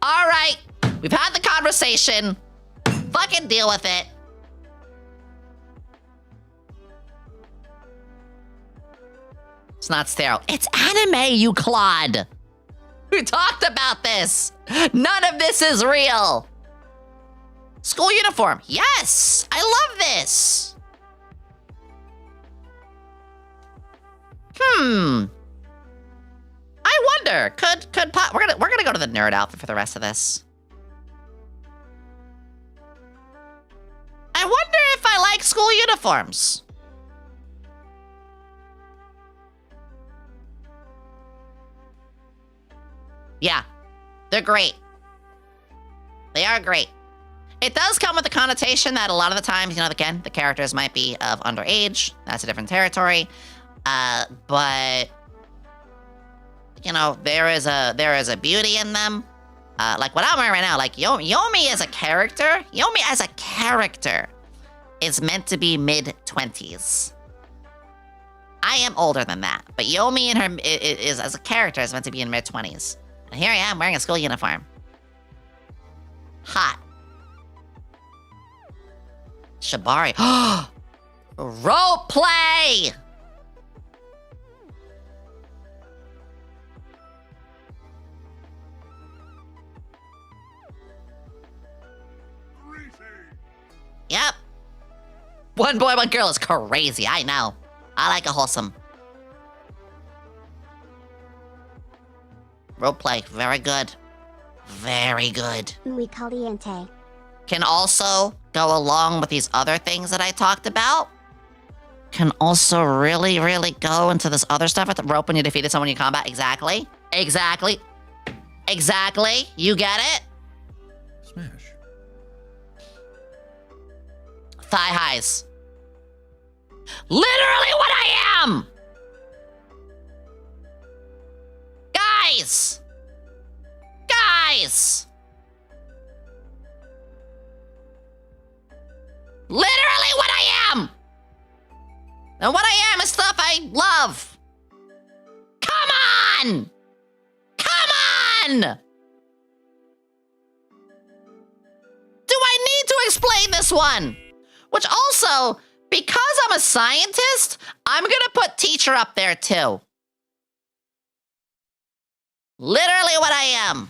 All right. We've had the conversation. Fucking deal with it. It's not sterile. It's anime, you clod. We talked about this. None of this is real. School uniform. Yes, I love this. I wonder, could pop, we're gonna go to the nerd outfit for the rest of this. I wonder if I like school uniforms. Yeah, they're great. They are great. It does come with the connotation that a lot of the times, again, the characters might be of underage. That's a different territory. But there is a beauty in them. Like what I'm wearing right now, like Yomi as a character is meant to be mid-20s. I am older than that, but Yomi is as a character is meant to be in mid-20s. And here I am wearing a school uniform. Hot. Shibari. Role play! Yep. One boy, one girl is crazy, I know. I like a wholesome. Roleplay, very good. Very good. Muy caliente. Can also go along with these other things that I talked about. Can also really, really go into this other stuff at the rope when you defeated someone in combat. Exactly. Exactly. Exactly. You get it? Smash. Thigh highs. Literally what I am! Guys! Guys! Literally what I am! And what I am is stuff I love. Come on! Come on! Do I need to explain this one? Which also, because I'm a scientist, I'm gonna put teacher up there too. Literally what I am.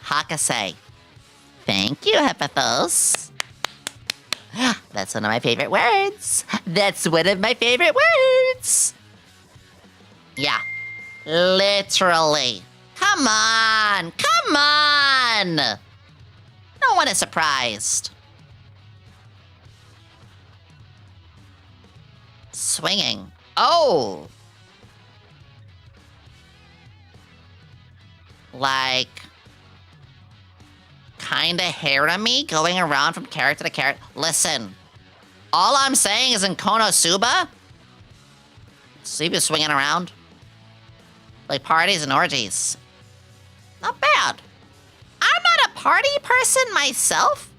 Hakase. Thank you, Hephathos. That's one of my favorite words. That's one of my favorite words. Yeah. Literally. Come on. Come on. No one is surprised. Swinging. Oh. Like, kinda harem-y, going around from character to character. Listen, all I'm saying is in Konosuba, see you swinging around. Like parties and orgies. Not bad. I'm not a party person myself.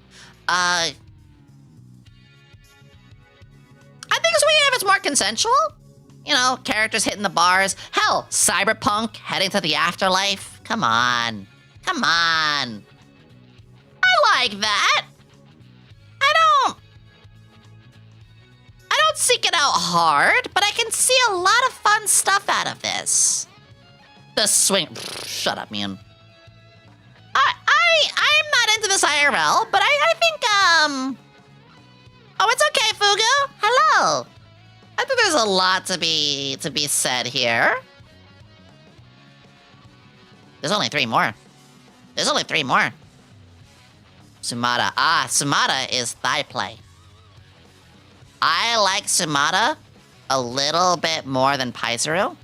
I think swinging if it's more consensual. You know, characters hitting the bars. Hell, cyberpunk heading to the afterlife. Come on. Come on. I like that. I don't seek it out hard, but I can see a lot of fun stuff out of this. The swing. Shut up, man. I'm not into this IRL, but I think oh, it's okay, Fugu. Hello. I think there's a lot to be said here. There's only 3 more. There's only 3 more. Sumata. Sumata is thigh play. I like Sumata a little bit more than Paisuru.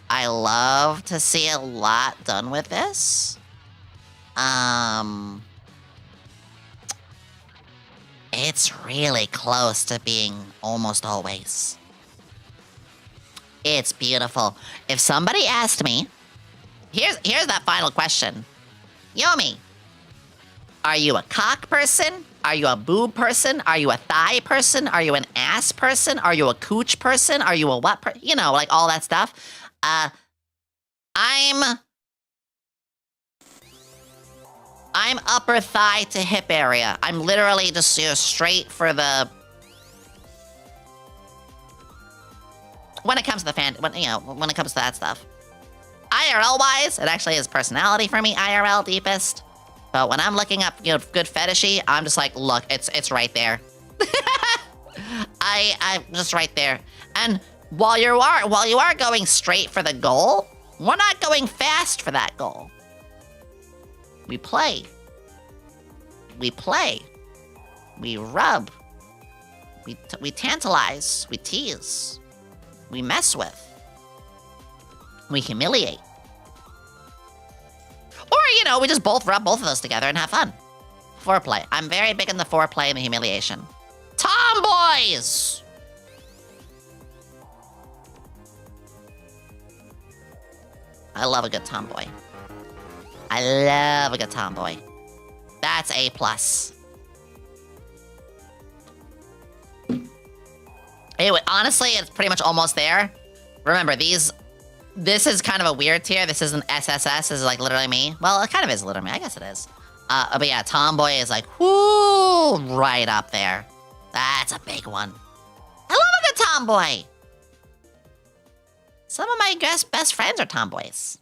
I love to see a lot done with this. It's really close to being almost always. It's beautiful. If somebody asked me, here's that final question. Yomi, are you a cock person? Are you a boob person? Are you a thigh person? Are you an ass person? Are you a cooch person? Are you a what person? You know, like all that stuff. I'm upper thigh to hip area. I'm literally just straight for the... When it comes to the when it comes to that stuff. IRL-wise, it actually is personality for me, IRL deepest. But when I'm looking up, good fetishy, I'm just like, look, it's right there. I'm just right there. And while you are going straight for the goal, we're not going fast for that goal. We play. We play. We rub. We tantalize. We tease. We mess with. We humiliate. Or, we just both rub both of those together and have fun. Foreplay. I'm very big in the foreplay and the humiliation. Tomboys! I love a good tomboy. I love a good tomboy. That's A+. Anyway, honestly, it's pretty much almost there. Remember, this is kind of a weird tier. This isn't SSS. This is like literally me. Well, it kind of is literally me. I guess it is. But yeah, tomboy is like, whoo, right up there. That's a big one. I love a good tomboy. Some of my best friends are tomboys.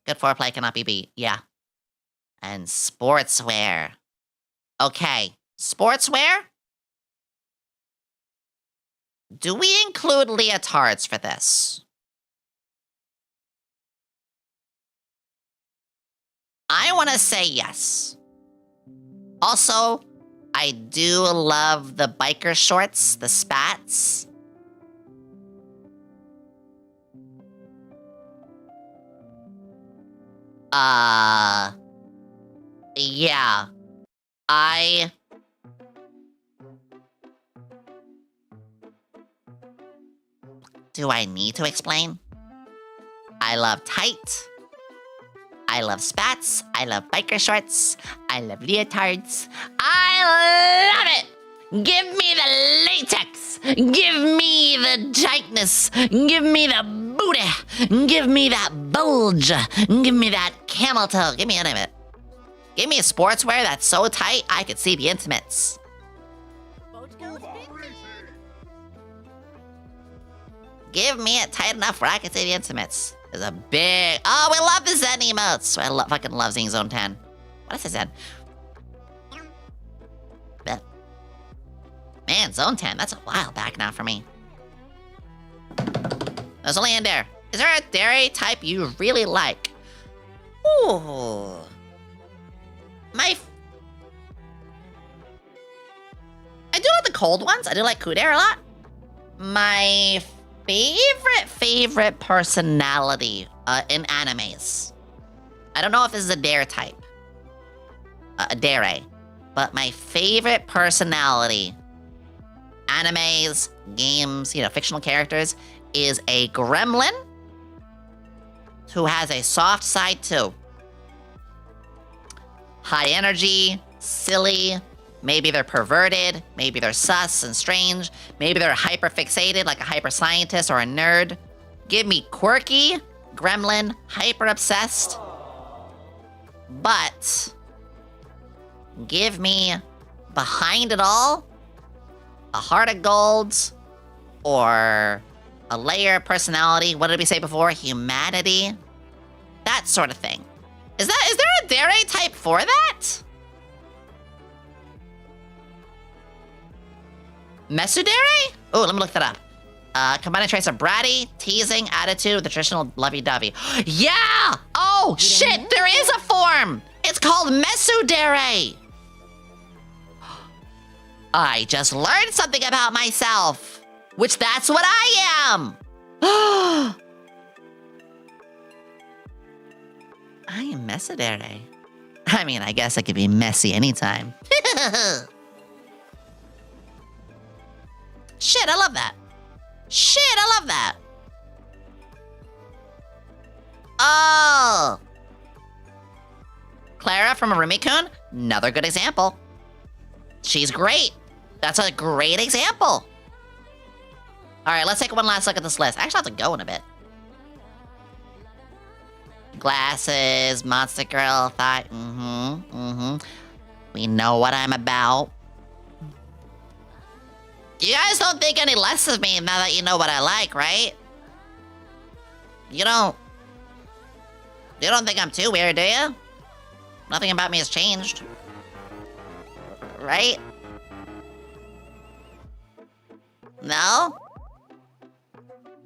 Good foreplay cannot be beat. Yeah. And sportswear. Okay. Sportswear? Do we include leotards for this? I want to say yes. Also, I do love the biker shorts, the spats. Yeah. Do I need to explain? I love tight. I love spats. I love biker shorts. I love leotards. I love it! Give me the latex! Give me the tightness! Give me the booty! Give me that bulge! Give me that camel toe! Give me any of it. Give me a sportswear that's so tight I could see the intimates. Give me it tight enough where I can see the intimates. There's a big... Oh, we love the Zen emotes. I fucking love seeing Zone 10. What is it, Zen? But, man, Zone 10, that's a while back now for me. There's only in there. Is there a dairy type you really like? Ooh. I do like the cold ones. I do like Kudere a lot. My favorite personality in animes. I don't know if this is a dare type. A dare. But my favorite personality, animes, games, fictional characters, is a gremlin who has a soft side too. High energy, silly, maybe they're perverted, maybe they're sus and strange, maybe they're hyper-fixated like a hyper-scientist or a nerd. Give me quirky, gremlin, hyper-obsessed, but give me, behind it all, a heart of gold, or a layer of personality. What did we say before? Humanity? That sort of thing. Is there a dare type for that? Mesudere? Oh, let me look that up. Combining traits of bratty, teasing, attitude with the traditional lovey-dovey. Yeah! Oh, shit, there is a form! It's called Mesudere! I just learned something about myself, which that's what I am! I am Mesudere. I mean, I guess I could be messy anytime. Shit, I love that. Shit, I love that. Oh. Clara from Rumikun, another good example. She's great. That's a great example. All right, let's take one last look at this list. I actually have to go in a bit. Glasses, Monster Girl, thigh. We know what I'm about. You guys don't think any less of me now that you know what I like, right? You don't think I'm too weird, do you? Nothing about me has changed. Right? No?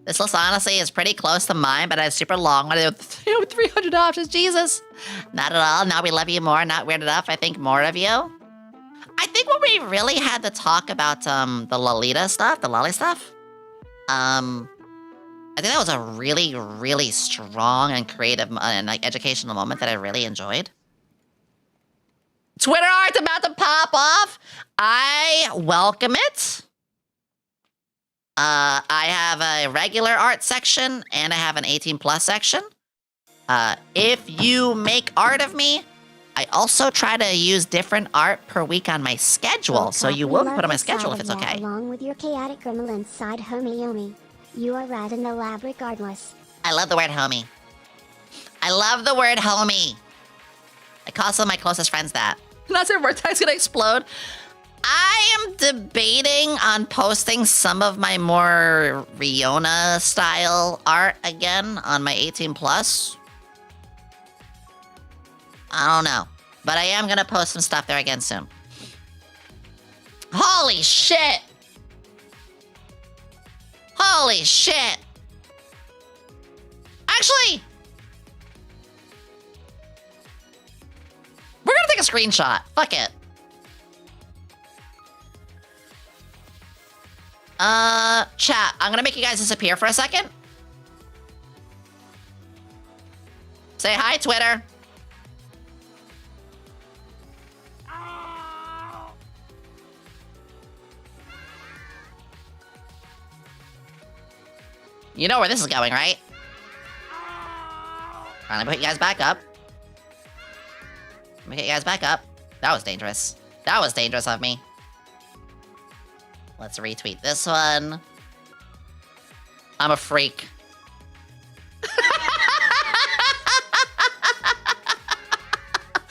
This list honestly is pretty close to mine, but it's super long. What are 300 options? Jesus. Not at all. Now we love you more. Not weird enough. I think more of you. I think when we really had to talk about the Lolita stuff, the Lolly stuff, I think that was a really, really strong and creative and educational moment that I really enjoyed. Twitter art's about to pop off. I welcome it. I have a regular art section and I have an 18+ section. If you make art of me, I also try to use different art per week on my schedule, so you will put on my schedule if it's okay. Along with your chaotic gremlin side, homie Yomi. You are rad in the lab regardless. I love the word homie. I love the word homie. I call some of my closest friends that. That's it, Vertex gonna explode. I am debating on posting some of my more Riona style art again on my 18+. I don't know, but I am gonna post some stuff there again soon. Holy shit! Holy shit. Actually, we're gonna take a screenshot. Fuck it. Chat, I'm gonna make you guys disappear for a second. Say hi, Twitter. You know where this is going, right? Let me put you guys back up. Let me get you guys back up. That was dangerous. That was dangerous of me. Let's retweet this one. I'm a freak.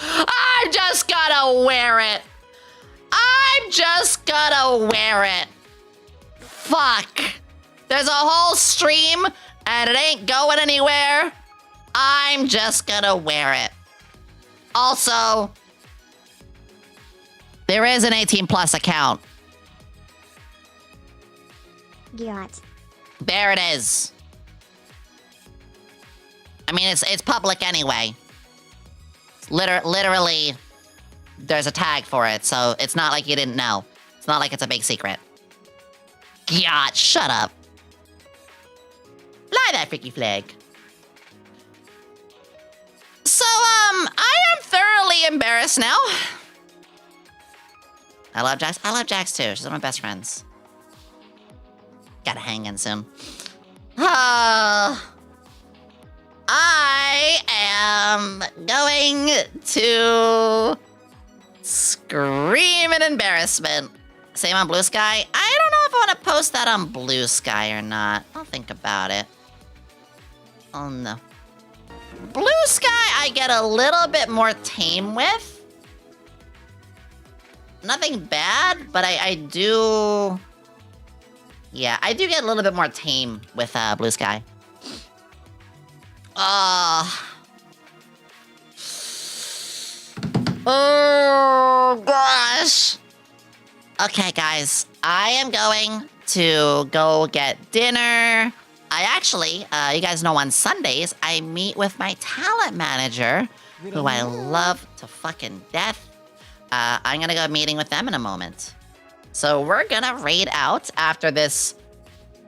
I'm just gonna wear it. I'm just gonna wear it. Fuck. There's a whole stream and it ain't going anywhere. I'm just gonna wear it. Also, there is an 18 plus account. Got. There it is. I mean, it's public anyway. Literally, there's a tag for it, so it's not like you didn't know. It's not like it's a big secret. God, shut up. Fly that freaky flag. So, I am thoroughly embarrassed now. I love Jax. I love Jax too. She's one of my best friends. Gotta hang in soon. I am going to scream in embarrassment. Same on Blue Sky. I don't know if I want to post that on Blue Sky or not. I'll think about it. Oh no. Blue Sky I get a little bit more tame with. Nothing bad, but I do... Yeah, I do get a little bit more tame with Blue Sky. Oh, gosh. Okay, guys. I am going to go get dinner. I actually, you guys know on Sundays, I meet with my talent manager, who I love to fucking death. I'm gonna go meeting with them in a moment. So we're gonna raid out after this.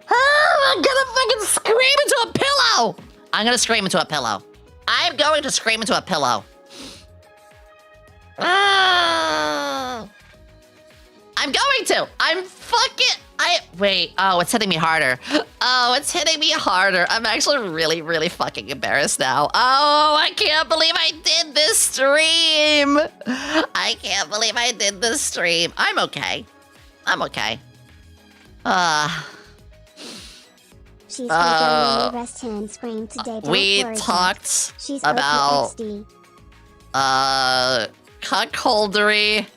I'm gonna fucking scream into a pillow! I'm gonna scream into a pillow. I'm going to scream into a pillow. I'm going to! Wait, oh, it's hitting me harder. Oh, it's hitting me harder. I'm actually really, really fucking embarrassed now. Oh, I can't believe I did this stream. I can't believe I did this stream. I'm okay. I'm okay. She's gonna rest hand scream today. Don't we worry, talked She's about OPXD. cuckoldry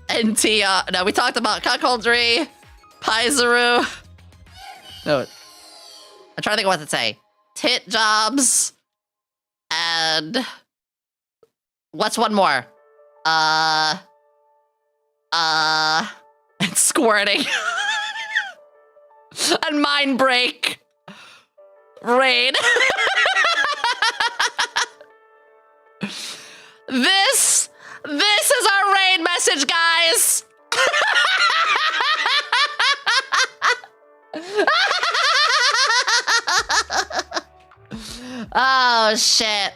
and Tia. No, we talked about cuckoldry, Paizaru. No, I'm trying to think of what to say. Tit jobs, and what's one more? And squirting. And mind break. Raid. This is our raid message, guys. Oh, shit.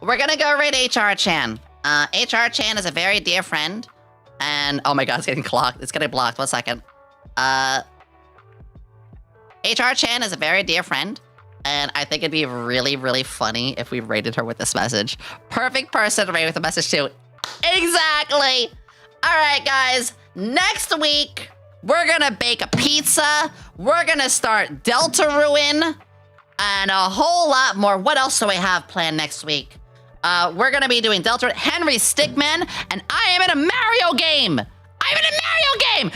We're gonna go raid HR Chan. HR Chan is a very dear friend. And, oh my god, it's getting clocked. It's getting blocked. 1 second. HR Chan is a very dear friend. And I think it'd be really, really funny if we raided her with this message. Perfect person to raid with a message too. Exactly. All right, guys. Next week, we're gonna bake a pizza. We're gonna start Delta Ruin. And a whole lot more. What else do we have planned next week? We're gonna be doing Delta Henry Stickman. And I am in a Mario game. I'm in a Mario game.